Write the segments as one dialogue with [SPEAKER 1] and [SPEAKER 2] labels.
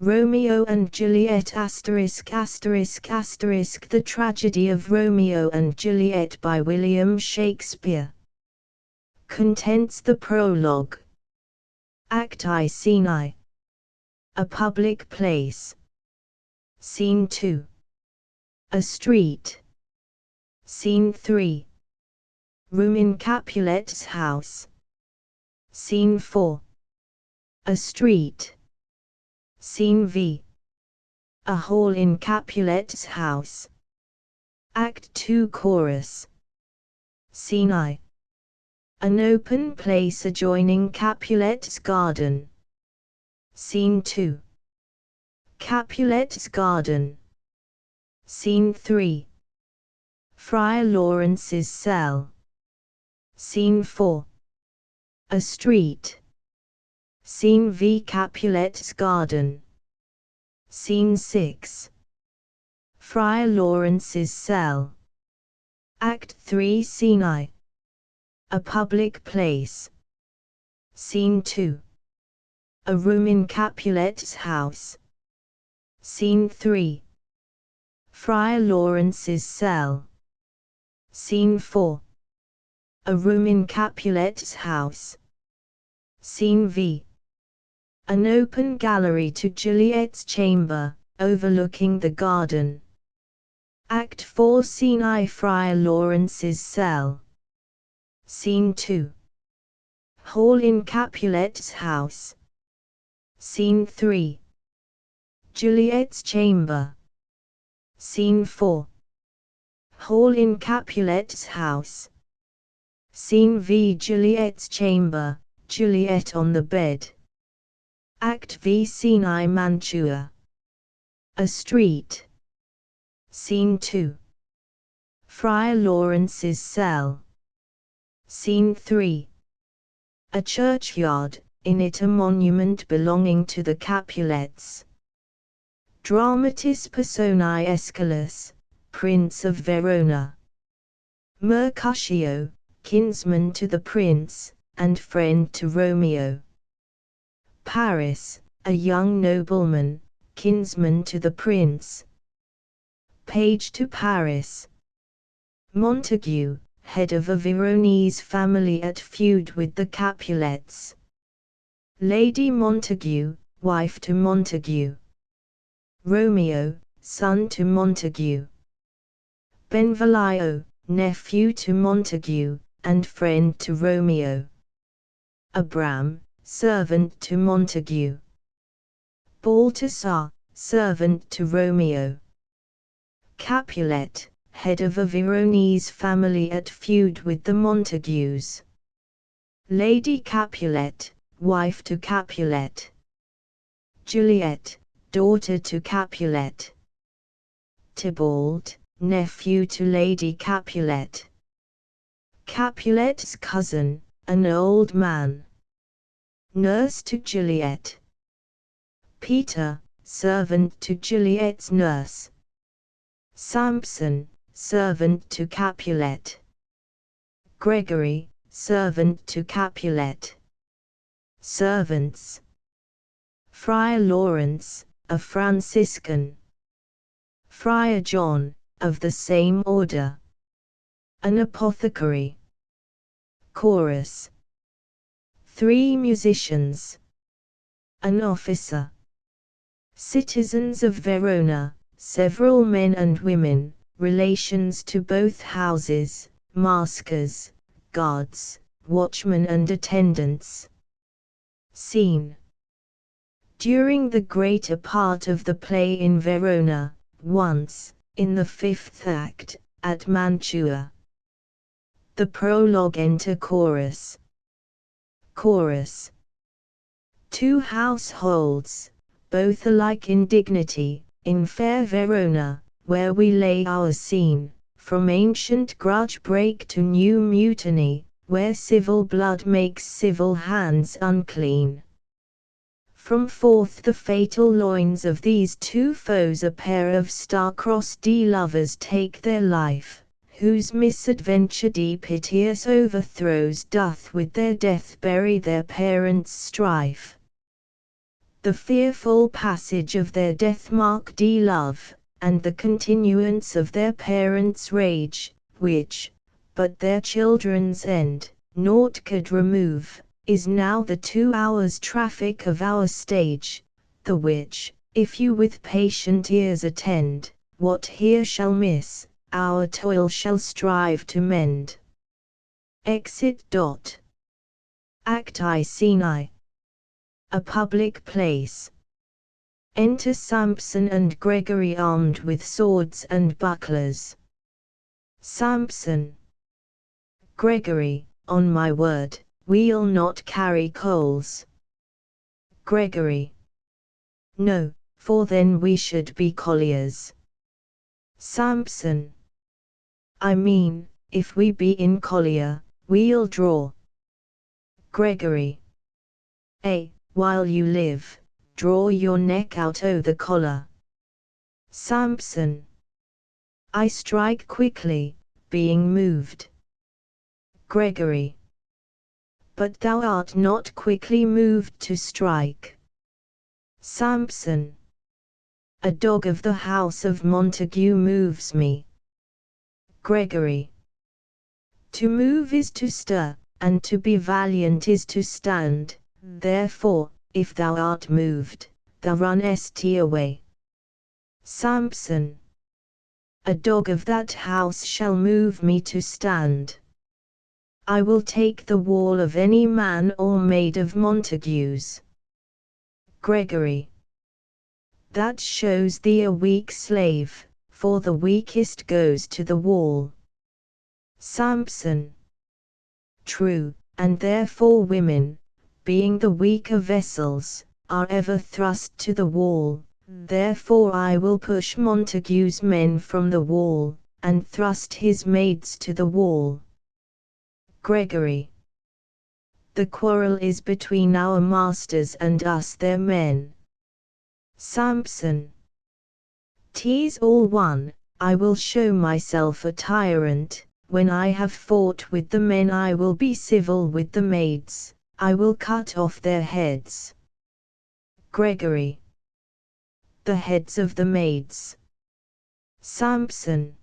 [SPEAKER 1] Romeo and Juliet *******. The Tragedy of Romeo and Juliet by William Shakespeare. Contents: the prologue. Act I. Scene I. A public place. Scene 2. A street. Scene 3. Room in Capulet's house. Scene 4. A street. Scene V. A hall in Capulet's house. Act 2. Chorus. Scene I. An open place adjoining Capulet's garden. Scene 2. Capulet's garden. Scene 3. Friar Lawrence's cell. Scene 4. A street. Scene V. Capulet's garden. Scene 6. Friar Lawrence's cell. Act 3. Scene I. A public place. Scene 2. A room in Capulet's house. Scene 3. Friar Lawrence's cell. Scene 4. A room in Capulet's house. Scene V. An open gallery to Juliet's chamber, overlooking the garden. Act 4. Scene I. Friar Lawrence's cell. Scene 2. Hall in Capulet's house. Scene 3. Juliet's chamber. Scene 4. Hall in Capulet's house. Scene V. Juliet's chamber, Juliet on the bed. Act V. Scene I. Mantua. A street. Scene 2. Friar Lawrence's cell. Scene 3. A churchyard, in it a monument belonging to the Capulets. Dramatis personae Aeschylus, Prince of Verona. Mercutio, kinsman to the prince, and friend to Romeo. Paris, a young nobleman, kinsman to the prince. Page to Paris. Montague, head of a Veronese family at feud with the Capulets. Lady Montague, wife to Montague. Romeo, son to Montague. Benvolio, nephew to Montague, and friend to Romeo. Abram, servant to Montague. Balthasar, servant to Romeo. Capulet, head of a Veronese family at feud with the Montagues. Lady Capulet, wife to Capulet. Juliet, daughter to Capulet. Tybalt, nephew to Lady Capulet. Capulet's cousin, an old man. Nurse to Juliet. Peter, servant to Juliet's nurse. Samson, servant to Capulet. Gregory, servant to Capulet. Servants. Friar Lawrence, a Franciscan. Friar John, of the same order. An apothecary. Chorus. 3 musicians. An officer. Citizens of Verona, several men and women, relations to both houses, maskers, guards, watchmen and attendants. Scene. During the greater part of the play in Verona, once, in the 5th act, at Mantua. The prologue. Enter chorus. Chorus. 2 households, both alike in dignity, in fair Verona, where we lay our scene, from ancient grudge break to new mutiny, where civil blood makes civil hands unclean. From forth the fatal loins of these 2 foes a pair of star-crossed lovers take their life, whose misadventure piteous overthrows doth with their death bury their parents' strife. The fearful passage of their death-marked love, and the continuance of their parents' rage, which, but their children's end, naught could remove, is now the 2 hours' traffic of our stage, the which, if you with patient ears attend, what here shall miss, our toil shall strive to mend. Exit. Act I. Scene I. A public place. Enter Samson and Gregory armed with swords and bucklers. Samson. Gregory, on my word, we'll not carry coals. Gregory. No, for then we should be colliers. Samson. I mean, if we be in collier, we'll draw. Gregory. While you live, draw your neck out o' the collar. Samson. I strike quickly, being moved. Gregory. But thou art not quickly moved to strike. Samson. A dog of the house of Montague moves me. Gregory. To move is to stir, and to be valiant is to stand, therefore, if thou art moved, thou runnest away. Samson. A dog of that house shall move me to stand. I will take the wall of any man or maid of Montague's. Gregory. That shows thee a weak slave, for the weakest goes to the wall. Samson. True, and therefore women, being the weaker vessels, are ever thrust to the wall, therefore I will push Montague's men from the wall, and thrust his maids to the wall. Gregory. The quarrel is between our masters and us their men. Samson. 'Tis all one, I will show myself a tyrant, when I have fought with the men I will be civil with the maids, I will cut off their heads. Gregory. The heads of the maids. Samson.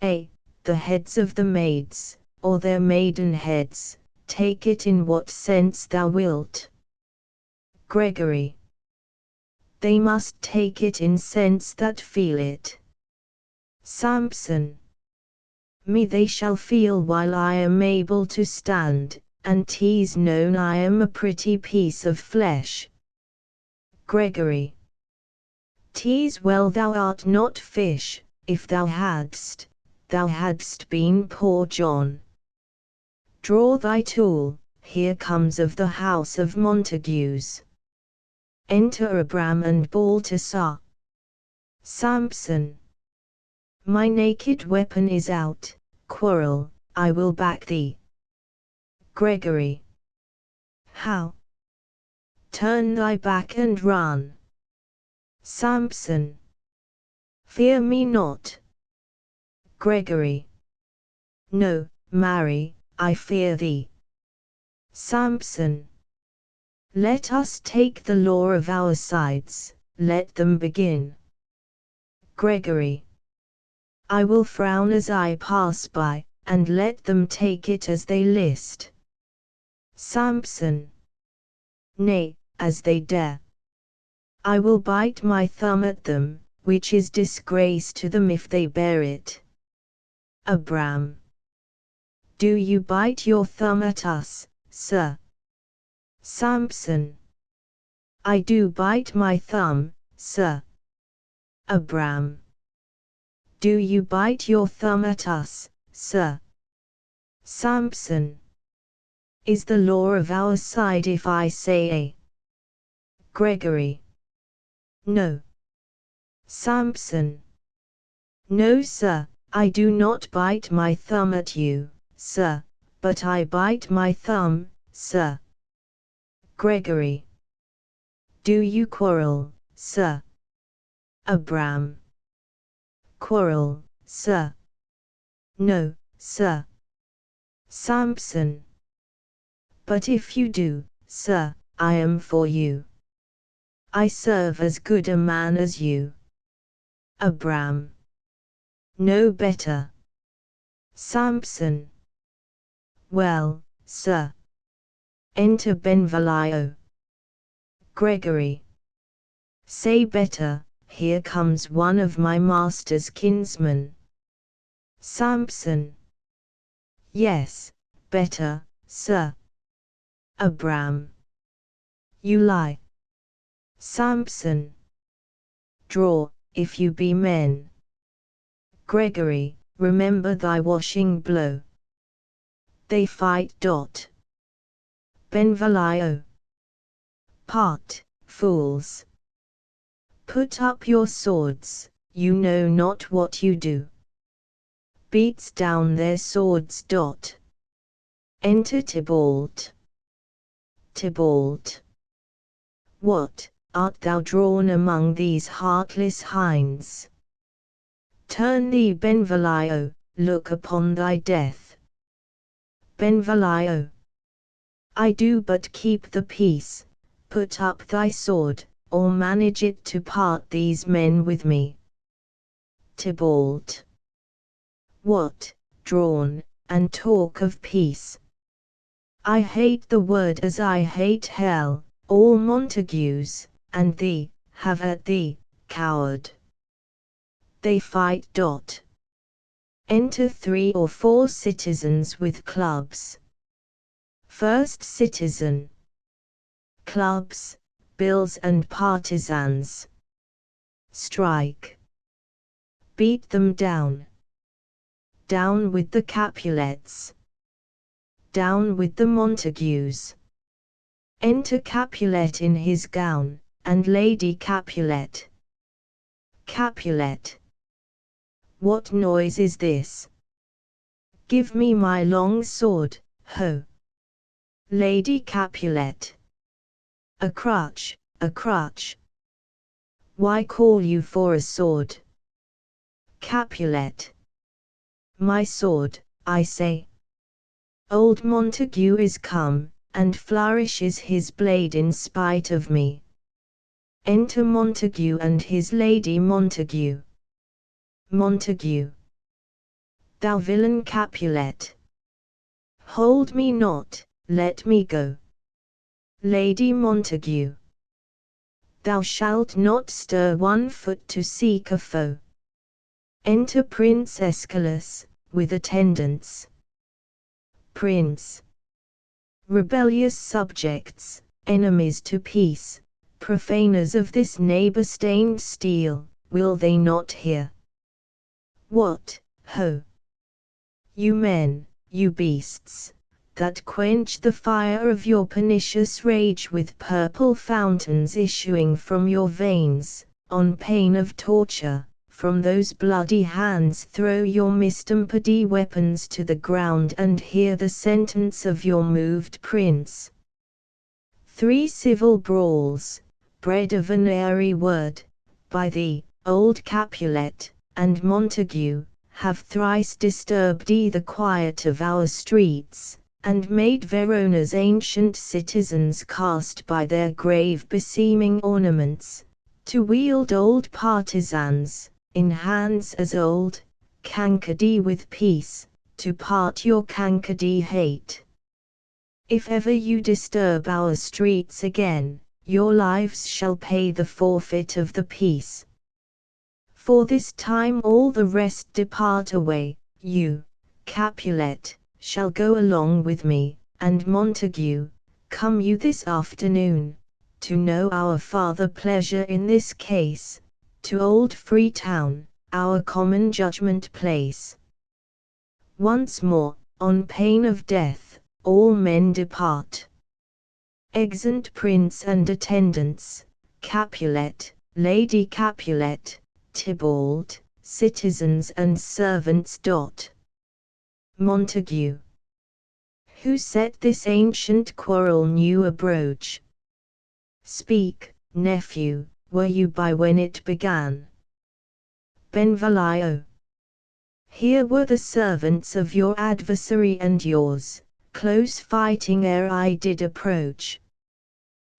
[SPEAKER 1] The heads of the maids, or their maiden heads, take it in what sense thou wilt. Gregory. They must take it in sense that feel it. Samson. Me they shall feel while I am able to stand, and 'tis known I am a pretty piece of flesh. Gregory. 'Tis well thou art not fish, if thou hadst been poor John. Draw thy tool, here comes of the house of Montagues. Enter Abram and Baltasar. Samson. My naked weapon is out, quarrel, I will back thee. Gregory. How? Turn thy back and run. Samson. Fear me not. Gregory. No, marry, I fear thee. Samson. Let us take the law of our sides, let them begin. Gregory. I will frown as I pass by, and let them take it as they list. Samson. Nay, as they dare. I will bite my thumb at them, which is disgrace to them if they bear it. Abram. Do you bite your thumb at us, sir? Samson. I do bite my thumb, sir. Abram. Do you bite your thumb at us, sir? Samson. Is the law of our side if I say a? Gregory. No. Samson. No, sir, I do not bite my thumb at you, sir, but I bite my thumb, sir. Gregory. Do you quarrel, sir? Abram. Quarrel, sir? No, sir. Samson. But if you do, sir, I am for you. I serve as good a man as you. Abram. No better. Samson. Well, sir. Enter Benvolio. Gregory. Say better, here comes one of my master's kinsmen. Samson. Yes, better, sir. Abram. You lie. Samson. Draw, if you be men. Gregory, remember thy washing blow. They fight. Benvolio. Part, fools. Put up your swords, you know not what you do. Beats down their swords. Enter Tybalt. Tybalt. What, art thou drawn among these heartless hinds? Turn thee, Benvolio, look upon thy death. Benvolio. I do but keep the peace. Put up thy sword, or manage it to part these men with me. Tybalt. What, drawn, and talk of peace? I hate the word as I hate hell. All Montagues, and thee, have at thee, coward. They fight. Enter 3 or 4 citizens with clubs. First citizen. Clubs, bills and partisans. Strike. Beat them down. Down with the Capulets. Down with the Montagues. Enter Capulet in his gown, and Lady Capulet. Capulet. What noise is this? Give me my long sword, ho! Lady Capulet. A crutch, a crutch. Why call you for a sword? Capulet. My sword, I say. Old Montague is come, and flourishes his blade in spite of me. Enter Montague and his Lady Montague. Montague. Thou villain Capulet. Hold me not, let me go. Lady Montague. Thou shalt not stir 1 foot to seek a foe. Enter Prince Escalus, with attendants. Prince. Rebellious subjects, enemies to peace, profaners of this neighbor-stained steel, will they not hear? What, ho! You men, you beasts, that quench the fire of your pernicious rage with purple fountains issuing from your veins, on pain of torture, from those bloody hands throw your mistempered weapons to the ground and hear the sentence of your moved prince. 3 civil brawls, bred of an airy word, by thee, old Capulet, and Montague, have thrice disturbed the quiet of our streets, and made Verona's ancient citizens cast by their grave beseeming ornaments, to wield old partisans, in hands as old, cankered with peace, to part your cankered hate. If ever you disturb our streets again, your lives shall pay the forfeit of the peace. For this time all the rest depart away, you, Capulet, shall go along with me, and Montague, come you this afternoon, to know our farther pleasure in this case, to old Freetown, our common judgment place. Once more, on pain of death, all men depart. Exeunt Prince and attendants, Capulet, Lady Capulet, Tybalt, citizens and servants. Montague. Who set this ancient quarrel new abroach? Speak, nephew, were you by when it began? Benvolio. Here were the servants of your adversary and yours, close fighting ere I did approach.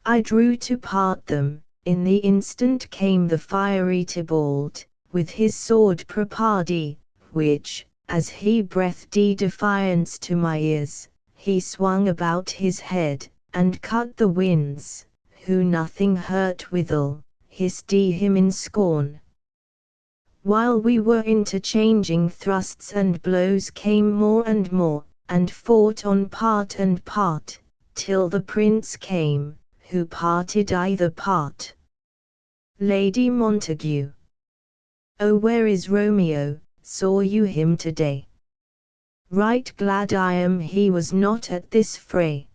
[SPEAKER 1] I drew to part them, in the instant came the fiery Tybalt, with his sword Propardy, which, as he breathed defiance to my ears, he swung about his head, and cut the winds, who nothing hurt withal, hissed him in scorn. While we were interchanging thrusts and blows came more and more, and fought on part and part, till the prince came, who parted either part. Lady Montague. Oh, where is Romeo? Saw you him today? Right glad I am he was not at this fray.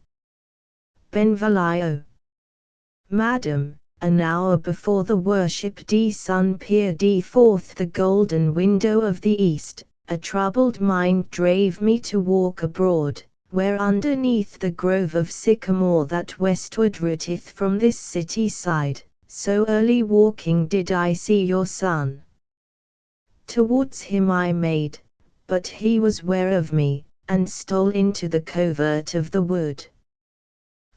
[SPEAKER 1] Benvolio. Madam, an hour before the worshipped sun peered forth the golden window of the east, a troubled mind drave me to walk abroad, where underneath the grove of sycamore that westward rooteth from this city side, so early walking did I see your son. Towards him I made, but he was ware of me, and stole into the covert of the wood.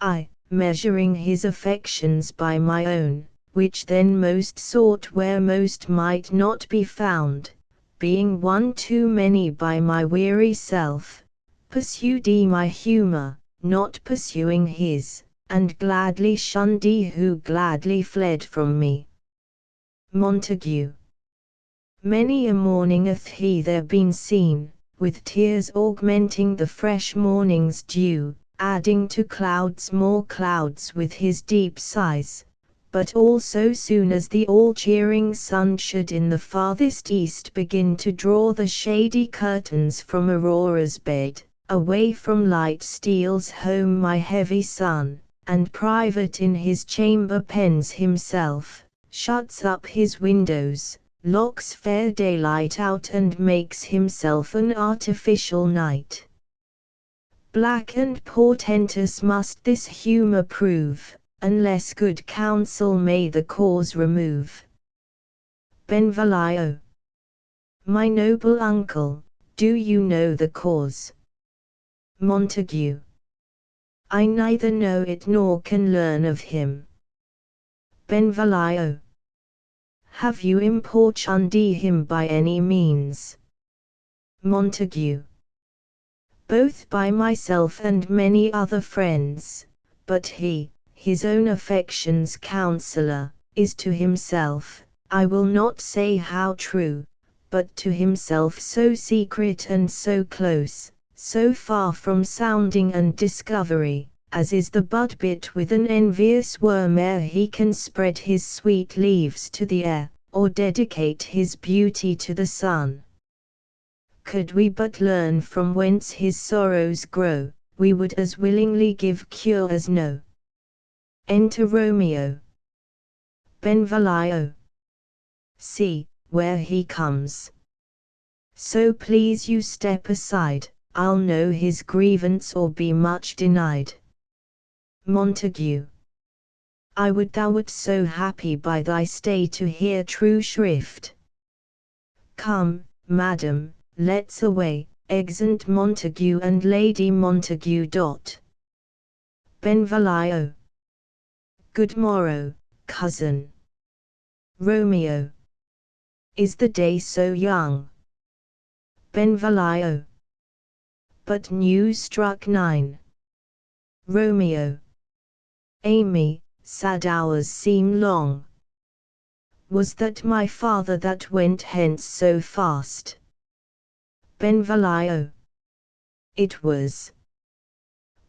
[SPEAKER 1] I, measuring his affections by my own, which then most sought where most might not be found, being one too many by my weary self, pursued my humour, not pursuing his, and gladly shunned who gladly fled from me. Montague. Many a morning hath he there been seen, with tears augmenting the fresh morning's dew, adding to clouds more clouds with his deep sighs, but all so soon as the all-cheering sun should in the farthest east begin to draw the shady curtains from Aurora's bed, away from light steals home my heavy son, and private in his chamber pens himself, shuts up his windows, locks fair daylight out and makes himself an artificial night. Black and portentous must this humour prove, unless good counsel may the cause remove. Benvolio. My noble uncle, do you know the cause? Montague. I neither know it nor can learn of him. Benvolio. Have you importuned him by any means? Montague. Both by myself and many other friends, but he, his own affection's counsellor, is to himself, I will not say how true, but to himself so secret and so close, so far from sounding and discovery, as is the bud bit with an envious worm ere he can spread his sweet leaves to the air, or dedicate his beauty to the sun. Could we but learn from whence his sorrows grow, we would as willingly give cure as no. Enter Romeo. Benvolio. See, where he comes. So please you step aside, I'll know his grievance or be much denied. Montague. I would thou wert so happy by thy stay to hear true shrift. Come, madam, let's away, exeunt Montague and Lady Montague. Benvolio. Good morrow, cousin. Romeo. Is the day so young? Benvolio. But new struck 9. Romeo. Amy, sad hours seem long. Was that my father that went hence so fast? Benvolio. It was.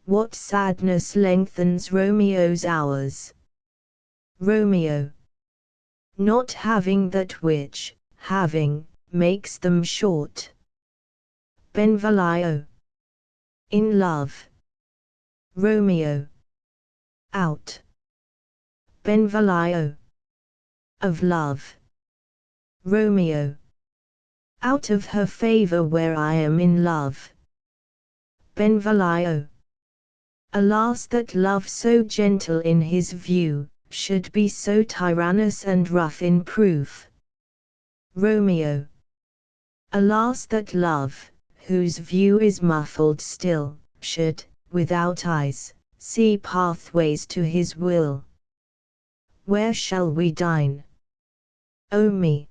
[SPEAKER 1] What sadness lengthens Romeo's hours? Romeo. Not having that which, having, makes them short. Benvolio. In love. Romeo. Out. Benvolio. Of love. Romeo. Out of her favour where I am in love. Benvolio. Alas that love so gentle in his view, should be so tyrannous and rough in proof. Romeo. Alas that love, whose view is muffled still, should, without eyes, see pathways to his will. where shall we dine? O me!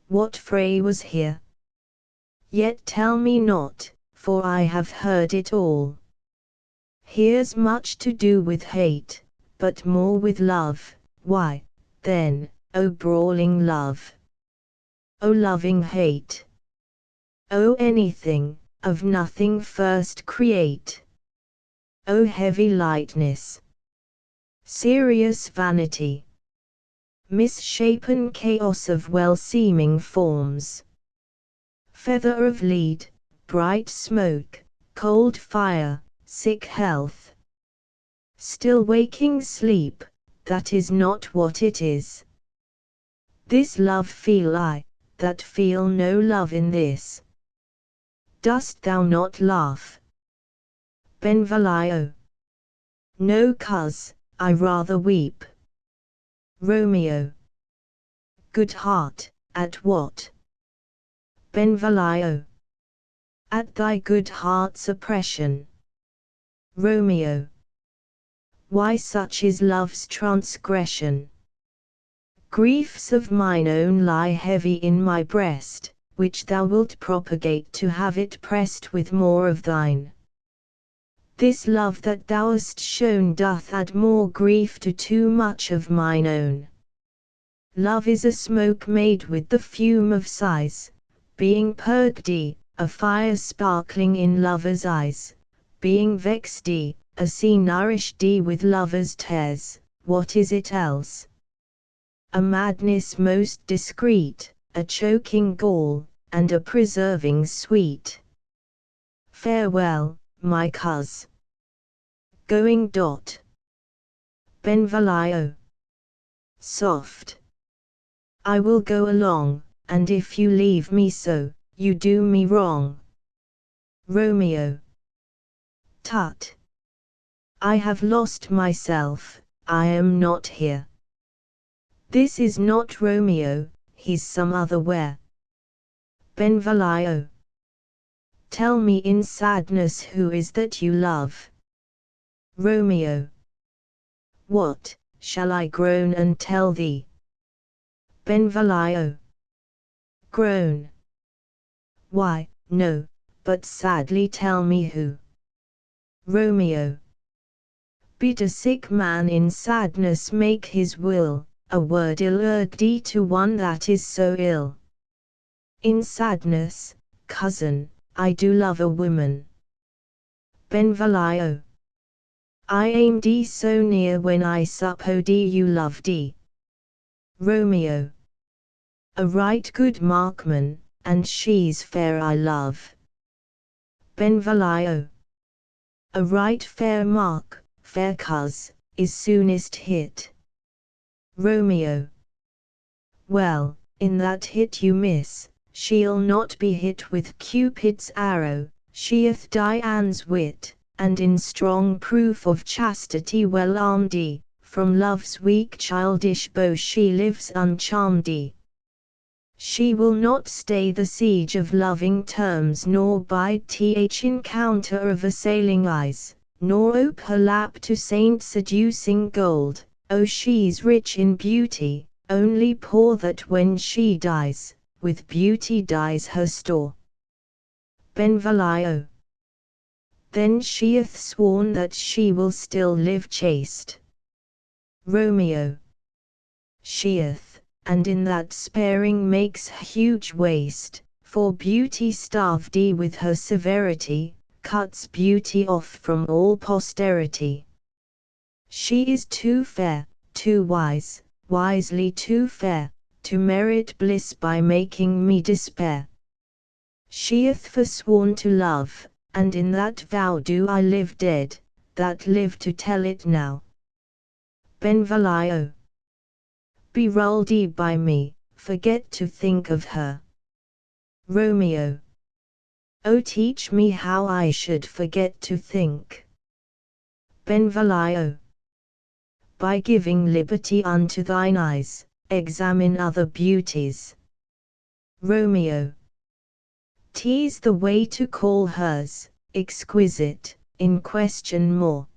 [SPEAKER 1] What fray was here? Yet tell me not, for I have heard it all. Here's much to do with hate, but more with love. Why, then, O brawling love! O loving hate! O anything, of nothing first create! O heavy lightness! Serious vanity! Misshapen chaos of well-seeming forms! Feather of lead, bright smoke, cold fire, sick health! Still waking sleep, that is not what it is. This love feel I, that feel no love in this. Dost thou not laugh? Benvolio. No, cuz, I rather weep. Romeo. Good heart, at what? Benvolio. At thy good heart's oppression. Romeo. Why such is love's transgression? Griefs of mine own lie heavy in my breast, which thou wilt propagate to have it pressed with more of thine. This love that thou hast shown doth add more grief to too much of mine own. Love is a smoke made with the fume of sighs, being purged, a fire sparkling in lovers' eyes, being vexed, a sea nourished with lovers' tears. What is it else? A madness most discreet, a choking gall, and a preserving sweet. Farewell, my cuz. Going. Benvolio. Soft. I will go along, and if you leave me so, you do me wrong. Romeo. Tut. I have lost myself, I am not here. This is not Romeo, he's some other where. Benvolio. Tell me in sadness who is that you love. Romeo. What, shall I groan and tell thee? Benvolio. Groan. Why, no, but sadly tell me who. Romeo. Bid a sick man in sadness make his will, a word ill-urged to one that is so ill. In sadness, cousin, I do love a woman. Benvolio. I aimed so near when I supposed you loved. Romeo. A right good markman, and she's fair I love. Benvolio. A right fair mark, fair cuz, is soonest hit. Romeo. Well, in that hit you miss, she'll not be hit with Cupid's arrow, she'th Dian's wit, and in strong proof of chastity well armed, from love's weak childish bow she lives uncharmed. She will not stay the siege of loving terms nor bide th encounter of assailing eyes, nor ope her lap to saint seducing gold. Oh, she's rich in beauty, only poor that when she dies, with beauty dies her store. Benvolio. Then she'th sworn that she will still live chaste. Romeo. She'th, and in that sparing makes huge waste, for beauty starved with her severity, cuts beauty off from all posterity. She is too fair, too wise, wisely too fair, to merit bliss by making me despair. She'th forsworn to love, and in that vow do I live dead, that live to tell it now. Benvolio. Be rolled by me, forget to think of her. Romeo. Oh, teach me how I should forget to think. Benvolio. By giving liberty unto thine eyes, examine other beauties. Romeo. 'Tis the way to call hers, exquisite, in question more.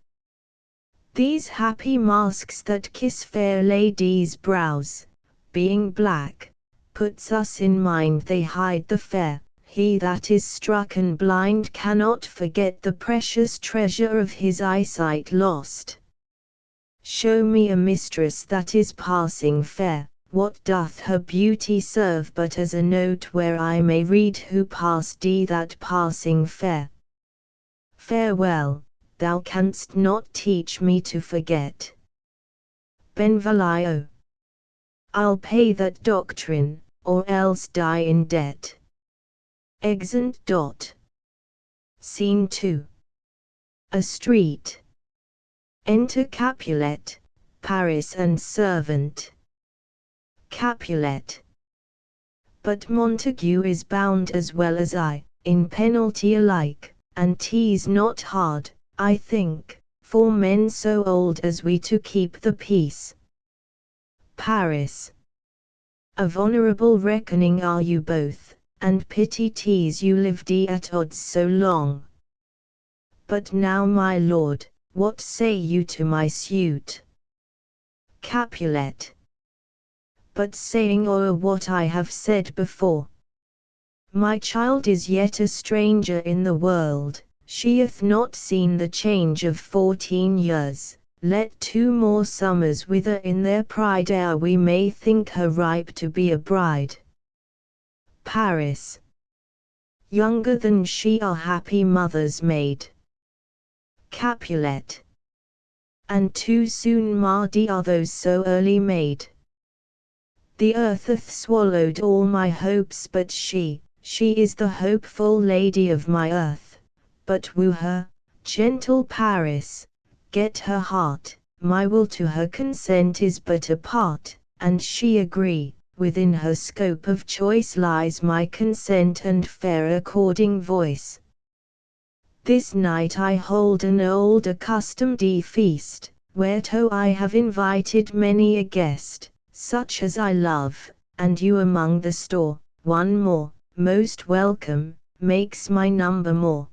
[SPEAKER 1] These happy masks that kiss fair ladies' brows, being black, puts us in mind they hide the fair. He that is strucken blind cannot forget the precious treasure of his eyesight lost. Show me a mistress that is passing fair, what doth her beauty serve but as a note where I may read who passed that passing fair? Farewell, thou canst not teach me to forget. Benvolio. I'll pay that doctrine, or else die in debt. Exeunt. Scene 2. A street. Enter Capulet, Paris and servant. Capulet. But Montague is bound as well as I, in penalty alike, and 'tis not hard, I think, for men so old as we to keep the peace. Paris. Of honourable reckoning are you both, and pity 'tis you lived at odds so long. But now my lord, what say you to my suit? Capulet. But saying o'er what I have said before. My child is yet a stranger in the world, she hath not seen the change of 14 years. Let 2 more summers wither in their pride ere we may think her ripe to be a bride. Paris. Younger than she our happy mother's maid. Capulet. And too soon mardy are those so early made. The earth hath swallowed all my hopes but she is the hopeful lady of my earth. But woo her, gentle Paris, get her heart, my will to her consent is but a part, and she agree, within her scope of choice lies my consent and fair according voice. This night I hold an old accustomed feast, whereto I have invited many a guest, such as I love, and you among the store, one more, most welcome, makes my number more.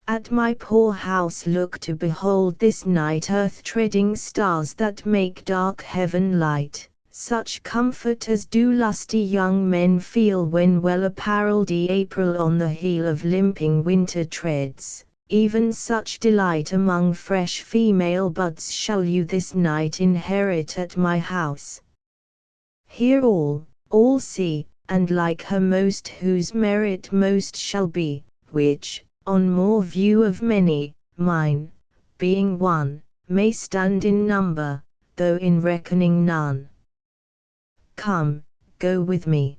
[SPEAKER 1] At my poor house look to behold this night earth-treading stars that make dark heaven light, such comfort as do lusty young men feel when well apparelled April on the heel of limping winter treads, even such delight among fresh female buds shall you this night inherit at my house. Hear all see, and like her most whose merit most shall be, which, on more view of many, mine, being one, may stand in number, though in reckoning none. Come, go with me.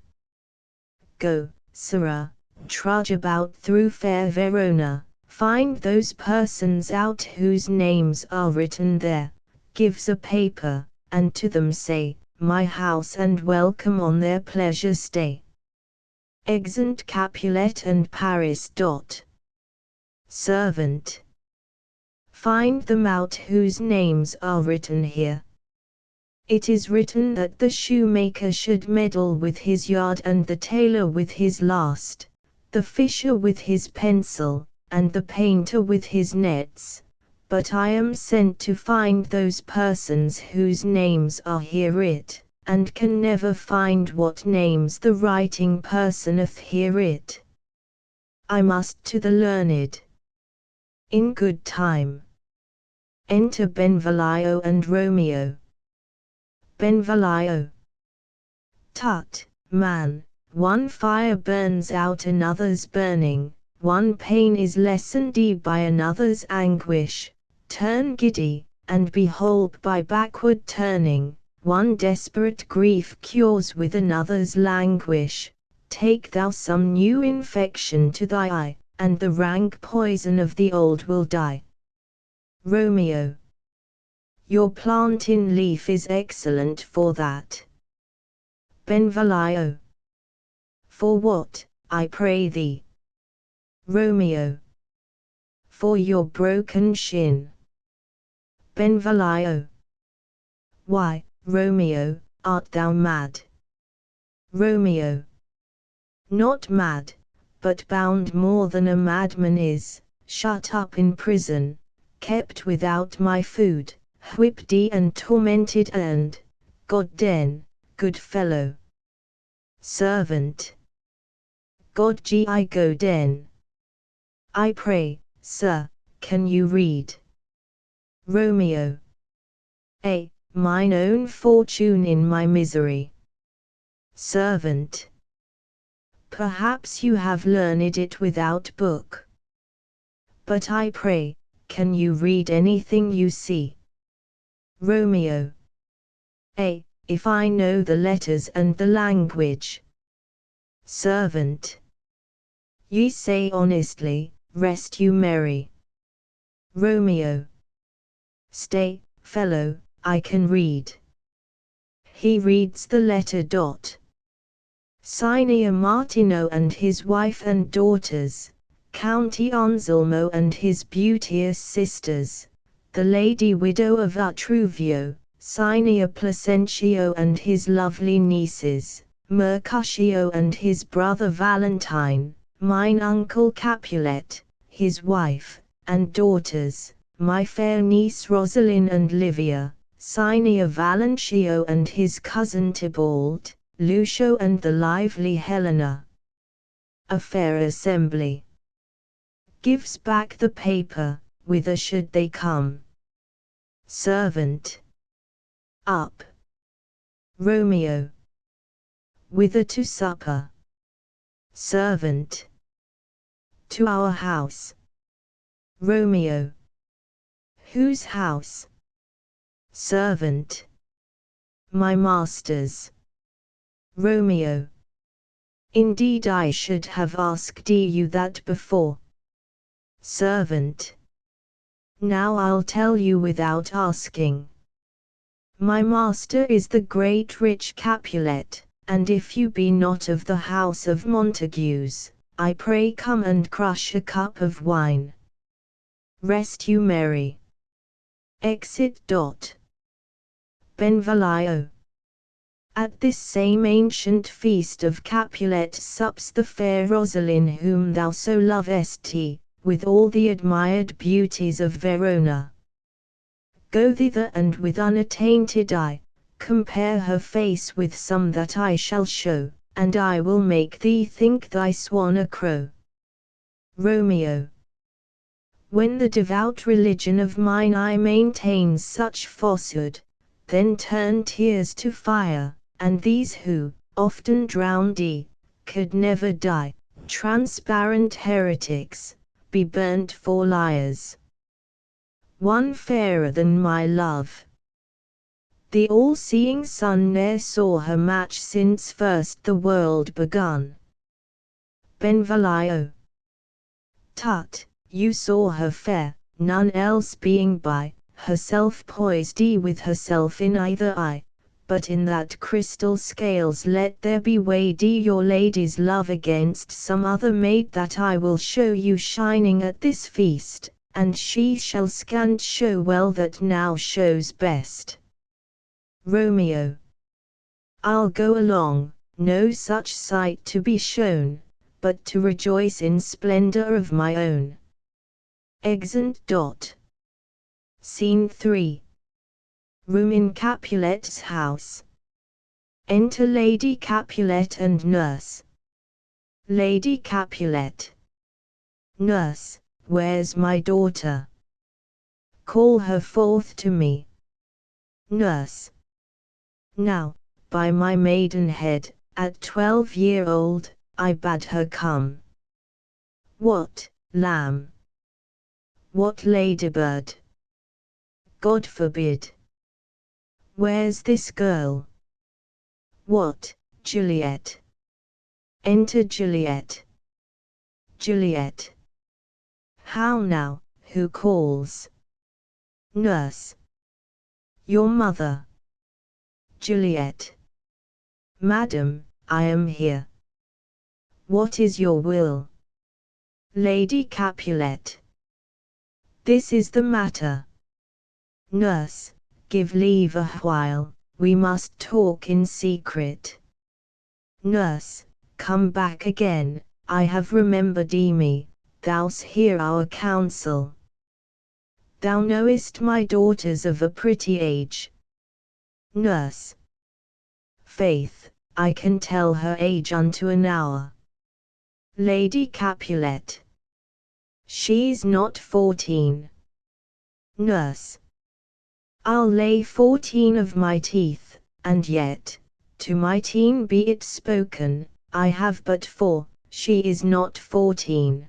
[SPEAKER 1] Go, sirrah, trudge about through fair Verona, find those persons out whose names are written there, gives a paper, and to them say, my house and welcome on their pleasure stay. Exeunt Capulet and Paris. Servant. Find them out whose names are written here. It is written that the shoemaker should meddle with his yard and the tailor with his last, the fisher with his pencil, and the painter with his nets. But I am sent to find those persons whose names are here writ, and can never find what names the writing person hath here writ. I must to the learned. In good time. Enter Benvolio and Romeo. Benvolio. Tut, man, one fire burns out another's burning, one pain is lessened by another's anguish. Turn giddy, and behold by backward turning, one desperate grief cures with another's languish. Take thou some new infection to thy eye, and the rank poison of the old will die. Romeo. Your plantain leaf is excellent for that. Benvolio. For what, I pray thee? Romeo. For your broken shin. Benvolio. Why, Romeo, art thou mad? Romeo. Not mad, but bound more than a madman is, shut up in prison, kept without my food, whipped and tormented and, God den, good fellow. Servant. God I go den. I pray, sir, can you read? Romeo. Mine own fortune in my misery. Servant. Perhaps you have learned it without book. But I pray, can you read anything you see? Romeo. If I know the letters and the language. Servant. Ye say honestly, rest you merry. Romeo. Stay, fellow, I can read. He reads the letter. Signor Martino and his wife and daughters, County Anselmo and his beauteous sisters, the lady widow of Utruvio, Signor Placentio and his lovely nieces, Mercutio and his brother Valentine, mine uncle Capulet, his wife, and daughters, my fair niece Rosaline and Livia, Signor Valentio and his cousin Tybalt, Lucio and the lively Helena. A fair assembly. Gives back the paper, whither should they come? Servant. Up. Romeo. Whither to supper? Servant. To our house. Romeo. Whose house? Servant. My master's. Romeo. Indeed I should have asked you that before. Servant. Now I'll tell you without asking. My master is the great rich Capulet, and if you be not of the house of Montagues, I pray come and crush a cup of wine. Rest you merry. Exit. Benvolio. At this same ancient feast of Capulet sups the fair Rosaline whom thou so lovest, with all the admired beauties of Verona. Go thither and with unattainted eye, compare her face with some that I shall show, and I will make thee think thy swan a crow. Romeo. When the devout religion of mine eye maintains such falsehood, then turn tears to fire, and these who, often drowned could never die, transparent heretics, be burnt for liars. One fairer than my love. The all-seeing sun ne'er saw her match since first the world begun. Benvolio. Tut, you saw her fair, none else being by, herself poised with herself in either eye, but in that crystal scales let there be weighed your lady's love against some other maid that I will show you shining at this feast, and she shall scant show well that now shows best. Romeo. I'll go along, no such sight to be shown, but to rejoice in splendor of my own. Exeunt. Scene 3. Room in Capulet's house. Enter Lady Capulet and nurse. Lady Capulet. Nurse, where's my daughter? Call her forth to me. Nurse. Now, by my maidenhead, at 12-year-old, I bade her come. What, lamb? What ladybird? God forbid. Where's this girl? What, Juliet? Enter Juliet. Juliet. How now, who calls? Nurse. Your mother. Juliet. Madam, I am here. What is your will? Lady Capulet. This is the matter. Nurse, give leave a while, we must talk in secret. Nurse, come back again, I have remembered me, thou's hear our counsel. Thou knowest my daughters of a pretty age. Nurse. Faith, I can tell her age unto an hour. Lady Capulet. She's not 14. Nurse. I'll lay 14 of my teeth, and yet, to my teen be it spoken, I have but 4, she is not 14.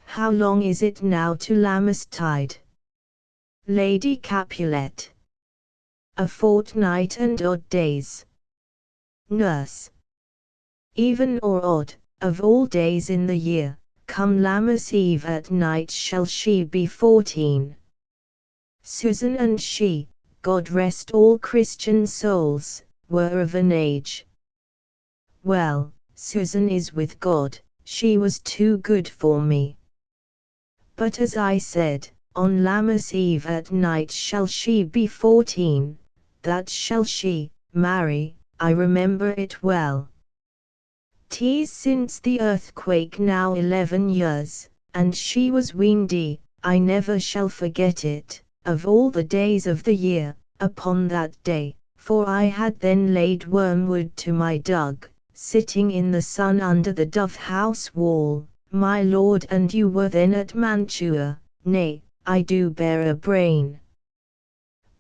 [SPEAKER 1] How long is it now to Lammastide? Lady Capulet. A fortnight and odd days. Nurse. Even or odd, of all days in the year, come Lammas Eve at night shall she be 14. Susan and she, God rest all Christian souls, were of an age. Well, Susan is with God, she was too good for me. But as I said, on Lammas Eve at night shall she be 14, that shall she, marry, I remember it well. 'Tis since the earthquake now 11 years, and she was weandy, I never shall forget it, of all the days of the year, upon that day, for I had then laid wormwood to my dug, sitting in the sun under the dove-house wall, my lord and you were then at Mantua, nay, I do bear a brain.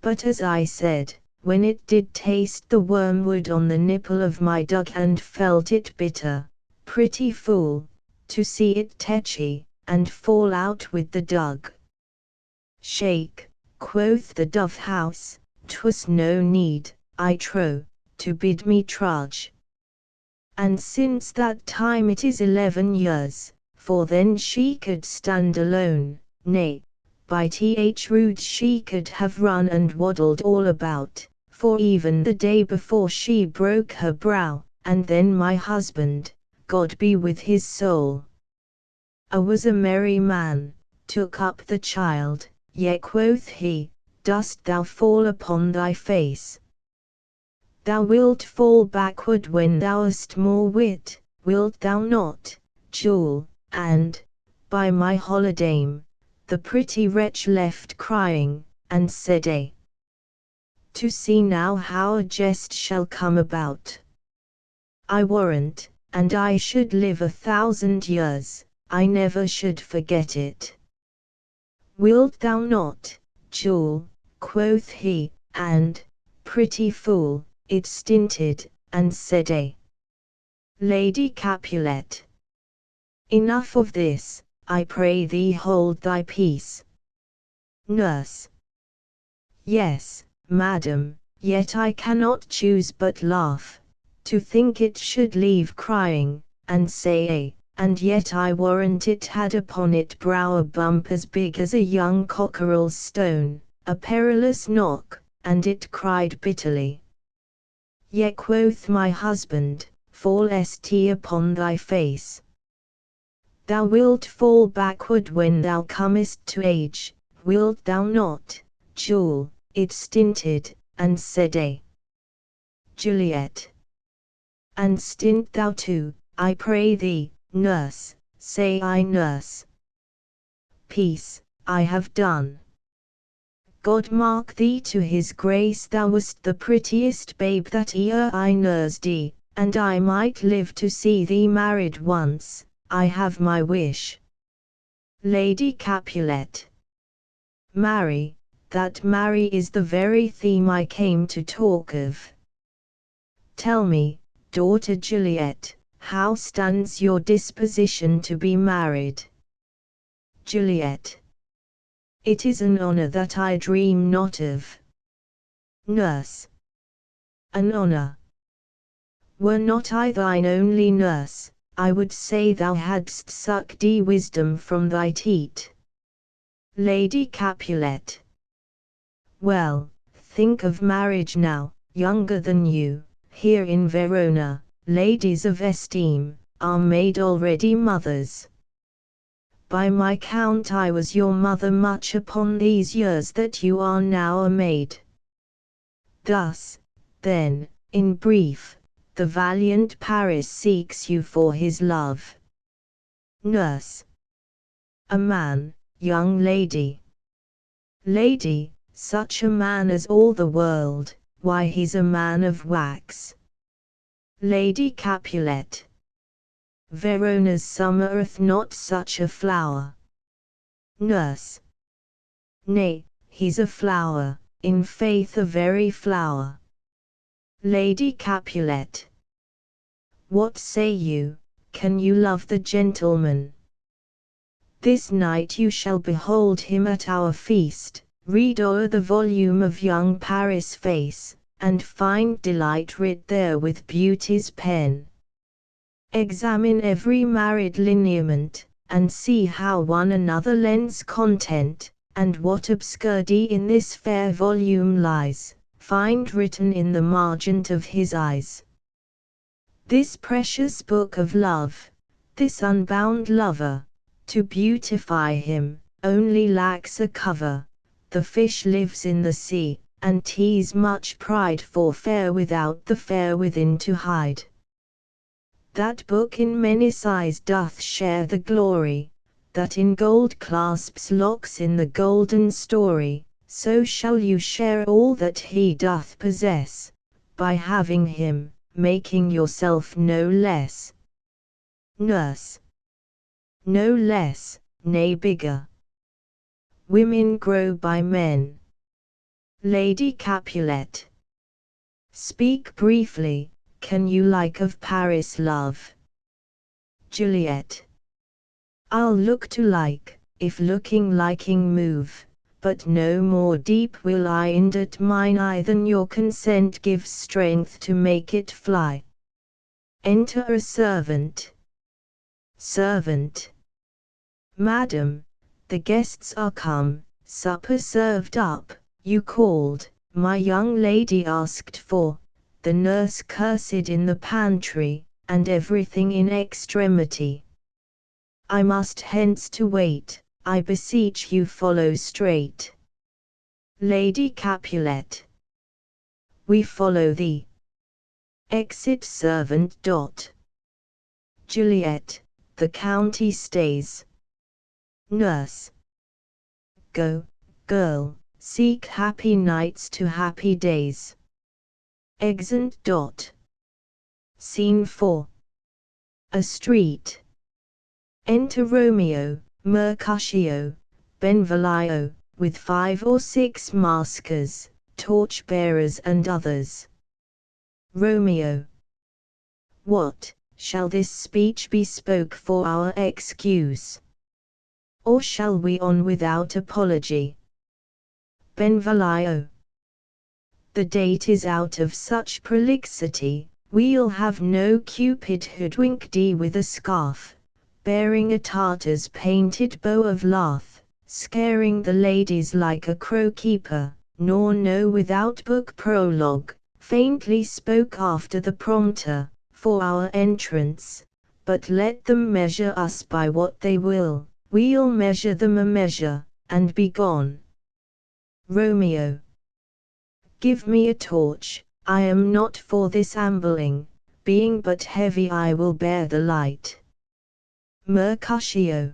[SPEAKER 1] But as I said, when it did taste the wormwood on the nipple of my dug and felt it bitter, pretty fool, to see it tetchy, and fall out with the dug. Shake, quoth the dove-house, 'twas no need, I trow, to bid me trudge. And since that time it is 11 years, for then she could stand alone, nay, by rude she could have run and waddled all about, for even the day before she broke her brow, and then my husband, God be with his soul, was a merry man, took up the child, yea quoth he, dost thou fall upon thy face? Thou wilt fall backward when thou hast more wit, wilt thou not, jewel? And, by my holidame, the pretty wretch left crying, and said to see now how a jest shall come about. I warrant, and I should live 1,000 years, I never should forget it. Wilt thou not, jewel? Quoth he, and, pretty fool, it stinted, and said Lady Capulet. Enough of this, I pray thee hold thy peace. Nurse. Yes, madam, yet I cannot choose but laugh, to think it should leave crying, and say and yet I warrant it had upon it brow a bump as big as a young cockerel's stone, a perilous knock, and it cried bitterly. Yet quoth my husband, fall st upon thy face. Thou wilt fall backward when thou comest to age, wilt thou not, jewel? It stinted, and said Juliet. And stint thou too, I pray thee, nurse, say I nurse. Peace, I have done. God mark thee to his grace, thou wast the prettiest babe that e'er I nursed, and I might live to see thee married once, I have my wish. Lady Capulet. Marry, that marry is the very theme I came to talk of. Tell me, daughter Juliet, how stands your disposition to be married? Juliet. It is an honor that I dream not of. Nurse. An honor. Were not I thine only nurse, I would say thou hadst sucked wisdom from thy teat. Lady Capulet. Well, think of marriage now, younger than you, here in Verona, ladies of esteem, are made already mothers. By my count I was your mother much upon these years that you are now a maid. Thus, then, in brief, the valiant Paris seeks you for his love. Nurse. A man, young lady. Lady, such a man as all the world, why he's a man of wax. Lady Capulet. Verona's summereth not such a flower. Nurse. Nay, he's a flower, in faith a very flower. Lady Capulet. What say you, can you love the gentleman? This night you shall behold him at our feast, read o'er the volume of young Paris' face, and find delight writ there with beauty's pen. Examine every married lineament, and see how one another lends content, and what obscurity in this fair volume lies, find written in the margent of his eyes. This precious book of love, this unbound lover, to beautify him, only lacks a cover. The fish lives in the sea, and tease much pride for fair without the fair within to hide. That book in many sighs doth share the glory, that in gold clasps locks in the golden story, so shall you share all that he doth possess, by having him, making yourself no less. Nurse. No less, nay bigger. Women grow by men. Lady Capulet. Speak briefly, can you like of Paris love? Juliet. I'll look to like, if looking liking move, but no more deep will I indert mine eye than your consent gives strength to make it fly. Enter a servant. Servant. Madam, the guests are come, supper served up, you called, my young lady asked for, the nurse cursed in the pantry, and everything in extremity. I must hence to wait, I beseech you follow straight. Lady Capulet. We follow thee. Exit servant. Juliet, the county stays. Nurse. Go, girl, seek happy nights to happy days. Exeunt. Scene 4. A street. Enter Romeo, Mercutio, Benvolio, with 5 or 6 maskers, torch-bearers and others. Romeo. What, shall this speech be spoke for our excuse? Or shall we on without apology? Benvolio. The date is out of such prolixity, we'll have no Cupid hoodwink thee with a scarf, bearing a Tartar's painted bow of lath, scaring the ladies like a crow-keeper, nor no without book prologue, faintly spoke after the prompter, for our entrance, but let them measure us by what they will, we'll measure them a measure, and be gone. Romeo. Give me a torch, I am not for this ambling, being but heavy I will bear the light. Mercutio.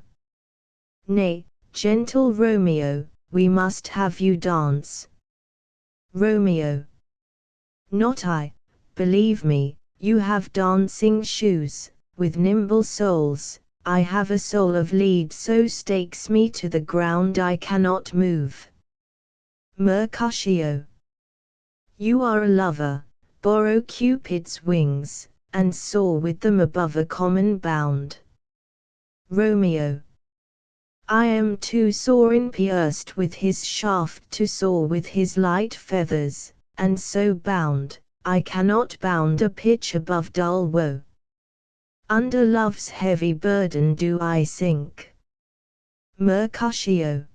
[SPEAKER 1] Nay, gentle Romeo, we must have you dance. Romeo. Not I, believe me, you have dancing shoes, with nimble soles, I have a soul of lead so stakes me to the ground I cannot move. Mercutio. You are a lover, borrow Cupid's wings, and soar with them above a common bound. Romeo. I am too sore pierced with his shaft to soar with his light feathers, and so bound, I cannot bound a pitch above dull woe. Under love's heavy burden do I sink. Mercutio.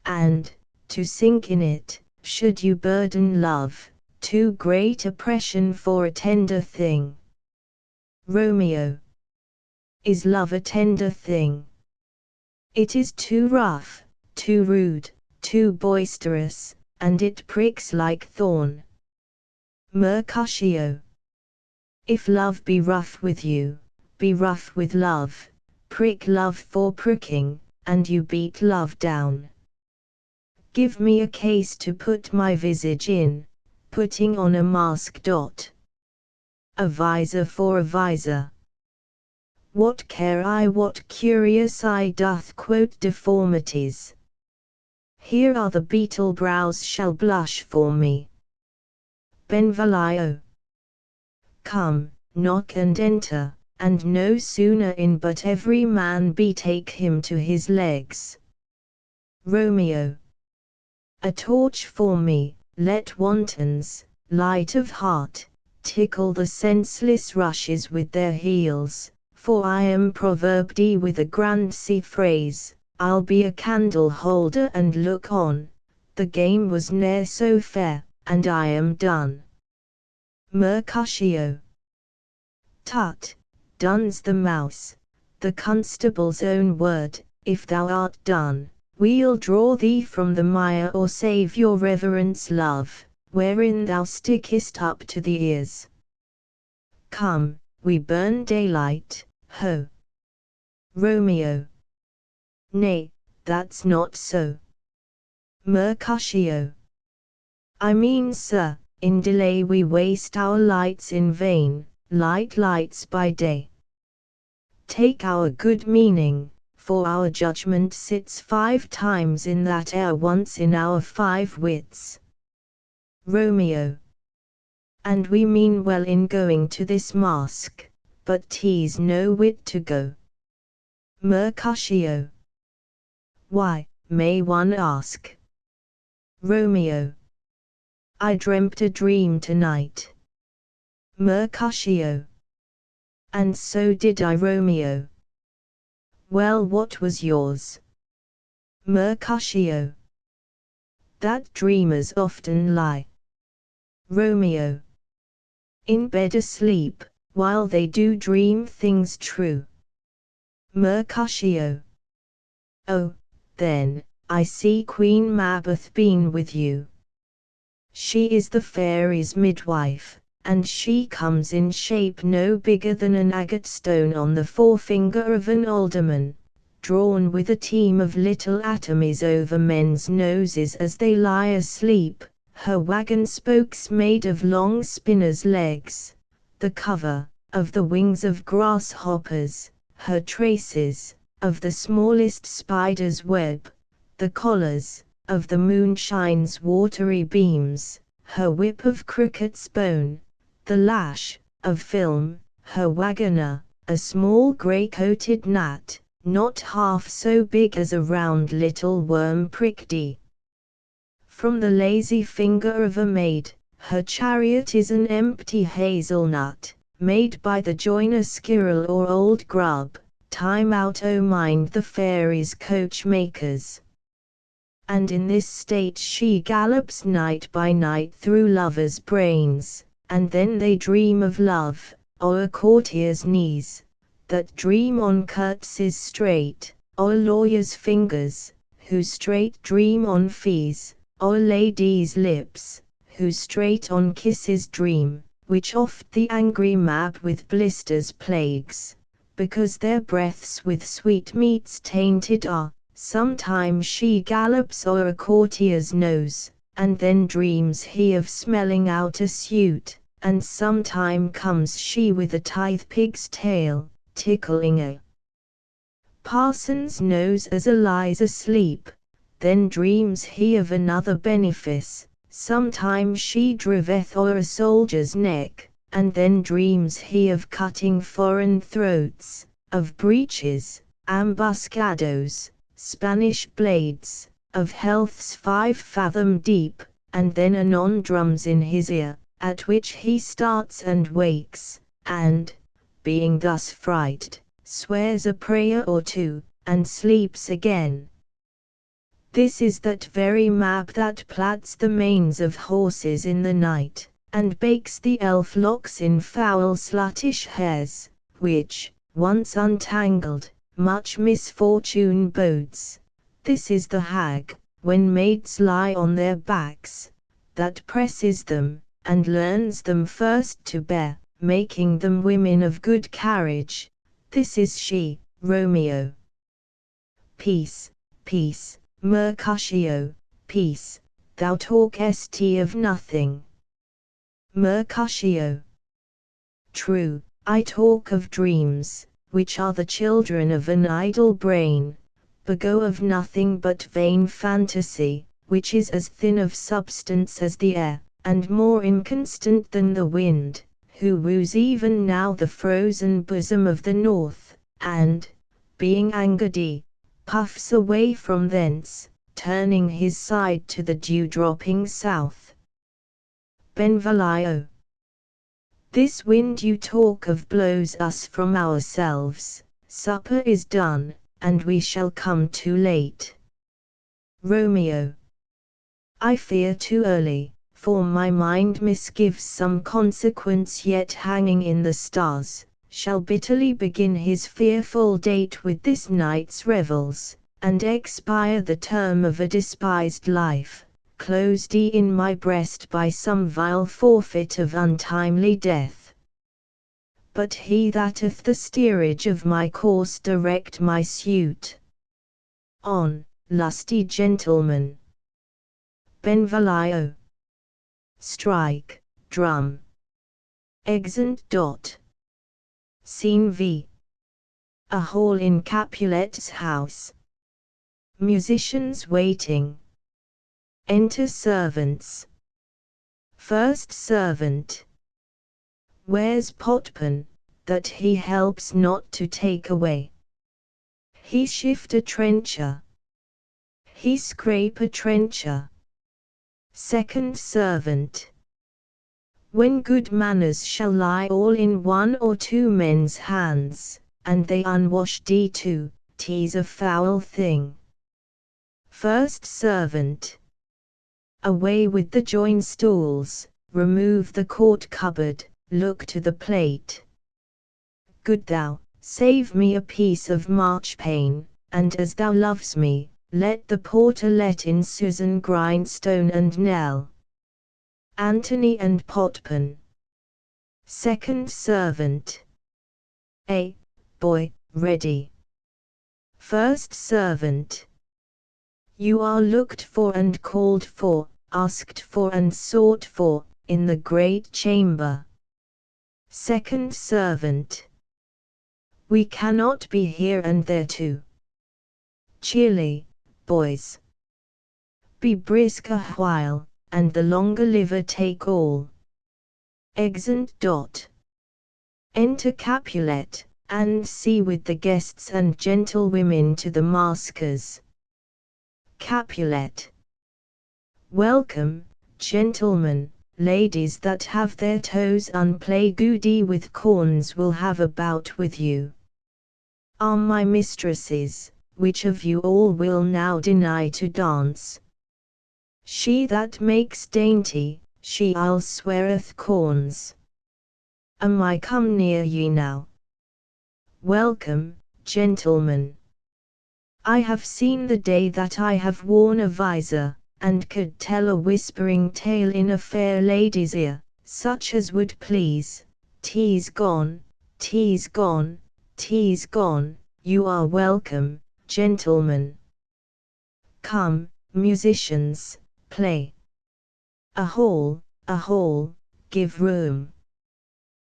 [SPEAKER 1] And, to sink in it, should you burden love, too great oppression for a tender thing. Romeo. Is love a tender thing? It is too rough, too rude, too boisterous, and it pricks like thorn. Mercutio. If love be rough with you, be rough with love, prick love for pricking, and you beat love down. give me a case to put my visage in, putting on a mask. A visor for a visor. What care I what curious eye doth quote deformities? Here are the beetle brows shall blush for me. Benvolio. Come, knock and enter, and no sooner in but every man betake him to his legs. Romeo. A torch for me, let wantons, light of heart, tickle the senseless rushes with their heels, for I am proverbed with a grand sea phrase, I'll be a candle holder and look on, the game was ne'er so fair, and I am done. Mercutio. Tut, done's the mouse, the constable's own word, if thou art done, we'll draw thee from the mire or save your reverence love, wherein thou stickest up to the ears. Come, we burn daylight, ho! Romeo. Nay, that's not so. Mercutio. I mean, sir, in delay we waste our lights in vain, lights by day. Take our good meaning, for our judgment sits 5 times in that air once in our 5 wits. Romeo. And we mean well in going to this mask, but 'tis no wit to go. Mercutio. Why, may one ask? Romeo. I dreamt a dream tonight. Mercutio. And so did I, Romeo. Well, what was yours? Mercutio. That dreamers often lie. Romeo. In bed asleep, while they do dream things true. Mercutio. Oh, then, I see Queen Mab hath been with you. She is the fairies' midwife, and she comes in shape no bigger than an agate stone on the forefinger of an alderman, drawn with a team of little atomies over men's noses as they lie asleep, her wagon spokes made of long spinners' legs, the cover, of the wings of grasshoppers, her traces, of the smallest spider's web, the collars, of the moonshine's watery beams, her whip of cricket's bone, the lash, of film, her wagoner, a small grey-coated gnat, not half so big as a round little worm pricked. From the lazy finger of a maid, her chariot is an empty hazelnut, made by the joiner squirrel or old grub, time out oh mind the fairies' coachmakers. And in this state she gallops night by night through lovers' brains, and then they dream of love, o'er a courtier's knees, that dream on curtsies straight, o'er lawyers' fingers, who straight dream on fees, o'er ladies' lips, who straight on kisses dream, which oft the angry Mab with blisters plagues, because their breaths with sweetmeats tainted are. Sometime she gallops o'er a courtier's nose, and then dreams he of smelling out a suit, and sometime comes she with a tithe pig's tail, tickling a parson's nose as a lies asleep, then dreams he of another benefice, sometime she driveth o'er a soldier's neck, and then dreams he of cutting foreign throats, of breaches, ambuscados, Spanish blades, of healths 5 fathom deep, and then anon drums in his ear, at which he starts and wakes, and, being thus frighted, swears a prayer or 2, and sleeps again. This is that very Mab that plats the manes of horses in the night, and bakes the elf locks in foul sluttish hairs, which, once untangled, much misfortune bodes. This is the hag, when maids lie on their backs, that presses them, and learns them first to bear, making them women of good carriage. This is she, Romeo. Peace, peace, Mercutio, peace, thou talkest of nothing. Mercutio. True, I talk of dreams, which are the children of an idle brain, begot of nothing but vain fantasy, which is as thin of substance as the air, and more inconstant than the wind, who woos even now the frozen bosom of the north, and, being angered, puffs away from thence, turning his side to the dew-dropping south. Benvolio. This wind you talk of blows us from ourselves, supper is done, and we shall come too late. Romeo. I fear too early, for my mind misgives some consequence yet hanging in the stars, shall bitterly begin his fearful date with this night's revels, and expire the term of a despised life, closed in my breast by some vile forfeit of untimely death. But he that doth the steerage of my course direct my suit. On, lusty gentleman. Benvolio. Strike, drum. Exeunt. Scene V. A hall in Capulet's house. Musicians waiting. Enter servants. First servant. Where's potpan, that he helps not to take away? He shift a trencher. He scrape a trencher. Second servant. When good manners shall lie all in one or two men's hands, and they unwashed too, 'tis a foul thing. First servant. Away with the join stools, remove the court cupboard, look to the plate. Good thou, save me a piece of marchpane, and as thou loves me, let the porter let in Susan Grindstone and Nell. Antony and Potpan. Second servant. A boy, ready. First servant. You are looked for and called for, asked for and sought for, in the great chamber. Second servant. We cannot be here and there too. Cheerly, boys. Be brisk a while, and the longer liver take all. Exeunt. Enter Capulet, and see with the guests and gentlewomen to the maskers. Capulet. Welcome, gentlemen. Ladies that have their toes unplagued with corns will have a bout with you. Are my mistresses, which of you all will now deny to dance? She that makes dainty, she I'll sweareth corns. Am I come near ye now? Welcome, gentlemen. I have seen the day that I have worn a visor, and could tell a whispering tale in a fair lady's ear, such as would please. 'Tis gone, 'tis gone, 'tis gone. You are welcome, gentlemen. Come, musicians, play. A hall, give room.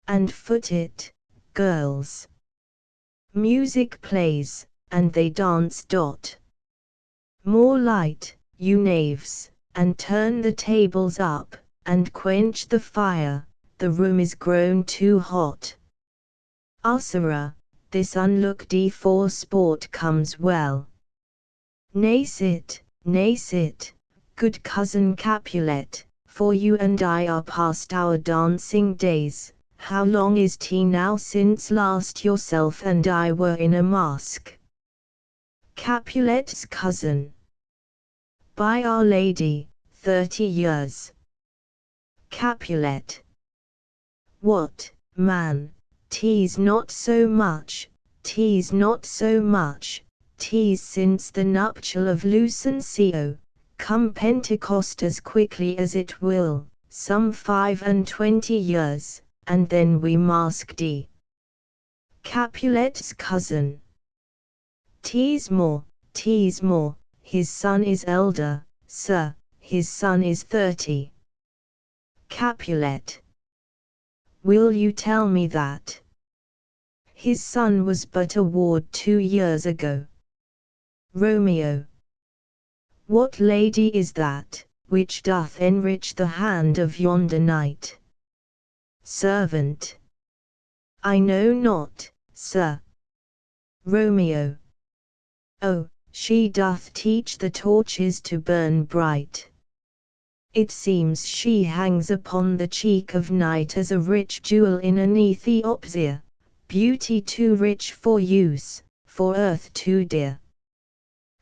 [SPEAKER 1] And foot it, girls. Music plays, and they dance. More light, you knaves, and turn the tables up, and quench the fire, the room is grown too hot. Ursera, this unlooked for sport comes well. Nay sit, good cousin Capulet, for you and I are past our dancing days. How long is 't now since last yourself and I were in a masque? Capulet's cousin. By Our Lady, 30 years. Capulet. What, man, 'tis not so much, 'tis not so much, 'tis since the nuptial of Lucencio, come Pentecost as quickly as it will, some 25 years, and then we masked. Capulet's cousin. 'Tis more, his son is elder, sir, his son is 30. Capulet. Will you tell me that? His son was but a ward 2 years ago. Romeo. What lady is that, which doth enrich the hand of yonder knight? Servant. I know not, sir. Romeo. Oh, she doth teach the torches to burn bright. It seems she hangs upon the cheek of night as a rich jewel in an Ethiopia, beauty too rich for use, for earth too dear.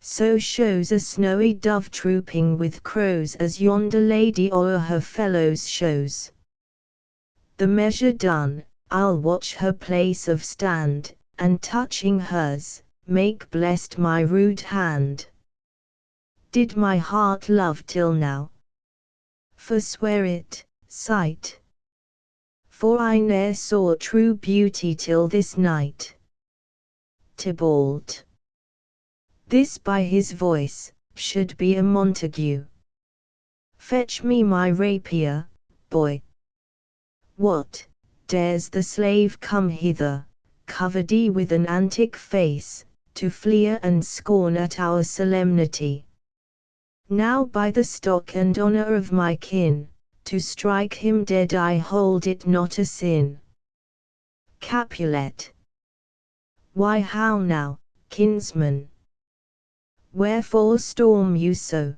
[SPEAKER 1] So shows a snowy dove trooping with crows as yonder lady o'er her fellows shows. The measure done, I'll watch her place of stand, and touching hers, make blessed my rude hand. Did my heart love till now? Forswear it, sight. For I ne'er saw true beauty till this night. Tybalt. This by his voice, should be a Montague. Fetch me my rapier, boy. What, dares the slave come hither, covered with an antic face, to fleer and scorn at our solemnity? Now by the stock and honour of my kin, to strike him dead I hold it not a sin. Capulet. Why how now, kinsman? Wherefore storm you so?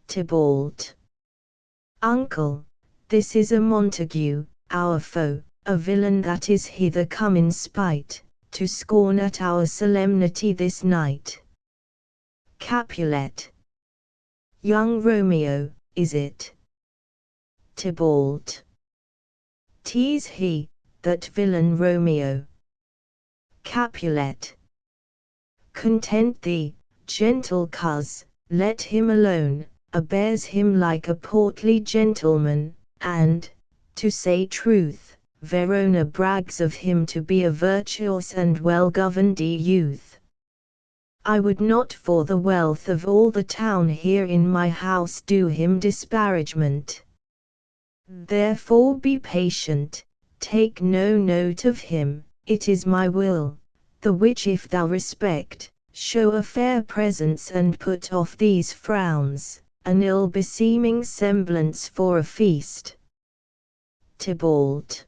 [SPEAKER 1] Tybalt. Uncle, this is a Montague, our foe, a villain that is hither come in spite, to scorn at our solemnity this night. Capulet. Young Romeo, is it? Tybalt. 'Tis he, that villain Romeo. Capulet. Content thee, gentle coz, let him alone, bears him like a portly gentleman, and, to say truth, Verona brags of him to be a virtuous and well-governed youth. I would not for the wealth of all the town here in my house do him disparagement. Therefore be patient, take no note of him, it is my will, the which if thou respect, show a fair presence and put off these frowns, an ill-beseeming semblance for a feast. Tybalt.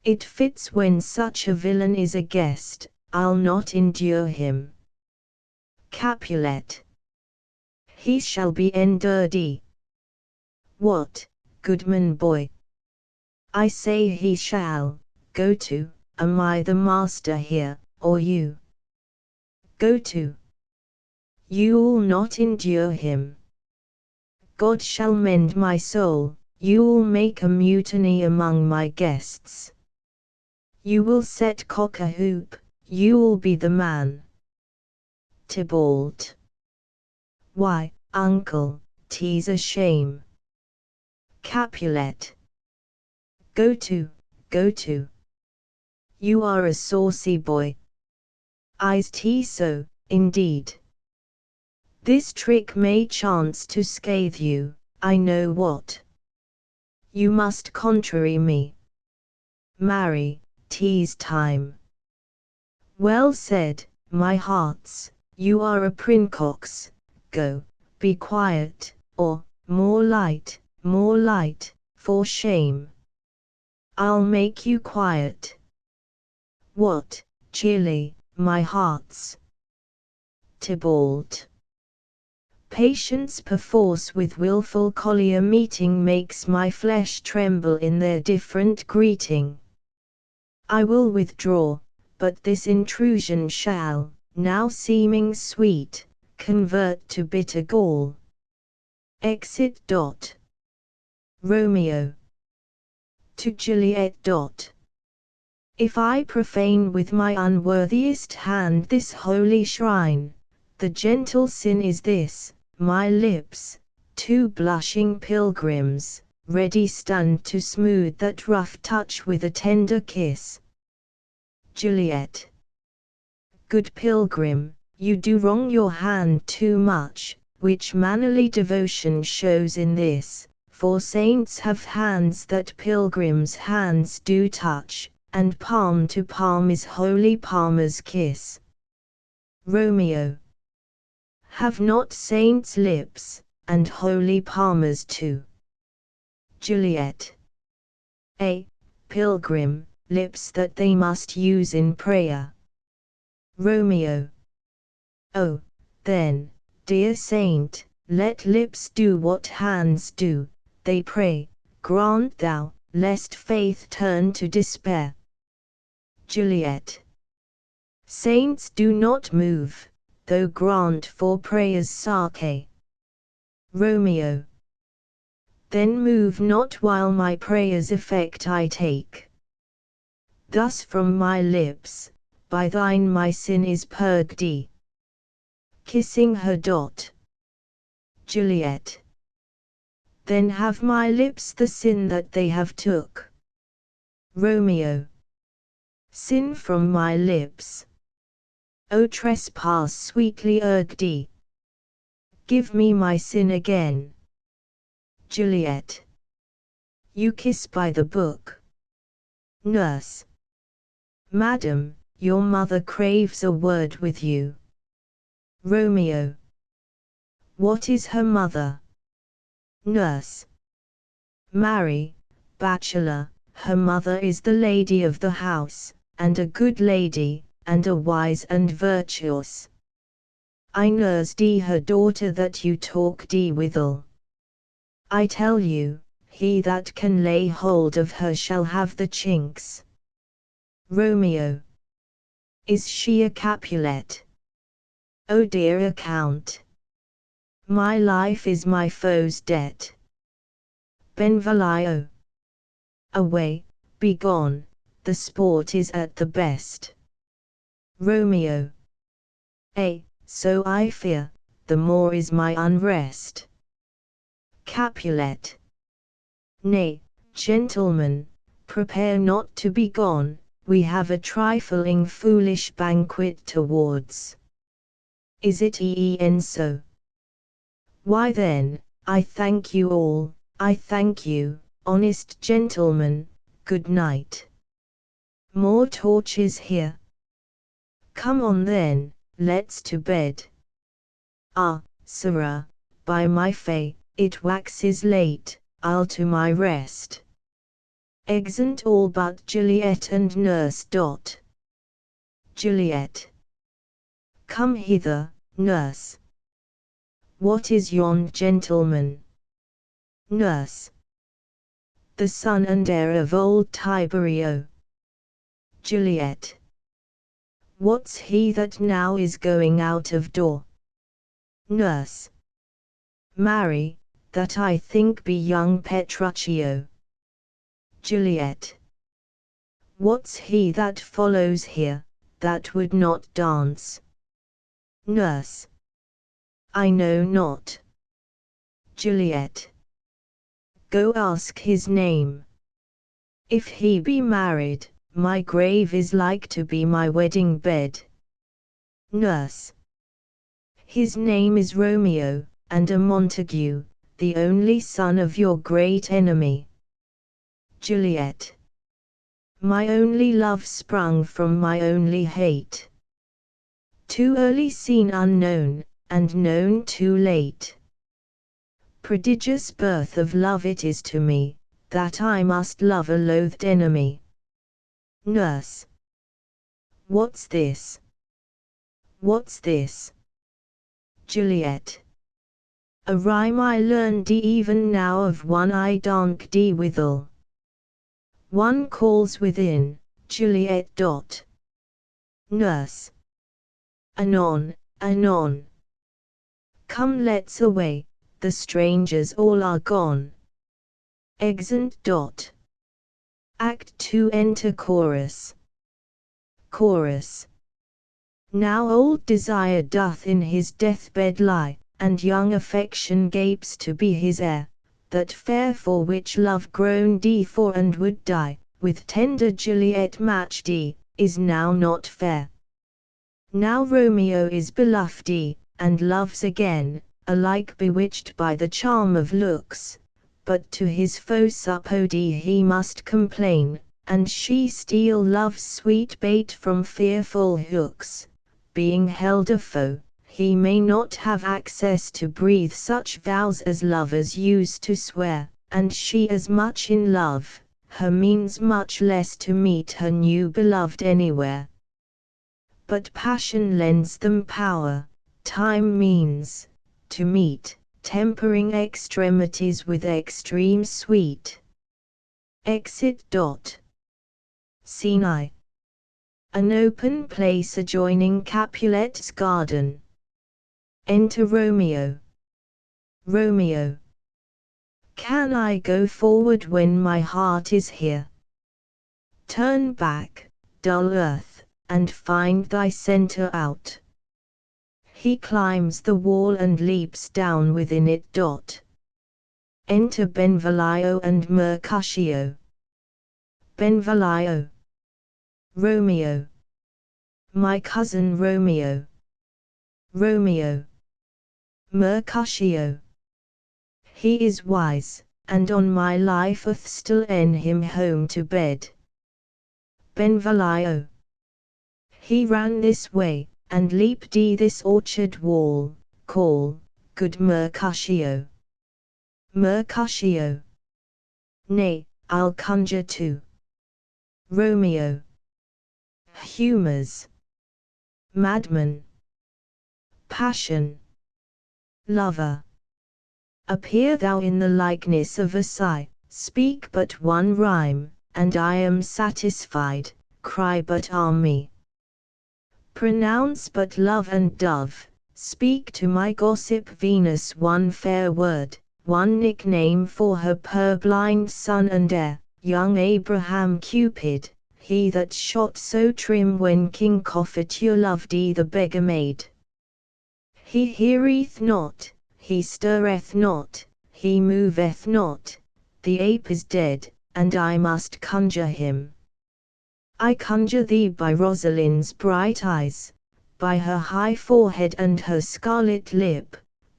[SPEAKER 1] It fits when such a villain is a guest, I'll not endure him. Capulet. He shall be endured. What, goodman boy? I say he shall. Go to. Am I the master here, or you? Go to. You'll not endure him. God shall mend my soul, you'll make a mutiny among my guests. You will set cock a hoop, you'll be the man. Tybalt. Why, uncle, 'tis a shame. Capulet. Go to, go to. You are a saucy boy. Is so, indeed. This trick may chance to scathe you, I know what. You must contrary me. Marry, 'tis time. Well said, my hearts, you are a princox, go, be quiet, or, more light, for shame. I'll make you quiet. What, cheerly, my hearts? Tybalt. Patience perforce with wilful collier meeting makes my flesh tremble in their different greeting. I will withdraw, but this intrusion shall, now seeming sweet, convert to bitter gall. Exit. Romeo. To Juliet. If I profane with my unworthiest hand this holy shrine, the gentle sin is this, my lips, two blushing pilgrims, ready stand to smooth that rough touch with a tender kiss. Juliet. Good pilgrim, you do wrong your hand too much, which mannerly devotion shows in this, for saints have hands that pilgrims' hands do touch, and palm to palm is holy palmer's kiss. Romeo. Have not saints lips, and holy palmers too? Juliet. A pilgrim, lips that they must use in prayer. Romeo. Oh, then, dear saint, let lips do what hands do, they pray, grant thou, lest faith turn to despair. Juliet. Saints do not move, though grant for prayers sake. Romeo. Then move not while my prayers effect I take. Thus from my lips, by thine my sin is purged. Kissing her dot. Juliet. Then have my lips the sin that they have took. Romeo. Sin from my lips. O trespass sweetly urged. Give me my sin again. Juliet. You kiss by the book. Nurse. Madam, your mother craves a word with you. Romeo. What is her mother? Nurse. Marry, bachelor, her mother is the lady of the house, and a good lady, and a wise and virtuous. I nursed her daughter that you talked withal. I tell you, he that can lay hold of her shall have the chinks. Romeo. Is she a Capulet? O dear account! My life is my foe's debt. Benvolio. Away, be gone, the sport is at the best. Romeo. So I fear, the more is my unrest. Capulet. Nay, gentlemen, prepare not to be gone, we have a trifling foolish banquet towards. Is it e'en so? Why then, I thank you all, I thank you, honest gentlemen, good night. More torches here. Come on then, let's to bed. Ah, sirrah, by my fay, it waxes late, I'll to my rest. Exeunt all but Juliet and nurse. Juliet. Come hither, nurse. What is yon gentleman? Nurse. The son and heir of old Tiberio. Juliet. What's he that now is going out of door? Nurse. Marry, that I think be young Petruchio. Juliet. What's he that follows here, that would not dance? Nurse. I know not. Juliet. Go ask his name. If he be married, my grave is like to be my wedding bed. Nurse. His name is Romeo, and a Montague, the only son of your great enemy. Juliet. My only love sprung from my only hate. Too early seen unknown, and known too late. Prodigious birth of love it is to me, that I must love a loathed enemy. Nurse. What's this? What's this? Juliet. A rhyme I learned even now of one I danced withal. One calls within, Juliet. Nurse. Anon, anon. Come let's away, the strangers all are gone. Exeunt. Act 2 Enter Chorus. Chorus. Now old desire doth in his deathbed lie, and young affection gapes to be his heir, that fair for which love groaned for and would die, with tender Juliet matched is now not fair. Now Romeo is beloved and loves again, alike bewitched by the charm of looks, but to his foe suppody he must complain, and she steal love's sweet bait from fearful hooks. Being held a foe, he may not have access to breathe such vows as lovers use to swear, and she as much in love, her means much less to meet her new beloved anywhere. But passion lends them power, time means, to meet, tempering extremities with extreme sweet. Exit. Scene I. An open place adjoining Capulet's garden. Enter Romeo. Romeo. Can I go forward when my heart is here? Turn back, dull earth, and find thy centre out. He climbs the wall and leaps down within it. Enter Benvolio and Mercutio. Benvolio. Romeo. My cousin Romeo. Romeo. Mercutio. He is wise, and on my life doth still en him home to bed. Benvolio. He ran this way, and leaped this orchard wall. Call, good Mercutio. Mercutio. Nay, I'll conjure too. Romeo. Humours. Madman. Passion. Lover. Appear thou in the likeness of a sigh, speak but one rhyme, and I am satisfied, cry but army. Pronounce but love and dove, speak to my gossip Venus one fair word, one nickname for her purblind son and heir, young Abraham Cupid, he that shot so trim when King Cophetua loved the beggar maid. He heareth not, he stirreth not, he moveth not, the ape is dead, and I must conjure him. I conjure thee by Rosalind's bright eyes, by her high forehead and her scarlet lip,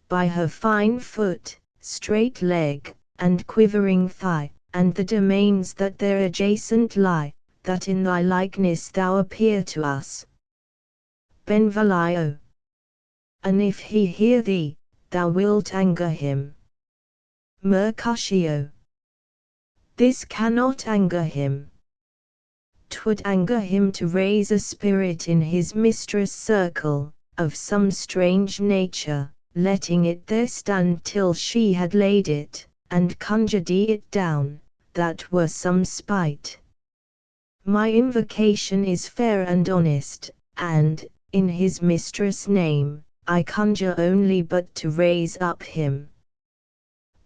[SPEAKER 1] by her fine foot, straight leg, and quivering thigh, and the domains that there adjacent lie, that in thy likeness thou appear to us. Benvolio. And if he hear thee, thou wilt anger him. Mercutio. This cannot anger him. 'Twould anger him to raise a spirit in his mistress' circle, of some strange nature, letting it there stand till she had laid it, and conjured it down, that were some spite. My invocation is fair and honest, and, in his mistress' name, I conjure only but to raise up him.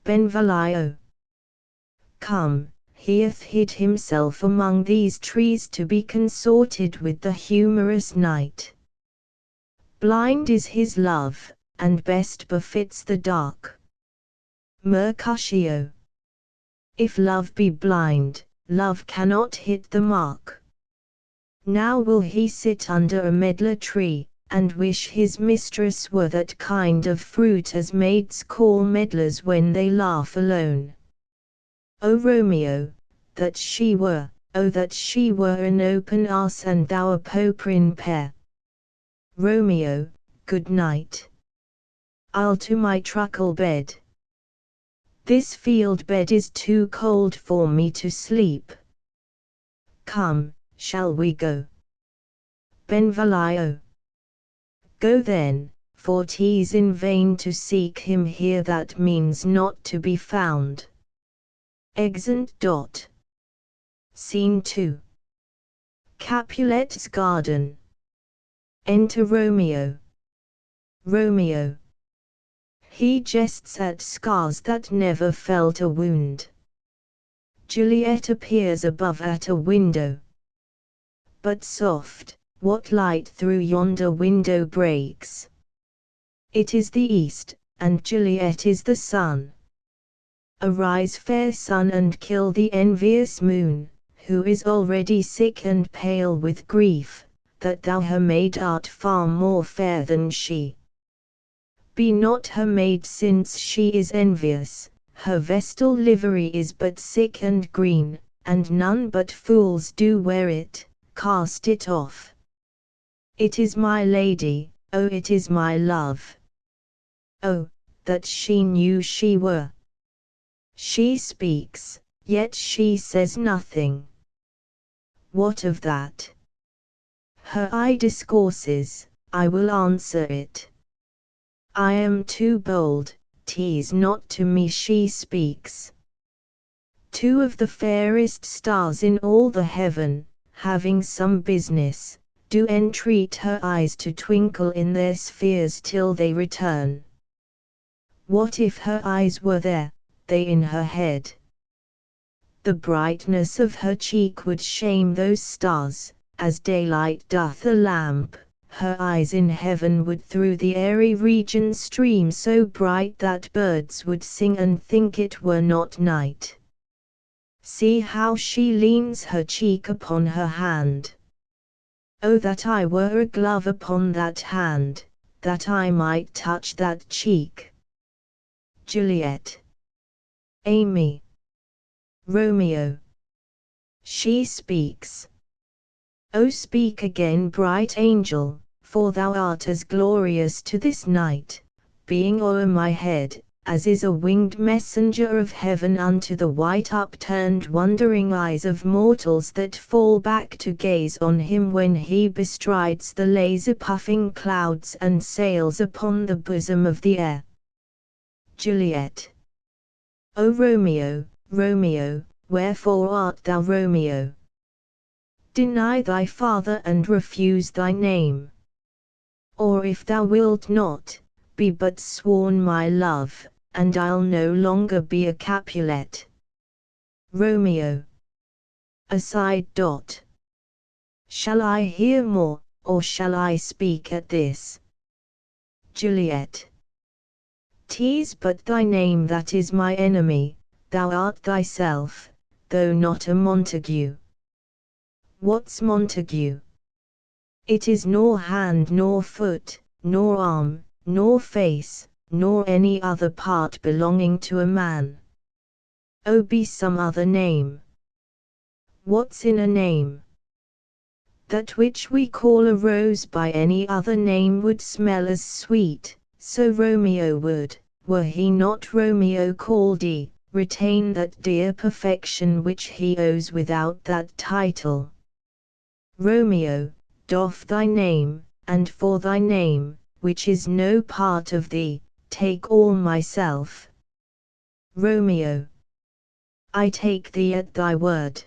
[SPEAKER 1] Benvolio. Come, he hath hid himself among these trees to be consorted with the humorous night. Blind is his love, and best befits the dark. Mercutio. If love be blind, love cannot hit the mark. Now will he sit under a medlar tree, and wish his mistress were that kind of fruit as maids call medlars when they laugh alone. O Romeo, that she were, oh that she were an open arse and thou a poprin pear. Romeo, good night. I'll to my truckle bed. This field bed is too cold for me to sleep. Come, shall we go? Benvolio. Go then, for 'tis in vain to seek him here that means not to be found. Exeunt. Scene 2. Capulet's garden. Enter Romeo. Romeo. He jests at scars that never felt a wound. Juliet appears above at a window. But soft, what light through yonder window breaks? It is the east, and Juliet is the sun. Arise, fair sun, and kill the envious moon, who is already sick and pale with grief, that thou her maid art far more fair than she. Be not her maid since she is envious, her vestal livery is but sick and green, and none but fools do wear it, cast it off. It is my lady, oh it is my love. Oh, that she knew she were. She speaks, yet she says nothing. What of that? Her eye discourses, I will answer it. I am too bold, 'tis not to me she speaks. Two of the fairest stars in all the heaven, having some business, do entreat her eyes to twinkle in their spheres till they return. What if her eyes were there, they in her head? The brightness of her cheek would shame those stars, as daylight doth a lamp. Her eyes in heaven would through the airy region stream so bright that birds would sing and think it were not night. See how she leans her cheek upon her hand. Oh that I were a glove upon that hand, that I might touch that cheek. Juliet. Amy. Romeo. She speaks. O speak again, bright angel, for thou art as glorious to this night, being o'er my head, as is a winged messenger of heaven unto the white upturned wondering eyes of mortals that fall back to gaze on him when he bestrides the lazy puffing clouds and sails upon the bosom of the air. Juliet. O Romeo, Romeo, wherefore art thou Romeo? Deny thy father and refuse thy name. Or if thou wilt not, be but sworn my love, and I'll no longer be a Capulet. Romeo. Aside. Shall I hear more, or shall I speak at this? Juliet. 'Tis but thy name that is my enemy, thou art thyself, though not a Montague. What's Montague? It is nor hand nor foot, nor arm, nor face, nor any other part belonging to a man. Oh, be some other name. What's in a name? That which we call a rose by any other name would smell as sweet, so Romeo would, were he not Romeo called retain that dear perfection which he owes without that title. Romeo, doff thy name, and for thy name, which is no part of thee, take all myself. Romeo. I take thee at thy word.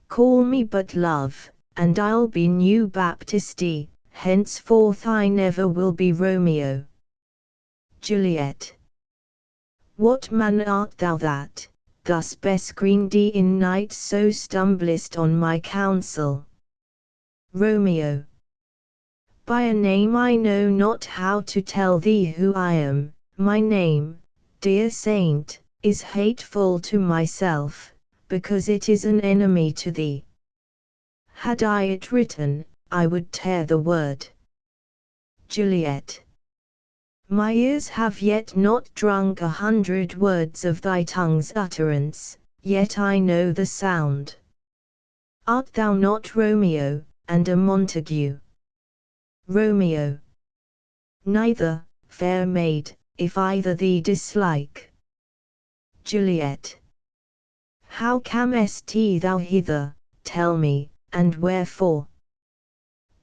[SPEAKER 1] Call me but love, and I'll be new Baptiste, henceforth I never will be Romeo. Juliet. What man art thou that, thus bescreened in night so stumblest on my counsel? Romeo. By a name I know not how to tell thee who I am, my name, dear saint, is hateful to myself, because it is an enemy to thee. Had I it written, I would tear the word. Juliet. My ears have yet not drunk 100 words of thy tongue's utterance, yet I know the sound. Art thou not Romeo, and a Montague? Romeo. Neither, fair maid, if either thee dislike. Juliet. How camest thou hither, tell me, and wherefore?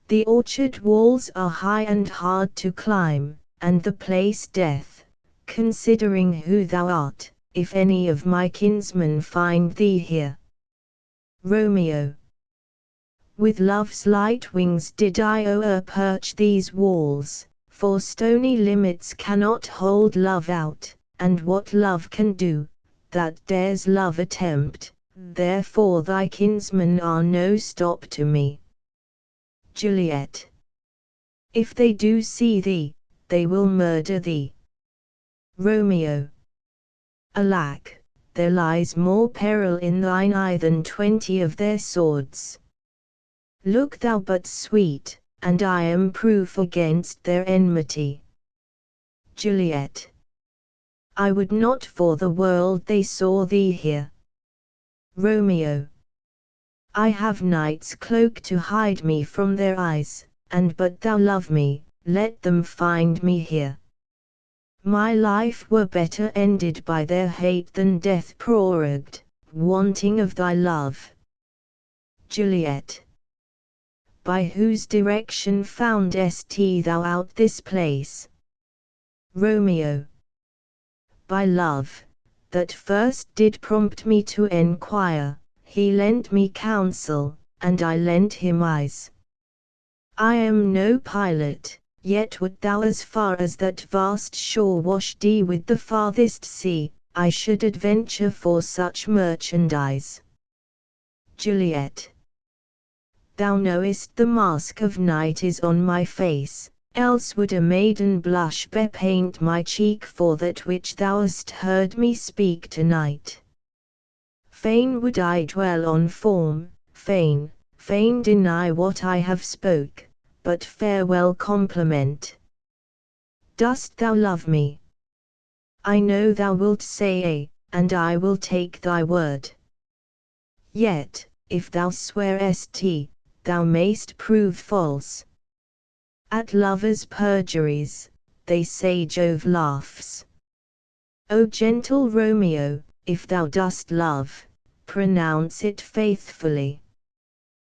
[SPEAKER 1] The orchard walls are high and hard to climb, and the place death, considering who thou art, if any of my kinsmen find thee here. Romeo. With love's light wings did I o'erperch these walls, for stony limits cannot hold love out, and what love can do, that dares love attempt, therefore thy kinsmen are no stop to me. Juliet. If they do see thee, they will murder thee. Romeo. Alack, there lies more peril in thine eye than 20 of their swords. Look thou but sweet, and I am proof against their enmity. Juliet. I would not for the world they saw thee here. Romeo. I have night's cloak to hide me from their eyes, and but thou love me, let them find me here. My life were better ended by their hate than death prorogued, wanting of thy love. Juliet. By whose direction foundest thou out this place? Romeo. By love, that first did prompt me to enquire, he lent me counsel, and I lent him eyes. I am no pilot, yet would thou as far as that vast shore wash thee with the farthest sea, I should adventure for such merchandise. Juliet. Thou knowest the mask of night is on my face, else would a maiden blush bepaint my cheek for that which thou hast heard me speak tonight. Fain would I dwell on form, fain deny what I have spoke, but farewell compliment. Dost thou love me? I know thou wilt say ay, and I will take thy word. Yet, if thou swearest thou mayst prove false. At lovers' perjuries, they say Jove laughs. O gentle Romeo, if thou dost love, pronounce it faithfully.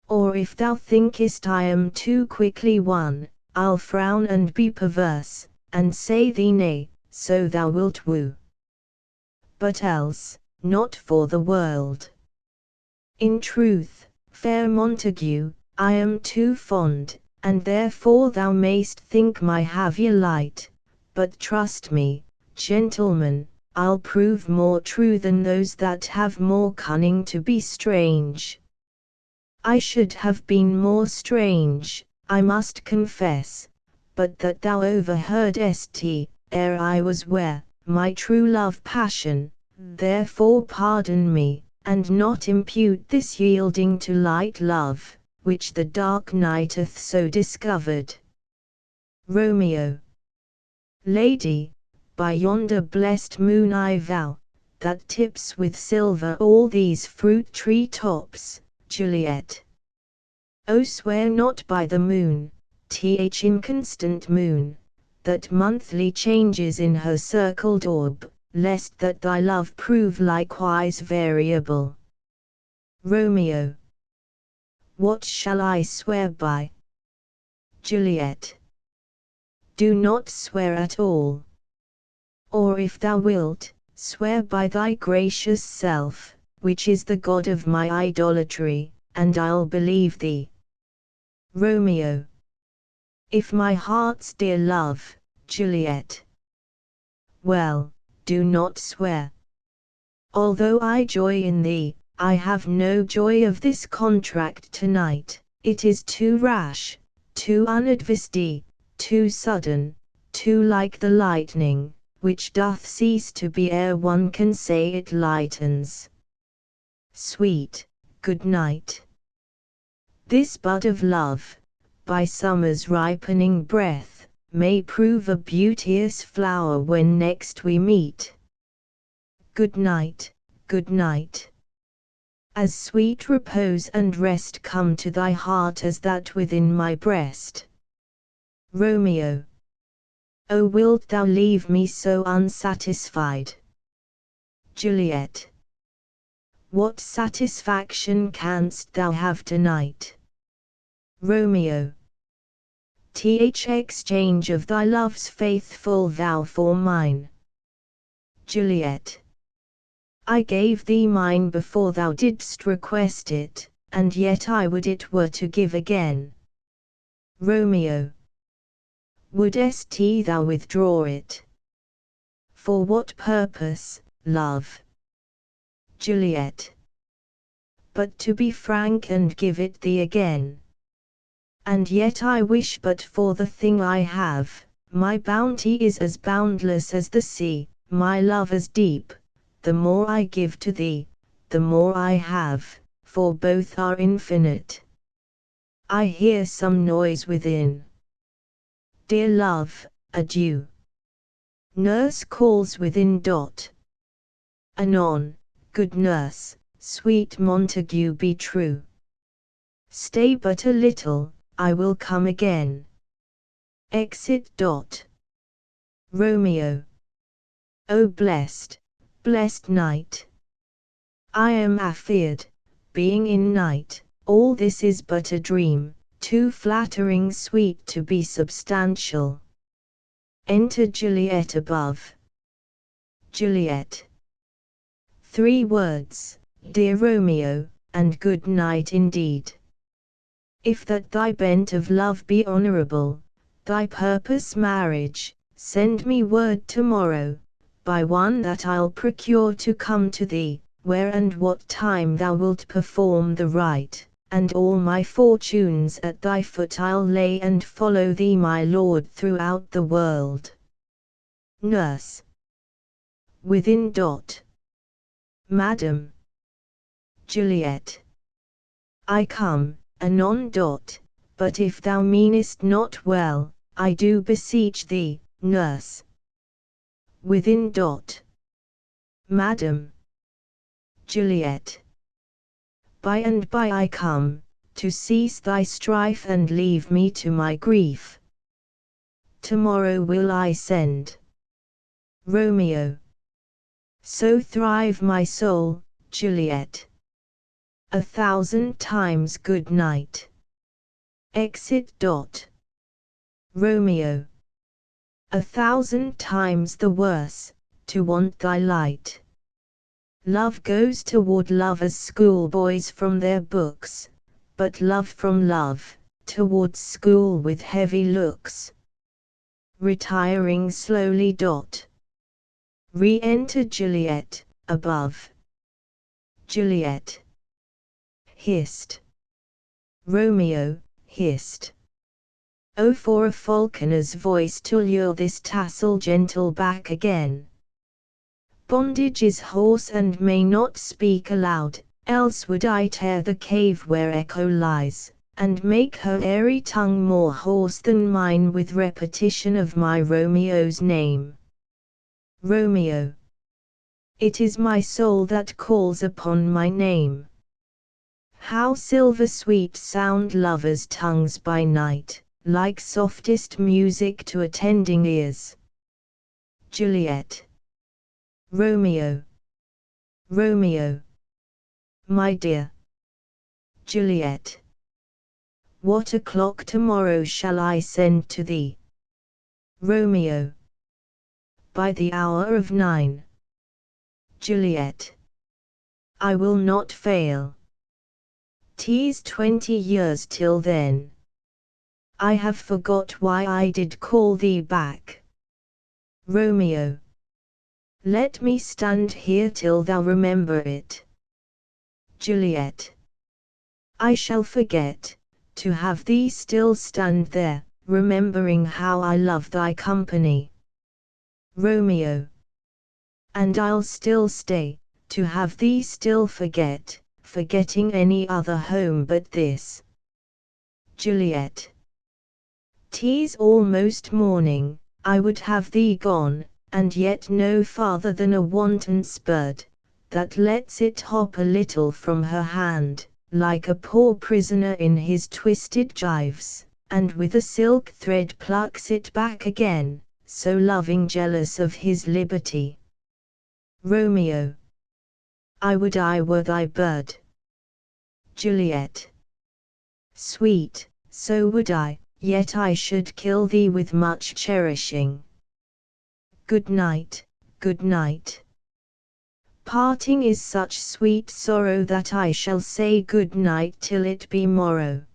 [SPEAKER 1] Or if thou thinkest I am too quickly won, I'll frown and be perverse, and say thee nay, so thou wilt woo. But else, not for the world. In truth, fair Montague, I am too fond, and therefore thou mayst think my haviour light, but trust me, gentleman, I'll prove more true than those that have more cunning to be strange. I should have been more strange, I must confess, but that thou overheardest ere I was where, my true love passion, therefore pardon me, and not impute this yielding to light love, which the dark night hath so discovered. Romeo. Lady, by yonder blessed moon I vow, that tips with silver all these fruit tree tops. Juliet. O swear not by the moon, inconstant moon, that monthly changes in her circled orb, lest that thy love prove likewise variable. Romeo. What shall I swear by? Juliet. Do not swear at all. Or if thou wilt, swear by thy gracious self, which is the god of my idolatry, and I'll believe thee. Romeo. If my heart's dear love, Juliet. Well, do not swear. Although I joy in thee, I have no joy of this contract tonight, it is too rash, too unadvised, too sudden, too like the lightning, which doth cease to be ere one can say it lightens. Sweet, good night. This bud of love, by summer's ripening breath, may prove a beauteous flower when next we meet. Good night, good night. As sweet repose and rest come to thy heart as that within my breast. Romeo. O wilt thou leave me so unsatisfied? Juliet. What satisfaction canst thou have tonight? Romeo. Exchange of thy love's faithful vow for mine. Juliet. I gave thee mine before thou didst request it, and yet I would it were to give again. Romeo. Wouldest thou withdraw it? For what purpose, love? Juliet. But to be frank and give it thee again. And yet I wish but for the thing I have, my bounty is as boundless as the sea, my love as deep. The more I give to thee, the more I have, for both are infinite. I hear some noise within. Dear love, adieu. Nurse calls within. Anon, good nurse, sweet Montague, be true. Stay but a little, I will come again. Exit. Romeo. O blessed, blessed night! I am afeard, being in night, all this is but a dream, too flattering sweet to be substantial. Enter Juliet above. Juliet. 3 words, dear Romeo, and good night indeed. If that thy bent of love be honourable, thy purpose marriage, send me word tomorrow, by one that I'll procure to come to thee, where and what time thou wilt perform the rite, and all my fortunes at thy foot I'll lay and follow thee my lord throughout the world. Nurse. Within. Madam. Juliet. I come, anon. But if thou meanest not well, I do beseech thee, nurse. Within. Madam. Juliet. By and by I come, to cease thy strife and leave me to my grief. Tomorrow will I send. Romeo. So thrive my soul, Juliet. 1,000 times good night. Exit. Romeo. 1,000 times the worse, to want thy light. Love goes toward love as schoolboys from their books, but love from love, towards school with heavy looks. Retiring slowly. Re-enter Juliet, above. Juliet. Hist. Romeo, hist. O for a falconer's voice to lure this tassel gentle back again. Bondage is hoarse and may not speak aloud, else would I tear the cave where echo lies, and make her airy tongue more hoarse than mine with repetition of my Romeo's name. Romeo. It is my soul that calls upon my name. How silver sweet sound lovers' tongues by night, like softest music to attending ears. Juliet. Romeo. Romeo. My dear. Juliet. What o'clock tomorrow shall I send to thee? Romeo. By the hour of 9. Juliet. I will not fail. 'Tis 20 years till then. I have forgot why I did call thee back. Romeo. Let me stand here till thou remember it. Juliet. I shall forget, to have thee still stand there, remembering how I love thy company. Romeo. And I'll still stay, to have thee still forget, forgetting any other home but this. Juliet. 'Tis almost morning, I would have thee gone, and yet no farther than a wanton spurred, that lets it hop a little from her hand, like a poor prisoner in his twisted gyves, and with a silk thread plucks it back again, so loving jealous of his liberty. Romeo. I would I were thy bird. Juliet. Sweet, so would I, yet I should kill thee with much cherishing. Good night, good night. Parting is such sweet sorrow that I shall say good night till it be morrow.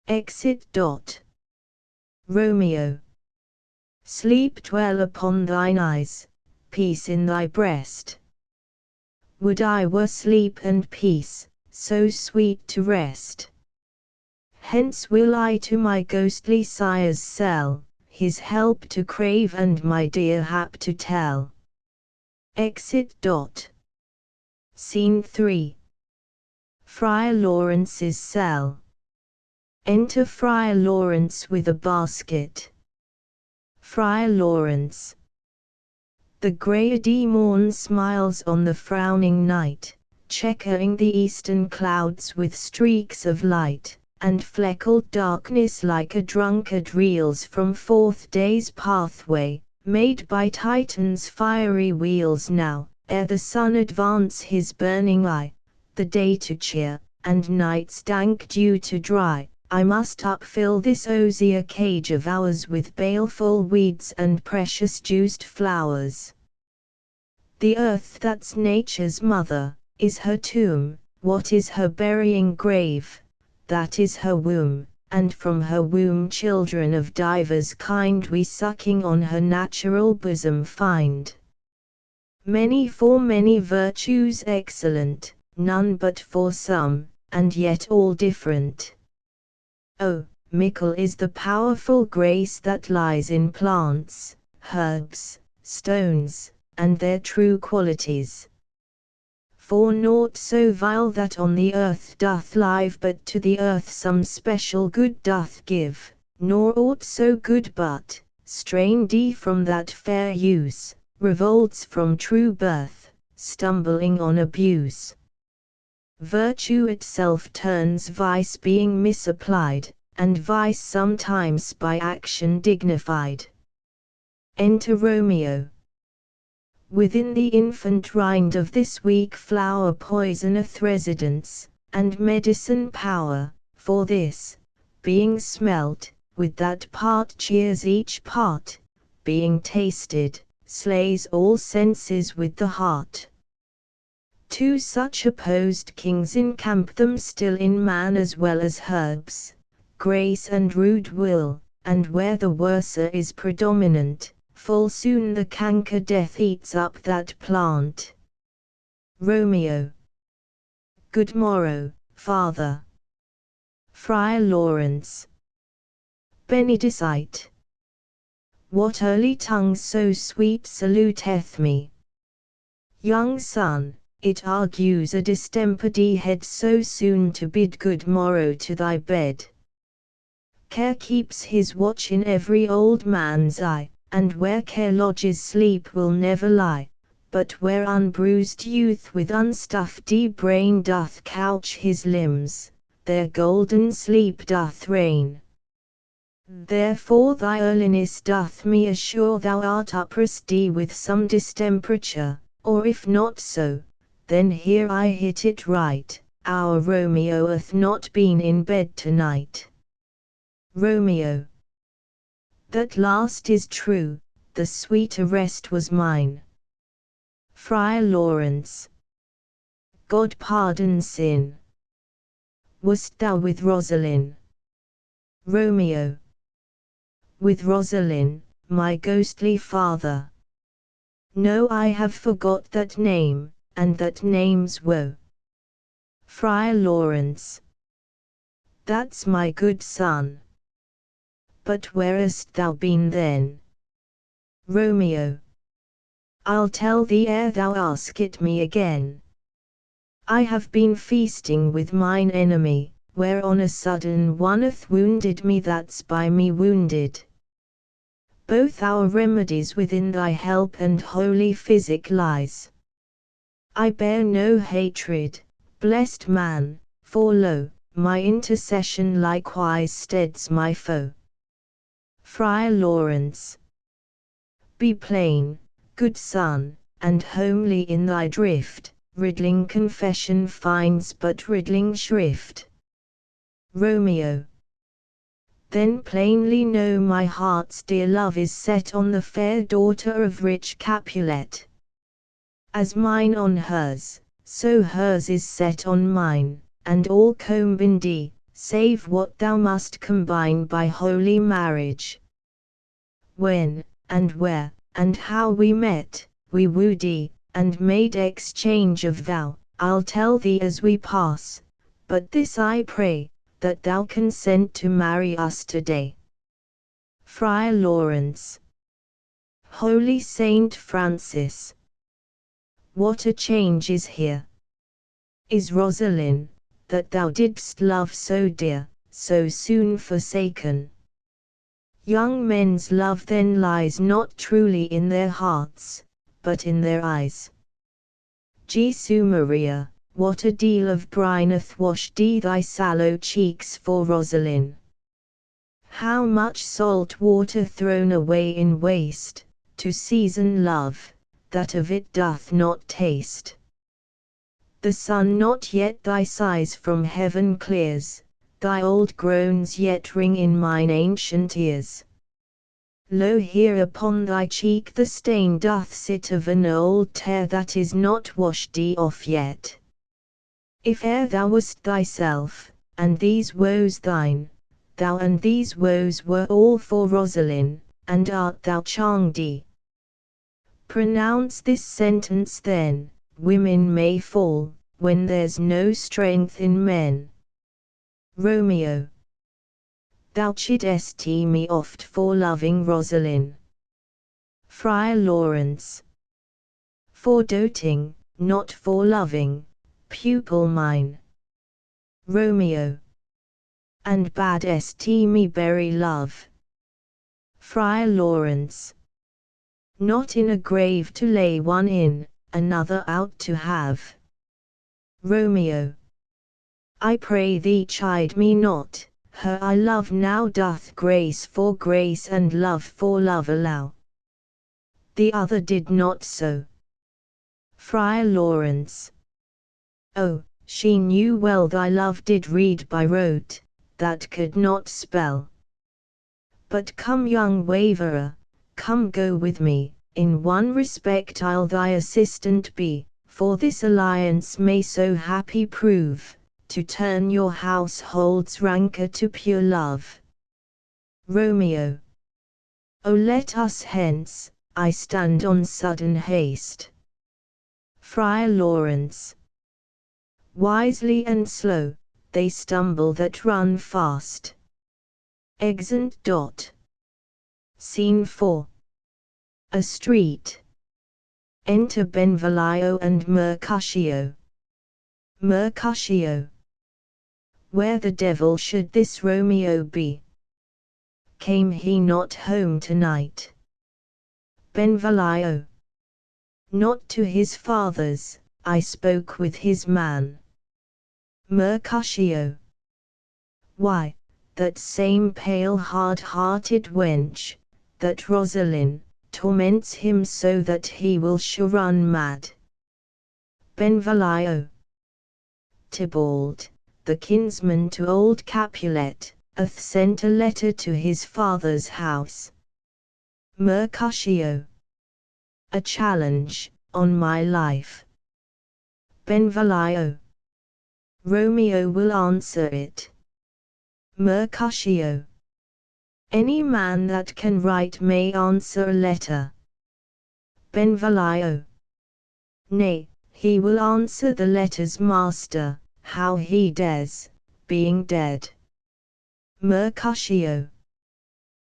[SPEAKER 1] Exit. Romeo. Sleep dwell upon thine eyes, peace in thy breast. Would I were sleep and peace, so sweet to rest. Hence will I to my ghostly sire's cell, his help to crave and my dear hap to tell. Exit. Scene 3. Friar Lawrence's cell. Enter Friar Lawrence with a basket. Friar Lawrence. The grey morn smiles on the frowning night, checkering the eastern clouds with streaks of light, and fleckled darkness like a drunkard reels from fourth day's pathway, made by Titan's fiery wheels now, ere the sun advance his burning eye, the day to cheer, and night's dank dew to dry. I must upfill this osier cage of ours with baleful weeds and precious juiced flowers. The earth that's nature's mother, is her tomb. What is her burying grave? That is her womb, and from her womb children of divers kind we sucking on her natural bosom find. Many for many virtues excellent, none but for some, and yet all different. Oh, mickle is the powerful grace that lies in plants, herbs, stones, and their true qualities. For naught so vile that on the earth doth live but to the earth some special good doth give, nor aught so good but, strained from that fair use, revolts from true birth, stumbling on abuse. Virtue itself turns vice being misapplied, and vice sometimes by action dignified. Enter Romeo. Within the infant rind of this weak flower poisoneth residence, and medicine power, for this, being smelt, with that part cheers each part, being tasted, slays all senses with the heart. Two such opposed kings encamp them still in man as well as herbs, grace and rude will, and where the worser is predominant, full soon the canker death eats up that plant. Romeo. Good morrow, father. Friar Lawrence. Benedicite. What early tongue so sweet saluteth me? Young son, it argues a distempered head so soon to bid good morrow to thy bed. Care keeps his watch in every old man's eye, and where care lodges sleep will never lie, but where unbruised youth with unstuffed brain doth couch his limbs, there golden sleep doth reign. Therefore thy earliness doth me assure thou art uprest with some distemperature, or if not so, then here I hit it right, our Romeo hath not been in bed tonight. Romeo. That last is true, the sweeter rest was mine. Friar Lawrence. God pardon sin. Wast thou with Rosaline? Romeo. With Rosaline, my ghostly father. No, I have forgot that name, and that name's woe. Friar Lawrence. That's my good son. But where hast thou been then? Romeo. I'll tell thee ere thou ask it me again. I have been feasting with mine enemy, where on a sudden one hath wounded me that's by me wounded. Both our remedies within thy help and holy physic lies. I bear no hatred, blessed man, for lo, my intercession likewise steads my foe. Friar Lawrence. Be plain, good son, and homely in thy drift, riddling confession finds but riddling shrift. Romeo. Then plainly know my heart's dear love is set on the fair daughter of rich Capulet. As mine on hers, so hers is set on mine, and all combined, save what thou must combine by holy marriage. When, and where, and how we met, we wooed, and made exchange of vow, I'll tell thee as we pass, but this I pray, that thou consent to marry us today. Friar Lawrence. Holy Saint Francis. What a change is here! Is Rosaline, that thou didst love so dear, so soon forsaken? Young men's love then lies not truly in their hearts, but in their eyes. Jesu Maria, what a deal of brine hath washed thy sallow cheeks for Rosaline. How much salt water thrown away in waste, to season love, that of it doth not taste. The sun not yet thy sighs from heaven clears, thy old groans yet ring in mine ancient ears. Lo, here upon thy cheek the stain doth sit of an old tear that is not washed off yet. If e'er thou wast thyself, and these woes thine, thou and these woes were all for Rosaline, and art thou Changdi. Pronounce this sentence then, women may fall, when there's no strength in men. Romeo. Thou chidest me oft for loving Rosaline. Friar Lawrence. For doting, not for loving, pupil mine. Romeo. And badest me bury love. Friar Lawrence. Not in a grave to lay one in, another out to have. Romeo. I pray thee chide me not, her I love now doth grace for grace and love for love allow. The other did not so. Friar Lawrence. Oh, she knew well thy love did read by rote, that could not spell. But come young waverer, come go with me, in one respect I'll thy assistant be, for this alliance may so happy prove, to turn your household's rancour to pure love. Romeo. O let us hence, I stand on sudden haste. Friar Lawrence. Wisely and slow, they stumble that run fast. Exeunt. Scene 4. A street. Enter Benvolio and Mercutio. Mercutio. Where the devil should this Romeo be? Came he not home tonight? Benvolio. Not to his father's, I spoke with his man. Mercutio. Why, that same pale hard-hearted wench, that Rosaline, torments him so that he will sure run mad. Benvolio. Tybalt, the kinsman to old Capulet, hath sent a letter to his father's house. Mercutio. A challenge, on my life. Benvolio. Romeo will answer it. Mercutio. Any man that can write may answer a letter. Benvolio. Nay, he will answer the letter's master, how he dares, being dead. Mercutio.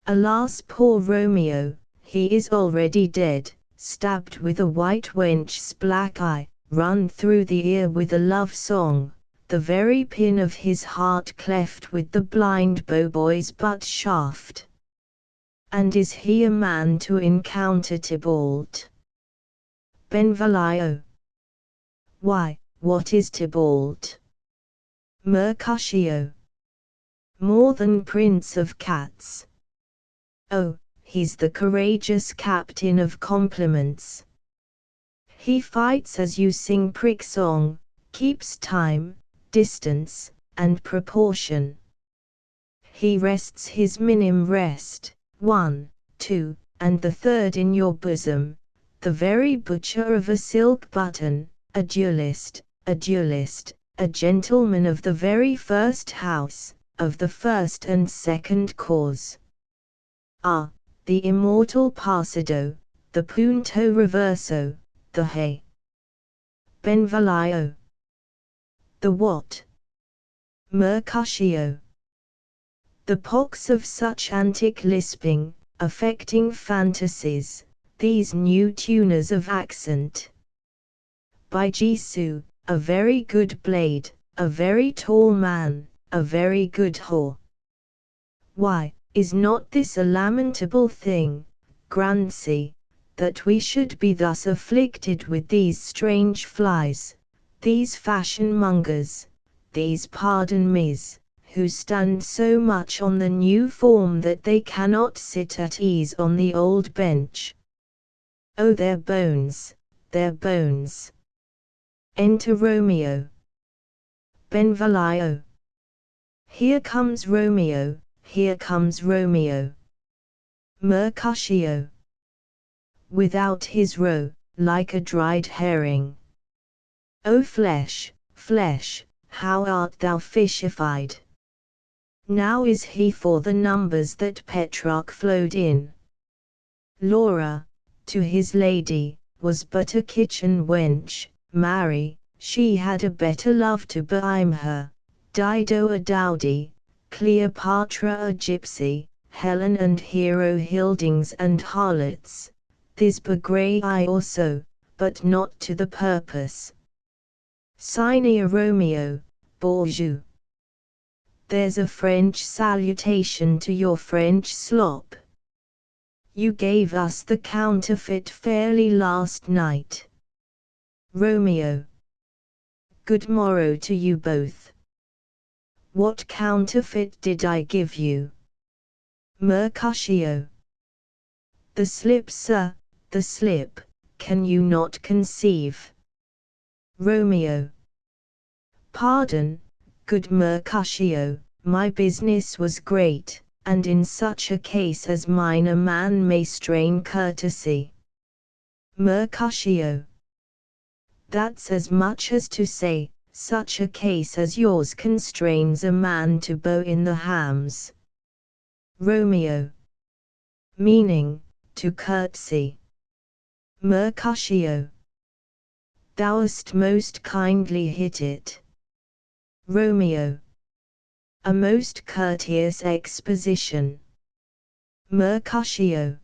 [SPEAKER 1] Alas, poor Romeo, he is already dead, stabbed with a white wench's black eye, run through the ear with a love song, the very pin of his heart cleft with the blind bow-boy's butt shaft. And is he a man to encounter Tybalt? Benvolio. Why, what is Tybalt? Mercutio. More than prince of cats. Oh, he's the courageous captain of compliments. He fights as you sing prick song, keeps time, distance, and proportion. He rests his minim rest, 1, 2, and the third in your bosom, the very butcher of a silk button, a duellist, a gentleman of the very first house, of the first and second cause. Ah, the immortal Parcido, the punto reverso, the hay. Benvolio. The what? Mercutio. The pox of such antic lisping, affecting fantasies, these new tuners of accent. By Jesu, a very good blade, a very tall man, a very good whore. Why, is not this a lamentable thing, Grancy, that we should be thus afflicted with these strange flies, these fashion mongers, these pardon-mes, who stand so much on the new form that they cannot sit at ease on the old bench. Oh, their bones, their bones. Enter Romeo. Benvolio. Here comes Romeo, here comes Romeo. Mercutio. Without his roe, like a dried herring. O flesh, flesh, how art thou fishified! Now is he for the numbers that Petrarch flowed in. Laura, to his lady, was but a kitchen wench, marry, she had a better love to beime her, Dido a dowdy, Cleopatra a gypsy, Helen and Hero hildings and harlots, Thisbe grey I also, but not to the purpose. Sine a Romeo, bourgeois. There's a French salutation to your French slop. You gave us the counterfeit fairly last night. Romeo. Good morrow to you both. What counterfeit did I give you? Mercutio. The slip, sir, the slip, can you not conceive? Romeo. Pardon, good Mercutio, my business was great, and in such a case as mine a man may strain courtesy. Mercutio. That's as much as to say, such a case as yours constrains a man to bow in the hams. Romeo. Meaning, to curtsy. Mercutio. Thou'st most kindly hit it. Romeo. A most courteous exposition. Mercutio.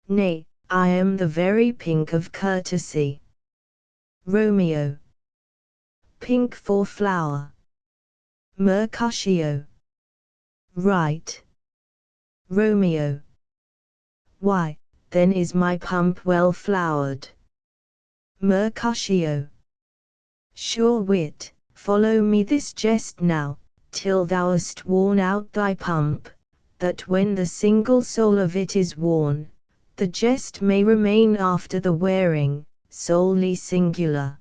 [SPEAKER 1] Nay, I am the very pink of courtesy. Romeo. Pink for flower. Mercutio. Right. Romeo. Why, then is my pump well flowered. Mercutio. Sure wit, follow me this jest now, till thou'st worn out thy pump, that when the single soul of it is worn, the jest may remain after the wearing, solely singular.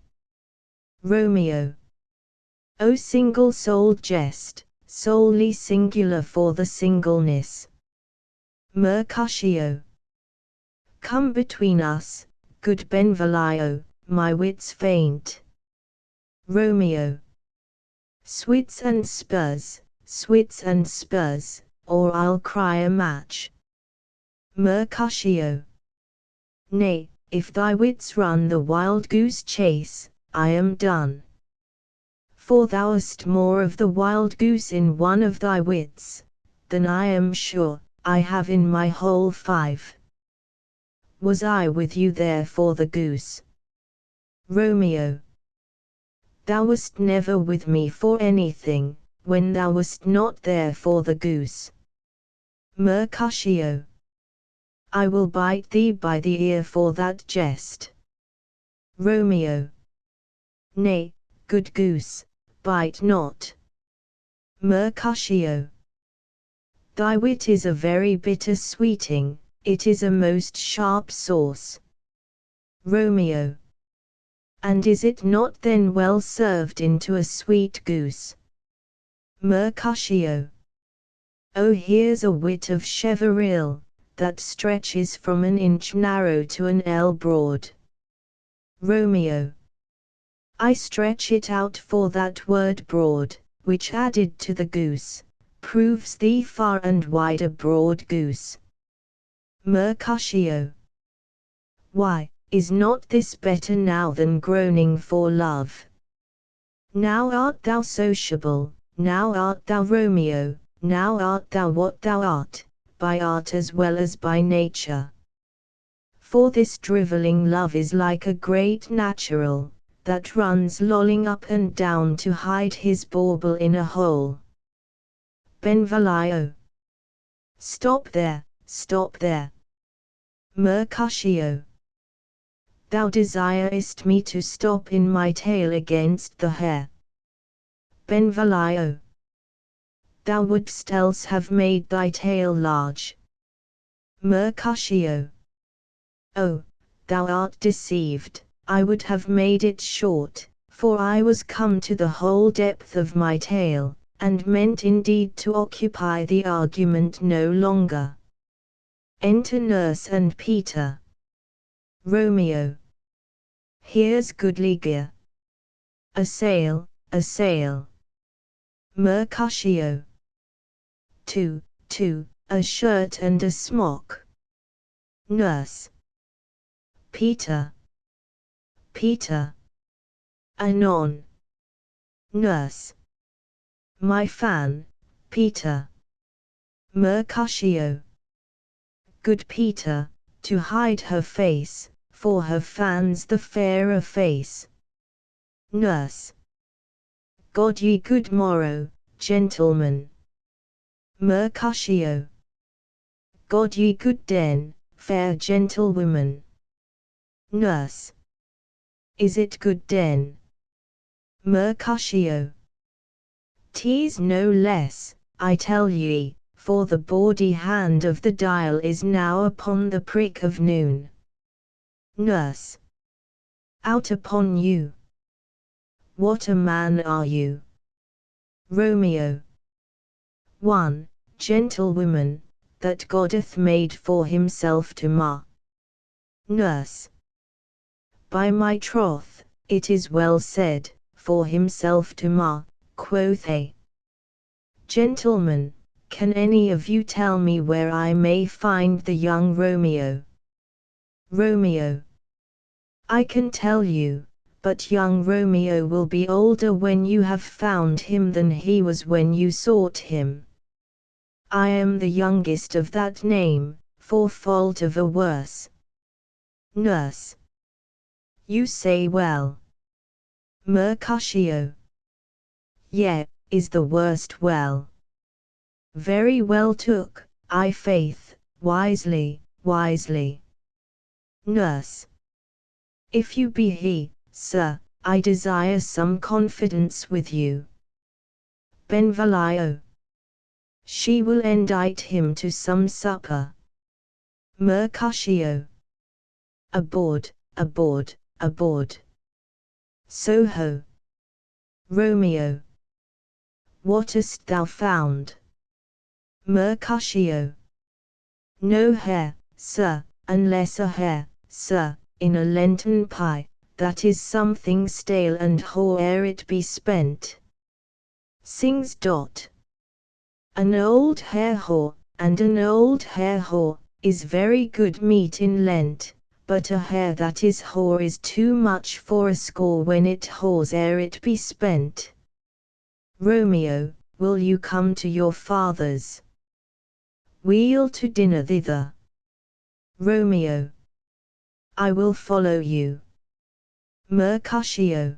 [SPEAKER 1] Romeo. O single-souled jest, solely singular for the singleness. Mercutio. Come between us, good Benvolio, my wits faint. Romeo. Swits and spurs, or I'll cry a match. Mercutio. Nay, if thy wits run the wild goose chase, I am done. For thou'st more of the wild goose in one of thy wits, than I am sure I have in my whole 5. Was I with you there for the goose? Romeo. Thou wast never with me for anything, when thou wast not there for the goose. Mercutio. I will bite thee by the ear for that jest. Romeo. Nay, good goose, bite not. Mercutio. Thy wit is a very bitter sweeting, it is a most sharp sauce. Romeo. And is it not then well served into a sweet goose? Mercutio. Oh, here's a wit of Cheveril, that stretches from an inch narrow to an ell broad. Romeo. I stretch it out for that word broad, which added to the goose, proves thee far and wide a broad goose. Mercutio. Why, is not this better now than groaning for love? Now art thou sociable, now art thou Romeo, now art thou what thou art, by art as well as by nature. For this drivelling love is like a great natural, that runs lolling up and down to hide his bauble in a hole. Benvolio. Stop there, stop there. Mercutio. Thou desirest me to stop in my tail against the hair. Benvolio. Thou wouldst else have made thy tail large. Mercutio. Oh, thou art deceived, I would have made it short, for I was come to the whole depth of my tail, and meant indeed to occupy the argument no longer. Enter Nurse and Peter. Romeo. Here's goodly gear. A sail, a sail. Mercutio. Two, a shirt and a smock. Nurse. Peter. Peter. Anon. Nurse. My fan, Peter. Mercutio. Good Peter, to hide her face, for her fan's the fairer face. Nurse. God ye good morrow, gentlemen. Mercutio. God ye good den, fair gentlewomen. Nurse. Is it good den? Mercutio. 'Tis no less, I tell ye, for the bawdy hand of the dial is now upon the prick of noon. Nurse. Out upon you. What a man are you? Romeo. One, gentlewoman, that God hath made for himself to mar. Nurse. By my troth, it is well said, for himself to mar, quoth he. Gentlemen, can any of you tell me where I may find the young Romeo? Romeo. I can tell you, but young Romeo will be older when you have found him than he was when you sought him. I am the youngest of that name, for fault of a worse. Nurse. You say well. Mercutio. Yea, is the worst well. Very well took, I faith, wisely, wisely. Nurse. If you be he, sir, I desire some confidence with you. Benvolio. She will indite him to some supper. Mercutio. Aboard, aboard, aboard. Soho. Romeo. What hast thou found? Mercutio. No hare, sir, unless a hare, sir, in a Lenten pie, that is something stale and hoar ere it be spent. Sings Dot. An old hare haw, and an old hare haw, is very good meat in Lent, but a hare that is hoar is too much for a score when it haws ere it be spent. Romeo, will you come to your father's? We'll to dinner thither. Romeo. I will follow you. Mercutio.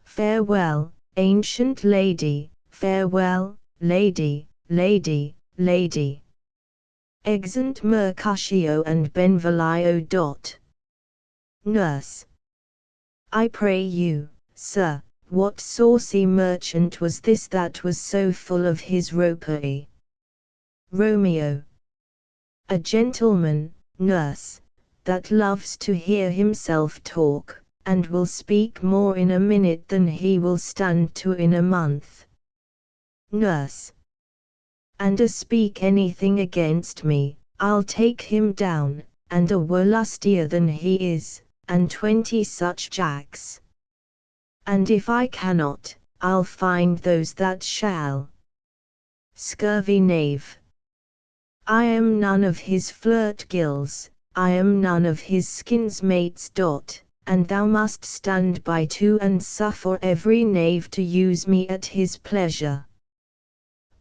[SPEAKER 1] Farewell, ancient lady, farewell, lady, lady, lady. Exeunt Mercutio and Benvolio. Nurse. I pray you, sir, what saucy merchant was this that was so full of his ropery? Romeo. A gentleman, nurse, that loves to hear himself talk, and will speak more in a minute than he will stand to in a month. Nurse. And a speak anything against me, I'll take him down, and a were lustier than he is, and 20 such jacks. And if I cannot, I'll find those that shall. Scurvy knave. I am none of his flirt gills, I am none of his skinsmates. And thou must stand by too and suffer every knave to use me at his pleasure.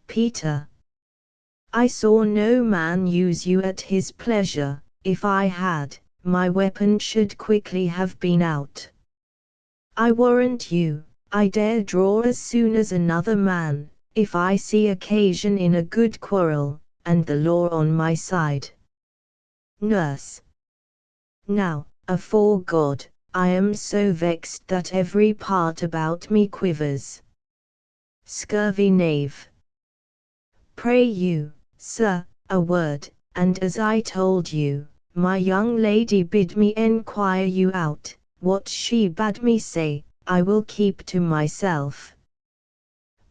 [SPEAKER 1] Peter. I saw no man use you at his pleasure. If I had, my weapon should quickly have been out. I warrant you, I dare draw as soon as another man, if I see occasion in a good quarrel, and the law on my side. Nurse. Now, afore God, I am so vexed that every part about me quivers. Scurvy knave. Pray you, sir, a word, and as I told you, my young lady bid me enquire you out. What she bade me say, I will keep to myself.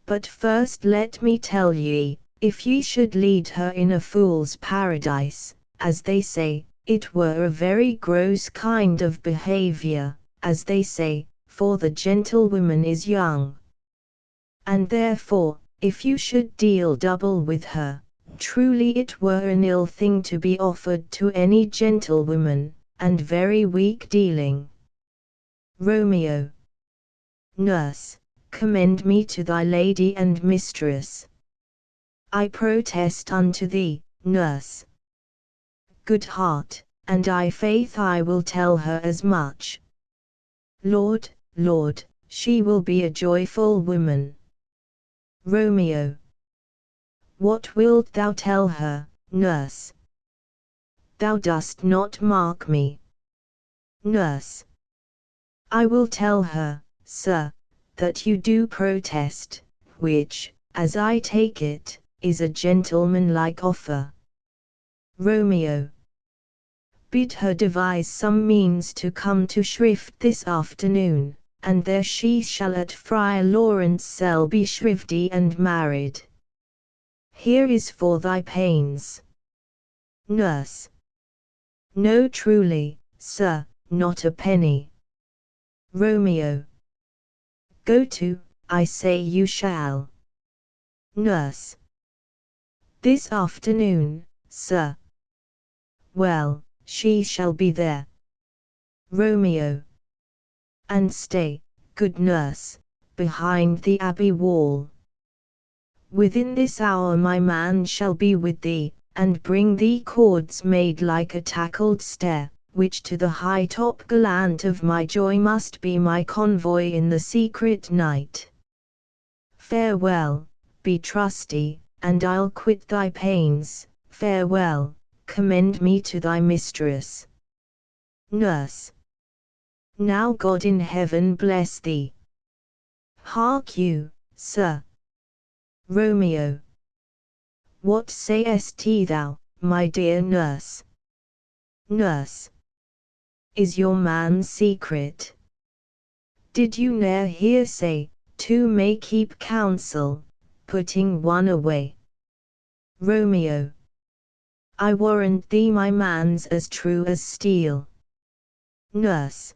[SPEAKER 1] But first let me tell ye, if ye should lead her in a fool's paradise, as they say, it were a very gross kind of behaviour, as they say, for the gentlewoman is young. And therefore, if you should deal double with her, truly it were an ill thing to be offered to any gentlewoman, and very weak dealing. Romeo. Nurse, commend me to thy lady and mistress. I protest unto thee, nurse. Good heart, and I faith I will tell her as much. Lord, Lord, she will be a joyful woman. Romeo. What wilt thou tell her, nurse? Thou dost not mark me. Nurse. I will tell her, sir, that you do protest, which, as I take it, is a gentlemanlike offer. Romeo. Bid her devise some means to come to shrift this afternoon, and there she shall at Friar Lawrence' cell be shrivedy and married. Here is for thy pains. Nurse. No truly, sir, not a penny. Romeo. Go to, I say you shall. Nurse. This afternoon, sir. Well, she shall be there. Romeo. And stay, good nurse, behind the abbey wall. Within this hour my man shall be with thee, and bring thee cords made like a tackled stair, which to the high top gallant of my joy must be my convoy in the secret night. Farewell, be trusty, and I'll quit thy pains. Farewell, commend me to thy mistress. Nurse. Now God in heaven bless thee. Hark you, sir. Romeo. What sayest thou, my dear nurse? Nurse. Is your man secret? Did you ne'er hear say, two may keep counsel, putting one away? Romeo. I warrant thee my man's as true as steel. Nurse.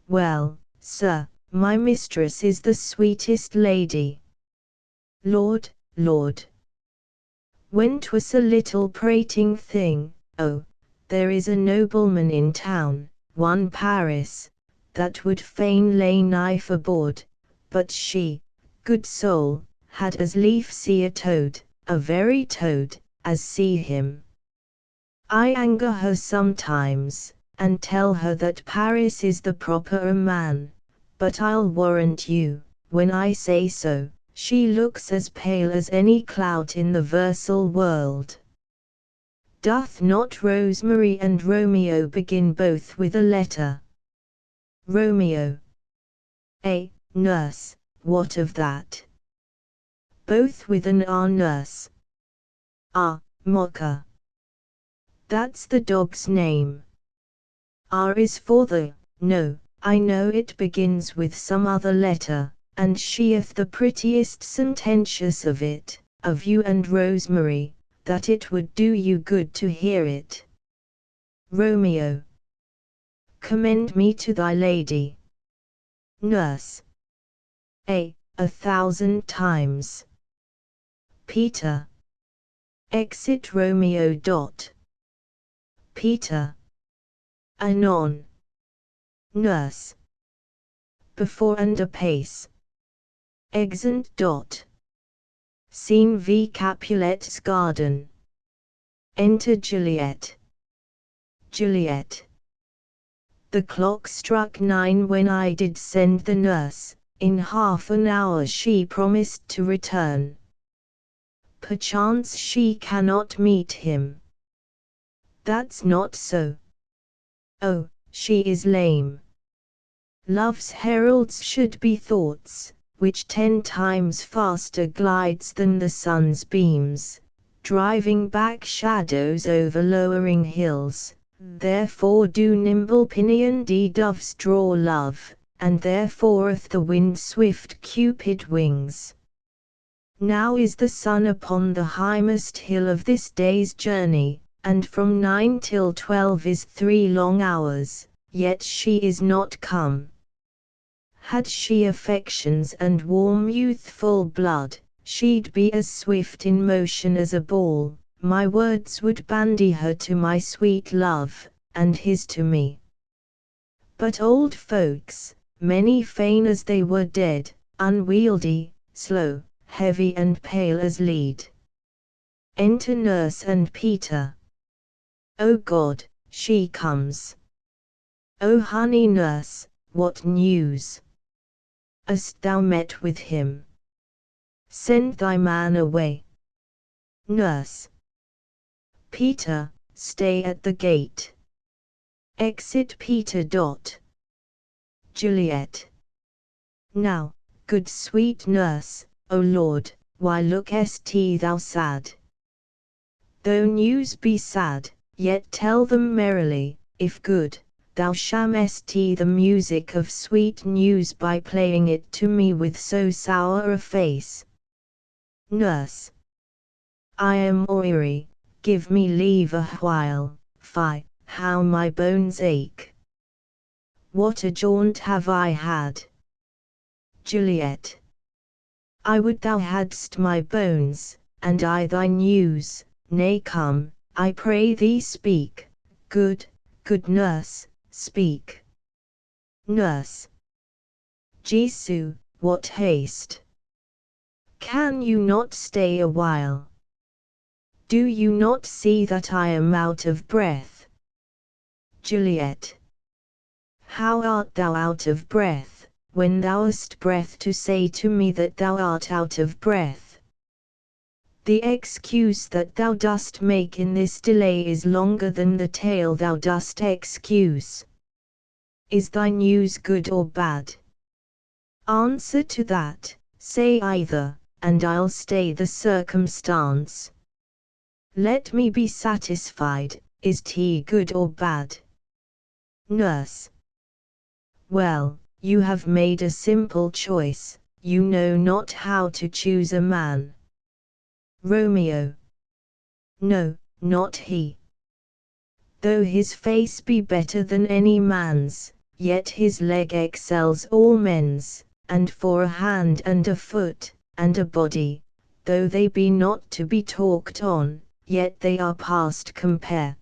[SPEAKER 1] Well, sir, my mistress is the sweetest lady. Lord, Lord. When 'twas a little prating thing, oh, there is a nobleman in town, one Paris, that would fain lay knife aboard, but she, good soul, had as lief see a toad, a very toad, as see him. I anger her sometimes, and tell her that Paris is the proper man, but I'll warrant you, when I say so, she looks as pale as any clout in the versal world. Doth not Rosemary and Romeo begin both with a letter? Romeo. Nurse, what of that? Both with an R, nurse. Mocker. That's the dog's name. R is for the, no, I know it begins with some other letter, and she'th the prettiest sententious of it, of you and Rosemary, that it would do you good to hear it. Romeo. Commend me to thy lady. Nurse. 1,000 times. Peter. Exit Romeo. Peter. Anon. Nurse. Before and apace. Exeunt. Scene v. Capulet's garden. Enter Juliet. Juliet. The clock struck 9 when I did send the nurse, in half an hour she promised to return. Perchance she cannot meet him. That's not so. Oh, she is lame. Love's heralds should be thoughts, which 10 times faster glides than the sun's beams, driving back shadows over lowering hills. Therefore do nimble pinioned doves draw love, and thereforeth the wind swift Cupid wings. Now is the sun upon the highmost hill of this day's journey, and from 9 till 12 is 3 long hours, yet she is not come. Had she affections and warm youthful blood, she'd be as swift in motion as a ball. My words would bandy her to my sweet love, and his to me. But old folks, many fain as they were dead, unwieldy, slow, heavy and pale as lead. Enter nurse and Peter. O God, she comes. O honey nurse, what news? Hast thou met with him? Send thy man away. Nurse. Peter, stay at the gate. Exit Peter. Juliet. Now, good sweet nurse, O Lord, why lookest thou sad? Though news be sad, yet tell them merrily, if good, thou shamest the music of sweet news by playing it to me with so sour a face. Nurse. I am weary, give me leave a while, fie, how my bones ache. What a jaunt have I had! Juliet. I would thou hadst my bones, and I thy news. Nay come, I pray thee speak, good nurse, speak. Nurse. Jesu, what haste! Can you not stay a while? Do you not see that I am out of breath? Juliet. How art thou out of breath, when thou hast breath to say to me that thou art out of breath? The excuse that thou dost make in this delay is longer than the tale thou dost excuse. Is thy news good or bad? Answer to that, say either, and I'll stay the circumstance. Let me be satisfied, is tea good or bad? Nurse. Well, you have made a simple choice, you know not how to choose a man. Romeo. No, not he. Though his face be better than any man's, yet his leg excels all men's, and for a hand and a foot, and a body, though they be not to be talked on, yet they are past compare.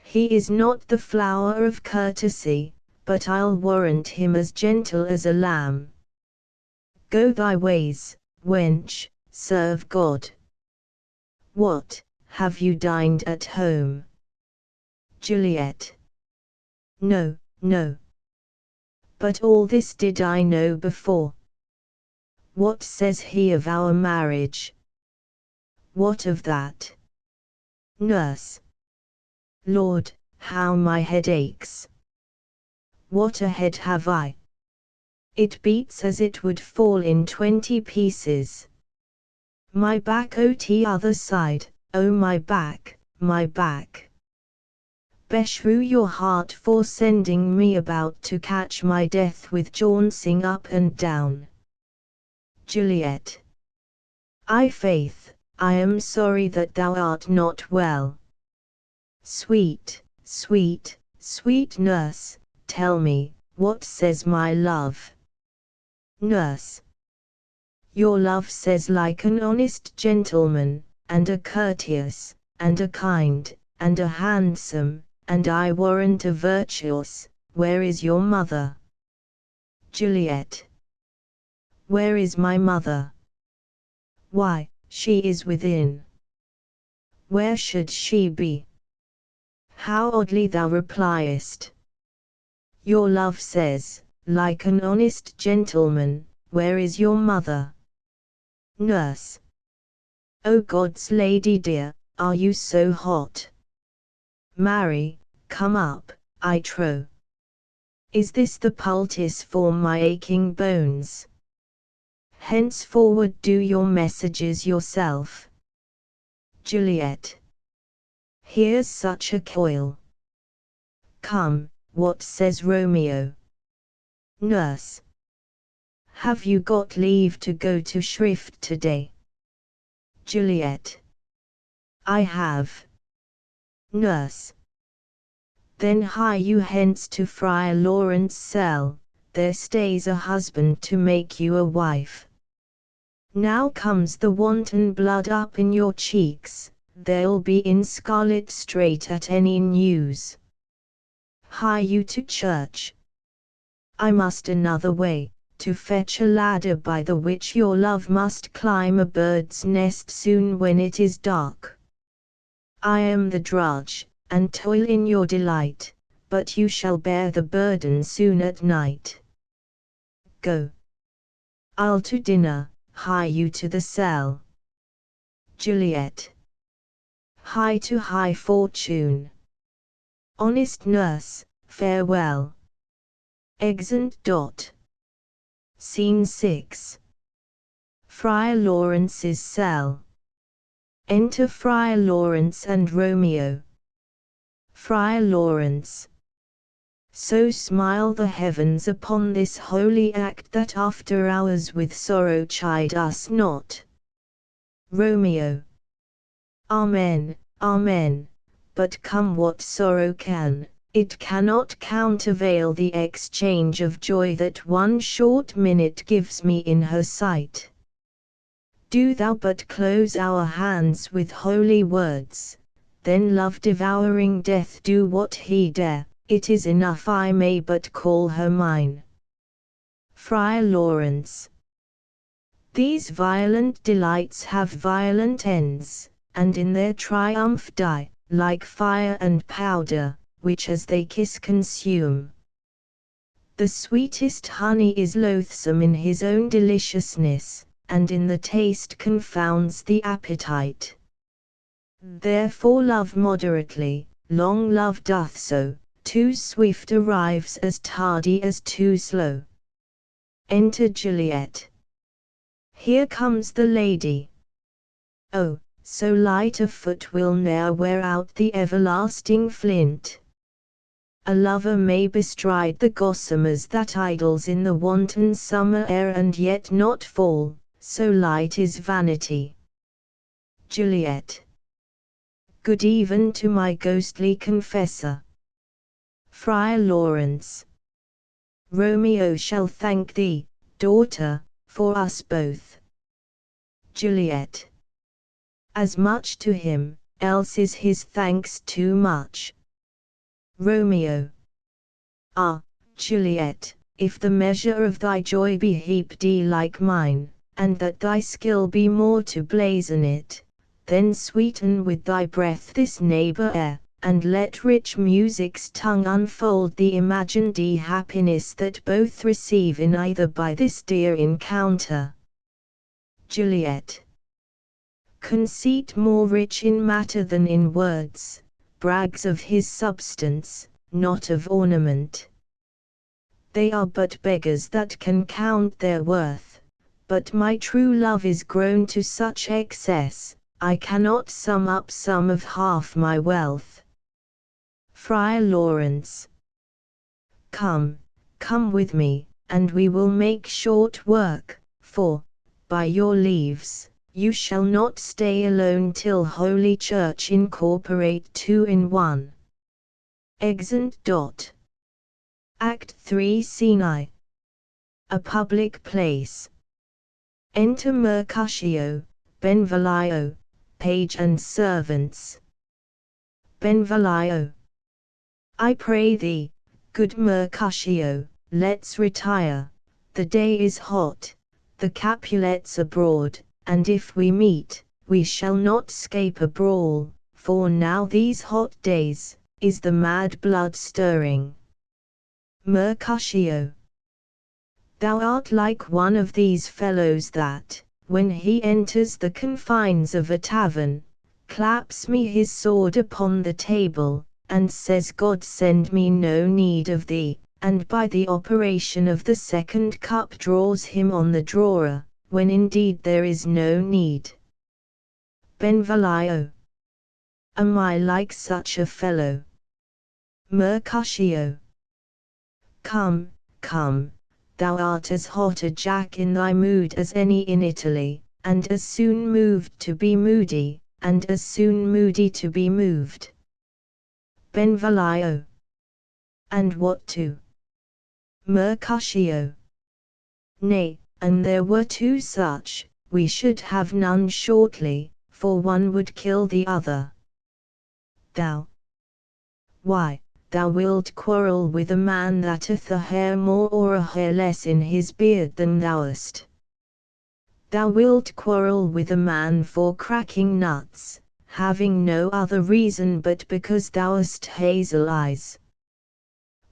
[SPEAKER 1] He is not the flower of courtesy, but I'll warrant him as gentle as a lamb. Go thy ways, wench, serve God. What, have you dined at home? Juliet. No, no. But all this did I know before. What says he of our marriage? What of that? Nurse. Lord, how my head aches. What a head have I! It beats as it would fall in 20 pieces. My back, o' t' other side, oh my back, my back. Beshrew your heart for sending me about to catch my death with jauncing up and down. Juliet. I faith, I am sorry that thou art not well. Sweet, sweet, sweet nurse, tell me, what says my love? Nurse. Your love says like an honest gentleman, and a courteous, and a kind, and a handsome, and I warrant a virtuous. Where is your mother? Juliet. Where is my mother? Why, she is within. Where should she be? How oddly thou repliest. Your love says, like an honest gentleman, where is your mother? Nurse. O God's lady dear, are you so hot? Marry, come up, I trow. Is this the poultice for my aching bones? Henceforward do your messages yourself. Juliet. Here's such a coil. Come, what says Romeo? Nurse. Have you got leave to go to shrift today? Juliet. I have. Nurse. Then hie you hence to Friar Lawrence' cell, there stays a husband to make you a wife. Now comes the wanton blood up in your cheeks, they'll be in scarlet straight at any news. Hie you to church. I must another way, to fetch a ladder by the which your love must climb a bird's nest soon when it is dark. I am the drudge, and toil in your delight, but you shall bear the burden soon at night. Go. I'll to dinner, hie you to the cell. Juliet. Hie to high fortune. Honest nurse, farewell. Exeunt. Scene 6. Friar Lawrence's cell. Enter Friar Lawrence and Romeo. Friar Lawrence. So smile the heavens upon this holy act that after hours with sorrow chide us not. Romeo. Amen, amen, but come what sorrow can, it cannot countervail the exchange of joy that one short minute gives me in her sight. Do thou but close our hands with holy words, then love-devouring death do what he dare, it is enough I may but call her mine. Friar Lawrence. These violent delights have violent ends, and in their triumph die, like fire and powder, which as they kiss consume. The sweetest honey is loathsome in his own deliciousness, and in the taste confounds the appetite. Therefore love moderately, long love doth so, too swift arrives as tardy as too slow. Enter Juliet. Here comes the lady. Oh, so light a foot will ne'er wear out the everlasting flint. A lover may bestride the gossamers that idles in the wanton summer air and yet not fall, so light is vanity. Juliet. Good even to my ghostly confessor. Friar Lawrence. Romeo shall thank thee, daughter, for us both. Juliet. As much to him, else is his thanks too much. Romeo. Ah, Juliet, if the measure of thy joy be heaped like mine, and that thy skill be more to blazon it, then sweeten with thy breath this neighbor air, and let rich music's tongue unfold the imagined happiness that both receive in either by this dear encounter. Juliet. Conceit more rich in matter than in words, brags of his substance, not of ornament. They are but beggars that can count their worth, but my true love is grown to such excess, I cannot sum up some of half my wealth. Friar Lawrence. Come, come with me, and we will make short work, for, by your leaves, you shall not stay alone till Holy Church incorporate two in one. Exeunt. Act 3 Scene I. A public place. Enter Mercutio, Benvolio, page and servants. Benvolio. I pray thee, good Mercutio, let's retire, the day is hot, the Capulets abroad, and if we meet, we shall not scape a brawl, for now these hot days, is the mad blood stirring. Mercutio. Thou art like one of these fellows that, when he enters the confines of a tavern, claps me his sword upon the table, and says God send me no need of thee, and by the operation of the second cup draws him on the drawer, when indeed there is no need. Benvolio. Am I like such a fellow? Mercutio. Come, come, thou art as hot a Jack in thy mood as any in Italy, and as soon moved to be moody, and as soon moody to be moved. Benvolio. And what to? Mercutio. Nay, and there were two such, we should have none shortly, for one would kill the other. Thou. Why, thou wilt quarrel with a man that hath a hair more or a hair less in his beard than thou hast. Thou wilt quarrel with a man for cracking nuts, having no other reason but because thou hast hazel eyes.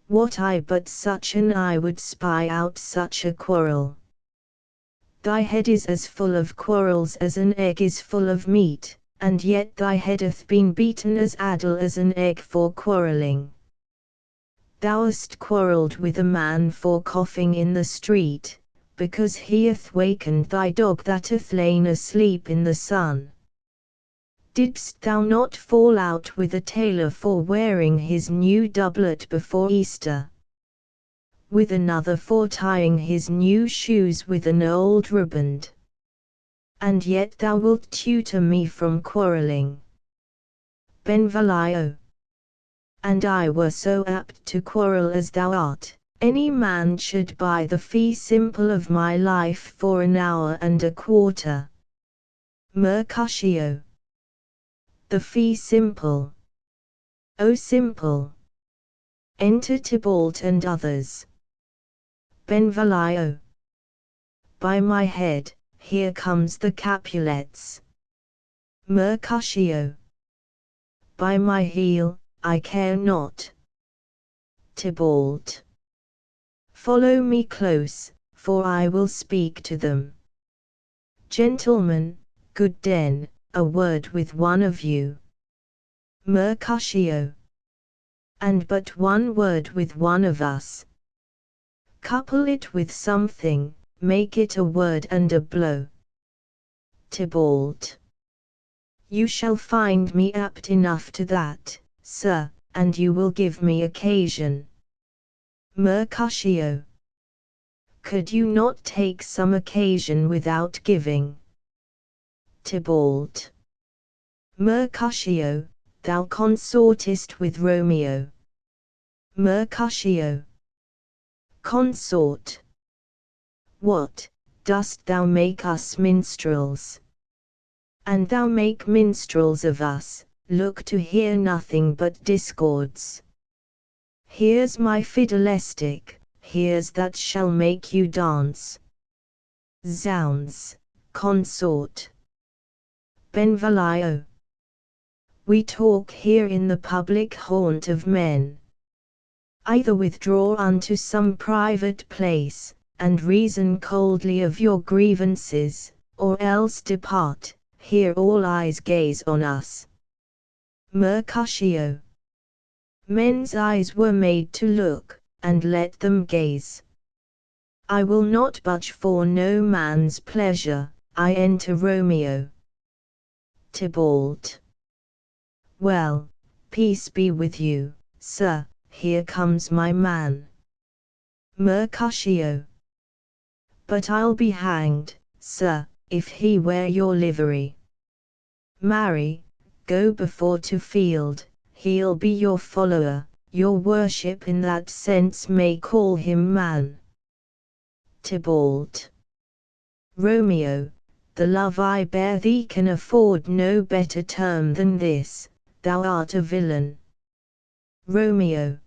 [SPEAKER 1] What I but such an eye would spy out such a quarrel? Thy head is as full of quarrels as an egg is full of meat, and yet thy head hath been beaten as addle as an egg for quarrelling. Thou hast quarrelled with a man for coughing in the street, because he hath wakened thy dog that hath lain asleep in the sun. Didst thou not fall out with a tailor for wearing his new doublet before Easter? With another for tying his new shoes with an old riband? And yet thou wilt tutor me from quarrelling. Benvolio. And I were so apt to quarrel as thou art, any man should buy the fee simple of my life for an hour and a quarter. Mercutio. The fee simple. O simple. Enter Tybalt and others. Benvolio. By my head, here comes the Capulets. Mercutio. By my heel, I care not. Tybalt. Follow me close, for I will speak to them. Gentlemen, good den, a word with one of you. Mercutio. And but one word with one of us. Couple it with something, make it a word and a blow. Tybalt. You shall find me apt enough to that, sir, and you will give me occasion. Mercutio. Could you not take some occasion without giving? Tybalt. Mercutio, thou consortest with Romeo. Mercutio. Consort. What, dost thou make us minstrels? And thou make minstrels of us, look to hear nothing but discords. Here's my fiddlestick, here's that shall make you dance. Zounds, consort. Benvolio. We talk here in the public haunt of men. Either withdraw unto some private place, and reason coldly of your grievances, or else depart, here all eyes gaze on us. Mercutio. Men's eyes were made to look, and let them gaze. I will not budge for no man's pleasure, I enter Romeo. Tybalt. Well, peace be with you, sir, here comes my man. Mercutio. But I'll be hanged, sir, if he wear your livery. Marry, go before to field, he'll be your follower, your worship in that sense may call him man. Tybalt. Romeo, the love I bear thee can afford no better term than this, thou art a villain. Romeo.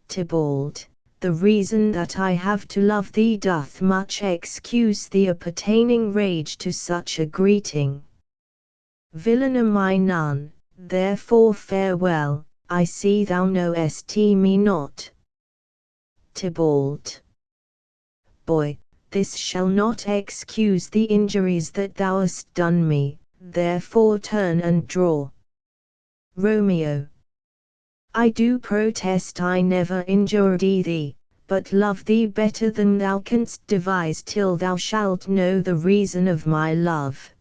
[SPEAKER 1] Tybalt, the reason that I have to love thee doth much excuse the appertaining rage to such a greeting. Villain am I none, therefore farewell, I see thou knowest me not. Tybalt. Boy, this shall not excuse the injuries that thou hast done me, therefore turn and draw. Romeo. I do protest I never injured thee, but love thee better than thou canst devise till thou shalt know the reason of my love.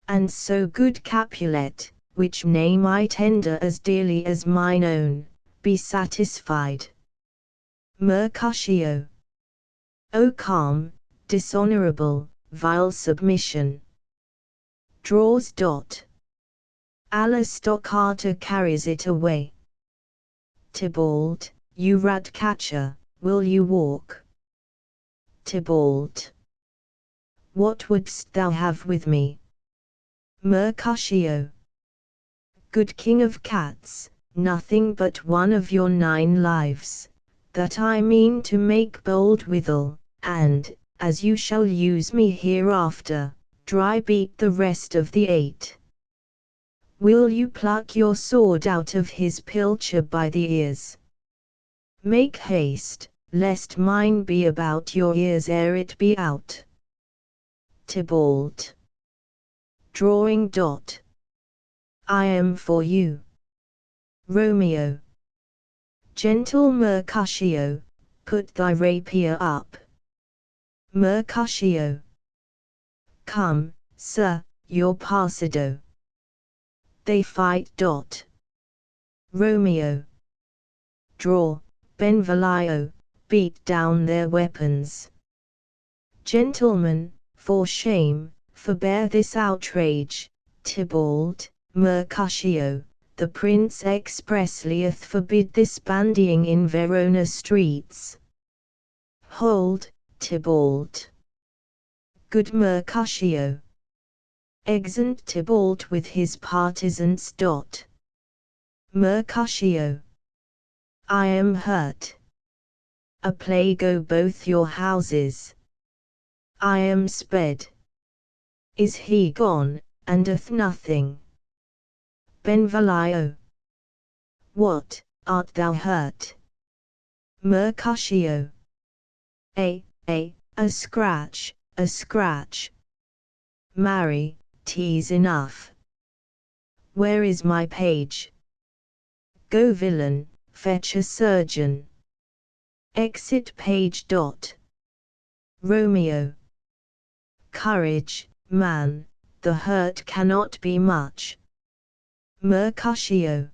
[SPEAKER 1] And so good Capulet, which name I tender as dearly as mine own, be satisfied. Mercutio. O calm, dishonorable, vile submission. Draws. Alla carries it away. Tybalt, you rat catcher, will you walk? Tybalt. What wouldst thou have with me? Mercutio. Good king of cats, nothing but one of your 9 lives, that I mean to make bold withal, and, as you shall use me hereafter, dry beat the rest of the 8. Will you pluck your sword out of his pilcher by the ears? Make haste, lest mine be about your ears ere it be out. Tybalt. Drawing. I am for you. Romeo. Gentle Mercutio, put thy rapier up. Mercutio. Come, sir, your passado. They fight. Romeo. Draw. Benvolio, beat down their weapons. Gentlemen, for shame, forbear this outrage. Tybalt, Mercutio, the prince expressly hath forbid this bandying in Verona streets. Hold, Tybalt. Good Mercutio. Exeunt Tybalt with his partisans. Mercutio. I am hurt. A plague go both your houses. I am sped. Is he gone, and doth nothing? Benvolio. What, art thou hurt? Mercutio. A scratch, a scratch. Marry, 'tis enough. Where is my page? Go villain, fetch a surgeon. Exit page. Romeo. Courage, man, the hurt cannot be much. Mercutio.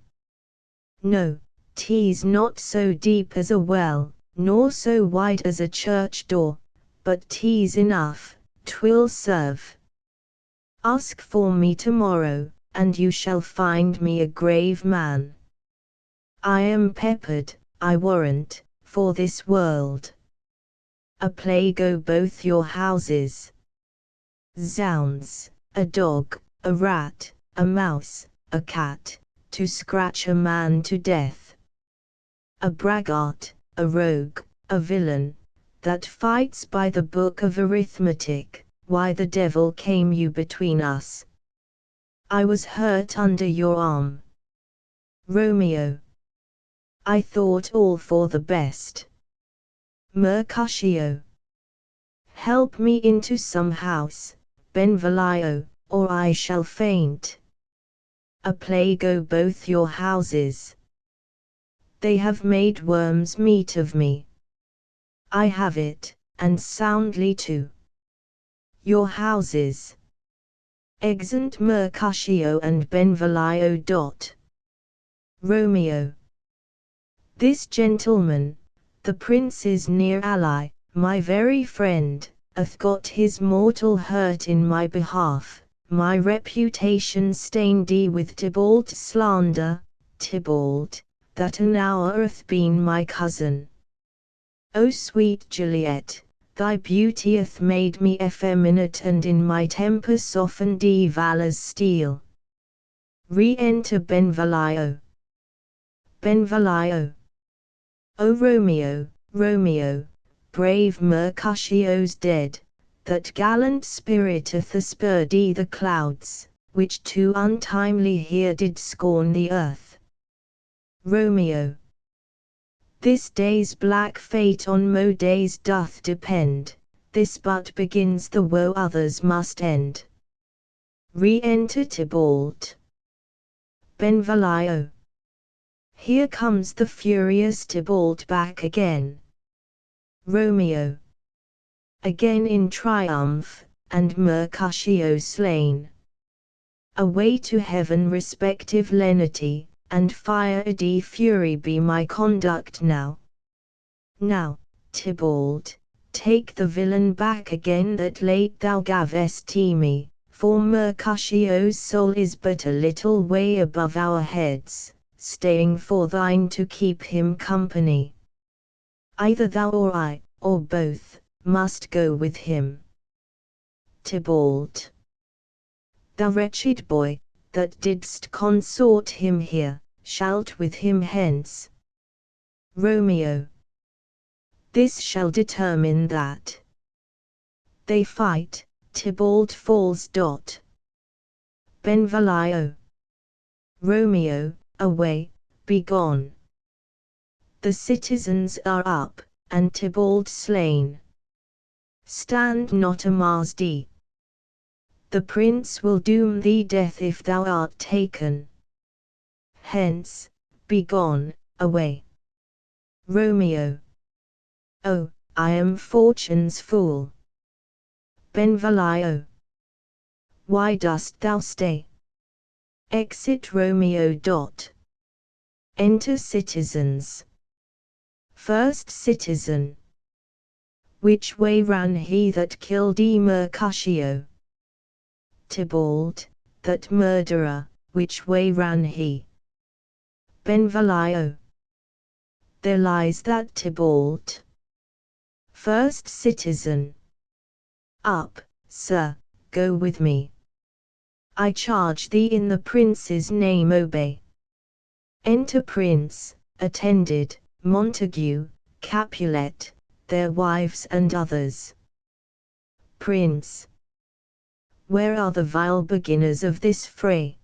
[SPEAKER 1] No, 'tis not so deep as a well, nor so wide as a church door, but 'tis enough, 'twill serve. Ask for me tomorrow, and you shall find me a grave man. I am peppered, I warrant, for this world. A plague go both your houses. Zounds, a dog, a rat, a mouse, a cat, to scratch a man to death. A braggart, a rogue, a villain, that fights by the book of arithmetic. Why the devil came you between us? I was hurt under your arm. Romeo. I thought all for the best. Mercutio. Help me into some house, Benvolio, or I shall faint. A plague go both your houses. They have made worms meat of me. I have it, and soundly too. Your houses. Exeunt Mercutio and Benvolio. Romeo. This gentleman, the prince's near ally, my very friend, hath got his mortal hurt in my behalf, my reputation stained with Tybalt's slander, Tybalt, that an hour hath been my cousin. O sweet Juliet, thy beauty hath made me effeminate and in my temper softened valor's steel. Re-enter Benvolio. Benvolio. O Romeo, Romeo, brave Mercutio's dead, that gallant spirit hath aspurred the clouds, which too untimely here did scorn the earth. Romeo. This day's black fate on mo days doth depend, this but begins the woe others must end. Re-enter Tybalt. Benvolio. Here comes the furious Tybalt back again. Romeo. Again in triumph, and Mercutio slain. Away to heaven respective lenity, and fiery fury be my conduct now. Now, Tybalt, take the villain back again that late thou gavest me, for Mercutio's soul is but a little way above our heads, staying for thine to keep him company. Either thou or I, or both, must go with him. Tybalt. Thou wretched boy, that didst consort him here, shalt with him hence. Romeo. This shall determine that. They fight, Tybalt falls. Benvolio. Romeo, away, be gone. The citizens are up, and Tybalt slain. Stand not amazed. The prince will doom thee death if thou art taken. Hence, be gone, away. Romeo. Oh, I am fortune's fool. Benvolio. Why dost thou stay? Exit Romeo. Enter citizens. First citizen. Which way ran he that killed Mercutio? Tybalt, that murderer, which way ran he? Benvolio. There lies that Tybalt. First citizen. Up, sir, go with me. I charge thee in the prince's name obey. Enter prince, attended, Montague, Capulet, their wives and others. Prince. Where are the vile beginners of this fray?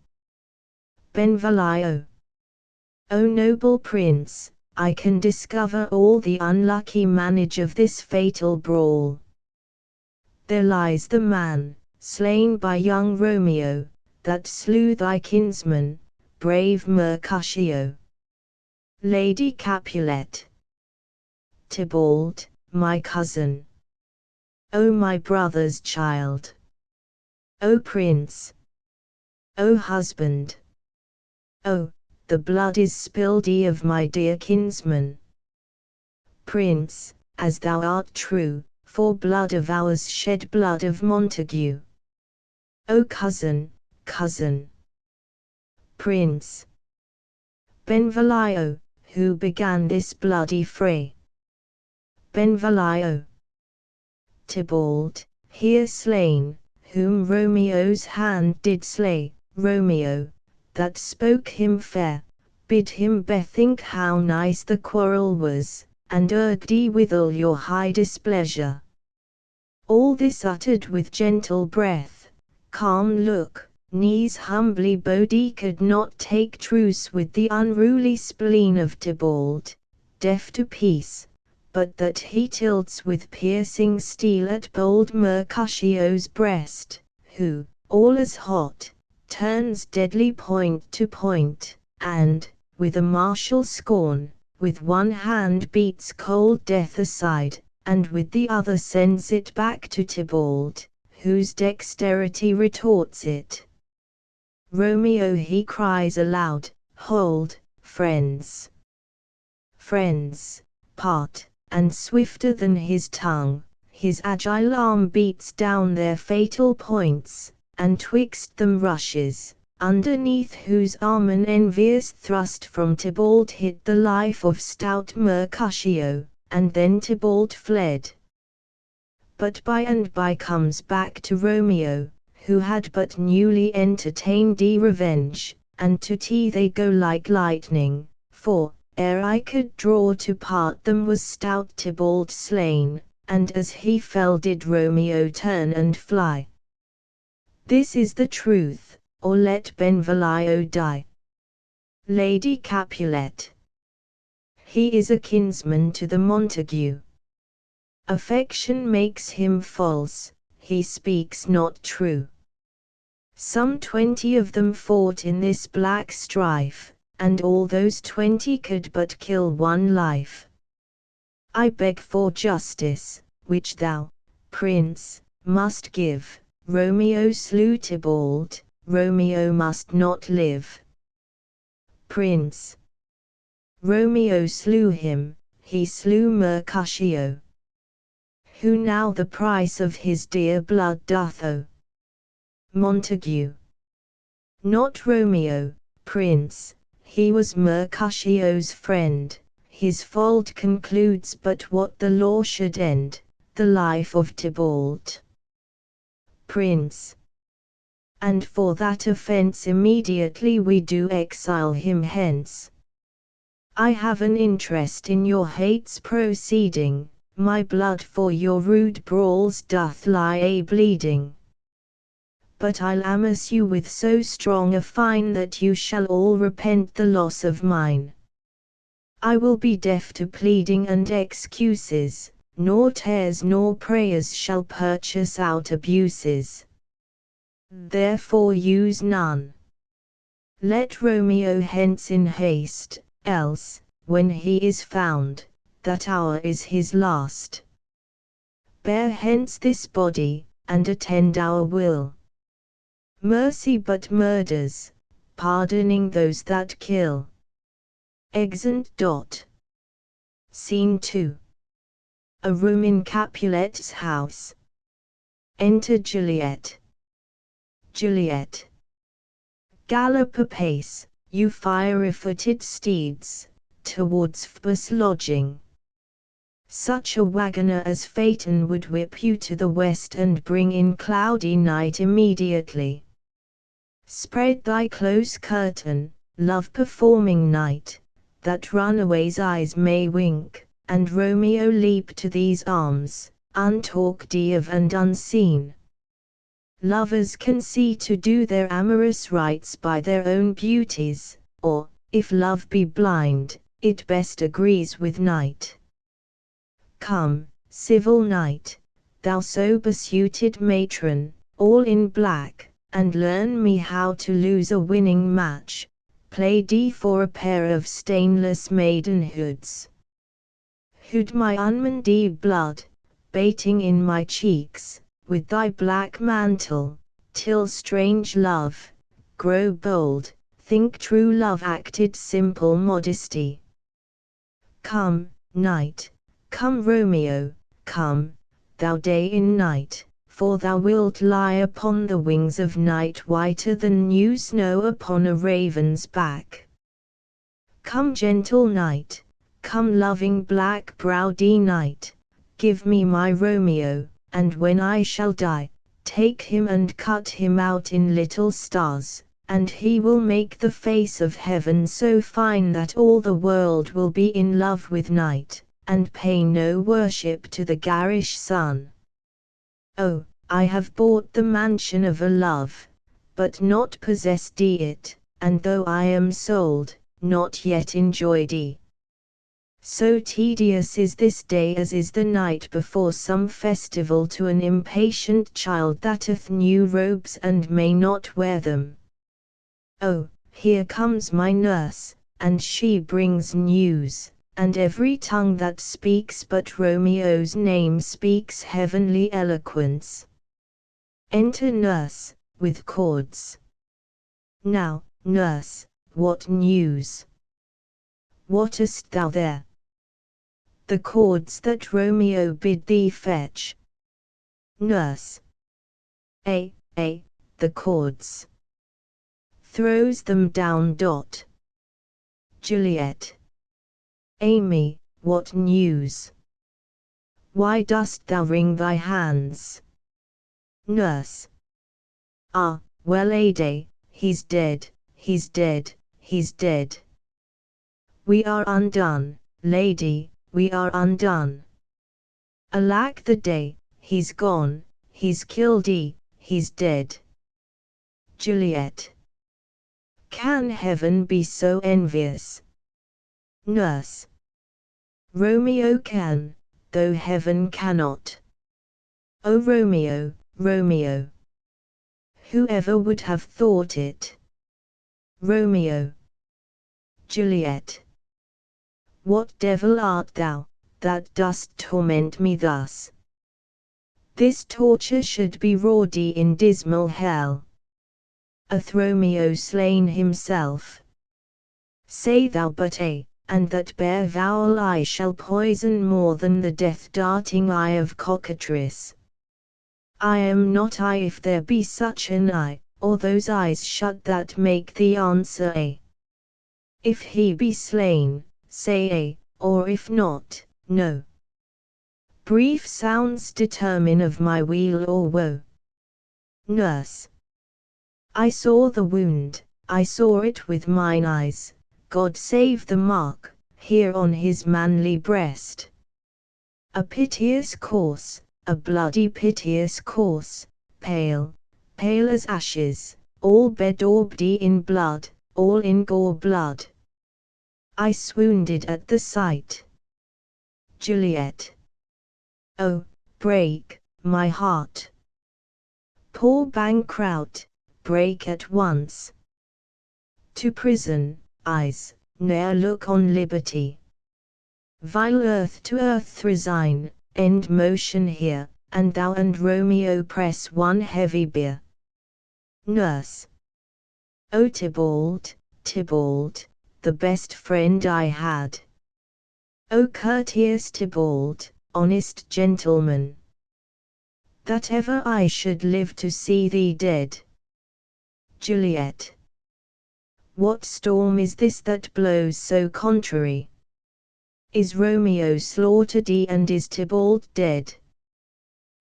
[SPEAKER 1] Benvolio. O noble prince, I can discover all the unlucky manage of this fatal brawl. There lies the man, slain by young Romeo, that slew thy kinsman, brave Mercutio. Lady Capulet. Tybalt, my cousin. O my brother's child. O prince. O husband. O, the blood is spilled of my dear kinsman. Prince, as thou art true, for blood of ours shed blood of Montague. O cousin, cousin. Prince. Benvolio, who began this bloody fray? Benvolio. Tybalt, here slain, whom Romeo's hand did slay. Romeo, that spoke him fair, bid him bethink how nice the quarrel was, and urged withal your high displeasure. All this uttered with gentle breath, calm look, knees humbly bowed. He could not take truce with the unruly spleen of Tybalt, deaf to peace, but that he tilts with piercing steel at bold Mercutio's breast, who, all as hot, turns deadly point to point, and, with a martial scorn, with one hand beats cold death aside, and with the other sends it back to Tybalt, whose dexterity retorts it. Romeo, he cries aloud, hold, friends. Friends, part, and swifter than his tongue, his agile arm beats down their fatal points, and twixt them rushes, underneath whose arm an envious thrust from Tybalt hit the life of stout Mercutio, and then Tybalt fled. But by and by comes back to Romeo, who had but newly entertained revenge, and to tea they go like lightning, for, ere I could draw to part them was stout Tybalt slain, and as he fell did Romeo turn and fly. This is the truth, or let Benvolio die. Lady Capulet. He is a kinsman to the Montague. Affection makes him false, he speaks not true. Some 20 of them fought in this black strife, and all those 20 could but kill one life. I beg for justice, which thou, Prince, must give. Romeo slew Tybalt, Romeo must not live. Prince. Romeo slew him, he slew Mercutio, who now the price of his dear blood doth owe. Montague. Not Romeo, Prince, he was Mercutio's friend. His fault concludes but what the law should end, the life of Tybalt. Prince. And for that offence immediately we do exile him hence. I have an interest in your hate's proceeding, my blood for your rude brawls doth lie a-bleeding. But I'll amass you with so strong a fine that you shall all repent the loss of mine. I will be deaf to pleading and excuses, nor tears nor prayers shall purchase out abuses. Therefore use none. Let Romeo hence in haste, else, when he is found, that hour is his last. Bear hence this body, and attend our will. Mercy but murders, pardoning those that kill. Exeunt. Scene 2. A room in Capulet's house. Enter Juliet. Juliet. Gallop apace, you fiery-footed steeds, towards Phoebus' lodging. Such a wagoner as Phaeton would whip you to the west and bring in cloudy night immediately. Spread thy close curtain, love-performing night, that runaway's eyes may wink, and Romeo leap to these arms, untalked of and unseen. Lovers can see to do their amorous rites by their own beauties, or, if love be blind, it best agrees with night. Come, civil knight, thou sober-suited matron, all in black, and learn me how to lose a winning match, play D for a pair of stainless maidenhoods. Hood my unmingled blood, bating in my cheeks, with thy black mantle, till strange love, grow bold, think true love acted simple modesty. Come, night, come Romeo, come, thou day in night, for thou wilt lie upon the wings of night whiter than new snow upon a raven's back. Come gentle night, come loving black-browed night, give me my Romeo, and when I shall die, take him and cut him out in little stars, and he will make the face of heaven so fine that all the world will be in love with night, and pay no worship to the garish sun. Oh, I have bought the mansion of a love, but not possessed it, and though I am sold, not yet enjoyed. So tedious is this day as is the night before some festival to an impatient child that hath new robes and may not wear them. Oh, here comes my nurse, and she brings news, and every tongue that speaks but Romeo's name speaks heavenly eloquence. Enter nurse, with cords. Now, nurse, what news? Wottest thou there? The cords that Romeo bid thee fetch. Nurse. The cords. Throws them down. Juliet. Amy, what news? Why dost thou wring thy hands? Nurse. Ah, well he's dead, he's dead, he's dead. We are undone, lady, we are undone. Alack the day, he's gone, he's killed he's dead. Juliet. Can heaven be so envious? Nurse. Romeo can, though heaven cannot. O Romeo, Romeo. Whoever would have thought it? Romeo. Juliet. What devil art thou, that dost torment me thus? This torture should be rowdy in dismal hell. Hath Romeo slain himself? Say thou but a, and that bare vowel I shall poison more than the death-darting eye of cockatrice. I am not I if there be such an eye, or those eyes shut that make the answer a. If he be slain, say a, or if not, no. Brief sounds determine of my weal or woe. Nurse. I saw the wound, I saw it with mine eyes, God save the mark, here on his manly breast. A piteous corse, a bloody piteous corse, pale, pale as ashes, all bedaubed in blood, all in gore blood. I swoonded at the sight. Juliet. Oh, break, my heart. Poor bankrout, break at once. To prison, eyes, ne'er look on liberty. Vile earth to earth resign, end motion here, and thou and Romeo press one heavy bier. Nurse. O Tybalt, Tybalt, the best friend I had. O courteous Tybalt, honest gentleman, that ever I should live to see thee dead. Juliet. What storm is this that blows so contrary? Is Romeo slaughtered and is Tybalt dead?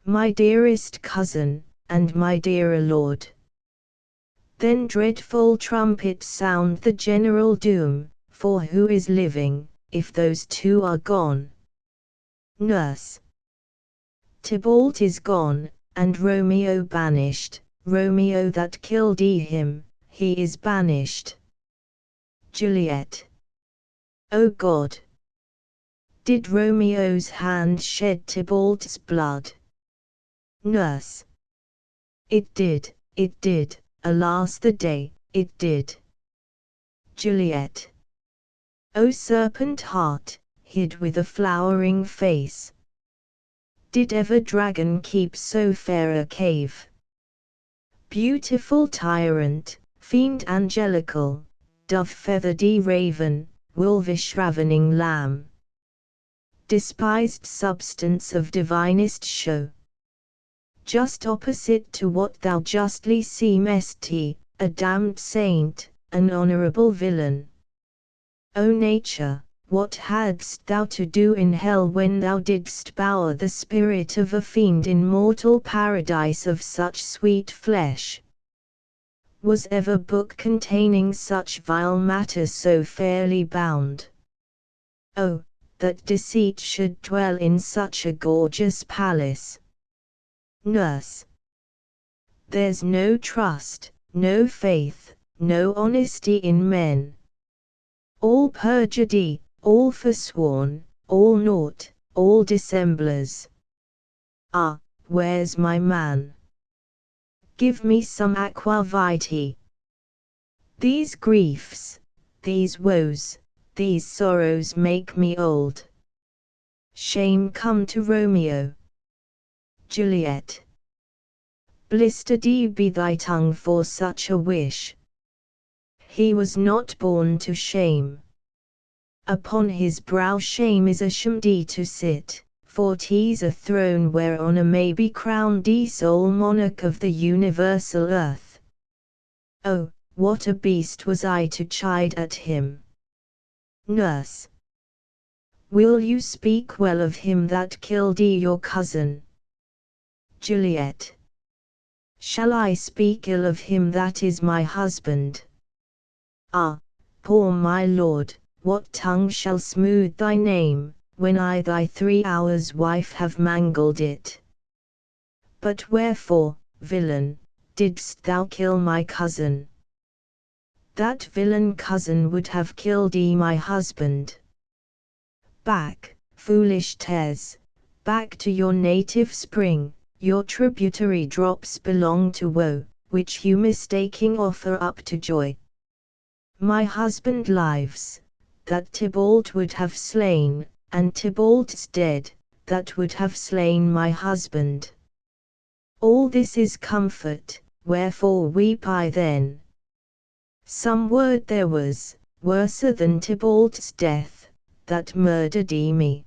[SPEAKER 1] My dearest cousin, and my dearer lord. Then dreadful trumpets sound the general doom, for who is living, if those two are gone? Nurse. Tybalt is gone, and Romeo banished, Romeo that killed him, he is banished. Juliet. O God! Did Romeo's hand shed Tybalt's blood? Nurse. It did, alas the day, it did. Juliet. O serpent heart, hid with a flowering face, did ever dragon keep so fair a cave? Beautiful tyrant, fiend angelical, dove-feathered raven, wolvish ravening lamb, despised substance of divinest show, just opposite to what thou justly seemest, a damned saint, an honorable villain. O nature, what hadst thou to do in hell when thou didst bower the spirit of a fiend in mortal paradise of such sweet flesh? Was ever book containing such vile matter so fairly bound? Oh, that deceit should dwell in such a gorgeous palace. Nurse. There's no trust, no faith, no honesty in men. All perjured, all forsworn, all naught, all dissemblers. Ah, where's my man? Give me some aqua vitae. These griefs, these woes, these sorrows make me old. Shame come to Romeo. Juliet. Blistered be thy tongue for such a wish. He was not born to shame. Upon his brow shame is ashamed to sit, for 'tis a throne whereon a may be crowned sole monarch of the universal earth. Oh, what a beast was I to chide at him! Nurse. Will you speak well of him that killed your cousin? Juliet. Shall I speak ill of him that is my husband? Ah, poor my lord, what tongue shall smooth thy name, when I thy 3 hours wife have mangled it? But wherefore, villain, didst thou kill my cousin? That villain cousin would have killed my husband. Back, foolish Tez, back to your native spring, your tributary drops belong to woe, which you mistaking offer up to joy. my husband lives, that Tybalt would have slain, and Tybalt's dead, that would have slain my husband. All this is comfort, wherefore weep I then? Some word there was, worser than Tybalt's death, that murdered me.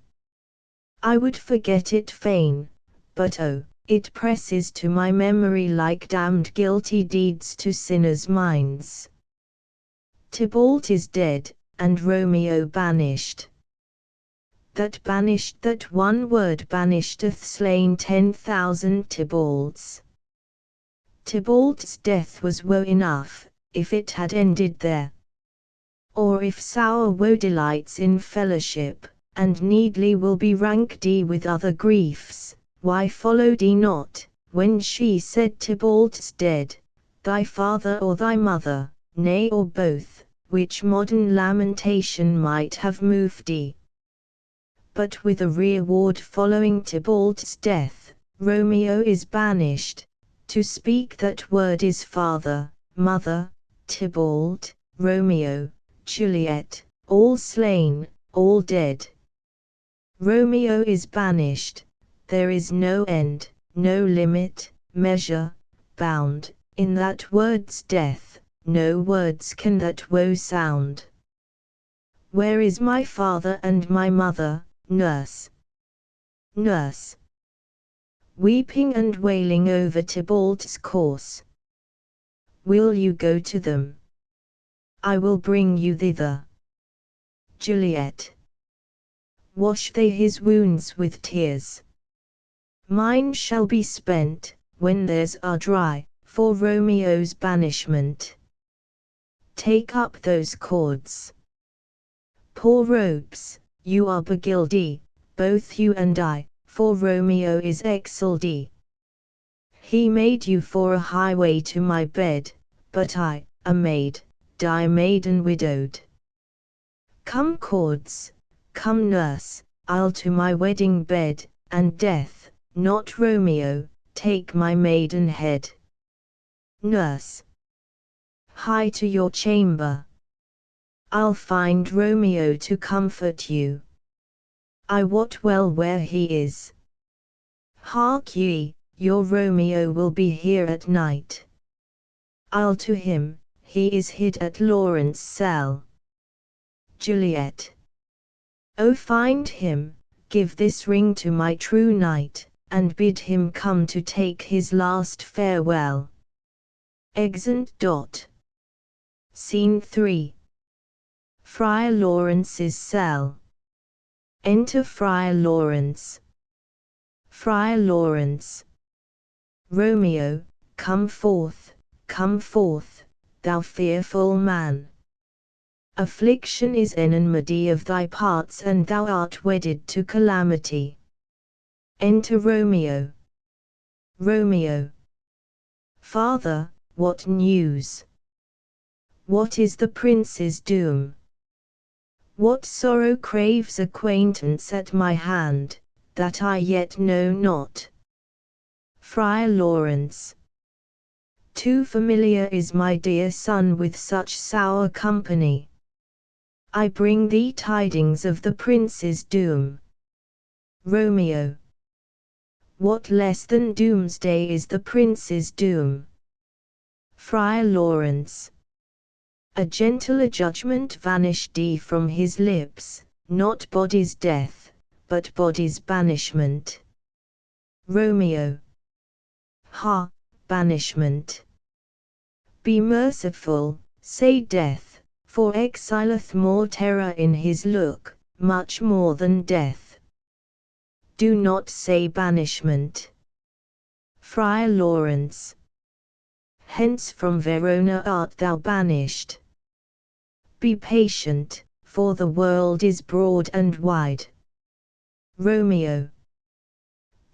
[SPEAKER 1] I would forget it fain, but oh, it presses to my memory like damned guilty deeds to sinners' minds. Tybalt is dead, and Romeo banished. That one word banished hath slain 10,000 Tybalts. Tybalt's death was woe enough, if it had ended there. Or if sour woe delights in fellowship, and needly will be ranked with other griefs, why followed not, when she said Tybalt's dead, thy father or thy mother, nay or both, which modern lamentation might have moved But with a reward following Tybalt's death, Romeo is banished. To speak that word is father, mother, Tybalt, Romeo, Juliet, all slain, all dead. Romeo is banished, there is no end, no limit, measure, bound, in that word's death, no words can that woe sound. Where is my father and my mother, nurse? Nurse. Weeping and wailing over Tybalt's corse. Will you go to them? I will bring you thither. Juliet. Wash they his wounds with tears. Mine shall be spent, when theirs are dry, for Romeo's banishment. Take up those cords. Poor robes, you are beguiled, both you and I, for Romeo is exiled. He made you for a highway to my bed, but I, a maid, die maiden widowed. Come cords, come nurse, I'll to my wedding bed, and death, not Romeo, take my maiden head. Nurse. Hie to your chamber. I'll find Romeo to comfort you. I wot well where he is. Hark ye, your Romeo will be here at night. I'll to him, he is hid at Lawrence' cell. Juliet. Oh, find him, give this ring to my true knight, and bid him come to take his last farewell. Exeunt. Scene 3. Friar Lawrence's cell. Enter Friar Lawrence. Friar Lawrence. Romeo, come forth, thou fearful man. Affliction is enmity of thy parts, and thou art wedded to calamity. Enter Romeo. Romeo. Father, what news? What is the prince's doom? What sorrow craves acquaintance at my hand, that I yet know not? Friar Lawrence. Too familiar is my dear son with such sour company. I bring thee tidings of the prince's doom. Romeo. What less than doomsday is the prince's doom? Friar Lawrence. A gentler judgment vanished from his lips, not body's death, but body's banishment. Romeo. Ha, banishment. Be merciful, say death, for exileth more terror in his look, much more than death. Do not say banishment. Friar Lawrence. Hence from Verona art thou banished. Be patient, for the world is broad and wide. Romeo.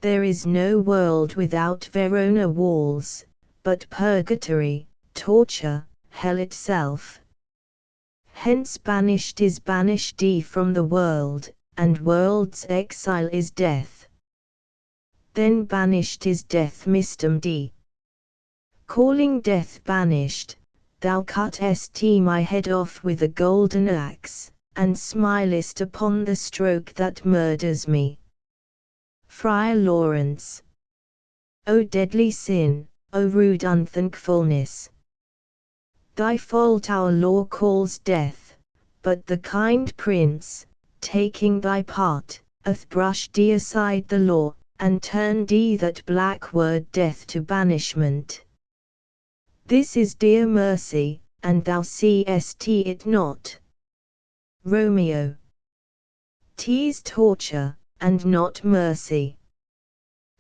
[SPEAKER 1] There is no world without Verona walls, but purgatory, torture, hell itself. Hence banished is banished from the world, and world's exile is death. Then banished is death misdom calling death banished, thou cuttest my head off with a golden axe, and smilest upon the stroke that murders me. Friar Lawrence. O deadly sin, O rude unthankfulness! Thy fault our law calls death, but the kind prince, taking thy part, hath brushed thee aside the law, and turned thee that black word death to banishment. This is dear mercy, and thou seest it not. Romeo. 'Tis torture, and not mercy.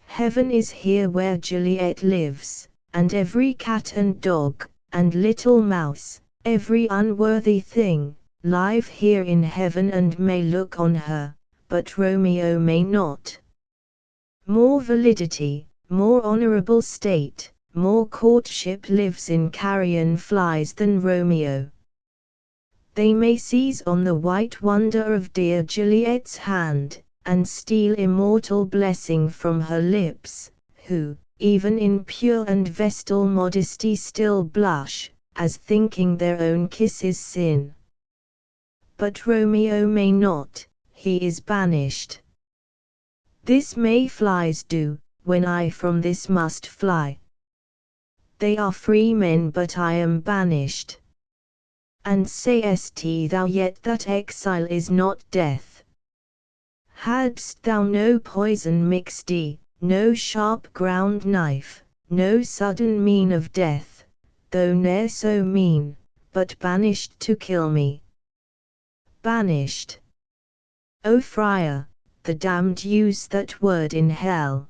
[SPEAKER 1] Heaven is here where Juliet lives, and every cat and dog, and little mouse, every unworthy thing, live here in heaven and may look on her, but Romeo may not. More validity, more honorable state, more courtship lives in carrion flies than Romeo. They may seize on the white wonder of dear Juliet's hand, and steal immortal blessing from her lips, who, even in pure and vestal modesty still blush, as thinking their own kiss is sin. But Romeo may not, he is banished. This may flies do, when I from this must fly. They are free men but I am banished. And sayest thou yet that exile is not death? Hadst thou no poison mixed thee, no sharp ground knife, no sudden mean of death, though ne'er so mean, but banished to kill me? Banished. O friar, the damned use that word in hell.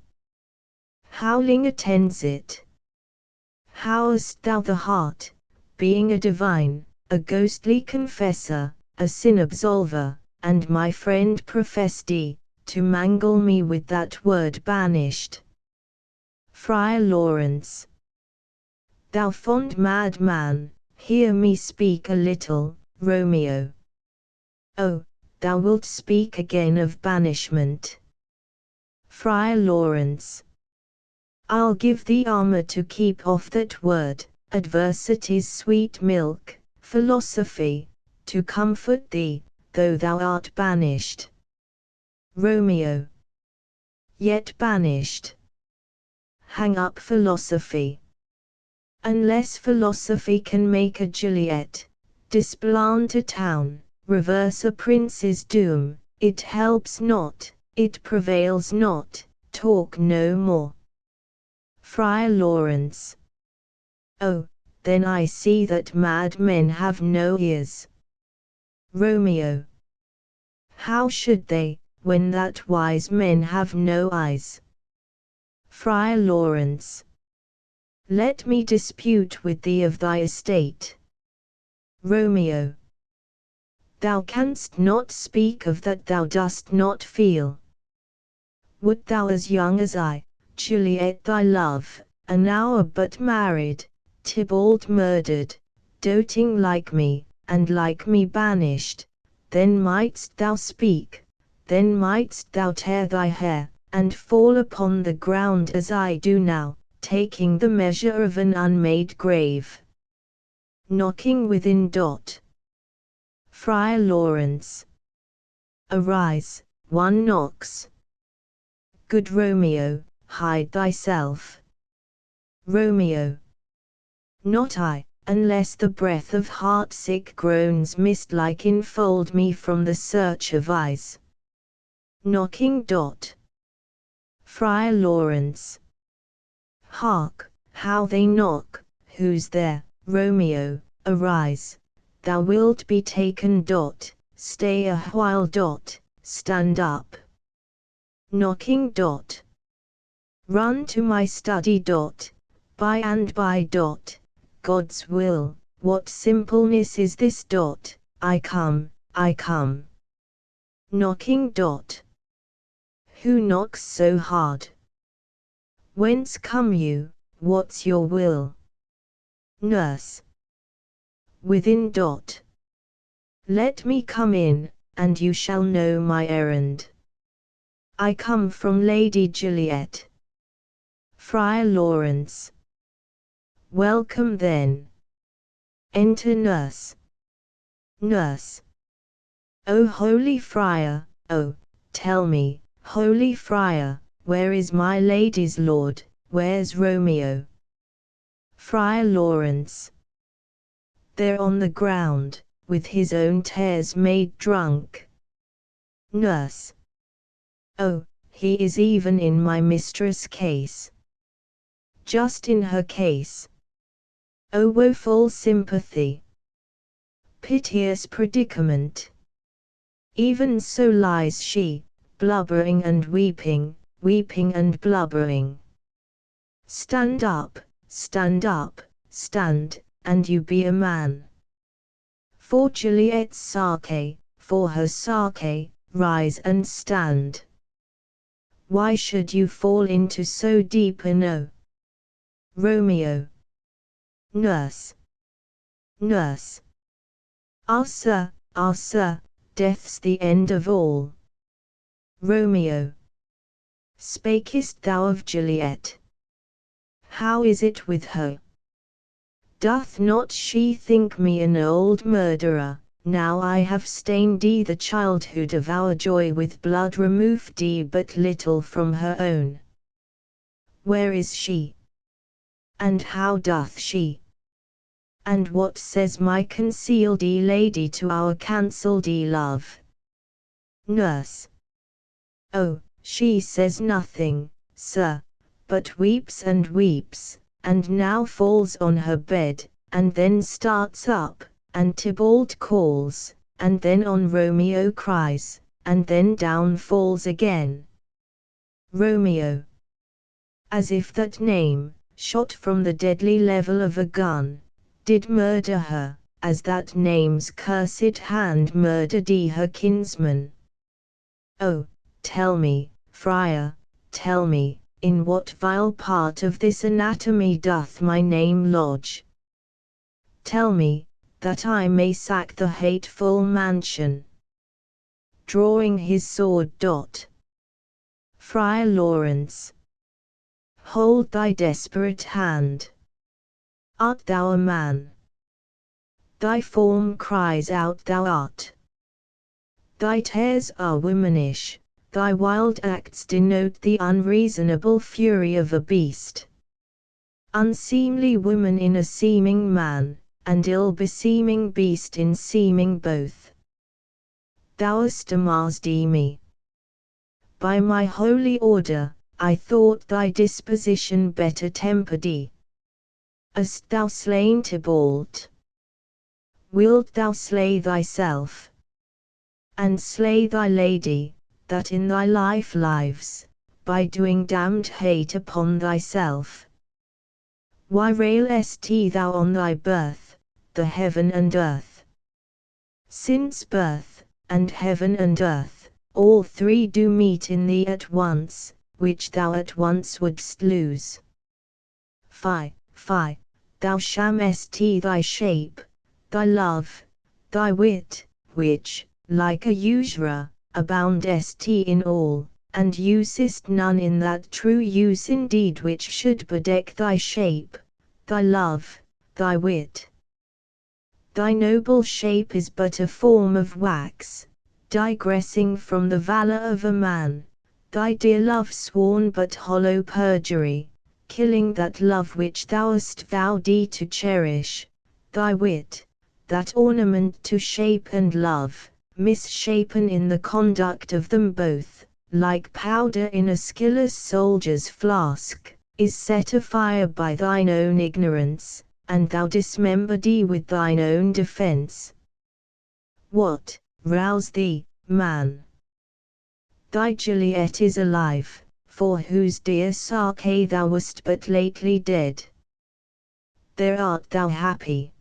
[SPEAKER 1] Howling attends it. Howest thou the heart, being a divine, a ghostly confessor, a sin absolver, and my friend professed thee, to mangle me with that word banished? Friar Lawrence. Thou fond madman, hear me speak a little, Romeo. Oh, thou wilt speak again of banishment. Friar Lawrence. I'll give thee armor to keep off that word, adversity's sweet milk, philosophy, to comfort thee, though thou art banished. Romeo. Yet banished. Hang up philosophy. Unless philosophy can make a Juliet, displant a town, reverse a prince's doom, it helps not, it prevails not, talk no more. Friar Lawrence. Oh, then I see that mad men have no ears. Romeo. How should they, when that wise men have no eyes? Friar Lawrence. Let me dispute with thee of thy estate. Romeo. Thou canst not speak of that thou dost not feel. Would thou as young as I, Juliet thy love, an hour but married, Tybalt murdered, doting like me, and like me banished, then mightst thou speak, then mightst thou tear thy hair, and fall upon the ground as I do now, taking the measure of an unmade grave. Knocking within. Friar Lawrence. Arise, one knocks. Good Romeo, hide thyself. Romeo. Not I, unless the breath of heart-sick groans mist-like enfold me from the search of eyes. Knocking. Friar Lawrence. Hark, how they knock, who's there? Romeo, arise, thou wilt be taken. Stay a while. Stand up. Knocking. Run to my study. By and by. God's will, what simpleness is this. I come, I come. Knocking. Who knocks so hard? Whence come you, what's your will? Nurse. Within. Let me come in, and you shall know my errand. I come from Lady Juliet. Friar Lawrence. Welcome then. Enter nurse. Nurse. O holy friar, oh, tell me, holy friar, where is my lady's lord, where's Romeo? Friar Lawrence. There on the ground, with his own tears made drunk. Nurse. Oh, he is even in my mistress' case. Just in her case. O woeful sympathy! Piteous predicament! Even so lies she, blubbering and weeping, weeping and blubbering. Stand up, stand up, stand, and you be a man. For Juliet's sake, for her sake, rise and stand. Why should you fall into so deep a no? Romeo. Nurse. Nurse. Ah sir, death's the end of all. Romeo. Spakest thou of Juliet? How is it with her? Doth not she think me an old murderer, now I have stained the childhood of our joy with blood, removed but little from her own? Where is she? And how doth she? And what says my concealed lady to our cancelled love? Nurse. Oh, she says nothing, sir, but weeps, and now falls on her bed, and then starts up, and Tybalt calls, and then on Romeo cries, and then down falls again. Romeo. As if that name, shot from the deadly level of a gun, did murder her, as that name's cursed hand murdered her kinsman. Oh, tell me, friar, tell me, in what vile part of this anatomy doth my name lodge? Tell me, that I may sack the hateful mansion. Drawing his sword. Friar Lawrence. Hold thy desperate hand. Art thou a man? Thy form cries out thou art. Thy tears are womanish, thy wild acts denote the unreasonable fury of a beast. Unseemly woman in a seeming man, and ill-beseeming beast in seeming both. Thou'st amassed me. By my holy order, I thought thy disposition better tempered. Hast thou slain Tybalt? Wilt thou slay thyself? And slay thy lady, that in thy life lives, by doing damned hate upon thyself? Why railest thou on thy birth, the heaven and earth? Since birth, and heaven and earth, all three do meet in thee at once, which thou at once wouldst lose. Fie, fie, thou shamest thy shape, thy love, thy wit, which, like a usurer, aboundest in all, and usest none in that true use indeed which should bedeck thy shape, thy love, thy wit. Thy noble shape is but a form of wax, digressing from the valor of a man, thy dear love sworn but hollow perjury, killing that love which thou hast vowed to cherish, thy wit, that ornament to shape and love, misshapen in the conduct of them both, like powder in a skilless soldier's flask, is set afire by thine own ignorance, and thou dismembered with thine own defense. What, rouse thee, man? Thy Juliet is alive, for whose dear sake thou wast but lately dead. There art thou happy.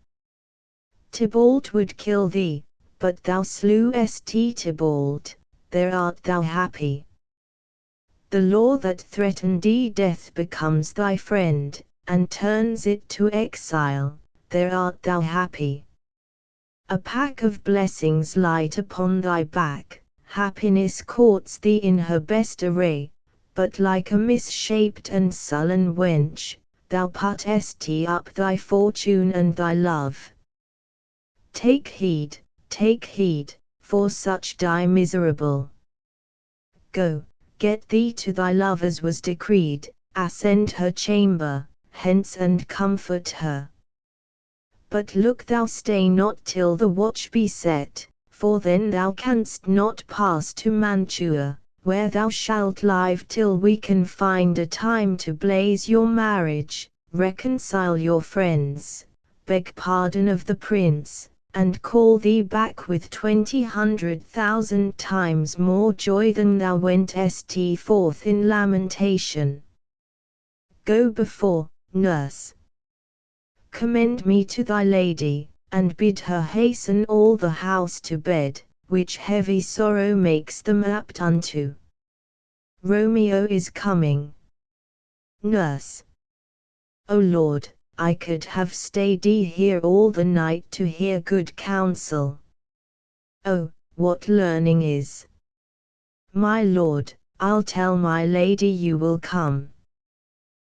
[SPEAKER 1] Tybalt would kill thee, but thou slewest Tybalt, there art thou happy. The law that threatened death becomes thy friend, and turns it to exile, there art thou happy. A pack of blessings light upon thy back, happiness courts thee in her best array, but like a misshaped and sullen wench, thou puttest up thy fortune and thy love, take heed, for such die miserable. Go, get thee to thy love as was decreed, ascend her chamber, hence and comfort her. But look thou stay not till the watch be set, for then thou canst not pass to Mantua, where thou shalt live till we can find a time to blaze your marriage, reconcile your friends, beg pardon of the prince, and call thee back with 20,000 times more joy than thou wentest forth in lamentation. Go before, nurse. Commend me to thy lady, and bid her hasten all the house to bed, which heavy sorrow makes them apt unto. Romeo is coming. Nurse. O Lord, I could have stayed here all the night to hear good counsel. Oh, what learning is! My lord, I'll tell my lady you will come.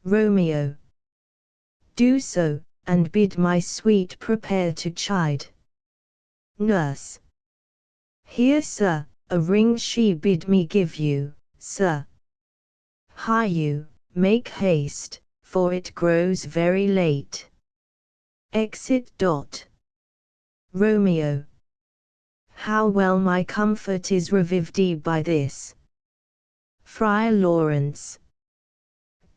[SPEAKER 1] Romeo. Do so, and bid my sweet prepare to chide. Nurse. Here, sir, a ring she bid me give you, sir. Hie you, make haste, for it grows very late. Exit. Romeo. How well my comfort is revived by this. Friar Lawrence.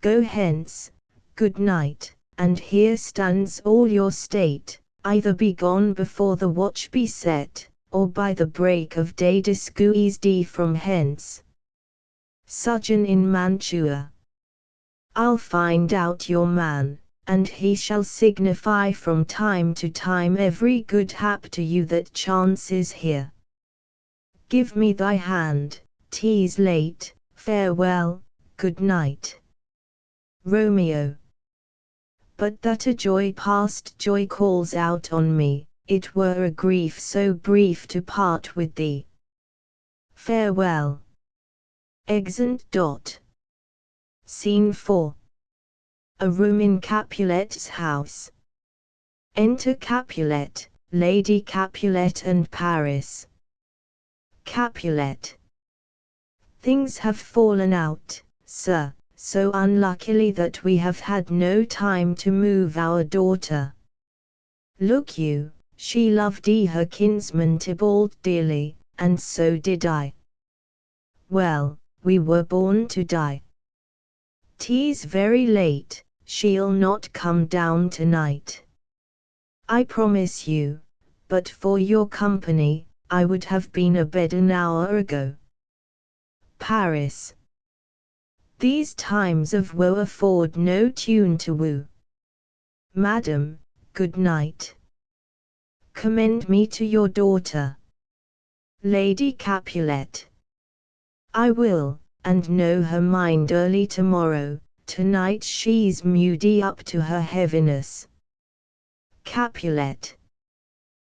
[SPEAKER 1] Go hence, good night, and here stands all your state, either be gone before the watch be set, or by the break of day disguised from hence. Sojourn in Mantua. I'll find out your man, and he shall signify from time to time every good hap to you that chances here. Give me thy hand, 'tis late, farewell, good night. Romeo. But that a joy past joy calls out on me, it were a grief so brief to part with thee. Farewell. Exeunt. Scene 4. A room in Capulet's house. Enter Capulet, Lady Capulet and Paris. Capulet. Things have fallen out, sir, so unluckily that we have had no time to move our daughter. Look you, she loved her kinsman Tybalt dearly, and so did I. Well, we were born to die. 'Tis very late, she'll not come down tonight. I promise you, but for your company, I would have been abed an hour ago. Paris. These times of woe afford no tune to woo. Madam, good night. Commend me to your daughter. Lady Capulet. I will, and know her mind early tomorrow. Tonight she's moody up to her heaviness. Capulet.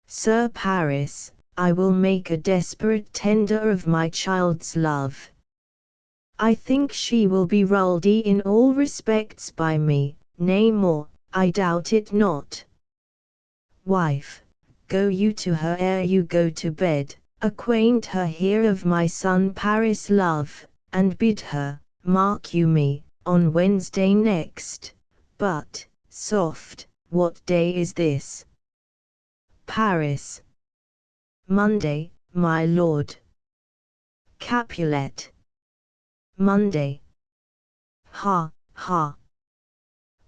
[SPEAKER 1] Sir Paris, I will make a desperate tender of my child's love. I think she will be ruled in all respects by me, nay more, I doubt it not. Wife, go you to her ere you go to bed, acquaint her here of my son Paris' love, and bid her, mark you me, on Wednesday next, but, soft, what day is this? Paris. Monday, my lord. Capulet. Monday. Ha, ha.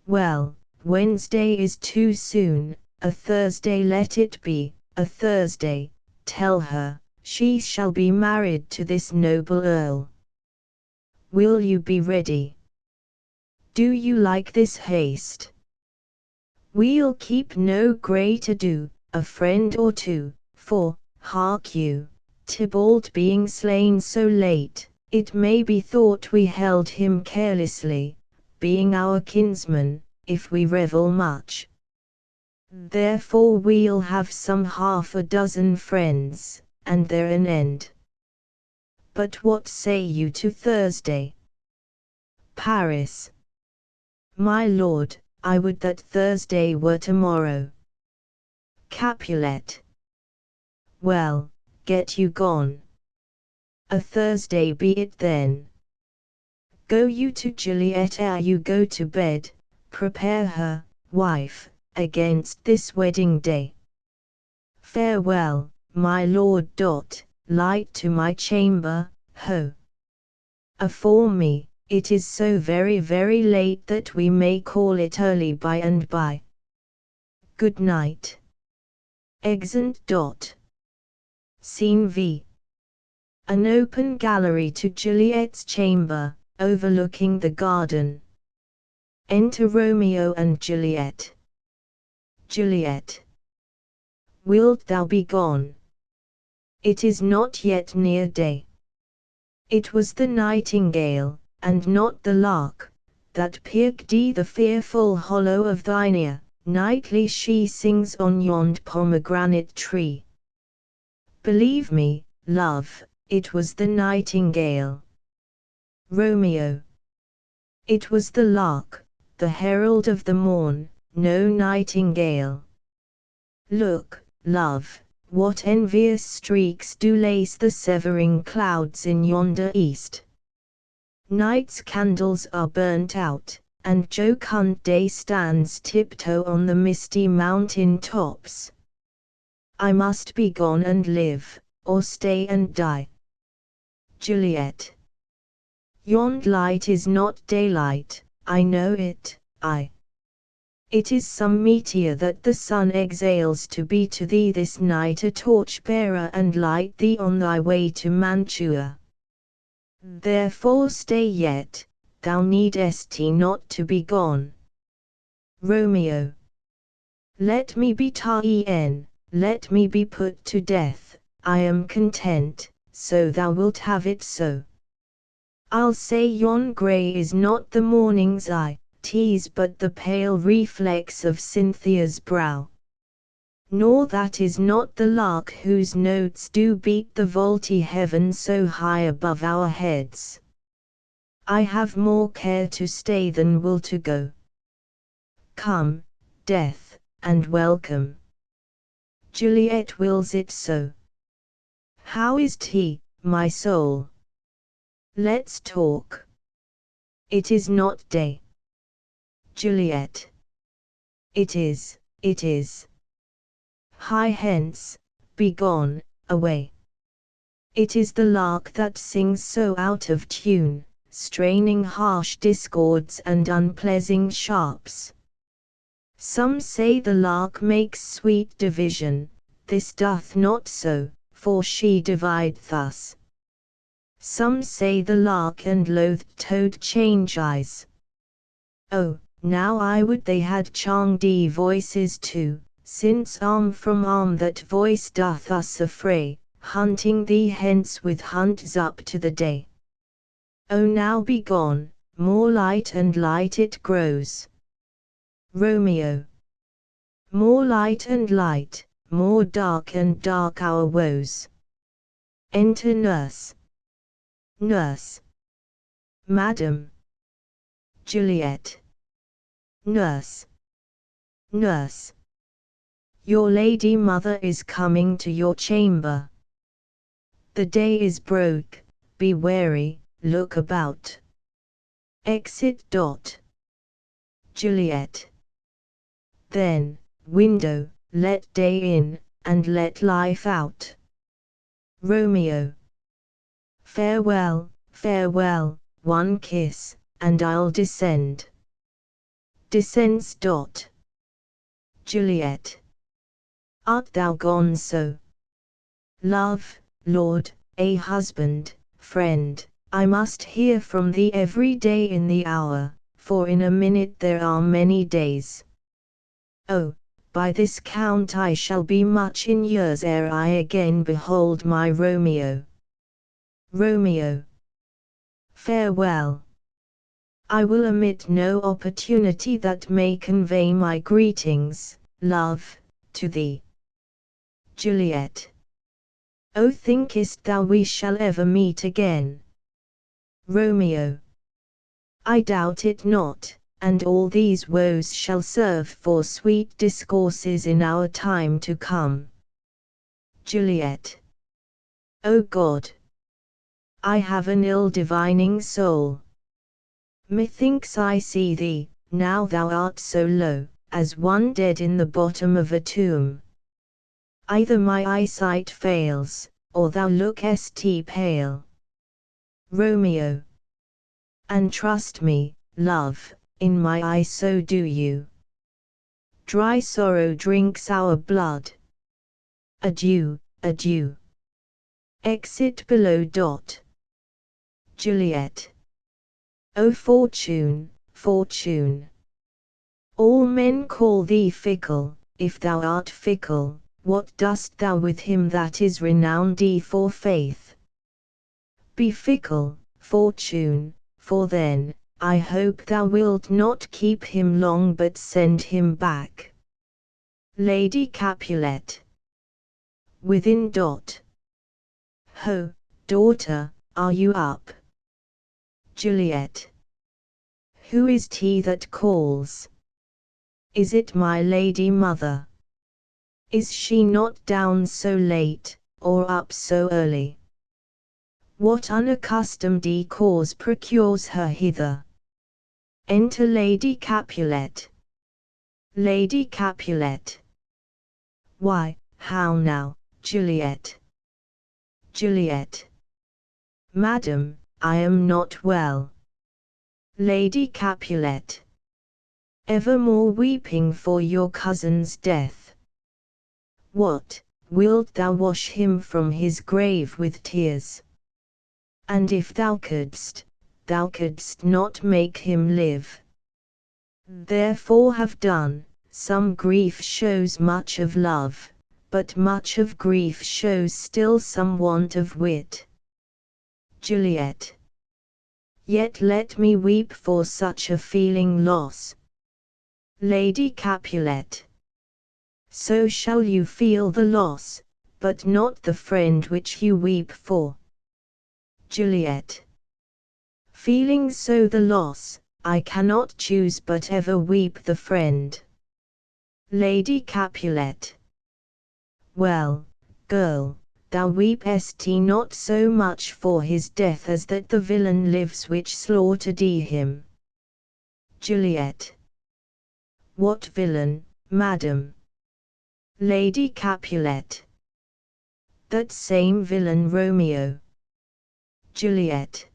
[SPEAKER 1] Well, Wednesday is too soon, a Thursday let it be, a Thursday, tell her, she shall be married to this noble earl. Will you be ready? Do you like this haste? We'll keep no great ado, a friend or two, for, hark you, Tybalt being slain so late, it may be thought we held him carelessly, being our kinsman, if we revel much. Therefore we'll have some half a dozen friends, and there an end. But what say you to Thursday? Paris. My lord, I would that Thursday were tomorrow. Capulet. well, get you gone. A Thursday be it then. Go you to Juliet ere you go to bed, prepare her, wife, against this wedding day. Farewell, my lord. Light to my chamber, ho! Afore me, it is so very very late that we may call it early by and by. Good night. Exeunt. Scene V. An open gallery to Juliet's chamber, overlooking the garden. Enter Romeo and Juliet. Juliet. Wilt thou be gone? It is not yet near day. It was the nightingale, and not the lark, that picked the fearful hollow of thine ear. Nightly she sings on yond pomegranate tree. Believe me, love, it was the nightingale. Romeo. It was the lark, the herald of the morn, no nightingale. Look, love, what envious streaks do lace the severing clouds in yonder east. Night's candles are burnt out, and jocund day stands tiptoe on the misty mountain tops. I must be gone and live, or stay and die. Juliet. Yond light is not daylight, I know it, It is some meteor that the sun exhales to be to thee this night a torch-bearer and light thee on thy way to Mantua. Therefore stay yet, thou needest not to be gone. Romeo. Let me be ta'en, let me be put to death, I am content, so thou wilt have it so. I'll say yon grey is not the morning's eye, 'tis but the pale reflex of Cynthia's brow. Nor that is not the lark whose notes do beat the vaulty heaven so high above our heads. I have more care to stay than will to go. Come, death, and welcome. Juliet wills it so. How is't he, my soul? Let's talk. It is not day. Juliet. It is, it is. Hie hence, be gone, away. It is the lark that sings so out of tune, straining harsh discords and unpleasing sharps. Some say the lark makes sweet division, this doth not so, for she divide thus. Some say the lark and loathed toad change eyes. Oh, now I would they had charmed voices too, since arm from arm that voice doth us affray, hunting thee hence with hunts up to the day. Oh now be gone, more light and light it grows. Romeo. More light and light, more dark and dark our woes. Enter nurse. Nurse. Madam. Juliet. Nurse. Nurse. Your lady mother is coming to your chamber. The day is broke, be wary, look about. Exit. Juliet. Then, window, let day in, and let life out. Romeo. Farewell, farewell, one kiss, and I'll descend. Descends. Juliet. Art thou gone so? Love, lord, a husband, friend, I must hear from thee every day in the hour, for in a minute there are many days. Oh, by this count I shall be much in years ere I again behold my Romeo. Romeo. Farewell. I will omit no opportunity that may convey my greetings, love, to thee. Juliet. O thinkest thou we shall ever meet again? Romeo. I doubt it not, and all these woes shall serve for sweet discourses in our time to come. Juliet. O God! I have an ill-divining soul. Methinks I see thee, now thou art so low, as one dead in the bottom of a tomb. Either my eyesight fails, or thou lookest pale. Romeo. And trust me, love, in my eye so do you. Dry sorrow drinks our blood. Adieu, adieu. Exit below. Juliet. O Fortune, Fortune! All men call thee fickle. If thou art fickle, what dost thou with him that is renowned for faith? Be fickle, Fortune, for then, I hope thou wilt not keep him long but send him back. Lady Capulet. Within. Ho, daughter, are you up? Juliet. Who is 't that calls? Is it my lady mother? Is she not down so late, or up so early? What unaccustomed cause procures her hither? Enter Lady Capulet. Lady Capulet. Why, how now, Juliet? Juliet. Madam, I am not well. Lady Capulet. Evermore weeping for your cousin's death. What, wilt thou wash him from his grave with tears? And if thou couldst not make him live. Therefore have done. Some grief shows much of love, but much of grief shows still some want of wit. Juliet. Yet let me weep for such a feeling loss. Lady Capulet. So shall you feel the loss, but not the friend which you weep for. Juliet. Feeling so the loss, I cannot choose but ever weep the friend. Lady Capulet. Well, girl, thou weepest not so much for his death as that the villain lives which slaughtered him. Juliet. What villain, madam? Lady Capulet. That same villain Romeo. Juliet.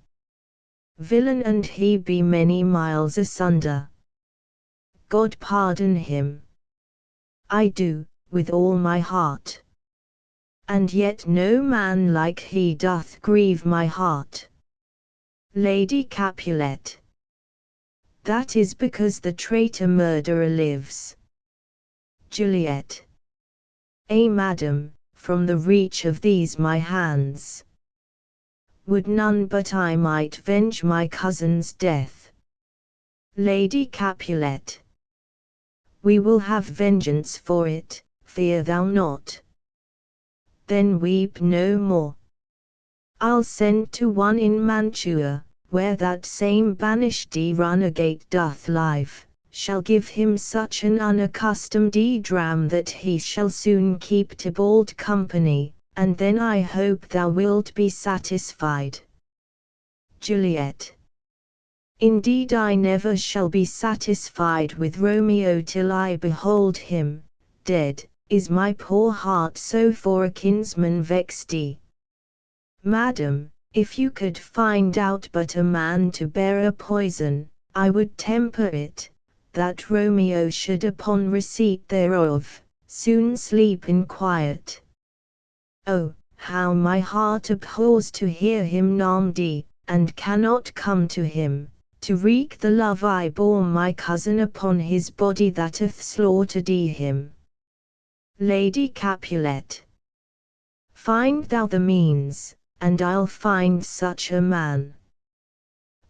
[SPEAKER 1] Villain, and he be many miles asunder. God pardon him. I do, with all my heart. And yet no man like he doth grieve my heart. Lady Capulet. That is because the traitor murderer lives. Juliet. Madam, from the reach of these my hands. Would none but I might venge my cousin's death. Lady Capulet. We will have vengeance for it, fear thou not. Then weep no more. I'll send to one in Mantua, where that same banished runagate doth live, shall give him such an unaccustomed dram that he shall soon keep Tybalt company, and then I hope thou wilt be satisfied. Juliet. Indeed I never shall be satisfied with Romeo till I behold him, dead, is my poor heart so for a kinsman vexed. Madam, if you could find out but a man to bear a poison, I would temper it, that Romeo should upon receipt thereof, soon sleep in quiet. Oh, how my heart abhors to hear him named, and cannot come to him, to wreak the love I bore my cousin upon his body that hath slaughtered him. Lady Capulet. Find thou the means, and I'll find such a man.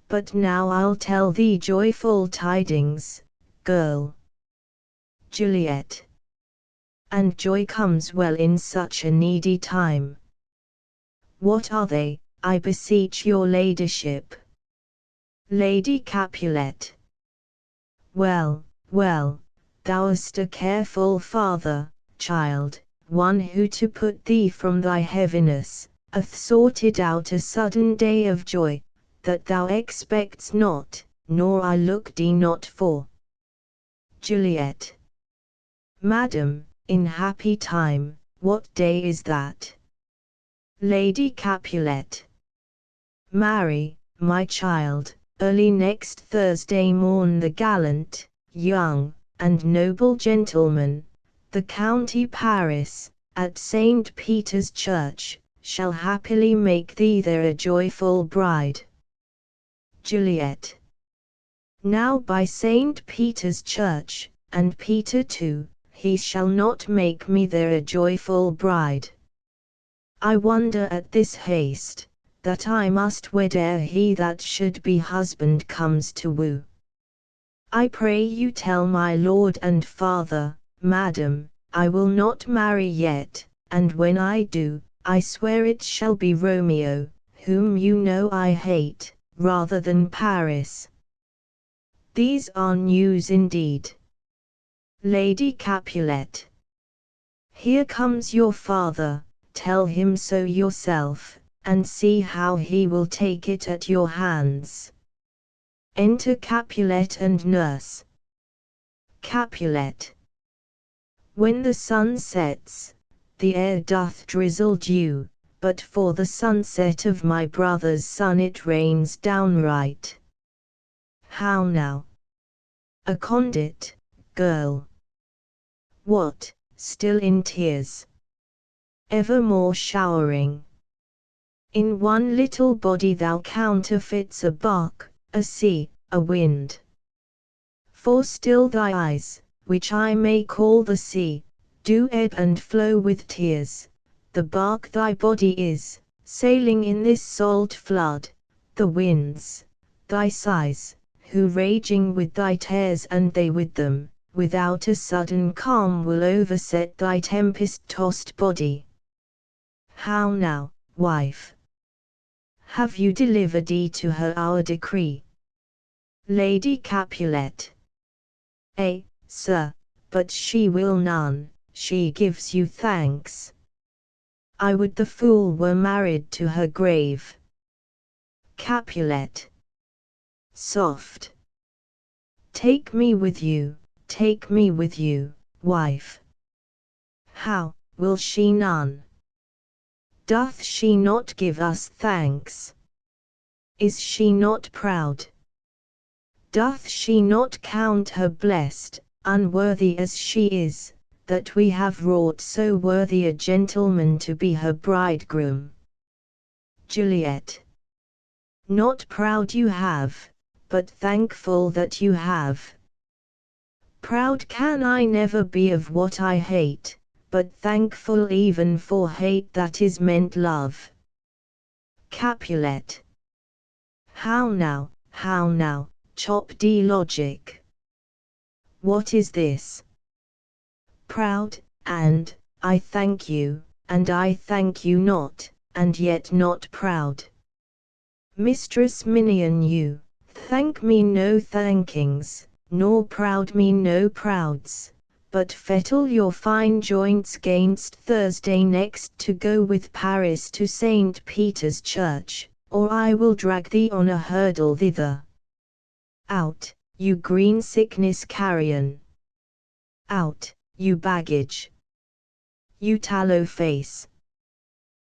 [SPEAKER 1] But now I'll tell thee joyful tidings, girl. Juliet. And joy comes well in such a needy time. What are they, I beseech your ladyship? Lady Capulet. Well, well, thou'st a careful father, child, one who to put thee from thy heaviness, hath sorted out a sudden day of joy, that thou expects not, nor I looked not for. Juliet. Madam, in happy time, what day is that? Lady Capulet. Marry, my child, early next Thursday morn the gallant, young, and noble gentleman, the county Paris, at St. Peter's Church, shall happily make thee there a joyful bride. Juliet. Now by St. Peter's Church, and Peter too, he shall not make me there a joyful bride. I wonder at this haste, that I must wed ere he that should be husband comes to woo. I pray you tell my lord and father, madam, I will not marry yet, and when I do, I swear it shall be Romeo, whom you know I hate, rather than Paris. These are news indeed. Lady Capulet. Here comes your father, tell him so yourself, and see how he will take it at your hands. Enter Capulet and nurse. Capulet. When the sun sets, the air doth drizzle dew, but for the sunset of my brother's son it rains downright. How now? A condit, girl. What, still in tears? Evermore showering. In one little body thou counterfeits a bark, a sea, a wind. For still thy eyes, which I may call the sea, do ebb and flow with tears, the bark thy body is, sailing in this salt flood, the winds, thy sighs, who raging with thy tears and they with them, without a sudden calm will overset thy tempest-tossed body. How now, wife? Have you delivered to her our decree? Lady Capulet. Sir, but she will none, she gives you thanks. I would the fool were married to her grave. Capulet. Soft. Take me with you, wife. How, will she none? Doth she not give us thanks? Is she not proud? Doth she not count her blessed, unworthy as she is, that we have wrought so worthy a gentleman to be her bridegroom? Juliet. Not proud you have, but thankful that you have. Proud can I never be of what I hate, but thankful even for hate that is meant love. Capulet. How now, chop de logic. What is this? Proud, and, I thank you, and I thank you not, and yet not proud. Mistress Minion, you, thank me no thankings, nor proud me no prouds, but fettle your fine joints gainst Thursday next to go with Paris to St. Peter's Church, or I will drag thee on a hurdle thither. Out, you green sickness carrion. Out, you baggage. You tallow face.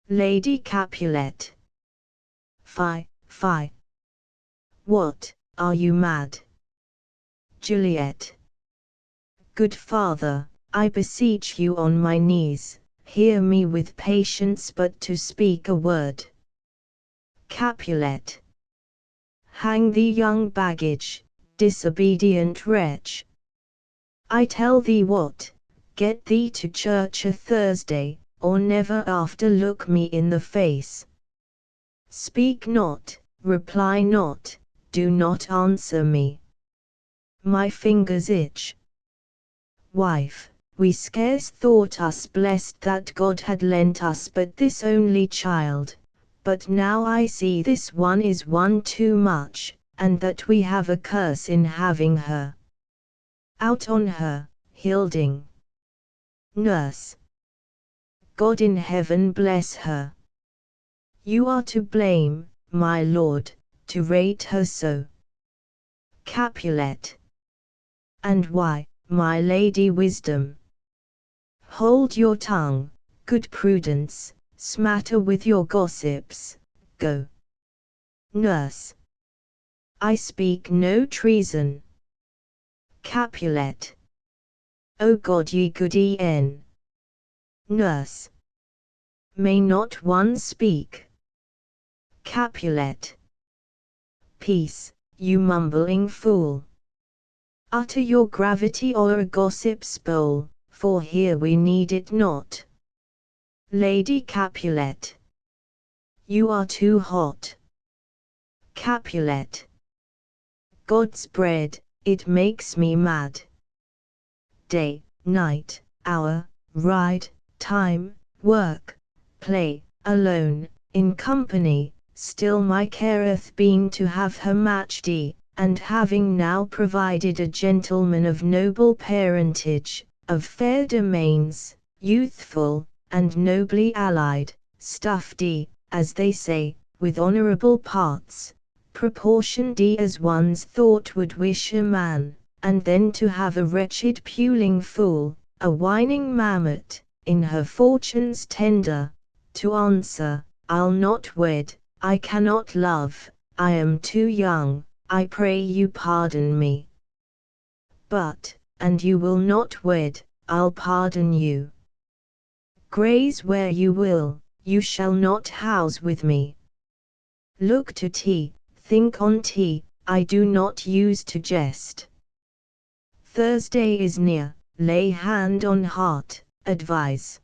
[SPEAKER 1] Lady Capulet. Fie, fie. What, are you mad? Juliet. Good father, I beseech you on my knees, hear me with patience but to speak a word. Capulet. Hang thee, young baggage, disobedient wretch. I tell thee what, get thee to church a Thursday, or never after look me in the face. Speak not, reply not, do not answer me. My fingers itch. Wife, we scarce thought us blessed that God had lent us but this only child, but now I see this one is one too much, and that we have a curse in having her. Out on her, Hilding. Nurse. God in heaven bless her. You are to blame, my lord, to rate her so. Capulet. And why, my lady Wisdom? Hold your tongue, good Prudence, smatter with your gossips, go. Nurse. I speak no treason. Capulet. O God ye goody N. Nurse. May not one speak? Capulet. Peace, you mumbling fool. Utter your gravity or a gossip's bowl, for here we need it not. Lady Capulet. You are too hot. Capulet. God's bread, it makes me mad. Day, night, hour, ride, time, work, play, alone, in company, still my careth been to have her matched, and having now provided a gentleman of noble parentage, of fair domains, youthful, and nobly allied, stuffed, as they say, with honourable parts, proportioned as one's thought would wish a man, and then to have a wretched puling fool, a whining mammet, in her fortune's tender, to answer, I'll not wed, I cannot love, I am too young, I pray you pardon me. But, and you will not wed, I'll pardon you. Graze where you will, you shall not house with me. Look to tea, think on tea, I do not use to jest. Thursday is near, lay hand on heart, advise.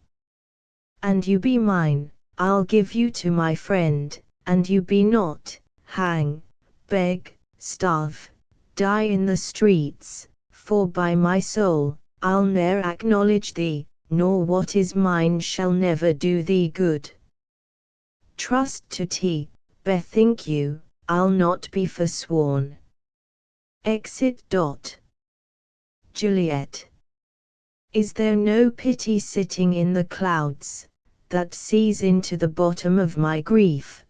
[SPEAKER 1] And you be mine, I'll give you to my friend, and you be not, hang, beg, starve, die in the streets, for by my soul, I'll ne'er acknowledge thee, nor what is mine shall never do thee good. Trust to tea, bethink you, I'll not be forsworn. Exit. Juliet. Is there no pity sitting in the clouds, that sees into the bottom of my grief?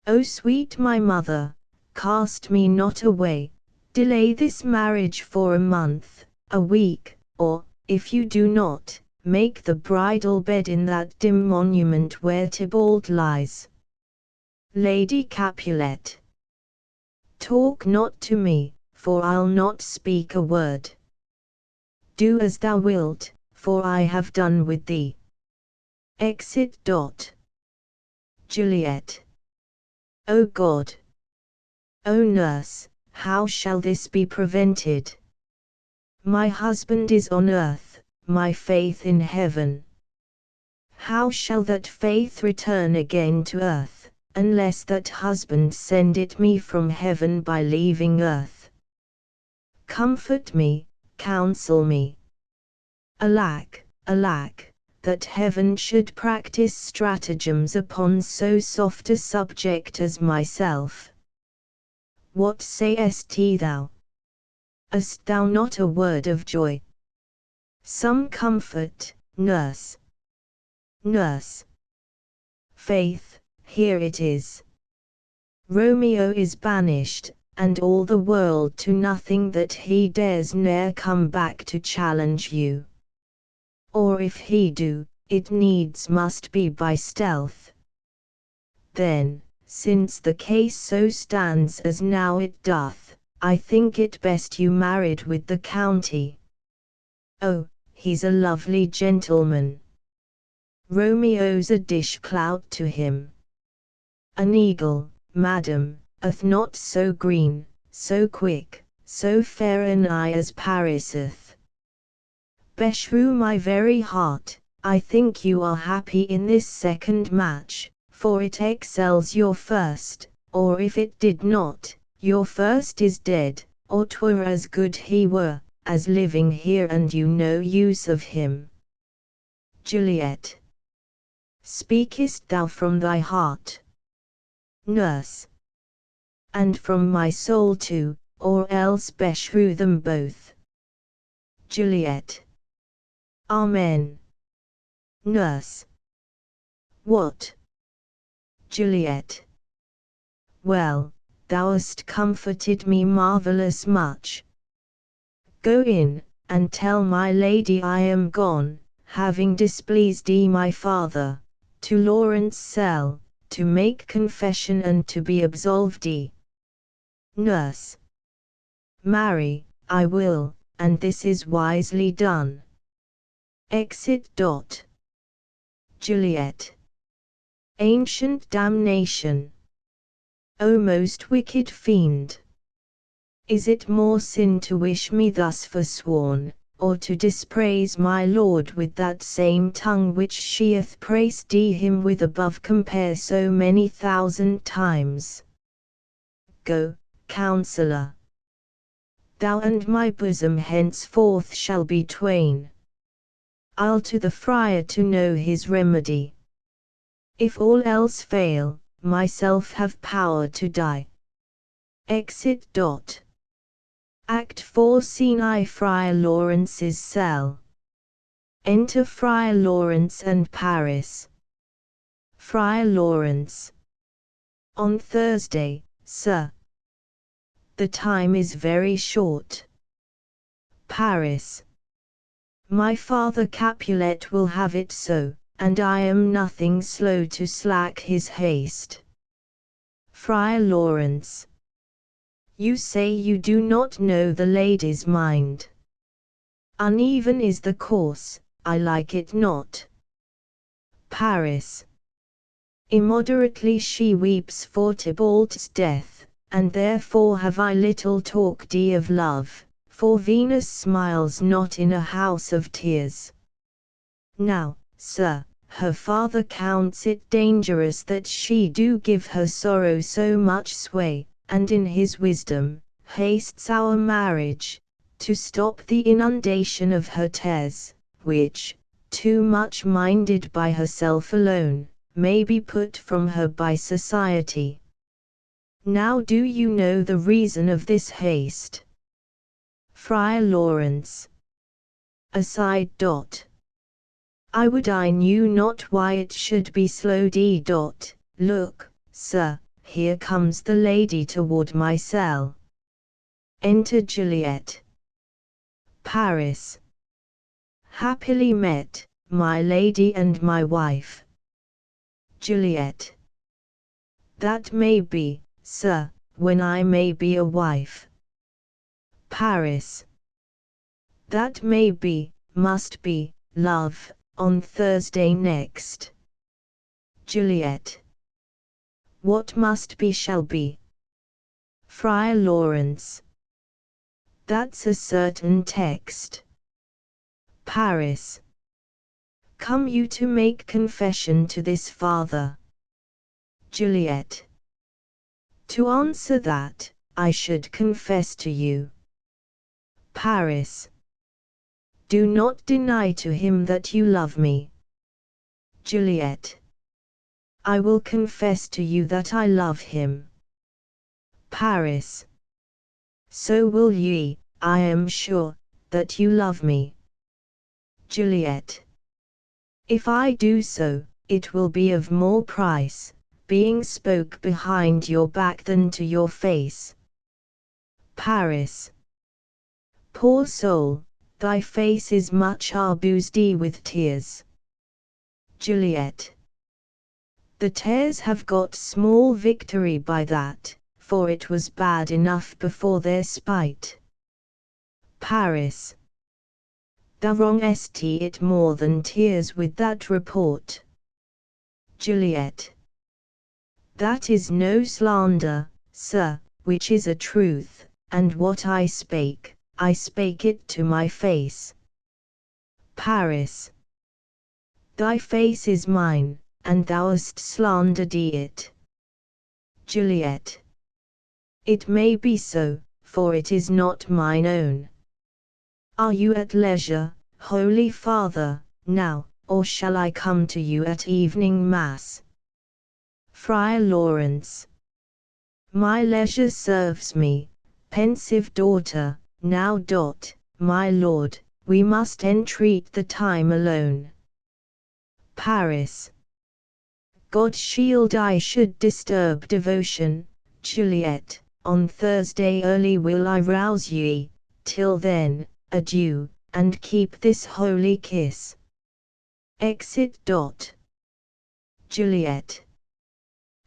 [SPEAKER 1] O sweet my mother, cast me not away, delay this marriage for a month, a week, or, if you do not, make the bridal bed in that dim monument where Tybalt lies. Lady Capulet. Talk not to me, for I'll not speak a word. Do as thou wilt, for I have done with thee. Exit. Juliet. O God! O nurse, how shall this be prevented? My husband is on earth, my faith in heaven. How shall that faith return again to earth, unless that husband send it me from heaven by leaving earth? Comfort me, counsel me. Alack, alack, that heaven should practice stratagems upon so soft a subject as myself. What sayest thou? Hast thou not a word of joy? Some comfort, nurse. Nurse. Faith, here it is. Romeo is banished, and all the world to nothing that he dares ne'er come back to challenge you. Or if he do, it needs must be by stealth. Then, since the case so stands as now it doth, I think it best you married with the county. Oh, he's a lovely gentleman. Romeo's a dish-clout to him. An eagle, madam, hath not so green, so quick, so fair an eye as Pariseth. Beshrew my very heart, I think you are happy in this second match, for it excels your first, or if it did not, your first is dead, or 'twere as good he were, as living here and you no use of him. Juliet. Speakest thou from thy heart? Nurse. And from my soul too, or else beshrew them both. Juliet. Amen. Nurse. What? Juliet. Well, thou'st comforted me marvellous much. Go in, and tell my lady I am gone, having displeased my father, to Lawrence' cell, to make confession and to be absolved. Nurse. Marry, I will, and this is wisely done. Exit. Juliet. Ancient damnation! O most wicked fiend! Is it more sin to wish me thus forsworn, or to dispraise my lord with that same tongue which sheath praised him with above compare so many thousand times? Go, counsellor. Thou and my bosom henceforth shall be twain. I'll to the friar to know his remedy. If all else fail, myself have power to die. Exit. Act 4. Scene I. Friar Lawrence's cell. Enter Friar Lawrence and Paris. Friar Lawrence. On Thursday, sir. The time is very short. Paris. My father Capulet will have it so, and I am nothing slow to slack his haste. Friar Lawrence. You say you do not know the lady's mind. Uneven is the course, I like it not. Paris. Immoderately she weeps for Tybalt's death, and therefore have I little talked of love, for Venus smiles not in a house of tears. Now, sir, her father counts it dangerous that she do give her sorrow so much sway, and in his wisdom, hastes our marriage, to stop the inundation of her tears, which, too much minded by herself alone, may be put from her by society. Now do you know the reason of this haste? Friar Lawrence. Aside. I would I knew not why it should be slow. Look, sir, here comes the lady toward my cell. Enter Juliet. Paris. Happily met, my lady and my wife. Juliet. That may be, sir, when I may be a wife. Paris. That may be, must be, love, on Thursday next. Juliet. What must be shall be. Friar Lawrence. That's a certain text. Paris. Come you to make confession to this father? Juliet. To answer that, I should confess to you. Paris. Do not deny to him that you love me. Juliet. I will confess to you that I love him. Paris. So will ye, I am sure, that you love me. Juliet. If I do so, it will be of more price, being spoke behind your back than to your face. Paris. Poor soul, thy face is much arboused with tears. Juliet. The tears have got small victory by that, for it was bad enough before their spite. Paris. Thou wrongest it more than tears with that report. Juliet. That is no slander, sir, which is a truth, and what I spake it to my face. Paris. Thy face is mine, and thou hast slandered it. Juliet. It may be so, for it is not mine own. Are you at leisure, Holy Father, now, or shall I come to you at evening mass? Friar Lawrence. My leisure serves me, pensive daughter, now. My lord, we must entreat the time alone. Paris. God shield I should disturb devotion, Juliet. On Thursday early will I rouse ye. Till then, adieu, and keep this holy kiss. Exit. Juliet.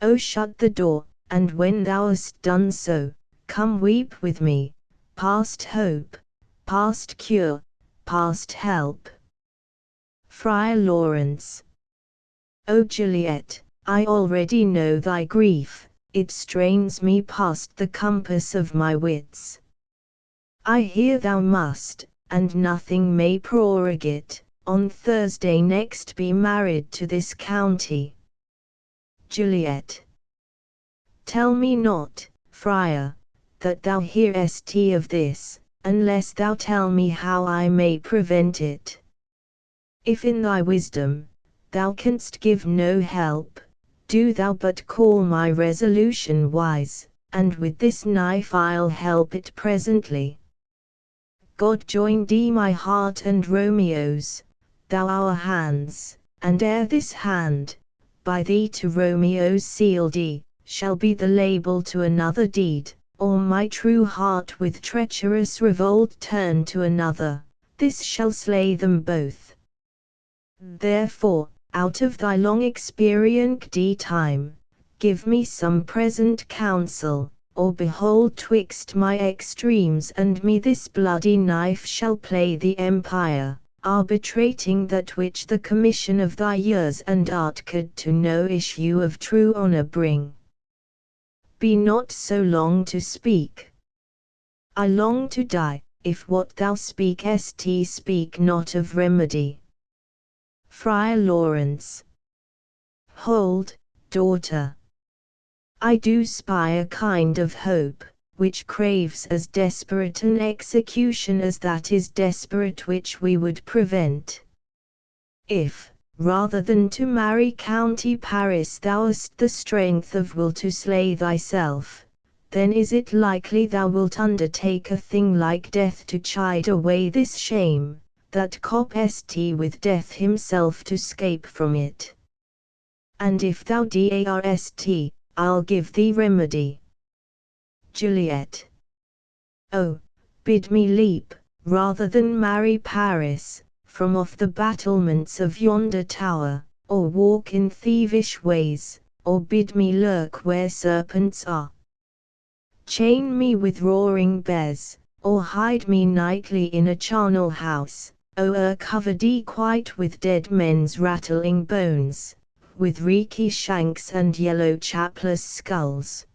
[SPEAKER 1] Oh, shut the door, and when thou hast done so, come weep with me, past hope, past cure, past help. Friar Lawrence. O Juliet, I already know thy grief, it strains me past the compass of my wits. I hear thou must, and nothing may prorogue it, on Thursday next be married to this county. Juliet. Tell me not, friar, that thou hearest of this, unless thou tell me how I may prevent it. If in thy wisdom, thou canst give no help, do thou but call my resolution wise, and with this knife I'll help it presently. God join thee my heart and Romeo's, thou our hands, and ere this hand, by thee to Romeo's sealed, shall be the label to another deed, or my true heart with treacherous revolt turn to another, this shall slay them both. Therefore, out of thy long experienced time, give me some present counsel, or behold twixt my extremes and me this bloody knife shall play the empire, arbitrating that which the commission of thy years and art could to no issue of true honor bring. Be not so long to speak. I long to die, if what thou speakest speak not of remedy. Friar Lawrence. Hold, daughter. I do spy a kind of hope, which craves as desperate an execution as that is desperate which we would prevent. If, rather than to marry County Paris thou hast the strength of will to slay thyself, then is it likely thou wilt undertake a thing like death to chide away this shame, that copest with death himself to scape from it. And if thou darst, I'll give thee remedy. Juliet. Oh, bid me leap, rather than marry Paris, from off the battlements of yonder tower, or walk in thievish ways, or bid me lurk where serpents are. Chain me with roaring bears, or hide me nightly in a charnel house, or cover thee quite with dead men's rattling bones, with reeky shanks and yellow chapless skulls.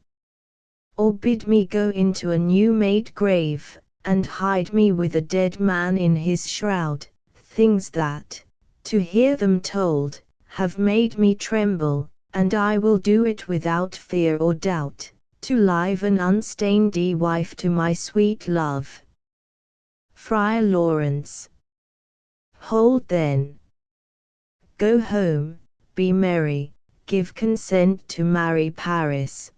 [SPEAKER 1] Or bid me go into a new-made grave, and hide me with a dead man in his shroud, things that, to hear them told, have made me tremble, and I will do it without fear or doubt, to live an unstained wife to my sweet love. Friar Lawrence. Hold then. Go home, be merry, give consent to marry Paris.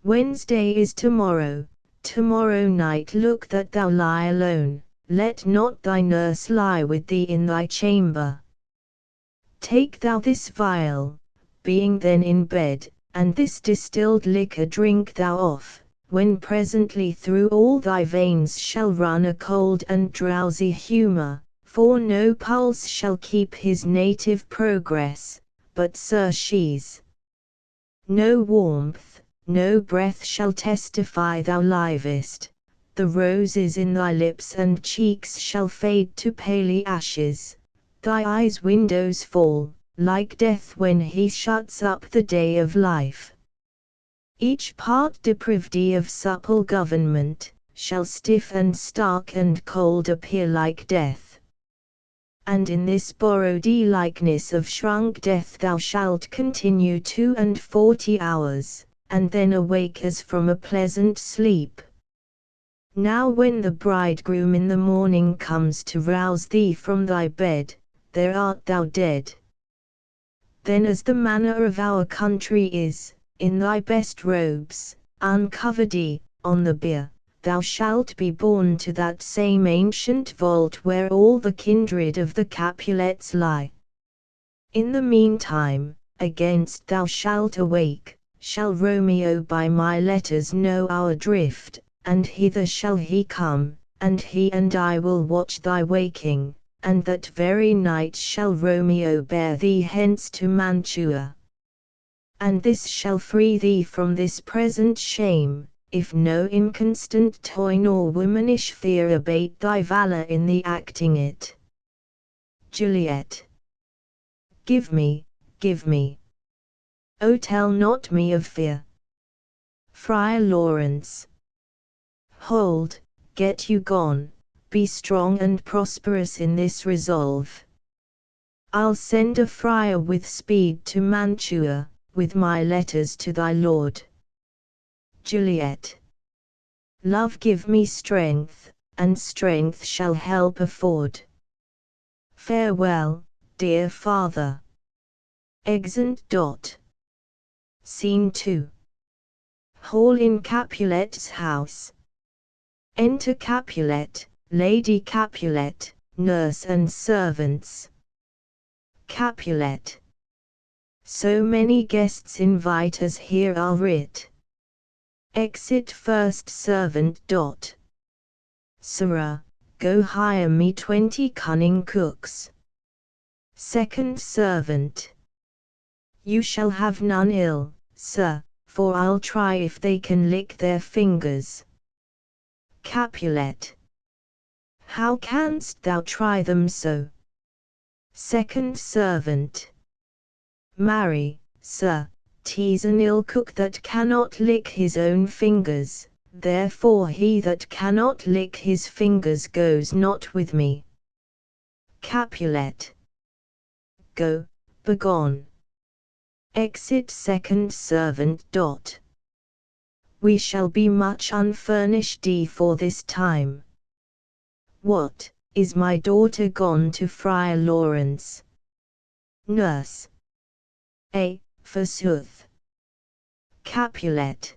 [SPEAKER 1] Wednesday is tomorrow, tomorrow night look that thou lie alone, let not thy nurse lie with thee in thy chamber. Take thou this vial, being then in bed, and this distilled liquor drink thou off, when presently through all thy veins shall run a cold and drowsy humour, for no pulse shall keep his native progress, but surcease. No warmth, no breath shall testify thou livest, the roses in thy lips and cheeks shall fade to paly ashes, thy eyes' windows fall, like death when he shuts up the day of life. Each part deprived of supple government, shall stiff and stark and cold appear like death. And in this borrowed likeness of shrunk death thou shalt continue 42 hours, and then awake as from a pleasant sleep. Now when the bridegroom in the morning comes to rouse thee from thy bed, there art thou dead. Then as the manner of our country is, in thy best robes, uncover thee, on the bier, thou shalt be borne to that same ancient vault where all the kindred of the Capulets lie. In the meantime, against thou shalt awake, shall Romeo by my letters know our drift, and hither shall he come, and he and I will watch thy waking, and that very night shall Romeo bear thee hence to Mantua. And this shall free thee from this present shame, if no inconstant toy nor womanish fear abate thy valor in the acting it. Juliet. Give me, give me. O tell not me of fear. Friar Lawrence. Hold, get you gone, be strong and prosperous in this resolve. I'll send a friar with speed to Mantua, with my letters to thy lord. Juliet. Love give me strength, and strength shall help afford. Farewell, dear father. Exeunt. Scene 2. Hall in Capulet's house. Enter Capulet, Lady Capulet, nurse and servants. Capulet. So many guests invite us here are writ. Exit first servant. Sirrah, go hire me 20 cunning cooks. Second servant. You shall have none ill, sir, for I'll try if they can lick their fingers. Capulet. How canst thou try them so? Second servant. Marry, sir, 'tis an ill cook that cannot lick his own fingers, therefore he that cannot lick his fingers goes not with me. Capulet. Go, begone. Exit second servant. We shall be much unfurnished for this time. What, is my daughter gone to Friar Lawrence? Nurse. Forsooth. Capulet.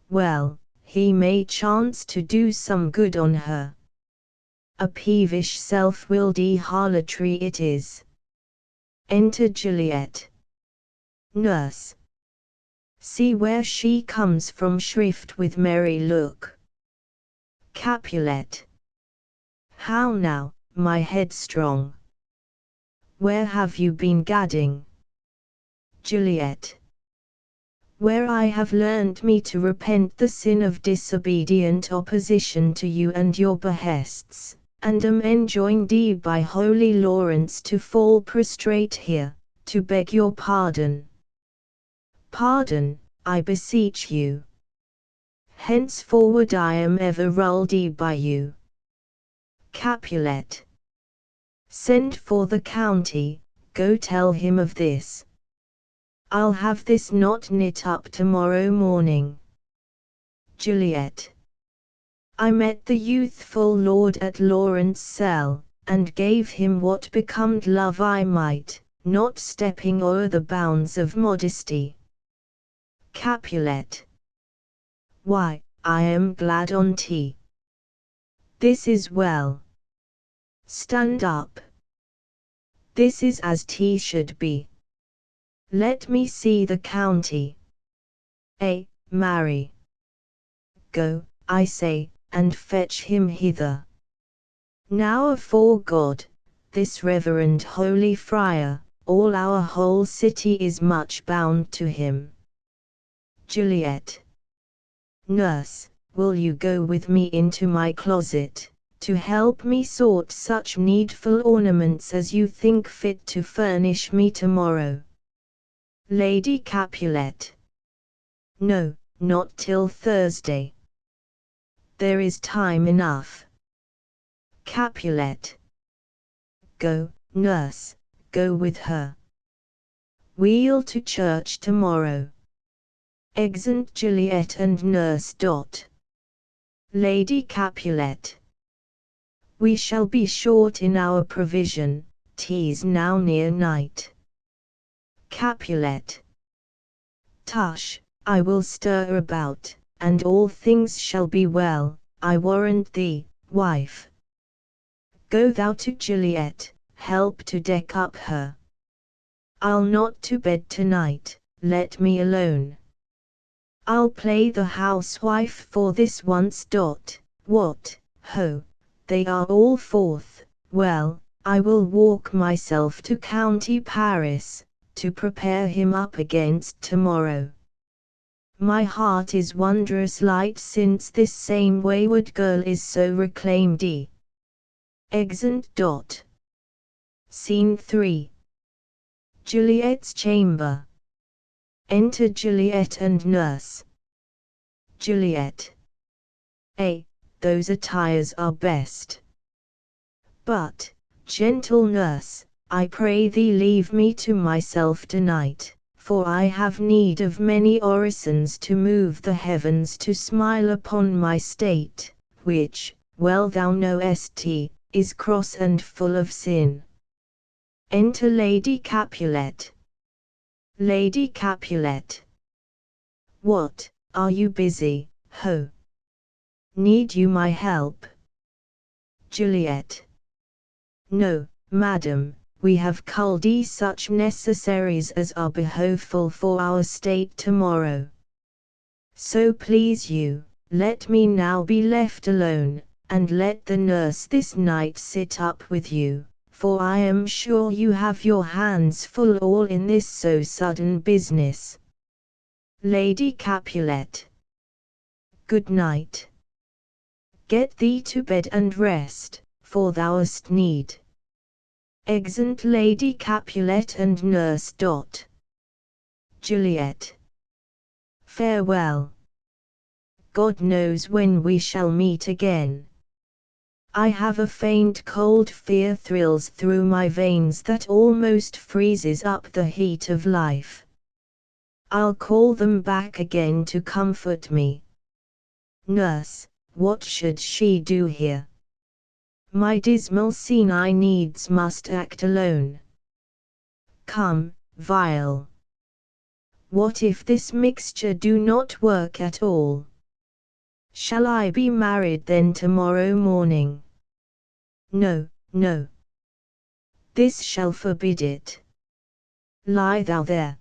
[SPEAKER 1] Well, he may chance to do some good on her. A peevish self-willed harlotry it is. Enter Juliet. Nurse. See where she comes from shrift with merry look. Capulet. How now, my headstrong? Where have you been gadding? Juliet. Where I have learned me to repent the sin of disobedient opposition to you and your behests, and am enjoined by holy Lawrence to fall prostrate here, to beg your pardon. Pardon, I beseech you. Henceforward I am ever ruled by you. Capulet. Send for the county, go tell him of this. I'll have this knot knit up tomorrow morning. Juliet. I met the youthful lord at Lawrence cell, and gave him what becomed love I might, not stepping o'er the bounds of modesty. Capulet. Why, I am glad on't. This is well. Stand up. This is as tea should be. Let me see the county. Marry. Go, I say, and fetch him hither. Now afore God, this reverend holy friar, all our whole city is much bound to him. Juliet. Nurse, will you go with me into my closet, to help me sort such needful ornaments as you think fit to furnish me tomorrow? Lady Capulet. No, not till Thursday. There is time enough. Capulet. Go, nurse, go with her. We'll to church tomorrow. Exeunt Juliet and nurse. Lady Capulet. We shall be short in our provision, 'tis now near night. Capulet. Tush, I will stir about, and all things shall be well, I warrant thee, wife. Go thou to Juliet, help to deck up her. I'll not to bed tonight, let me alone. I'll play the housewife for this once. What, ho, they are all forth, well, I will walk myself to County Paris, to prepare him up against tomorrow. My heart is wondrous light since this same wayward girl is so reclaimed. Exeunt. Scene 3. Juliet's chamber. Enter Juliet and nurse. Juliet. Those attires are best. But, gentle nurse, I pray thee leave me to myself tonight, for I have need of many orisons to move the heavens to smile upon my state, which, well thou knowest, is cross and full of sin. Enter Lady Capulet. Lady Capulet. What, are you busy, ho? Need you my help? Juliet. No, madam, we have culled such necessaries as are behoveful for our state tomorrow. So please you, let me now be left alone, and let the nurse this night sit up with you, for I am sure you have your hands full all in this so sudden business. Lady Capulet. Good night. Get thee to bed and rest, for thou'st need. Exeunt Lady Capulet and nurse. Juliet. Farewell. God knows when we shall meet again. I have a faint cold fear thrills through my veins that almost freezes up the heat of life. I'll call them back again to comfort me. Nurse, what should she do here? My dismal scene I needs must act alone. Come, Vial. What if this mixture do not work at all? Shall I be married then tomorrow morning? No, no. This shall forbid it. Lie thou there.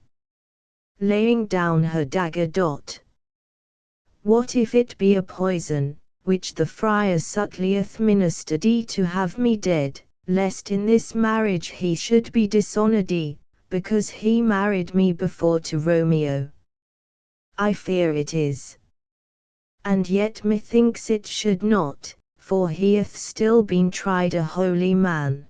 [SPEAKER 1] Laying down her dagger. What if it be a poison, which the friar subtly hath ministered to have me dead, lest in this marriage he should be dishonoured, because he married me before to Romeo? I fear it is. And yet methinks it should not, for he hath still been tried a holy man.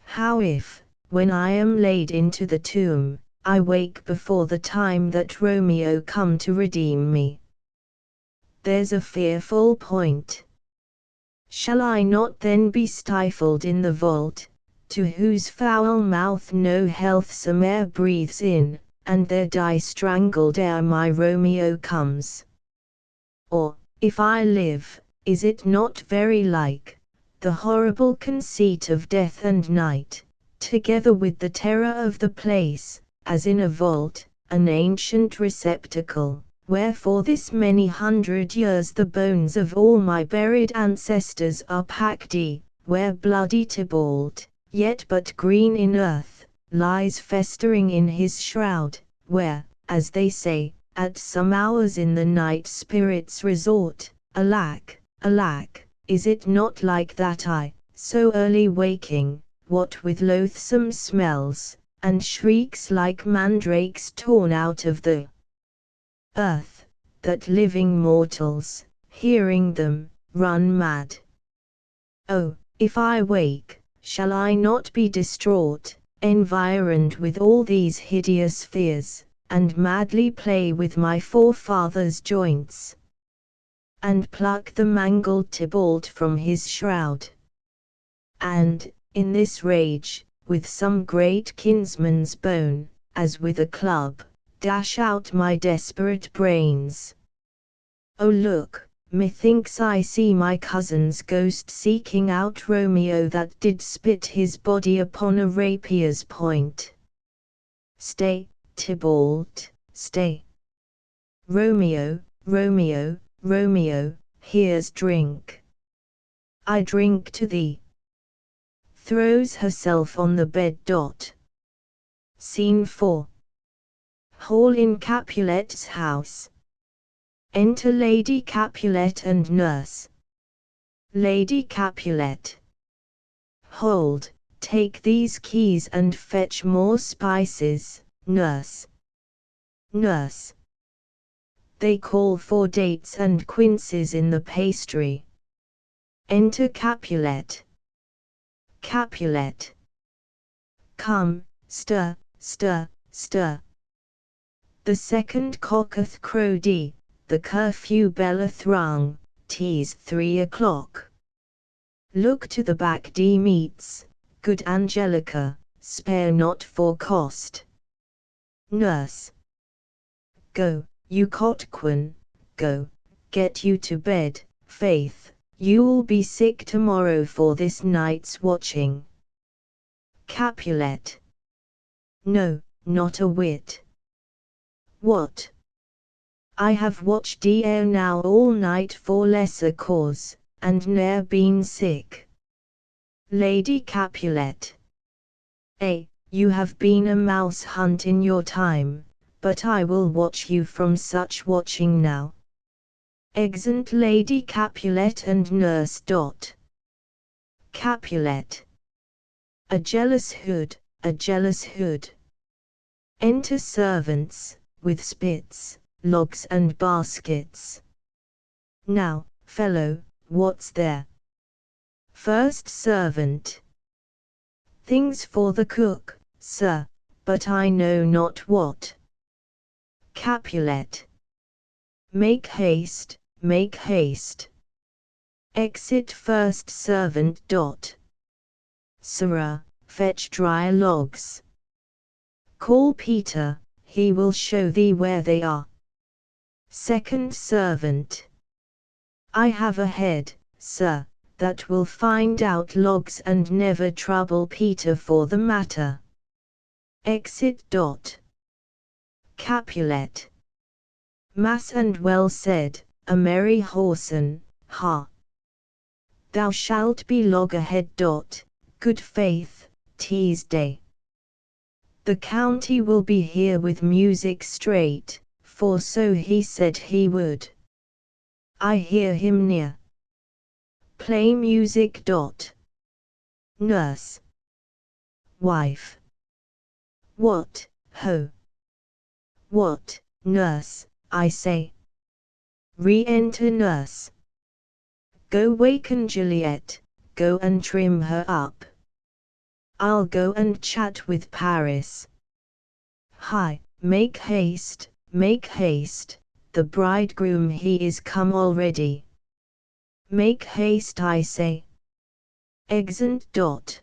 [SPEAKER 1] How if, when I am laid into the tomb, I wake before the time that Romeo come to redeem me? There's a fearful point. Shall I not then be stifled in the vault, to whose foul mouth no healthsome air breathes in, and there die strangled ere my Romeo comes? Or, if I live, is it not very like the horrible conceit of death and night, together with the terror of the place, as in a vault, an ancient receptacle, where for this many 100 years the bones of all my buried ancestors are packed, where bloody Tybalt, yet but green in earth, lies festering in his shroud, where, as they say, at some hours in the night spirits resort? Alack, alack, is it not like that I, so early waking, what with loathsome smells, and shrieks like mandrakes torn out of the earth, that living mortals, hearing them, run mad? Oh, if I wake, shall I not be distraught, environed with all these hideous fears, and madly play with my forefathers' joints, and pluck the mangled Tybalt from his shroud, and, in this rage, with some great kinsman's bone, as with a club, dash out my desperate brains? Oh look, methinks I see my cousin's ghost seeking out Romeo that did spit his body upon a rapier's point. Stay, Tybalt, stay. Romeo, Romeo, Romeo, here's drink. I drink to thee. Throws herself on the bed. Scene 4. Hall in Capulet's house. Enter Lady Capulet and nurse. Lady Capulet. Hold, take these keys and fetch more spices, nurse. Nurse. They call for dates and quinces in the pastry. Enter Capulet. Capulet. Come, stir, stir, stir. The second cocketh crowed, the curfew belleth rung, 'tis 3 o'clock. Look to the back meats, good Angelica, spare not for cost. Nurse. Go, you Cotquan, go, get you to bed, faith, you'll be sick tomorrow for this night's watching. Capulet. No, not a whit. What? I have watched ere now all night for lesser cause, and ne'er been sick. Lady Capulet. You have been a mouse hunt in your time, but I will watch you from such watching now. Exeunt Lady Capulet and Nurse. Capulet. A jealous hood, a jealous hood. Enter servants, with spits, logs and baskets. Now, fellow, what's there? First servant. Things for the cook, sir, but I know not what. Capulet. Make haste, make haste. Exit first servant. Sirrah, fetch dry logs. Call Peter, he will show thee where they are. Second servant. I have a head, sir, that will find out logs and never trouble Peter for the matter. Exit. Capulet. Mass and well said, a merry whoreson, ha! Thou shalt be loggerhead. Good faith, 'tis day. The county will be here with music straight, for so he said he would. I hear him near. Play music. Nurse. Wife. What, ho! What, nurse, I say. Re-enter nurse. Go waken Juliet, go and trim her up. I'll go and chat with Paris. Hi, make haste, the bridegroom he is come already. Make haste I say. Exeunt.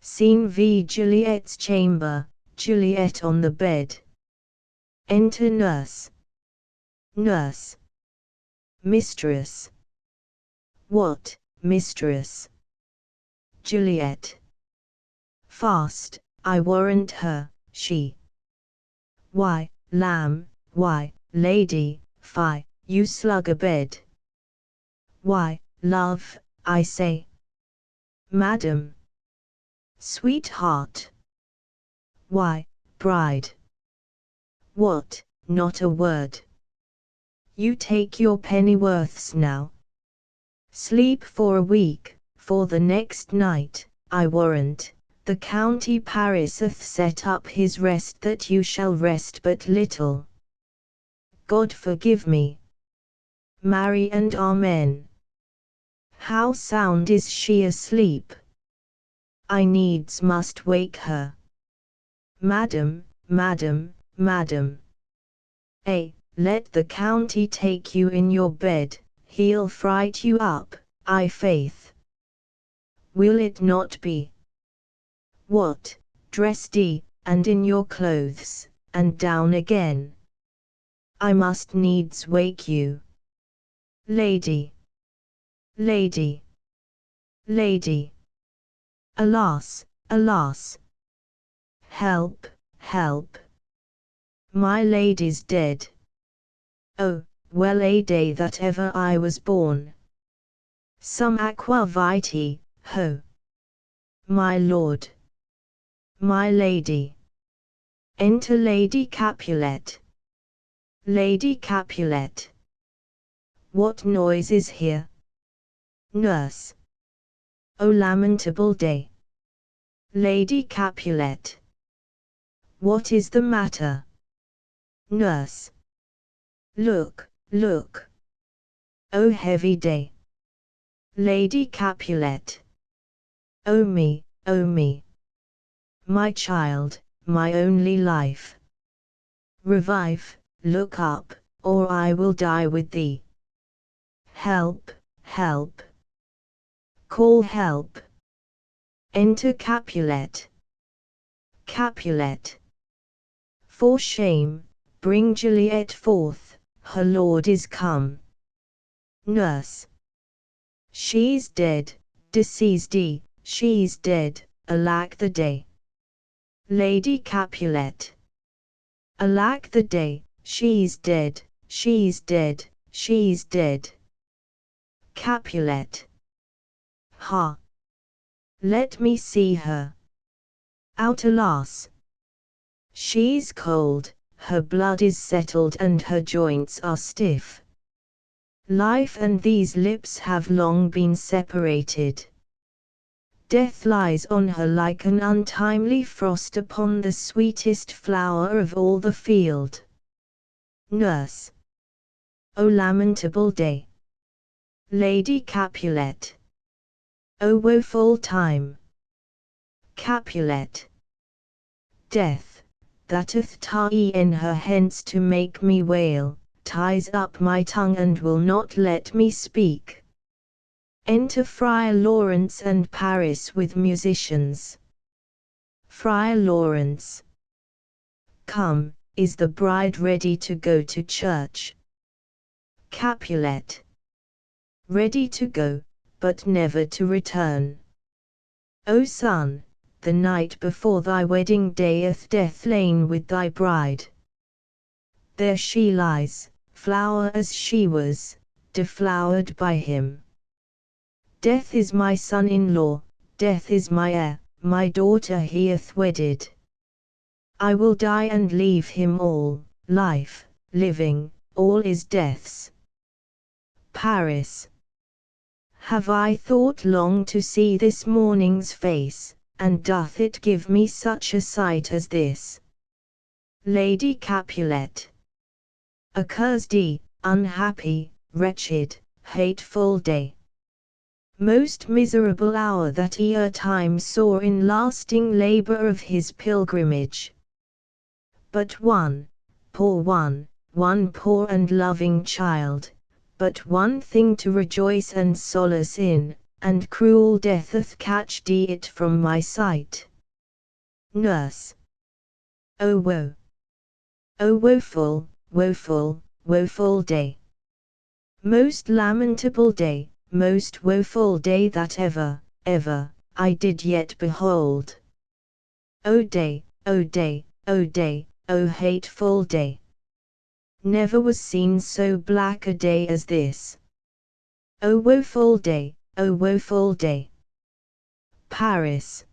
[SPEAKER 1] Scene v. Juliet's chamber, Juliet on the bed. Enter nurse. Nurse. Mistress. What, mistress? Juliet. Fast, I warrant her, she. Why, lamb, why, lady, fie, you slug abed. Why, love, I say. Madam. Sweetheart. Why, bride. What, not a word. You take your pennyworths now. Sleep for a week, for the next night, I warrant, the county Paris hath set up his rest that you shall rest but little. God forgive me. Marry and amen. How sound is she asleep? I needs must wake her. Madam, madam, madam. Let the county take you in your bed, he'll fright you up, I faith. Will it not be? What, dressed and in your clothes, and down again? I must needs wake you. Lady. Lady. Lady. Alas, alas. Help, help. My lady's dead. Oh, well a day that ever I was born. Some aqua vitae, ho! My lord. My lady. Enter Lady Capulet. Lady Capulet. What noise is here? Nurse. O lamentable day. Lady Capulet. What is the matter? Nurse. Look, look. O heavy day. Lady Capulet. O me, O me. My child, my only life. Revive, look up, or I will die with thee. Help, help. Call help. Enter Capulet. Capulet. For shame, bring Juliet forth, her lord is come. Nurse. She's dead, deceased, she's dead, alack the day. Lady Capulet. Alack the day, she's dead, she's dead, she's dead. Capulet. Ha! Let me see her. Out, alas! She's cold, her blood is settled and her joints are stiff. Life and these lips have long been separated. Death lies on her like an untimely frost upon the sweetest flower of all the field. Nurse. O lamentable day. Lady Capulet. O woeful time. Capulet. Death, that hath ta'en her hence to make me wail, ties up my tongue and will not let me speak. Enter Friar Lawrence and Paris with musicians. Friar Lawrence. Come, is the bride ready to go to church? Capulet. Ready to go, but never to return. O son, the night before thy wedding day hath death lain with thy bride. There she lies, flower as she was, deflowered by him. Death is my son-in-law, death is my heir, my daughter he hath wedded. I will die and leave him all, life, living, all is death's. Paris. Have I thought long to see this morning's face, and doth it give me such a sight as this? Lady Capulet. Accursed, unhappy, wretched, hateful day. Most miserable hour that he a time saw in lasting labour of his pilgrimage. But one poor and loving child, but one thing to rejoice and solace in, and cruel death hath catched it from my sight. Nurse. O woe! O woeful, woeful, woeful day! Most lamentable day, most woeful day that ever, ever, I did yet behold. O day, O day, O day, O hateful day! Never was seen so black a day as this. O woeful day, O woeful day! Paris.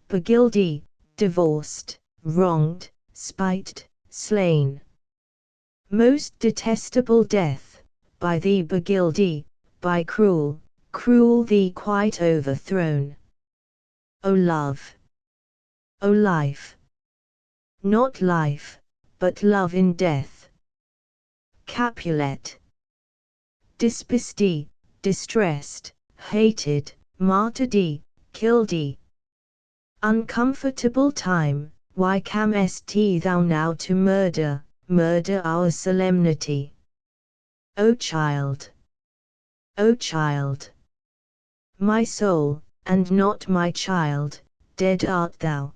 [SPEAKER 1] Begilded, divorced, wronged, spited, slain. Most detestable death, by thee begilded, by cruel, cruel thee quite overthrown. O love! O life! Not life, but love in death. Capulet. Despised, distressed, hated, martyred, killed. Uncomfortable time, why camest thou now to murder, murder our solemnity? O child! O child! My soul, and not my child, dead art thou.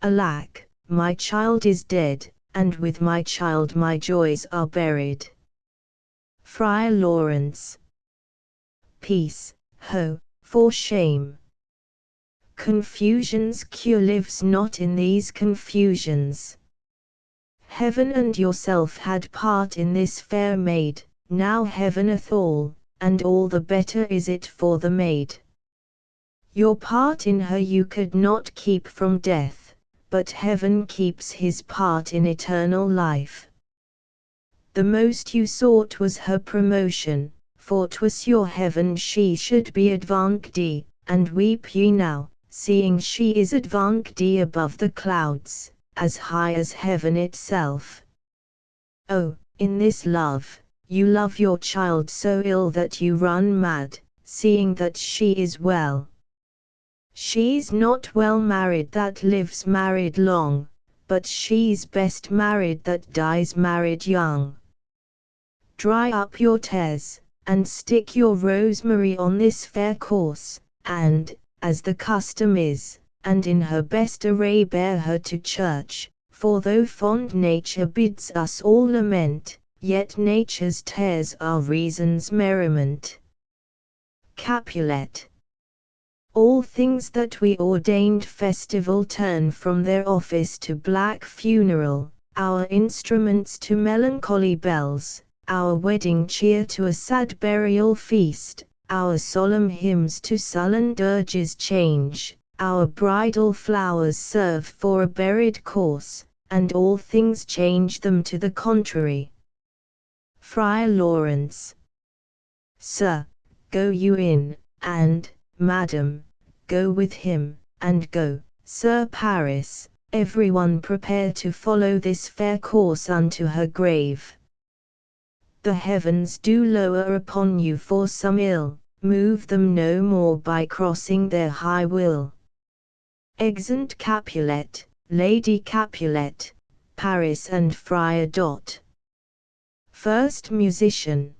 [SPEAKER 1] Alack, my child is dead, and with my child my joys are buried. Friar Lawrence. Peace, ho, for shame! Confusion's cure lives not in these confusions. Heaven and yourself had part in this fair maid, now heaven hath all, and all the better is it for the maid. Your part in her you could not keep from death, but heaven keeps his part in eternal life. The most you sought was her promotion, for 'twas your heaven she should be advanced, and weep ye now, seeing she is advanced above the clouds, as high as heaven itself. Oh, in this love, you love your child so ill that you run mad, seeing that she is well. She's not well married that lives married long, but she's best married that dies married young. Dry up your tears, and stick your rosemary on this fair corse, and, as the custom is, and in her best array bear her to church, for though fond nature bids us all lament, yet nature's tears are reason's merriment. Capulet. All things that we ordained festival turn from their office to black funeral, our instruments to melancholy bells, our wedding cheer to a sad burial feast, our solemn hymns to sullen dirges change, our bridal flowers serve for a buried corse, and all things change them to the contrary. Friar Lawrence. Sir, go you in, and, Madam, go with him, and go, Sir Paris, everyone prepare to follow this fair corse unto her grave. The heavens do lower upon you for some ill, move them no more by crossing their high will. Exeunt Capulet, Lady Capulet, Paris and Friar Dot. First Musician.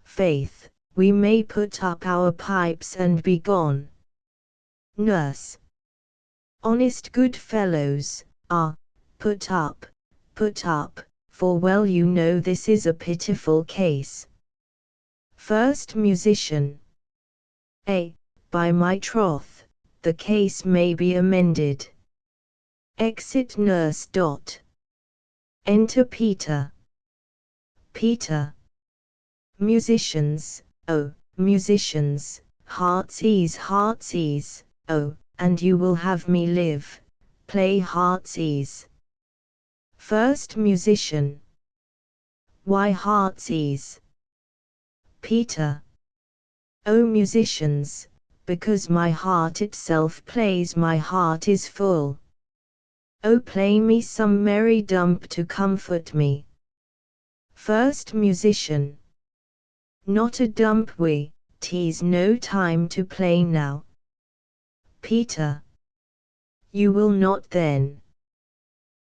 [SPEAKER 1] Faith, we may put up our pipes and be gone. Nurse. Honest good fellows, put up, for well you know this is a pitiful case. First Musician. By my troth, the case may be amended. Exit Nurse. Enter Peter. Peter. Musicians, oh, musicians, heart's ease, oh, and you will have me live, play heart's ease. First Musician. Why heart's ease? Peter. O musicians, because my heart itself plays, my heart is full. O play me some merry dump to comfort me. First Musician. Not a dump 'tis no time to play now. Peter. You will not then.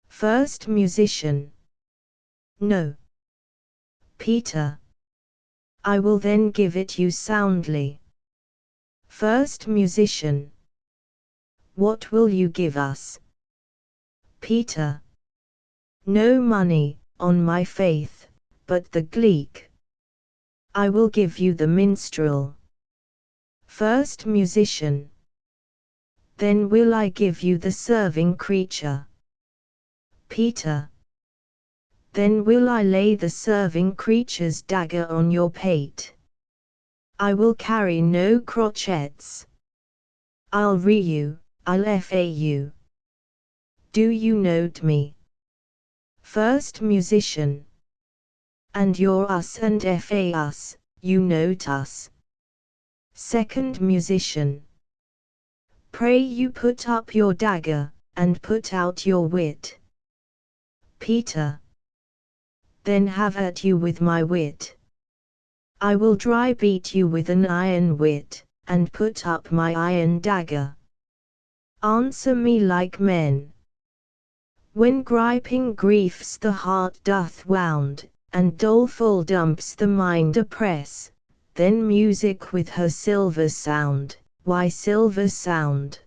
[SPEAKER 1] First Musician. No. Peter. I will then give it you soundly. First Musician. What will you give us? Peter. No money, on my faith, but the gleek. I will give you the minstrel. First Musician. Then will I give you the serving creature. Peter. Then will I lay the serving creature's dagger on your pate. I will carry no crochets. I'll re you, I'll fa you. Do you note me? First Musician. And you're us and fa us, you note us. Second Musician. Pray you put up your dagger, and put out your wit. Peter. Then have at you with my wit. I will dry beat you with an iron wit, and put up my iron dagger. Answer me like men. When griping griefs the heart doth wound, and doleful dumps the mind oppress, then music with her silver sound. Why silver sound?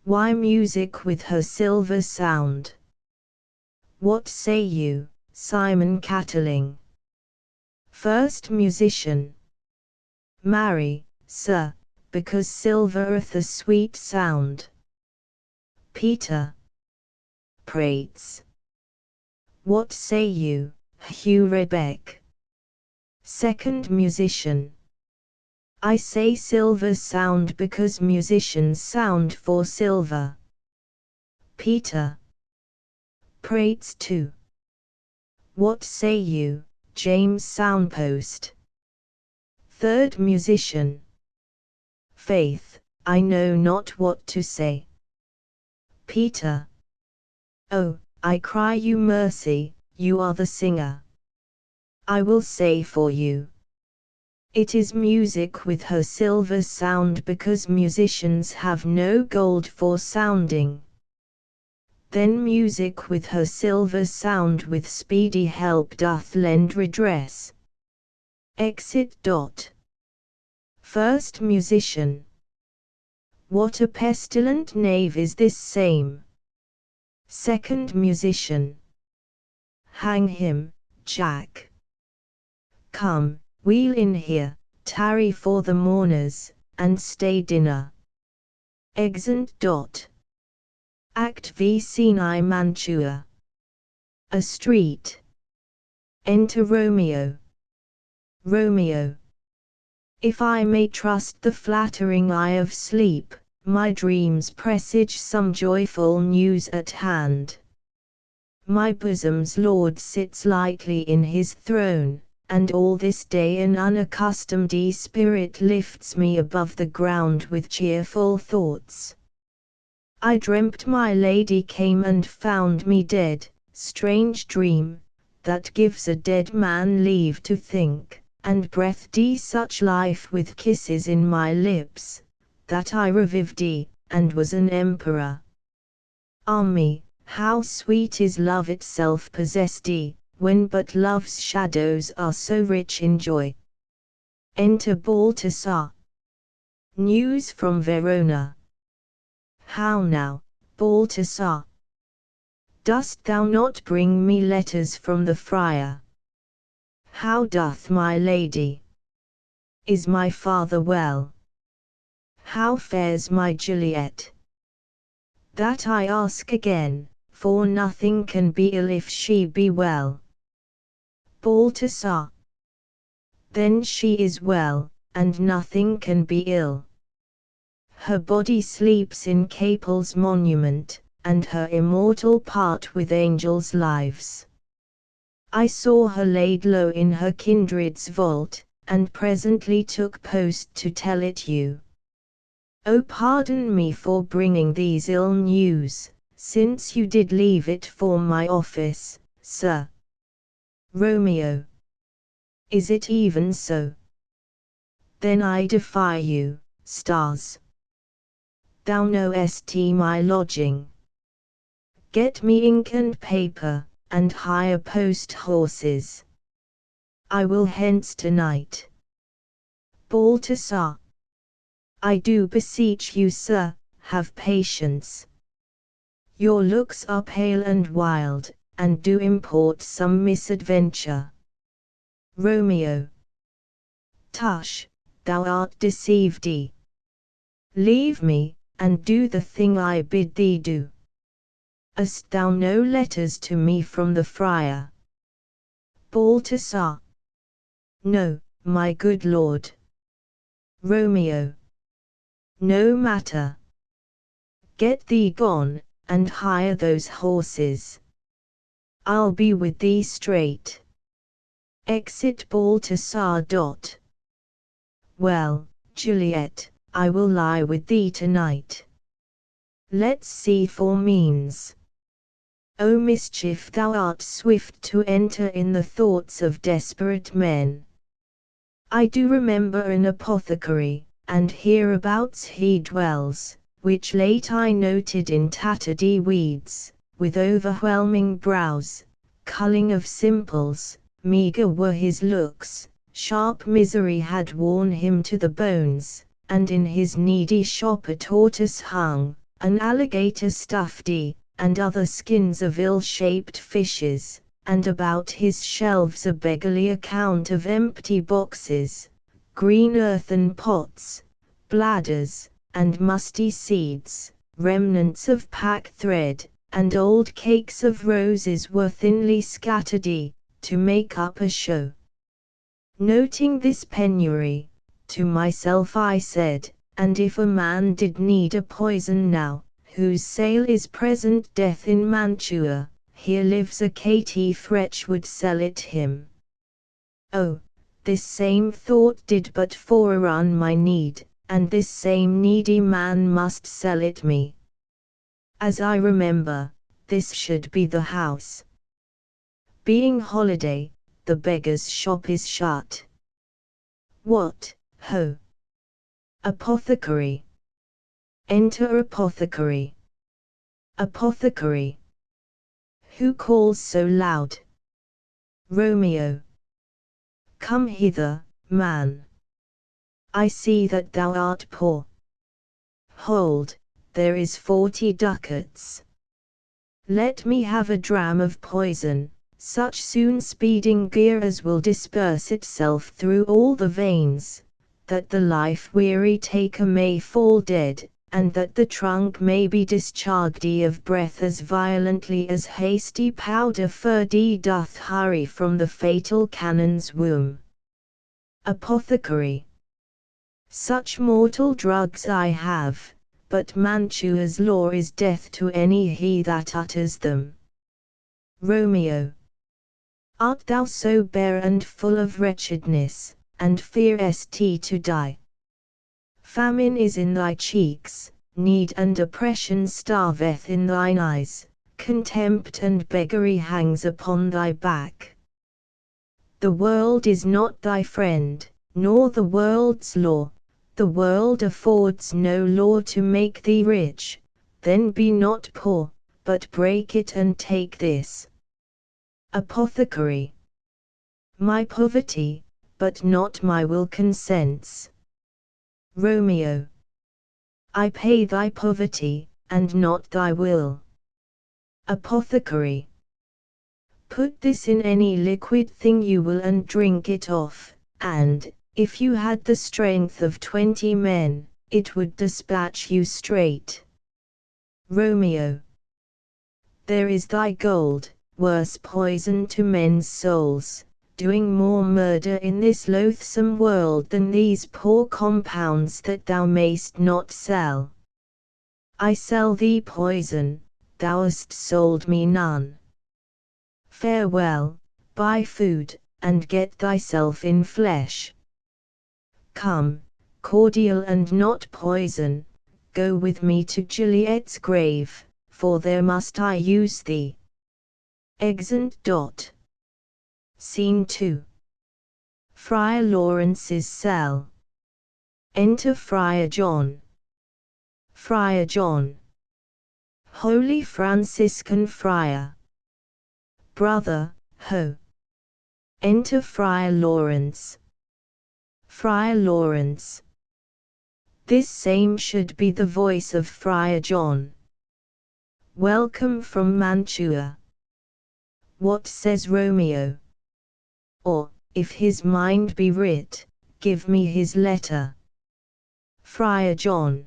[SPEAKER 1] Why music with her silver sound? What say you, Simon Catterling? First Musician. Marry, sir, because silvereth a sweet sound. Peter. Prates. What say you, Hugh Rebeck? Second Musician. I say silver sound because musicians sound for silver. Peter. Prates 2. What say you, James Soundpost? Third musician. Faith, I know not what to say. Peter. Oh, I cry you mercy, you are the singer. I will say for you. It is music with her silver sound, because musicians have no gold for sounding. Then music with her silver sound with speedy help doth lend redress. Exit. First musician. What a pestilent knave is this same. Second musician. Hang him, Jack. Come, wheel in here, tarry for the mourners, and stay dinner. Exeunt. Act V. Scene I. Mantua. A street. Enter Romeo. Romeo. If I may trust the flattering eye of sleep, my dreams presage some joyful news at hand. My bosom's lord sits lightly in his throne, and all this day an unaccustomed spirit lifts me above the ground with cheerful thoughts. I dreamt my lady came and found me dead, strange dream, that gives a dead man leave to think, and breathed such life with kisses in my lips, that I revived, and was an emperor. Ah me, how sweet is love itself possessed, when but love's shadows are so rich in joy. Enter Balthasar. News from Verona. How now, Balthasar? Dost thou not bring me letters from the friar? How doth my lady? Is my father well? How fares my Juliet? That I ask again, for nothing can be ill if she be well. Balthasar. Then she is well, and nothing can be ill. Her body sleeps in Capel's monument, and her immortal part with angels' lives. I saw her laid low in her kindred's vault, and presently took post to tell it you. O pardon me for bringing these ill news, since you did leave it for my office, sir. Romeo. Is it even so? Then I defy you, stars. Thou knowest my lodging. Get me ink and paper, and hire post horses. I will hence tonight. Balthasar. I do beseech you, sir, have patience. Your looks are pale and wild, and do import some misadventure. Romeo. Tush, thou art deceived. Leave me, and do the thing I bid thee do. Hast thou no letters to me from the friar? Balthasar. No, my good lord. Romeo. No matter. Get thee gone, and hire those horses. I'll be with thee straight. Exit Balthasar. Well, Juliet, I will lie with thee tonight. Let's see for means. O mischief, thou art swift to enter in the thoughts of desperate men. I do remember an apothecary, and hereabouts he dwells, which late I noted in tattered weeds, with overwhelming brows, culling of simples, meagre were his looks, sharp misery had worn him to the bones, and in his needy shop a tortoise hung, an alligator stuffed, and other skins of ill-shaped fishes, and about his shelves a beggarly account of empty boxes, green earthen pots, bladders, and musty seeds, remnants of pack thread, and old cakes of roses were thinly scattered, to make up a show. Noting this penury, to myself I said, and if a man did need a poison now, whose sale is present death in Mantua, here lives a caitiff wretch would sell it him. Oh, this same thought did but forerun my need, and this same needy man must sell it me. As I remember, this should be the house. Being holiday, the beggar's shop is shut. What, ho! Apothecary. Enter apothecary. Apothecary. Who calls so loud? Romeo. Come hither, man. I see that thou art poor. Hold, there is 40 ducats. Let me have a dram of poison, such soon speeding gear as will disperse itself through all the veins, that the life-weary taker may fall dead, and that the trunk may be discharged of breath as violently as hasty powder furdy doth hurry from the fatal cannon's womb. Apothecary. Such mortal drugs I have, but Mantua's law is death to any he that utters them. Romeo. Art thou so bare and full of wretchedness, and fearest to die? Famine is in thy cheeks, need and oppression starveth in thine eyes, contempt and beggary hangs upon thy back. The world is not thy friend, nor the world's law. The world affords no law to make thee rich, then be not poor, but break it and take this. Apothecary. My poverty, but not my will consents. Romeo. I pay thy poverty, and not thy will. Apothecary. Put this in any liquid thing you will and drink it off, and, if you had the strength of 20 men, it would dispatch you straight. Romeo. There is thy gold, worse poison to men's souls, doing more murder in this loathsome world than these poor compounds that thou mayst not sell. I sell thee poison, thou hast sold me none. Farewell, buy food, and get thyself in flesh. Come, cordial and not poison, go with me to Juliet's grave, for there must I use thee. Exeunt. Scene 2. Friar Lawrence's cell. Enter Friar John. Friar John. Holy Franciscan Friar. Brother, ho! Enter Friar Lawrence. Friar Lawrence. This same should be the voice of Friar John. Welcome from Mantua. What says Romeo? Or, if his mind be writ, give me his letter. Friar John.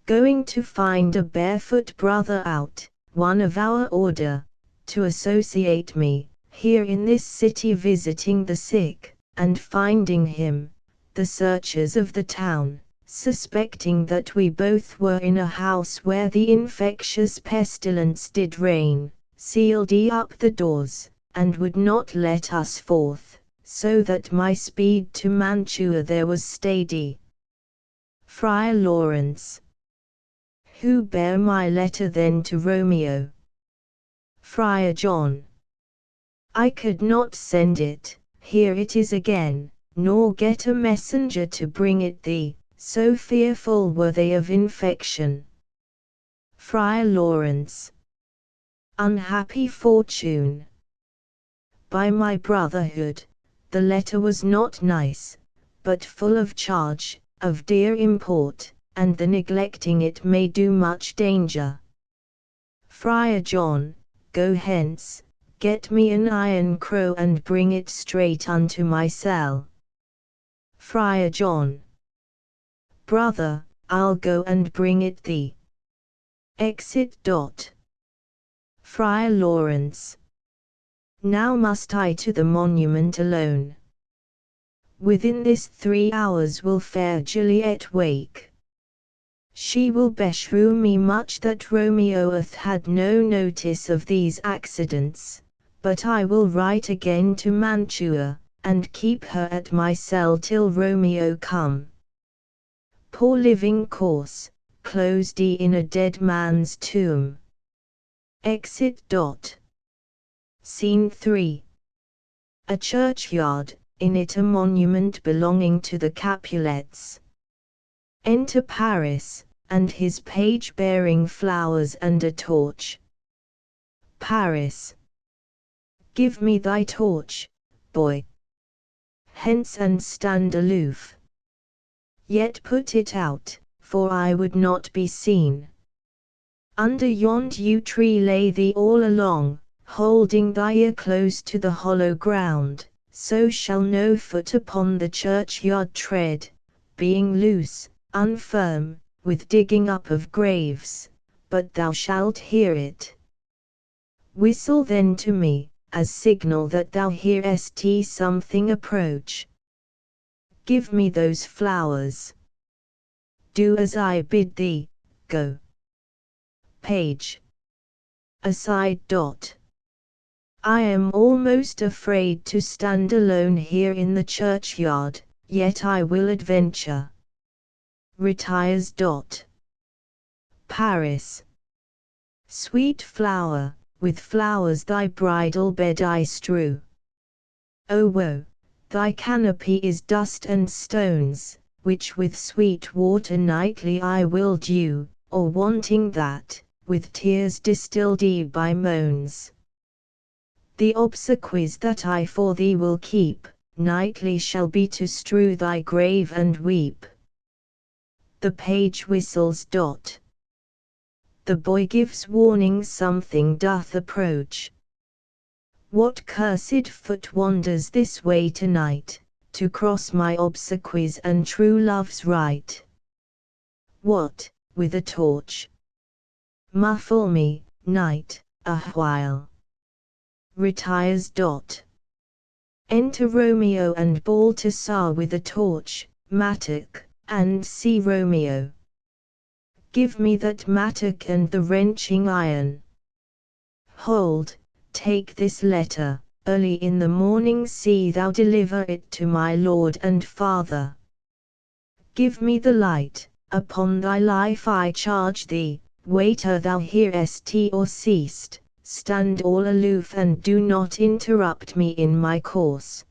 [SPEAKER 1] Going to find a barefoot brother out, one of our order, to associate me, here in this city visiting the sick, and finding him, the searchers of the town, suspecting that we both were in a house where the infectious pestilence did reign, sealed up the doors, and would not let us forth, so that my speed to Mantua there was stayed. Friar Lawrence. Who bare my letter then to Romeo? Friar John. I could not send it, here it is again, nor get a messenger to bring it thee, so fearful were they of infection. Friar Lawrence. Unhappy fortune! By my brotherhood, the letter was not nice, but full of charge, of dear import, and the neglecting it may do much danger. Friar John, go hence, get me an iron crow and bring it straight unto my cell. Friar John. Brother, I'll go and bring it thee. Exit. Friar Lawrence. Now must I to the monument alone. Within this 3 hours will fair Juliet wake. She will beshrew me much that Romeo hath had no notice of these accidents, but I will write again to Mantua, and keep her at my cell till Romeo come. Poor living corse, closed in a dead man's tomb. Exit. Scene 3. A churchyard, in it a monument belonging to the Capulets. Enter Paris, and his page bearing flowers and a torch. Paris. Give me thy torch, boy. Hence and stand aloof. Yet put it out, for I would not be seen. Under yond yew tree lay thee all along, holding thy ear close to the hollow ground, so shall no foot upon the churchyard tread, being loose, unfirm, with digging up of graves, but thou shalt hear it. Whistle then to me, as signal that thou hearest something approach. Give me those flowers. Do as I bid thee, go. Page. Aside. I am almost afraid to stand alone here in the churchyard, yet I will adventure. Retires. Paris. Sweet flower, with flowers thy bridal bed I strew. O woe, thy canopy is dust and stones, which with sweet water nightly I will dew, or wanting that, with tears distilled by moans. The obsequies that I for thee will keep, nightly shall be to strew thy grave and weep. The page whistles. The boy gives warning something doth approach. What cursed foot wanders this way tonight, to cross my obsequies and true love's right? What, with a torch? Muffle me, night, awhile. Retires. Enter Romeo and Balthasar with a torch, mattock, and see Romeo. Give me that mattock and the wrenching iron. Hold, take this letter, early in the morning see thou deliver it to my lord and father. Give me the light, upon thy life I charge thee, waiter thou hearest or seest, stand all aloof and do not interrupt me in my course.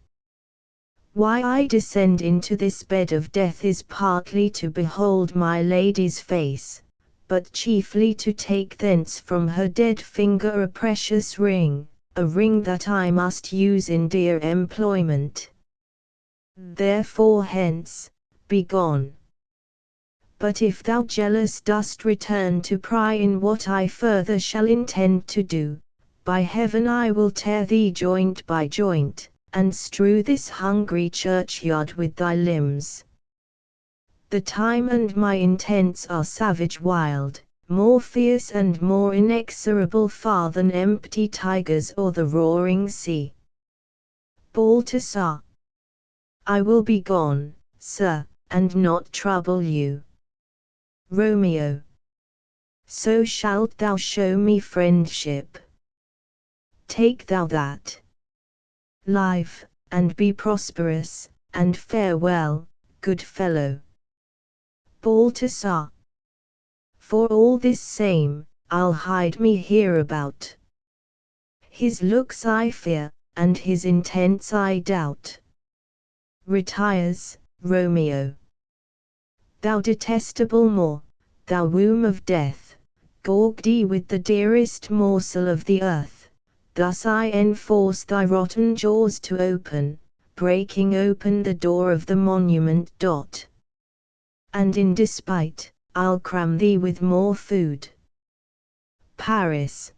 [SPEAKER 1] Why I descend into this bed of death is partly to behold my lady's face, but chiefly to take thence from her dead finger a precious ring, a ring that I must use in dear employment. Therefore hence, be gone. But if thou jealous dost return to pry in what I further shall intend to do, by heaven I will tear thee joint by joint, and strew this hungry churchyard with thy limbs. The time and my intents are savage wild, more fierce and more inexorable far than empty tigers or the roaring sea. Balthasar. I will be gone, sir, and not trouble you. Romeo. So shalt thou show me friendship. Take thou that. Life, and be prosperous, and farewell, good fellow. Balthasar. For all this same, I'll hide me hereabout. His looks I fear, and his intents I doubt. Retires. Romeo. Thou detestable Moor, thou womb of death, gorged with the dearest morsel of the earth, thus I enforce thy rotten jaws to open, breaking open the door of the monument. And in despite, I'll cram thee with more food. Paris.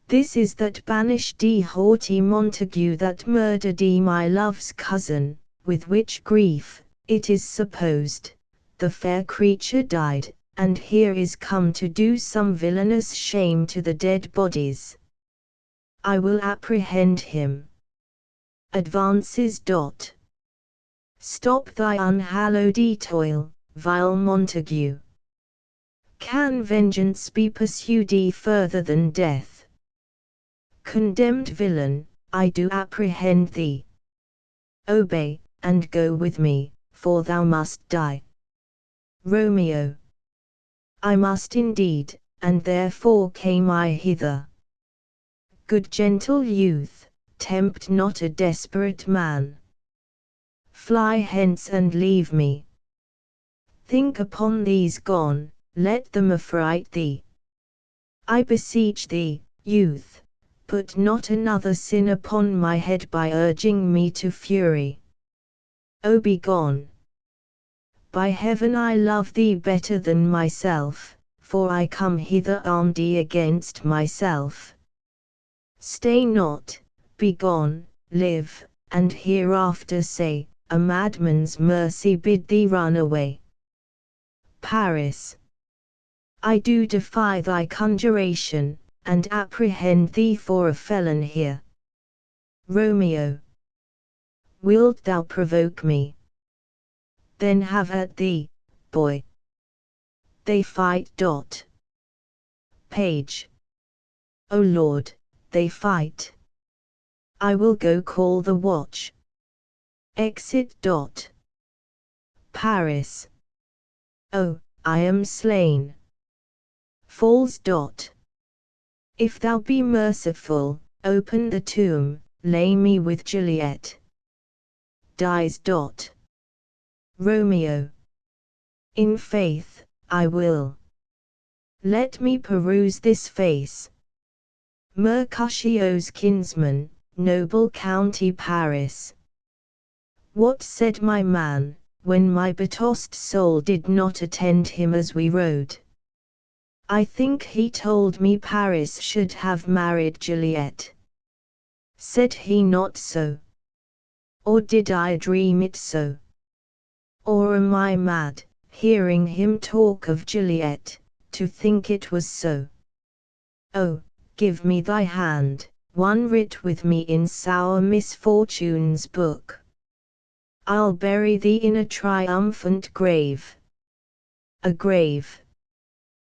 [SPEAKER 1] This is that banished haughty Montague that murdered my love's cousin, with which grief, it is supposed, the fair creature died, and here is come to do some villainous shame to the dead bodies. I will apprehend him. Advances. Stop thy unhallowed toil, vile Montague. Can vengeance be pursued further than death? Condemned villain, I do apprehend thee. Obey, and go with me, for thou must die. Romeo. I must indeed, and therefore came I hither. Good gentle youth, tempt not a desperate man. Fly hence and leave me. Think upon these gone, let them affright thee. I beseech thee, youth, put not another sin upon my head by urging me to fury. O be gone. By heaven I love thee better than myself, for I come hither armed against myself. Stay not, be gone, live, and hereafter say, a madman's mercy bid thee run away. Paris. I do defy thy conjuration, and apprehend thee for a felon here. Romeo. Wilt thou provoke me? Then have at thee, boy. They fight. Page. O Lord, they fight. I will go call the watch. Exit. Paris. Oh, I am slain. Falls. If thou be merciful, open the tomb, lay me with Juliet. Dies. Romeo. In faith, I will. Let me peruse this face. Mercutio's kinsman, noble county Paris. What said my man, when my betossed soul did not attend him as we rode? I think he told me Paris should have married Juliet. Said he not so? Or did I dream it so? Or am I mad, hearing him talk of Juliet, to think it was so? Oh, give me thy hand, one writ with me in sour misfortune's book. I'll bury thee in a triumphant grave. A grave.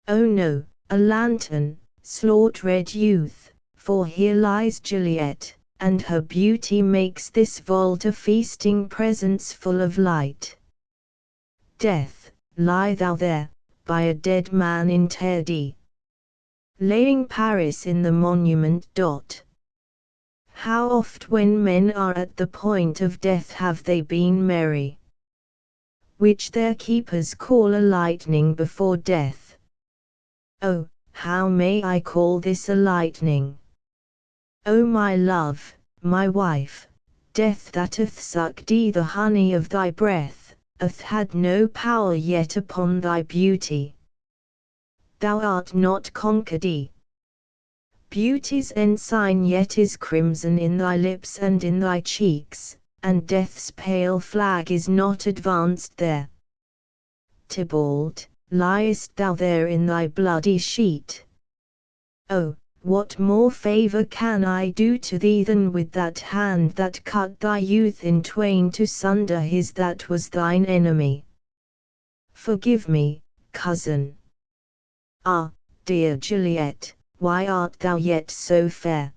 [SPEAKER 1] Oh no, a lantern, slaughtered youth, for here lies Juliet, and her beauty makes this vault a feasting presence full of light. Death, lie thou there, by a dead man interred, laying Paris in the monument. How oft when men are at the point of death have they been merry, which their keepers call a lightning before death. Oh, how may I call this a lightning? O my love, my wife, death that hath sucked the honey of thy breath, hath had no power yet upon thy beauty. Thou art not conquered. Beauty's ensign yet is crimson in thy lips and in thy cheeks, and death's pale flag is not advanced there. Tybalt, liest thou there in thy bloody sheet? Oh, what more favour can I do to thee than with that hand that cut thy youth in twain to sunder his that was thine enemy? Forgive me, cousin. Ah, dear Juliet, why art thou yet so fair?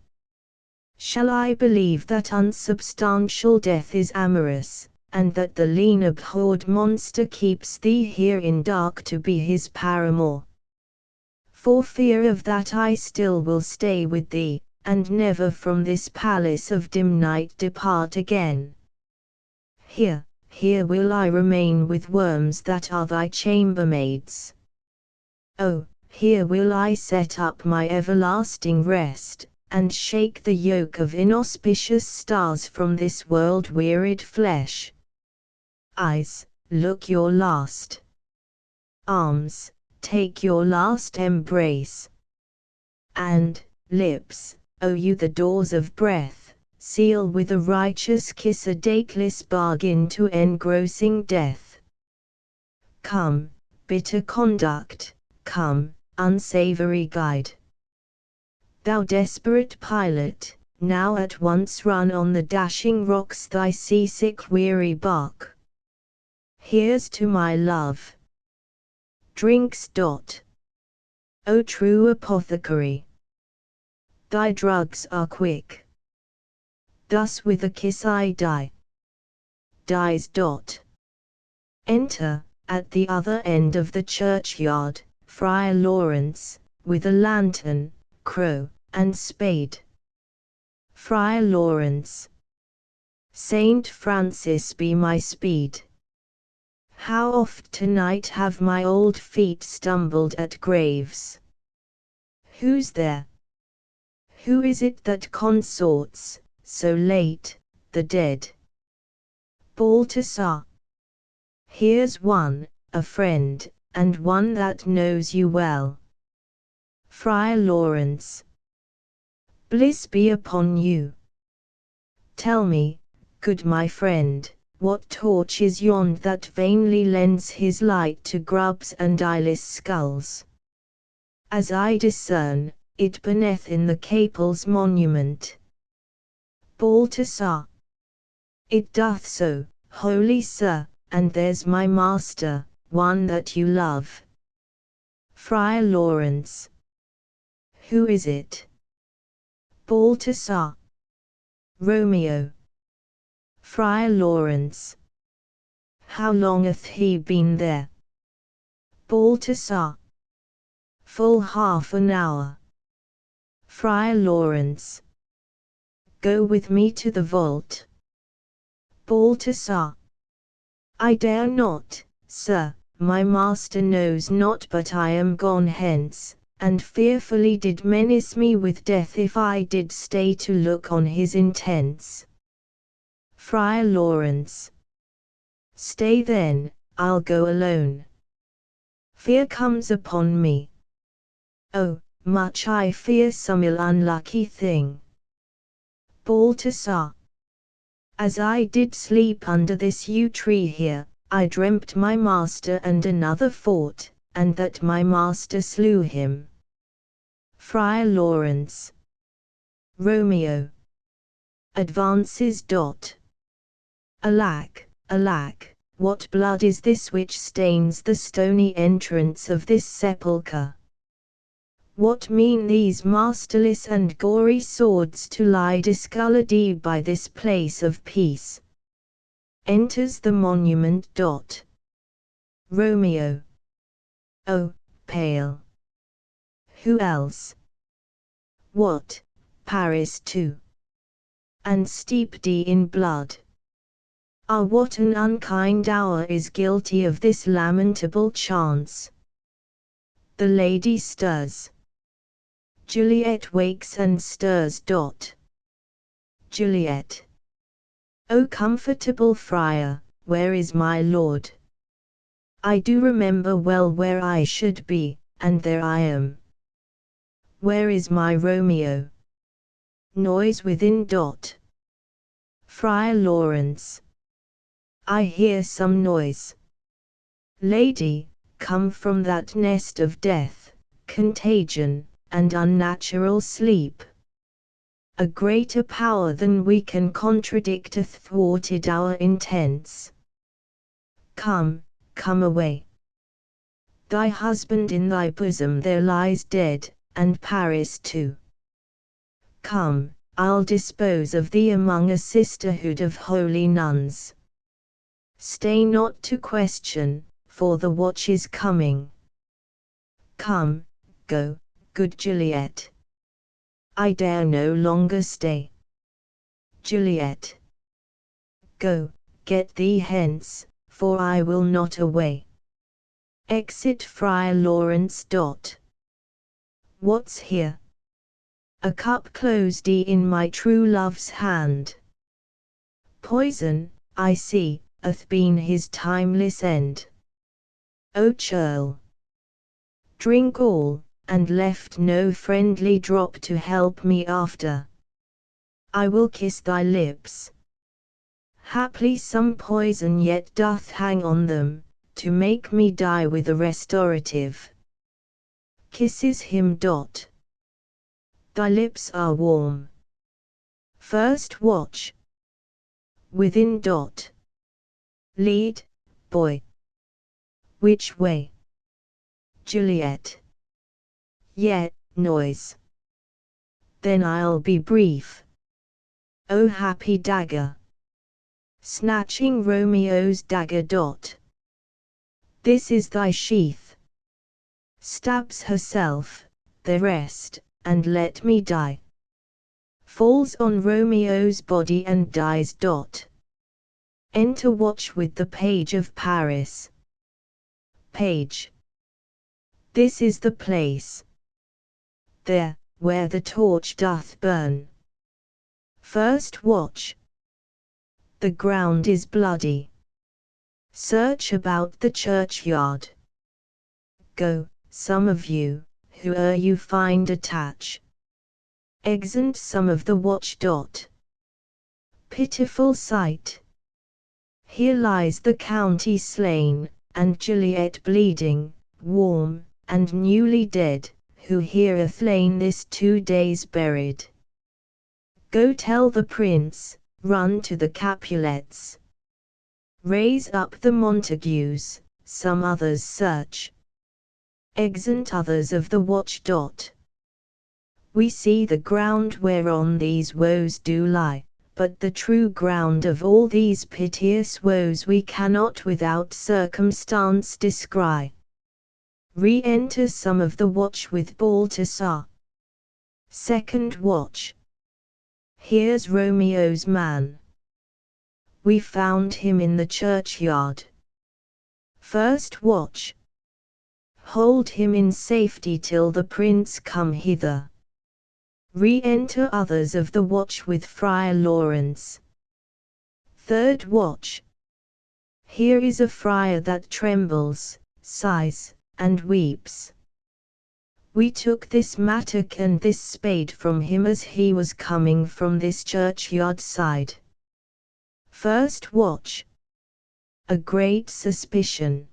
[SPEAKER 1] Shall I believe that unsubstantial death is amorous, and that the lean abhorred monster keeps thee here in dark to be his paramour? For fear of that I still will stay with thee, and never from this palace of dim night depart again. Here, here will I remain with worms that are thy chambermaids. Oh, here will I set up my everlasting rest, and shake the yoke of inauspicious stars from this world-wearied flesh. Eyes, look your last. Arms, take your last embrace. And, lips, O you the doors of breath, seal with a righteous kiss a dateless bargain to engrossing death. Come, bitter conduct, come, unsavory guide. Thou desperate pilot, now at once run on the dashing rocks thy seasick weary bark. Here's to my love. Drinks. O true apothecary, thy drugs are quick. Thus with a kiss I die. Dies. Enter, at the other end of the churchyard, Friar Lawrence, with a lantern, crow, and spade. Friar Lawrence. Saint Francis be my speed. How oft tonight have my old feet stumbled at graves. Who's there? Who is it that consorts, so late, the dead? Balthasar. Here's one, a friend, and one that knows you well. Friar Lawrence. Bliss be upon you. Tell me, good my friend, what torch is yond that vainly lends his light to grubs and eyeless skulls? As I discern, it burneth in the capel's monument. Balthasar. It doth so, holy sir, and there's my master, one that you love. Friar Lawrence. Who is it? Balthasar. Romeo. Friar Lawrence. How long hath he been there? Balthasar. Full half an hour. Friar Lawrence. Go with me to the vault. Balthasar. I dare not, sir, my master knows not but I am gone hence, and fearfully did menace me with death if I did stay to look on his intents. Friar Lawrence. Stay then, I'll go alone. Fear comes upon me. Oh, much I fear some ill unlucky thing. Balthasar. As I did sleep under this yew tree here, I dreamt my master and another fought, and that my master slew him. Friar Lawrence. Romeo. Advances. Alack, alack, what blood is this which stains the stony entrance of this sepulchre? What mean these masterless and gory swords to lie discolored by this place of peace? Enters the monument. Romeo. Oh, pale. Who else? What, Paris too? And steeped in blood. Ah, what an unkind hour is guilty of this lamentable chance. The lady stirs. Juliet wakes and stirs. Juliet. O comfortable friar, where is my lord? I do remember well where I should be, and there I am. Where is my Romeo? Noise within. Friar Lawrence. I hear some noise. Lady, come from that nest of death, contagion, and unnatural sleep. A greater power than we can contradict hath thwarted our intents. Come, come away. Thy husband in thy bosom there lies dead, and Paris too. Come, I'll dispose of thee among a sisterhood of holy nuns. Stay not to question, for the watch is coming. Come, go, good Juliet. I dare no longer stay. Juliet. Go, get thee hence, for I will not away. Exit Friar Lawrence. What's here? A cup closed in my true love's hand. Poison, I see, hath been his timeless end. O churl! Drink all, and left no friendly drop to help me after. I will kiss thy lips. Haply some poison yet doth hang on them, to make me die with a restorative. Kisses him. Thy lips are warm. First watch. Within. Lead, boy. Which way? Juliet. yet, noise. Then I'll be brief. O happy dagger! Snatching Romeo's dagger. This is thy sheath. Stabs herself, the rest, and let me die. Falls on Romeo's body and dies. Enter watch with the page of Paris. Page. This is the place. There, where the torch doth burn. First watch. The ground is bloody. Search about the churchyard. Go, some of you, whoe'er you find attach. Exeunt some of the watch. Pitiful sight. Here lies the county slain, and Juliet bleeding, warm, and newly dead, who here hath lain this 2 days buried. Go tell the prince, run to the Capulets. Raise up the Montagues, some others search. Exeunt others of the watch. We see the ground whereon these woes do lie, but the true ground of all these piteous woes we cannot without circumstance descry. Re-enter some of the watch with Balthasar. Second watch. Here's Romeo's man. We found him in the churchyard. First watch. Hold him in safety till the prince come hither. Re-enter others of the watch with Friar Lawrence. Third watch. Here is a friar that trembles, sighs, and weeps. We took this mattock and this spade from him as he was coming from this churchyard side. First watch. A great suspicion.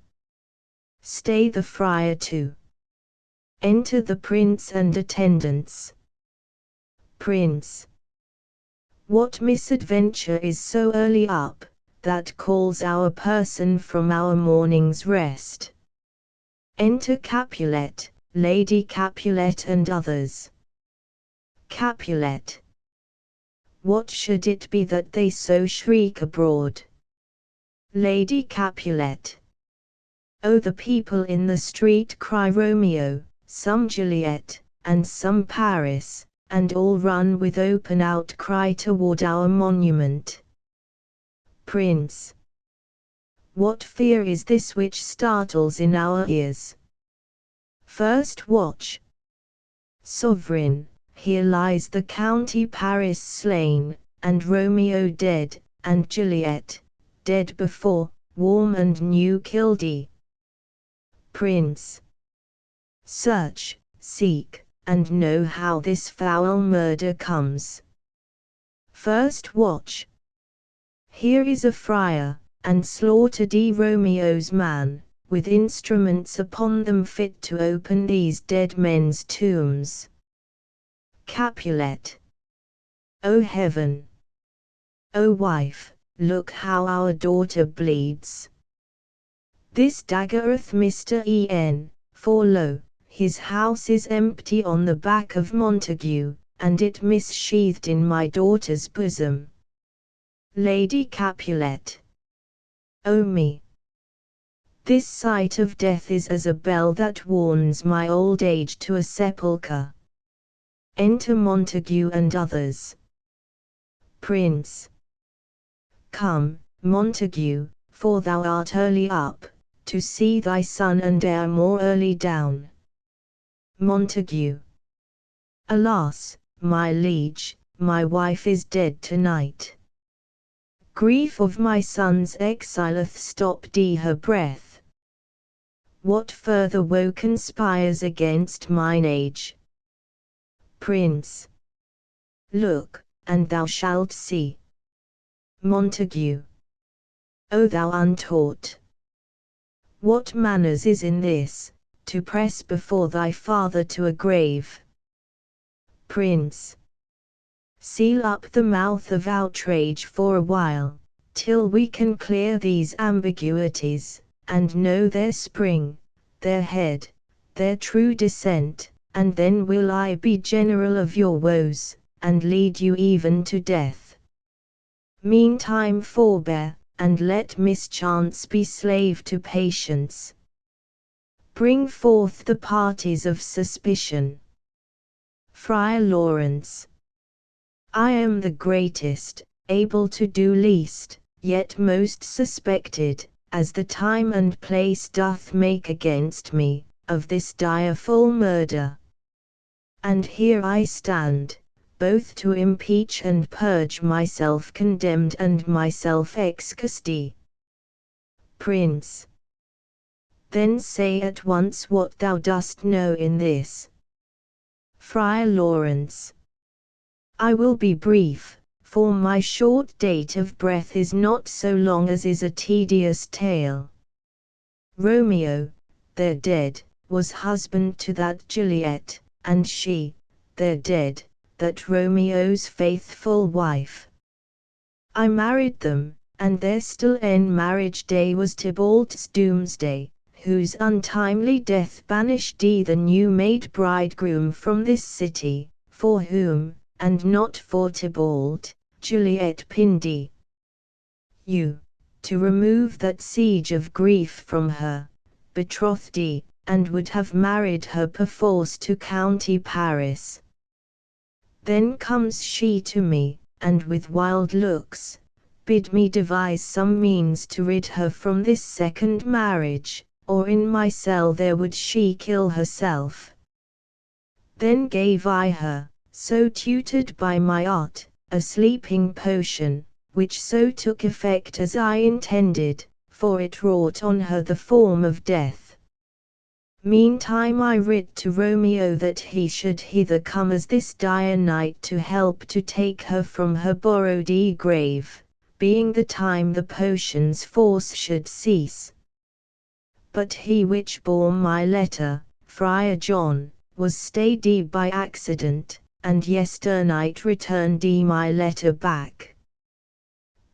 [SPEAKER 1] Stay the friar too. Enter the prince and attendants. Prince. What misadventure is so early up, that calls our person from our morning's rest? Enter Capulet, Lady Capulet and others. Capulet. What should it be that they so shriek abroad? Lady Capulet. Oh, the people in the street cry Romeo, some Juliet, and some Paris, and all run with open outcry toward our monument. Prince. What fear is this which startles in our ears? First watch. Sovereign, here lies the county Paris slain, and Romeo dead, and Juliet, dead before, warm and new killed. Prince. Search, seek, and know how this foul murder comes. First watch. Here is a friar, and slaughtered Romeo's man, with instruments upon them fit to open these dead men's tombs. Capulet. O heaven! O wife, look how our daughter bleeds. This daggereth Mr. En, for lo, his house is empty on the back of Montague, and it missheathed in my daughter's bosom. Lady Capulet. O me! This sight of death is as a bell that warns my old age to a sepulchre. Enter Montague and others. Prince. Come, Montague, for thou art early up, to see thy son and heir more early down. Montague. Alas, my liege, my wife is dead tonight. Grief of my son's exileth stopped her breath. What further woe conspires against mine age? Prince. Look, and thou shalt see. Montague. O thou untaught! What manners is in this, to press before thy father to a grave? Prince. Seal up the mouth of outrage for a while, till we can clear these ambiguities, and know their spring, their head, their true descent, and then will I be general of your woes, and lead you even to death. Meantime forbear, and let mischance be slave to patience. Bring forth the parties of suspicion. Friar Lawrence. I am the greatest, able to do least, yet most suspected, as the time and place doth make against me, of this direful murder. And here I stand, both to impeach and purge myself condemned and myself excused. Prince. Then say at once what thou dost know in this. Friar Lawrence. I will be brief, for my short date of breath is not so long as is a tedious tale. Romeo, their dead, was husband to that Juliet, and she, their dead, that Romeo's faithful wife. I married them, and their still en marriage day was Tybalt's doomsday, whose untimely death banished the new-made bridegroom from this city, for whom, and not for Tybalt, Juliet pined you, to remove that siege of grief from her, betrothed, and would have married her perforce to county Paris. Then comes she to me, and with wild looks, bid me devise some means to rid her from this second marriage, or in my cell there would she kill herself. Then gave I her, so tutored by my art, a sleeping potion, which so took effect as I intended, for it wrought on her the form of death. Meantime I writ to Romeo that he should hither come as this dire night to help to take her from her borrowed grave, being the time the potion's force should cease. But he which bore my letter, Friar John, was stayed by accident, and yesternight returned my letter back.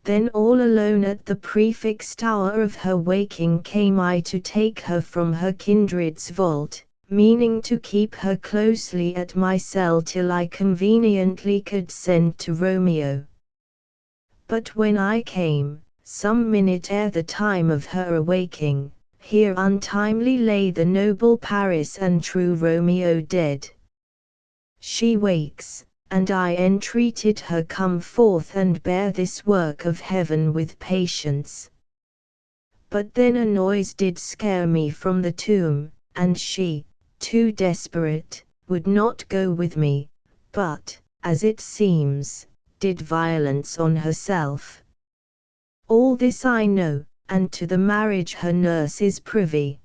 [SPEAKER 1] Then all alone at the prefixed hour of her waking came I to take her from her kindred's vault, meaning to keep her closely at my cell till I conveniently could send to Romeo. But when I came, some minute ere the time of her awaking, here untimely lay the noble Paris and true Romeo dead. She wakes, and I entreated her come forth and bear this work of heaven with patience. But then a noise did scare me from the tomb, and she, too desperate, would not go with me, but, as it seems, did violence on herself. All this I know, and to the marriage her nurse is privy.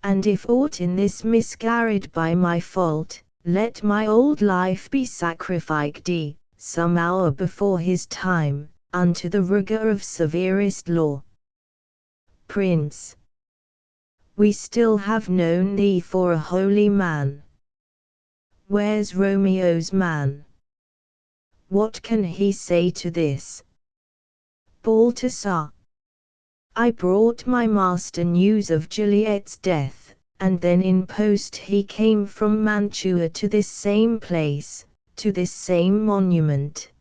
[SPEAKER 1] And if aught in this miscarried by my fault, let my old life be sacrificed, some hour before his time, unto the rigour of severest law. Prince. We still have known thee for a holy man. Where's Romeo's man? What can he say to this? Balthasar. I brought my master news of Juliet's death, and then in post he came from Mantua to this same place, to this same monument.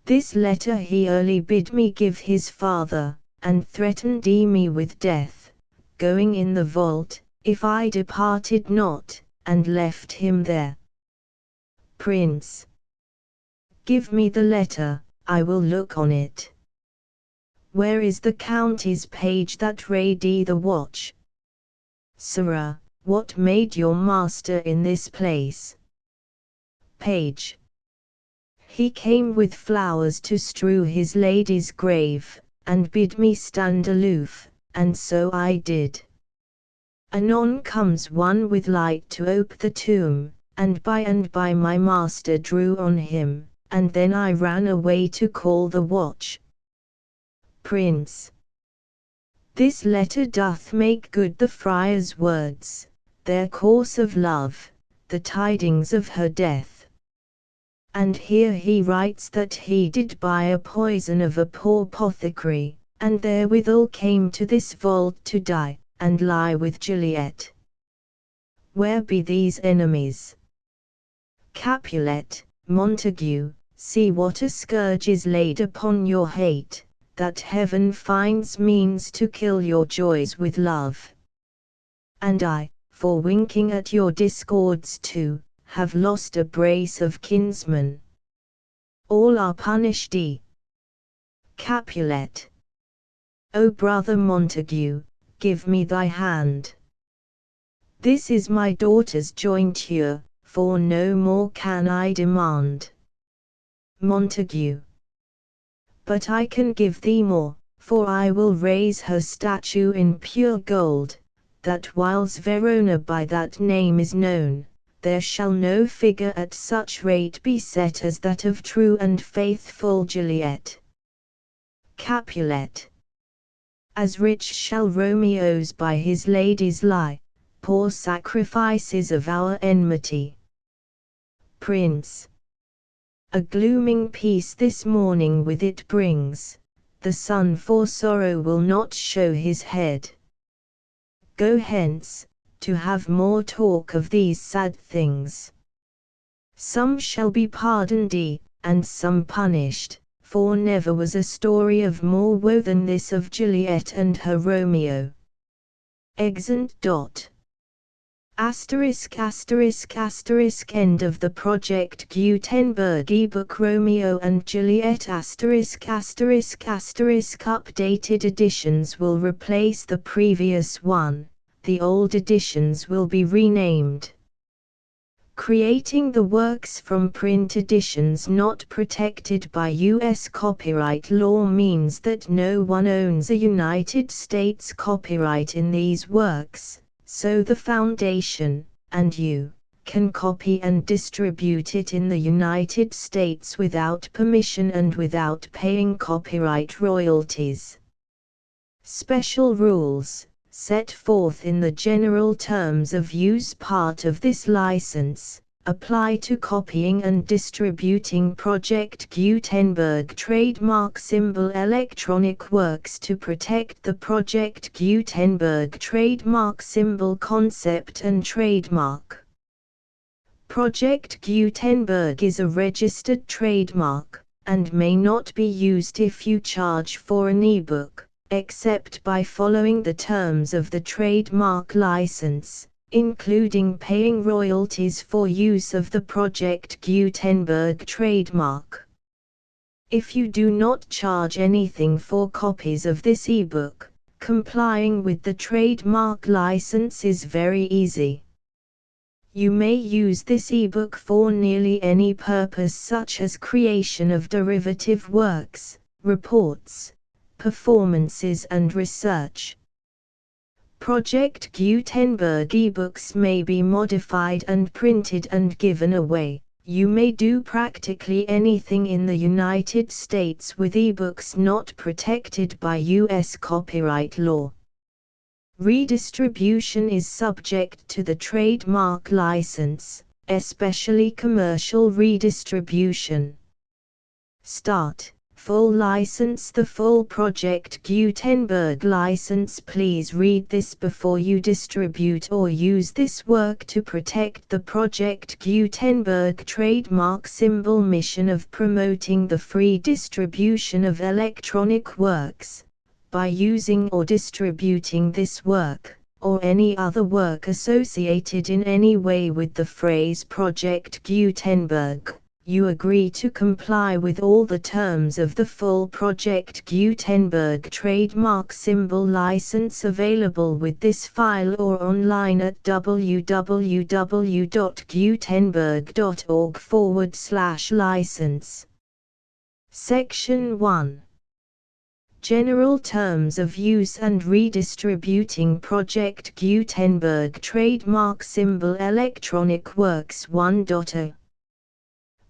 [SPEAKER 1] This letter he early bid me give his father, and threatened me with death, going in the vault, if I departed not, and left him there. Prince. Give me the letter, I will look on it. Where is the county's page that read the watch? Sirrah, what made your master in this place? Page. He came with flowers to strew his lady's grave, and bid me stand aloof, and so I did. Anon comes one with light to ope the tomb, and by my master drew on him, and then I ran away to call the watch. Prince. This letter doth make good the friar's words, their course of love, the tidings of her death. And here he writes that he did buy a poison of a poor apothecary, and therewithal came to this vault to die, and lie with Juliet. where be these enemies? Capulet, Montague, see what a scourge is laid upon your hate, that heaven finds means to kill your joys with love. And I, for winking at your discords too, have lost a brace of kinsmen. All are punished. Capulet. O brother Montague, give me thy hand. This is my daughter's jointure, for no more can I demand. Montague. But I can give thee more, for I will raise her statue in pure gold, that whiles Verona by that name is known, there shall no figure at such rate be set as that of true and faithful Juliet. Capulet. As rich shall Romeo's by his ladies lie, poor sacrifices of our enmity. Prince. A glooming peace this morning with it brings, the sun for sorrow will not show his head. Go hence, to have more talk of these sad things. Some shall be pardoned, and some punished, for never was a story of more woe than this of Juliet and her Romeo. Exeunt. End of the Project Gutenberg ebook Romeo and Juliet ******** Updated editions will replace the previous one, the old editions will be renamed. Creating the works from print editions not protected by U.S. copyright law means that no one owns a United States copyright in these works, so the Foundation, and you, can copy and distribute it in the United States without permission and without paying copyright royalties. Special rules, set forth in the general terms of use part of this license, apply to copying and distributing Project Gutenberg trademark symbol electronic works to protect the Project Gutenberg trademark symbol concept and trademark. Project Gutenberg is a registered trademark, and may not be used if you charge for an ebook, except by following the terms of the trademark license, including paying royalties for use of the Project Gutenberg trademark. If you do not charge anything for copies of this ebook, complying with the trademark license is very easy. You may use this ebook for nearly any purpose such as creation of derivative works, reports, performances and research. Project Gutenberg ebooks may be modified and printed and given away. You may do practically anything in the United States with ebooks not protected by U.S. copyright law. Redistribution is subject to the trademark license, especially commercial redistribution. Start. Full license. The full Project Gutenberg license. Please read this before you distribute or use this work to protect the Project Gutenberg trademark symbol mission of promoting the free distribution of electronic works. By using or distributing this work, or any other work associated in any way with the phrase Project Gutenberg, you agree to comply with all the terms of the full Project Gutenberg trademark symbol license available with this file or online at www.gutenberg.org/license. Section 1. General Terms of Use and Redistributing Project Gutenberg Trademark Symbol Electronic Works 1.0.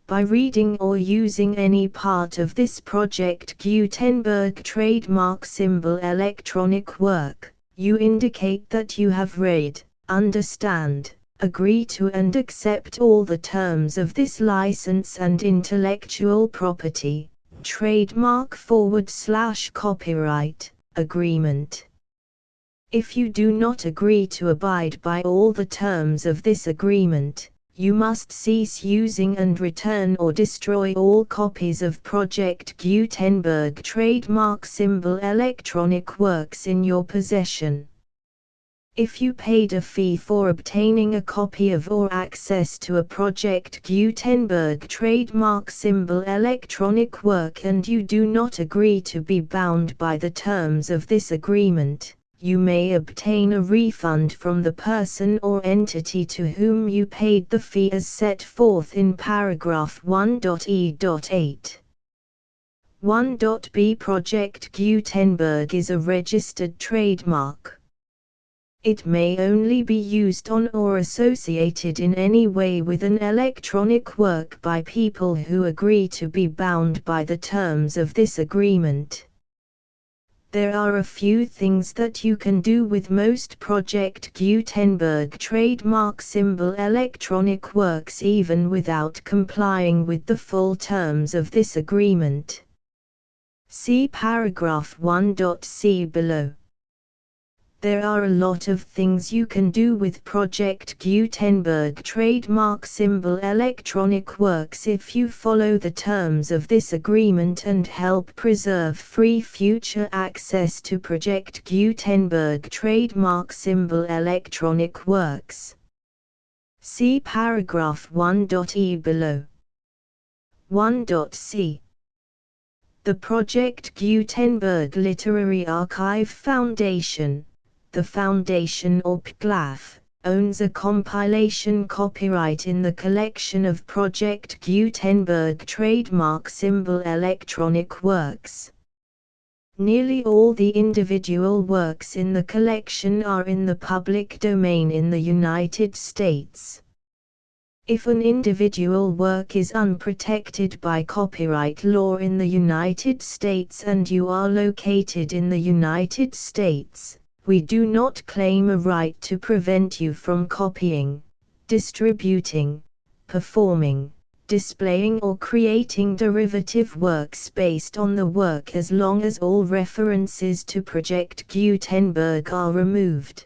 [SPEAKER 1] By reading or using any part of this Project Gutenberg trademark symbol electronic work, you indicate that you have read, understand, agree to and accept all the terms of this license and intellectual property, trademark /copyright, agreement. If you do not agree to abide by all the terms of this agreement, you must cease using and return or destroy all copies of Project Gutenberg trademark symbol electronic works in your possession. If you paid a fee for obtaining a copy of or access to a Project Gutenberg trademark symbol electronic work and you do not agree to be bound by the terms of this agreement, you may obtain a refund from the person or entity to whom you paid the fee as set forth in paragraph 1.e.8. 1.b Project Gutenberg is a registered trademark. It may only be used on or associated in any way with an electronic work by people who agree to be bound by the terms of this agreement. There are a few things that you can do with most Project Gutenberg trademark symbol electronic works even without complying with the full terms of this agreement. See paragraph 1.c below. There are a lot of things you can do with Project Gutenberg trademark symbol electronic works if you follow the terms of this agreement and help preserve free future access to Project Gutenberg trademark symbol electronic works. See paragraph 1.e below. 1.c The Project Gutenberg Literary Archive Foundation, the Foundation or PGLAF, owns a compilation copyright in the collection of Project Gutenberg trademark symbol electronic works. Nearly all the individual works in the collection are in the public domain in the United States. If an individual work is unprotected by copyright law in the United States and you are located in the United States, we do not claim a right to prevent you from copying, distributing, performing, displaying or creating derivative works based on the work as long as all references to Project Gutenberg are removed.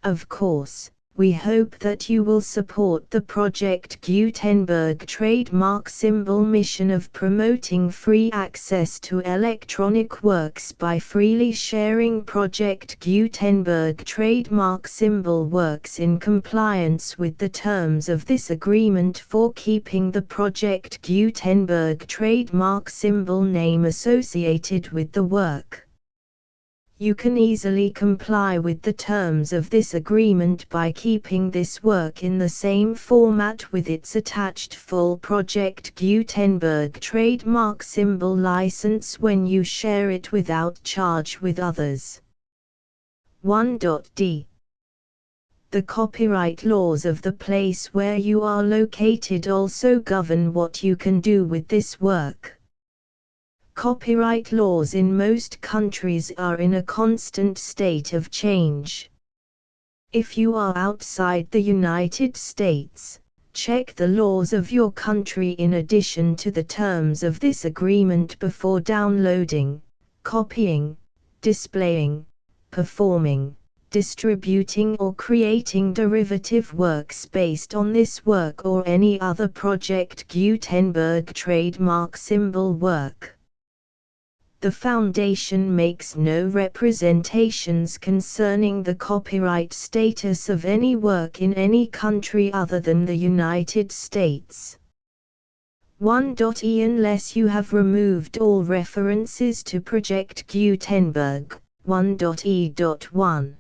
[SPEAKER 1] Of course, we hope that you will support the Project Gutenberg trademark symbol mission of promoting free access to electronic works by freely sharing Project Gutenberg trademark symbol works in compliance with the terms of this agreement for keeping the Project Gutenberg trademark symbol name associated with the work. You can easily comply with the terms of this agreement by keeping this work in the same format with its attached full Project Gutenberg trademark symbol license when you share it without charge with others. 1.d The copyright laws of the place where you are located also govern what you can do with this work. Copyright laws in most countries are in a constant state of change. If you are outside the United States, check the laws of your country in addition to the terms of this agreement before downloading, copying, displaying, performing, distributing or creating derivative works based on this work or any other Project Gutenberg trademark symbol work. The Foundation makes no representations concerning the copyright status of any work in any country other than the United States. 1.e Unless you have removed all references to Project Gutenberg, 1.e.1.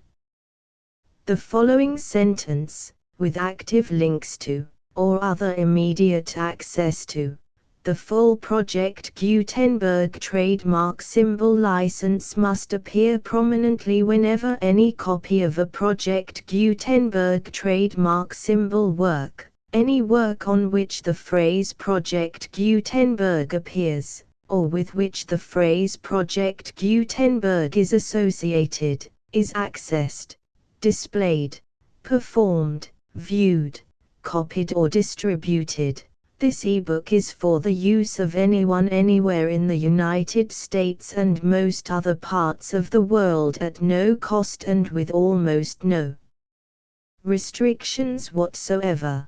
[SPEAKER 1] The following sentence, with active links to, or other immediate access to, the full Project Gutenberg trademark symbol license must appear prominently whenever any copy of a Project Gutenberg trademark symbol work, any work on which the phrase Project Gutenberg appears, or with which the phrase Project Gutenberg is associated, is accessed, displayed, performed, viewed, copied or distributed. This ebook is for the use of anyone anywhere in the United States and most other parts of the world at no cost and with almost no restrictions whatsoever.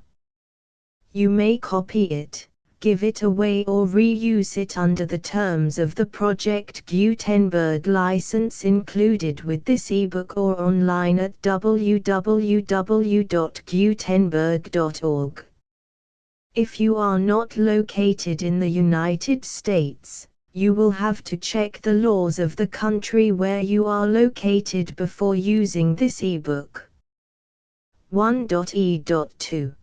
[SPEAKER 1] You may copy it, give it away or reuse it under the terms of the Project Gutenberg license included with this ebook or online at www.gutenberg.org. If you are not located in the United States, you will have to check the laws of the country where you are located before using this ebook. 1.e.2.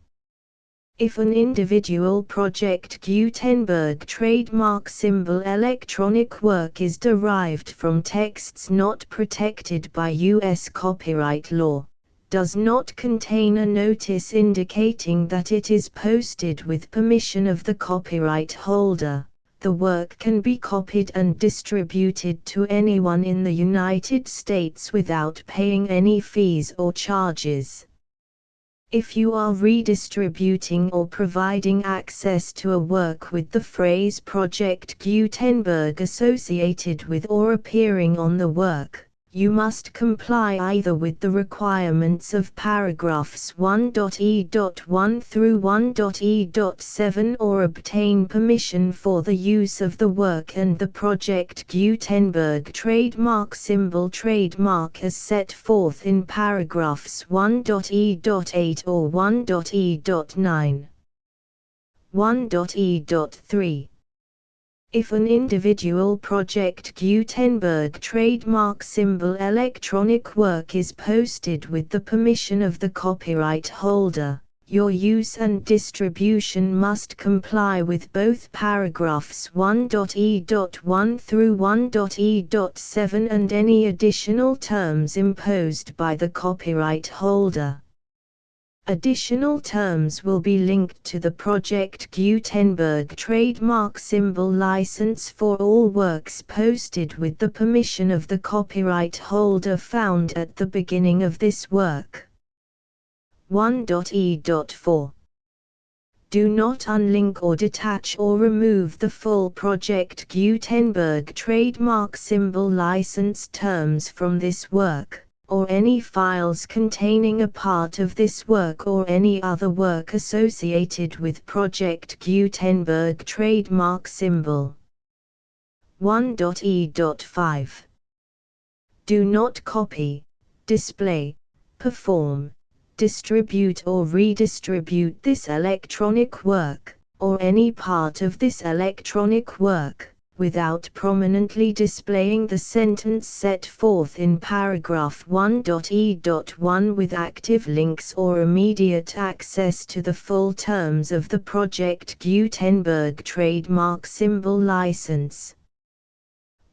[SPEAKER 1] If an individual Project Gutenberg trademark symbol electronic work is derived from texts not protected by U.S. copyright law, does not contain a notice indicating that it is posted with permission of the copyright holder, the work can be copied and distributed to anyone in the United States without paying any fees or charges. If you are redistributing or providing access to a work with the phrase Project Gutenberg associated with or appearing on the work, you must comply either with the requirements of paragraphs 1.e.1 through 1.e.7 or obtain permission for the use of the work and the Project Gutenberg trademark symbol trademark as set forth in paragraphs 1.e.8 or 1.e.9. 1.e.3. If an individual Project Gutenberg trademark symbol electronic work is posted with the permission of the copyright holder, your use and distribution must comply with both paragraphs 1.e.1 through 1.e.7 and any additional terms imposed by the copyright holder. Additional terms will be linked to the Project Gutenberg trademark symbol license for all works posted with the permission of the copyright holder found at the beginning of this work. 1.e.4. Do not unlink or detach or remove the full Project Gutenberg trademark symbol license terms from this work, or any files containing a part of this work or any other work associated with Project Gutenberg trademark symbol. 1.e.5. Do not copy, display, perform, distribute or redistribute this electronic work, or any part of this electronic work, without prominently displaying the sentence set forth in paragraph 1.e.1 with active links or immediate access to the full terms of the Project Gutenberg trademark symbol license.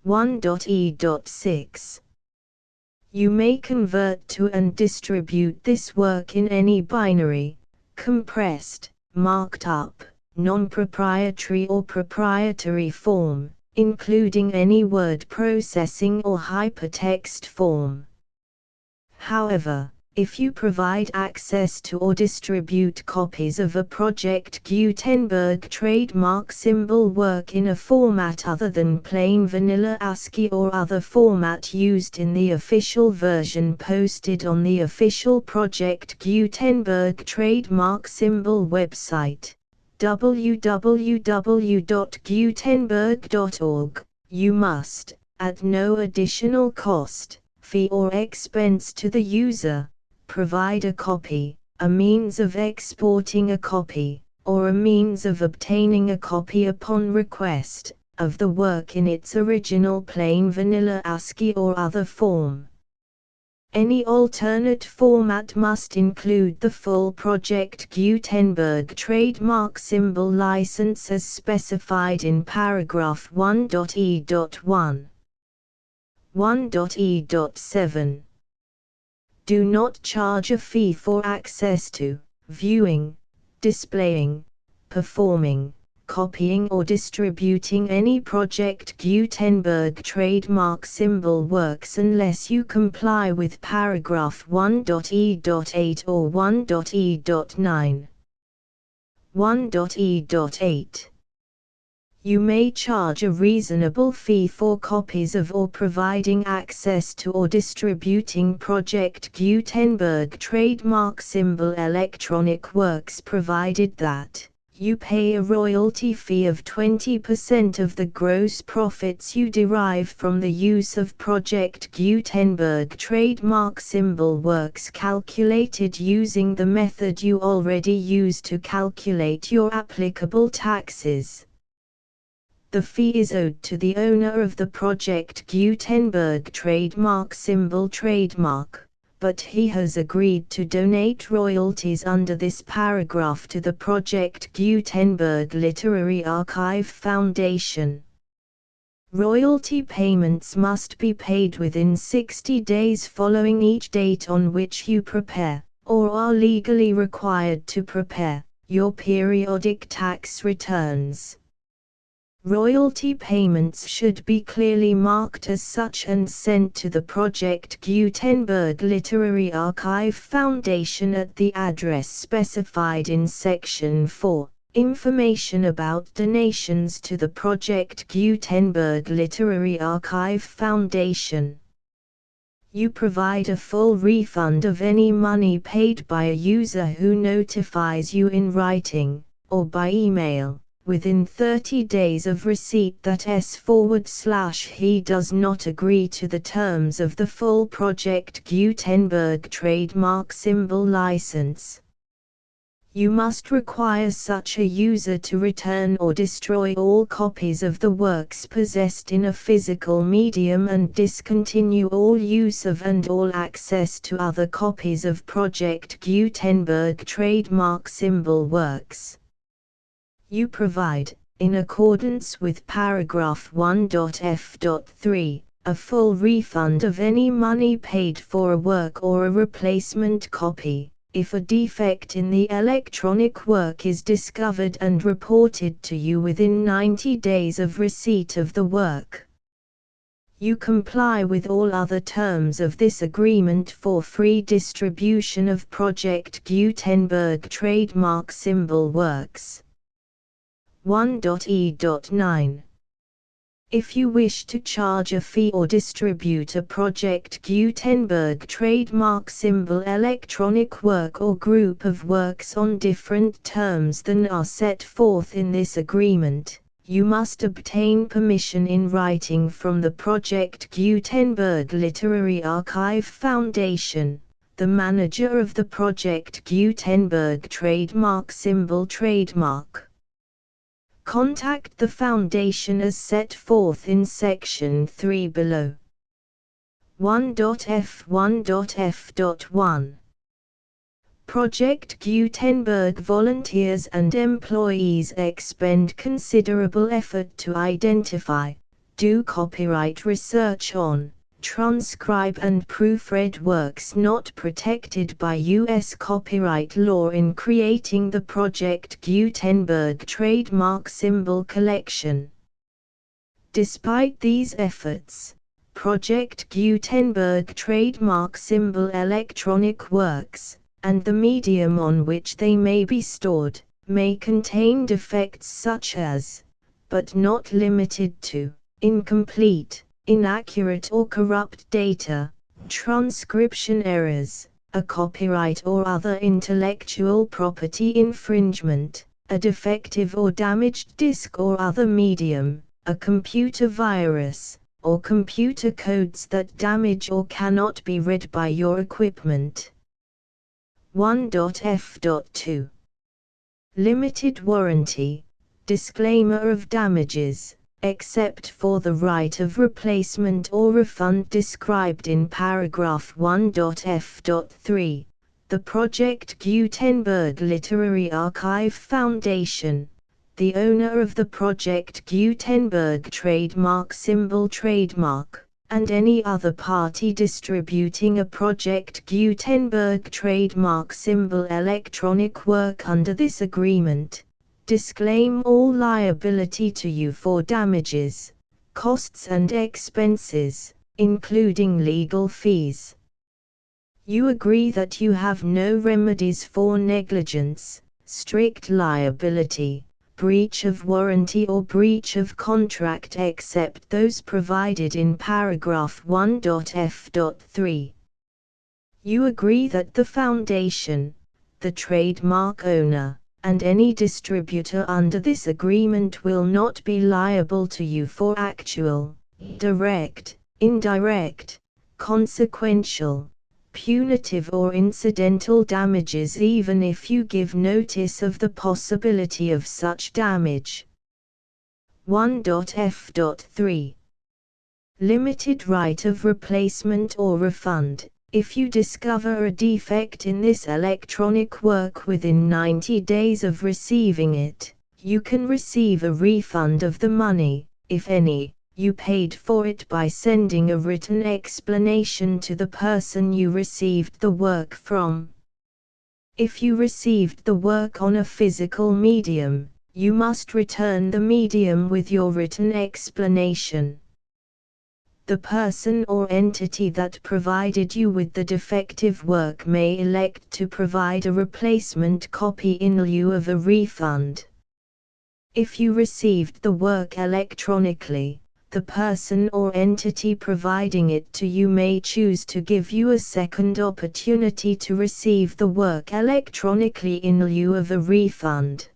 [SPEAKER 1] 1.e.6. You may convert to and distribute this work in any binary, compressed, marked up, non-proprietary or proprietary form, including any word processing or hypertext form. However, if you provide access to or distribute copies of a Project Gutenberg trademark symbol work in a format other than plain vanilla ASCII or other format used in the official version posted on the official Project Gutenberg trademark symbol website, www.gutenberg.org, you must, at no additional cost, fee or expense to the user, provide a copy, a means of exporting a copy, or a means of obtaining a copy upon request, of the work in its original plain vanilla ASCII or other form. Any alternate format must include the full Project Gutenberg trademark symbol license as specified in paragraph 1.e.1. 1.e.7. Do not charge a fee for access to, viewing, displaying, performing, copying or distributing any Project Gutenberg trademark symbol works unless you comply with paragraph 1.e.8 or 1.e.9. 1.e.8. You may charge a reasonable fee for copies of or providing access to or distributing Project Gutenberg trademark symbol electronic works provided that you pay a royalty fee of 20% of the gross profits you derive from the use of Project Gutenberg trademark symbol works calculated using the method you already use to calculate your applicable taxes. The fee is owed to the owner of the Project Gutenberg trademark symbol trademark, but he has agreed to donate royalties under this paragraph to the Project Gutenberg Literary Archive Foundation. Royalty payments must be paid within 60 days following each date on which you prepare, or are legally required to prepare, your periodic tax returns. Royalty payments should be clearly marked as such and sent to the Project Gutenberg Literary Archive Foundation at the address specified in Section 4. Information about donations to the Project Gutenberg Literary Archive Foundation. You provide a full refund of any money paid by a user who notifies you in writing, or by email, within 30 days of receipt that he does not agree to the terms of the full Project Gutenberg trademark symbol license. You must require such a user to return or destroy all copies of the works possessed in a physical medium and discontinue all use of and all access to other copies of Project Gutenberg trademark symbol works. You provide, in accordance with paragraph 1.f.3, a full refund of any money paid for a work or a replacement copy, if a defect in the electronic work is discovered and reported to you within 90 days of receipt of the work. You comply with all other terms of this agreement for free distribution of Project Gutenberg trademark symbol works. 1.e.9. If you wish to charge a fee or distribute a Project Gutenberg trademark symbol electronic work or group of works on different terms than are set forth in this agreement, you must obtain permission in writing from the Project Gutenberg Literary Archive Foundation, the manager of the Project Gutenberg trademark symbol trademark. Contact the Foundation as set forth in Section 3 below. 1.f1.f.1. Project Gutenberg volunteers and employees expend considerable effort to identify, do copyright research on, transcribe and proofread works not protected by U.S. copyright law in creating the Project Gutenberg trademark symbol collection. Despite these efforts, Project Gutenberg trademark symbol electronic works, and the medium on which they may be stored, may contain defects such as, but not limited to, incomplete, inaccurate or corrupt data, transcription errors, a copyright or other intellectual property infringement, a defective or damaged disk or other medium, a computer virus, or computer codes that damage or cannot be read by your equipment. 1.f.2. Limited warranty, disclaimer of damages, except for the right of replacement or refund described in paragraph 1.f.3, the Project Gutenberg Literary Archive Foundation, the owner of the Project Gutenberg trademark symbol trademark, and any other party distributing a Project Gutenberg trademark symbol electronic work under this agreement, disclaim all liability to you for damages, costs and expenses, including legal fees. You agree that you have no remedies for negligence, strict liability, breach of warranty or breach of contract except those provided in paragraph 1.f.3. You agree that the foundation, the trademark owner, and any distributor under this agreement will not be liable to you for actual, direct, indirect, consequential, punitive or incidental damages even if you give notice of the possibility of such damage. 1.f.3. Limited right of replacement or refund. If you discover a defect in this electronic work within 90 days of receiving it, you can receive a refund of the money, if any, you paid for it by sending a written explanation to the person you received the work from. If you received the work on a physical medium, you must return the medium with your written explanation. The person or entity that provided you with the defective work may elect to provide a replacement copy in lieu of a refund. If you received the work electronically, the person or entity providing it to you may choose to give you a second opportunity to receive the work electronically in lieu of a refund.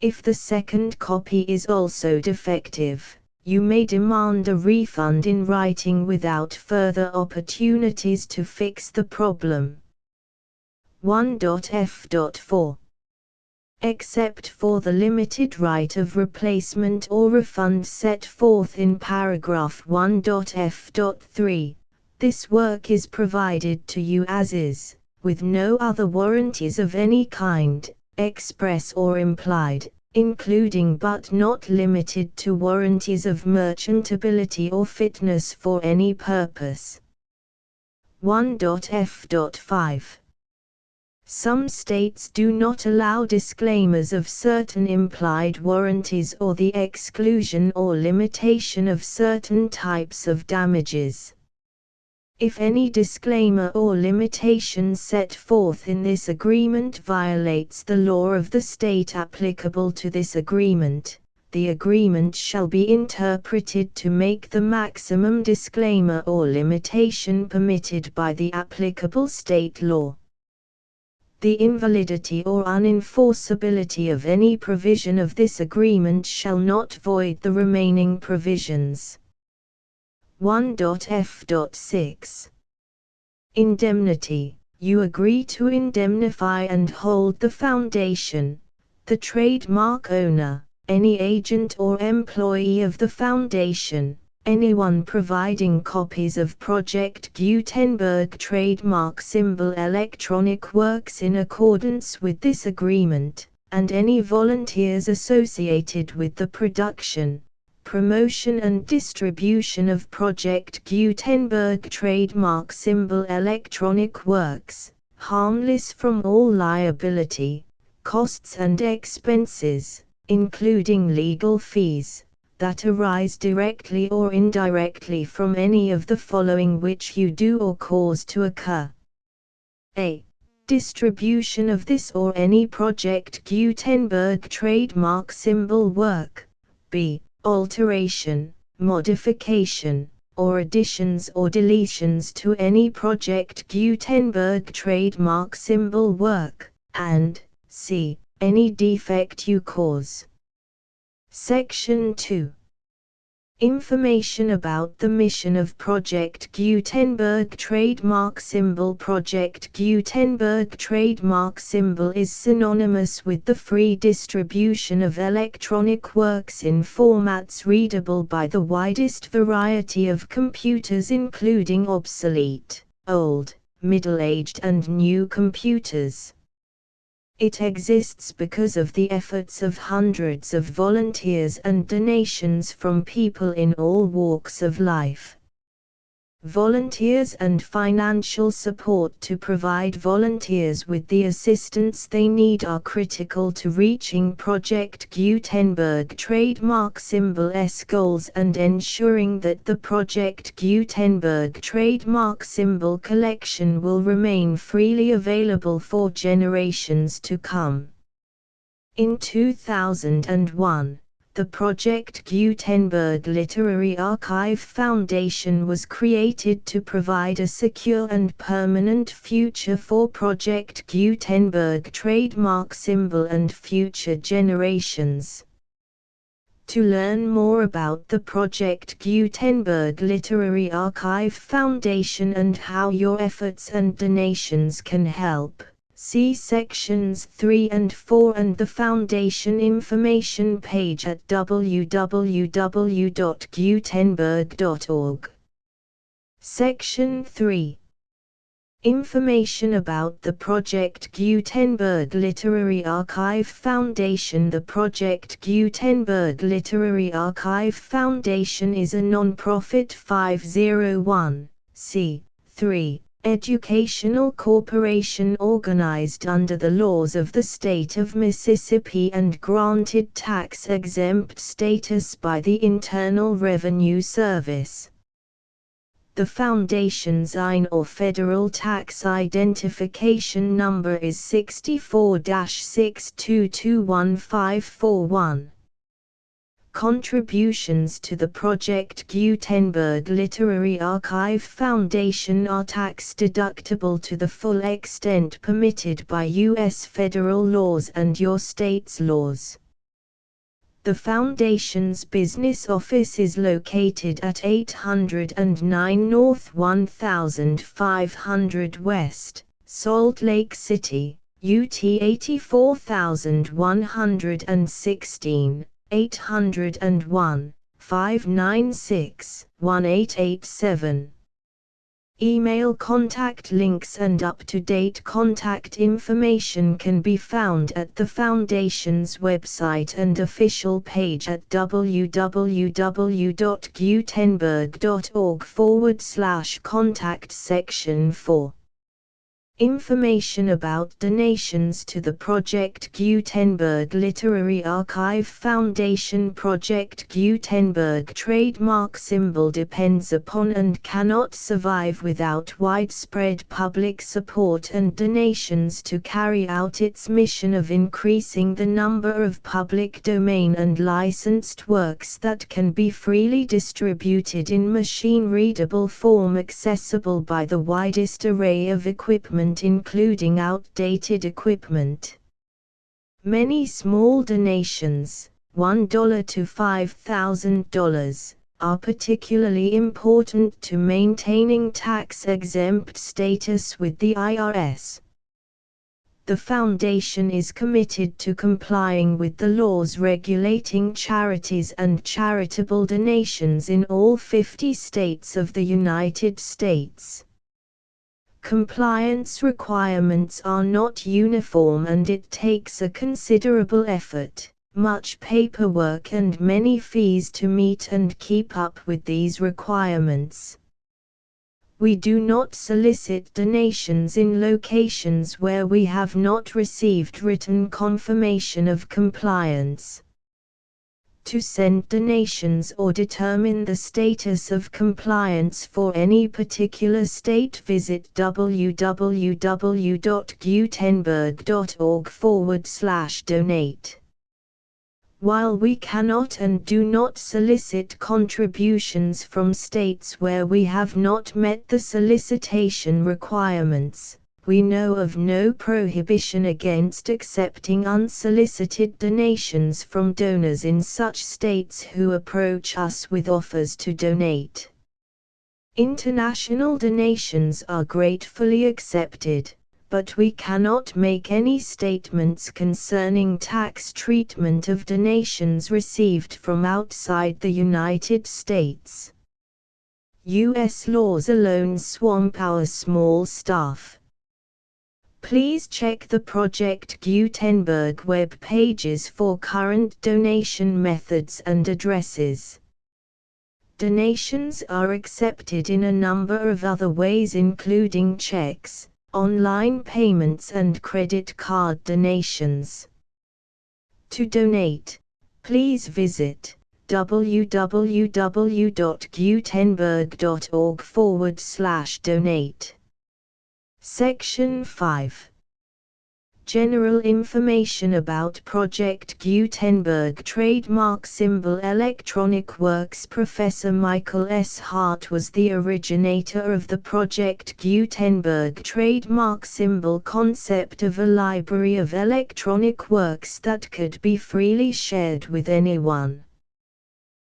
[SPEAKER 1] If the second copy is also defective, you may demand a refund in writing without further opportunities to fix the problem. 1.f.4. Except for the limited right of replacement or refund set forth in paragraph 1.f.3, this work is provided to you as is, with no other warranties of any kind, express or implied, including but not limited to warranties of merchantability or fitness for any purpose. 1.f.5. Some states do not allow disclaimers of certain implied warranties or the exclusion or limitation of certain types of damages. If any disclaimer or limitation set forth in this agreement violates the law of the state applicable to this agreement, the agreement shall be interpreted to make the maximum disclaimer or limitation permitted by the applicable state law. The invalidity or unenforceability of any provision of this agreement shall not void the remaining provisions. 1.f.6. Indemnity. You agree to indemnify and hold the foundation, the trademark owner, any agent or employee of the foundation, anyone providing copies of Project Gutenberg trademark symbol electronic works in accordance with this agreement, and any volunteers associated with the production, promotion and distribution of Project Gutenberg trademark symbol electronic works, harmless from all liability, costs and expenses, including legal fees, that arise directly or indirectly from any of the following which you do or cause to occur. A. Distribution of this or any Project Gutenberg trademark symbol work. B. Alteration, modification, or additions or deletions to any Project Gutenberg trademark symbol work, and c. Any defect you cause. Section 2. Information about the mission of Project Gutenberg trademark symbol. Project Gutenberg trademark symbol is synonymous with the free distribution of electronic works in formats readable by the widest variety of computers, including obsolete, old, middle-aged and new computers. It exists because of the efforts of hundreds of volunteers and donations from people in all walks of life. Volunteers and financial support to provide volunteers with the assistance they need are critical to reaching Project Gutenberg trademark symbol's goals and ensuring that the Project Gutenberg trademark symbol collection will remain freely available for generations to come. In 2001, the Project Gutenberg Literary Archive Foundation was created to provide a secure and permanent future for Project Gutenberg trademark symbol and future generations. To learn more about the Project Gutenberg Literary Archive Foundation and how your efforts and donations can help, see sections 3 and 4 and the Foundation information page at www.gutenberg.org. Section 3. Information about the Project Gutenberg Literary Archive Foundation. The Project Gutenberg Literary Archive Foundation is a non-profit 501(c)(3) educational corporation organized under the laws of the state of Mississippi and granted tax-exempt status by the Internal Revenue Service. The Foundation's IN or Federal Tax Identification Number is 64-6221541. Contributions to the Project Gutenberg Literary Archive Foundation are tax-deductible to the full extent permitted by U.S. federal laws and your state's laws. The Foundation's business office is located at 809 North 1500 West, Salt Lake City, UT 84116. 801-596-1887. Email contact links and up-to-date contact information can be found at the Foundation's website and official page at www.gutenberg.org/contact section 4. Information about donations to the Project Gutenberg Literary Archive Foundation. Project Gutenberg trademark symbol depends upon and cannot survive without widespread public support and donations to carry out its mission of increasing the number of public domain and licensed works that can be freely distributed in machine-readable form accessible by the widest array of equipment including outdated equipment. Many small donations, $1 to $5,000, are particularly important to maintaining tax-exempt status with the IRS. The Foundation is committed to complying with the laws regulating charities and charitable donations in all 50 states of the United States. Compliance requirements are not uniform and it takes a considerable effort, much paperwork and many fees to meet and keep up with these requirements. We do not solicit donations in locations where we have not received written confirmation of compliance. To send donations or determine the status of compliance for any particular state, visit www.gutenberg.org/donate. While we cannot and do not solicit contributions from states where we have not met the solicitation requirements, we know of no prohibition against accepting unsolicited donations from donors in such states who approach us with offers to donate. International donations are gratefully accepted, but we cannot make any statements concerning tax treatment of donations received from outside the United States. U.S. laws alone swamp our small staff. Please check the Project Gutenberg web pages for current donation methods and addresses. Donations are accepted in a number of other ways including checks, online payments and credit card donations. To donate, please visit www.gutenberg.org/donate. Section 5. General information about Project Gutenberg trademark symbol electronic works. Professor Michael S. Hart was the originator of the Project Gutenberg trademark symbol concept of a library of electronic works that could be freely shared with anyone.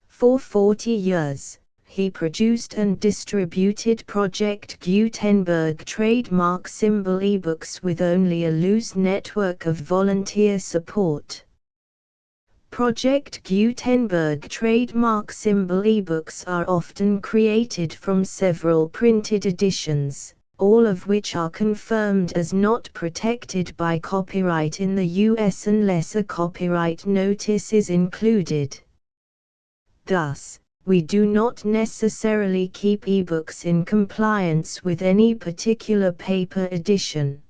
[SPEAKER 1] For 40 years, he produced and distributed Project Gutenberg trademark symbol ebooks with only a loose network of volunteer support. Project Gutenberg trademark symbol ebooks are often created from several printed editions, all of which are confirmed as not protected by copyright in the US unless a copyright notice is included. Thus, we do not necessarily keep ebooks in compliance with any particular paper edition.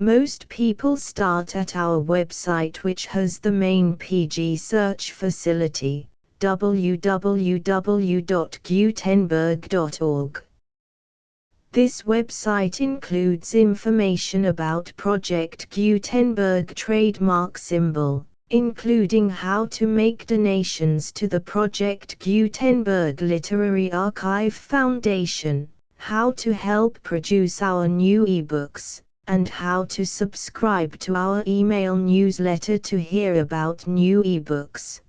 [SPEAKER 1] Most people start at our website, which has the main PG search facility, www.gutenberg.org. This website includes information about Project Gutenberg trademark symbol, including how to make donations to the Project Gutenberg Literary Archive Foundation, how to help produce our new ebooks, and how to subscribe to our email newsletter to hear about new ebooks.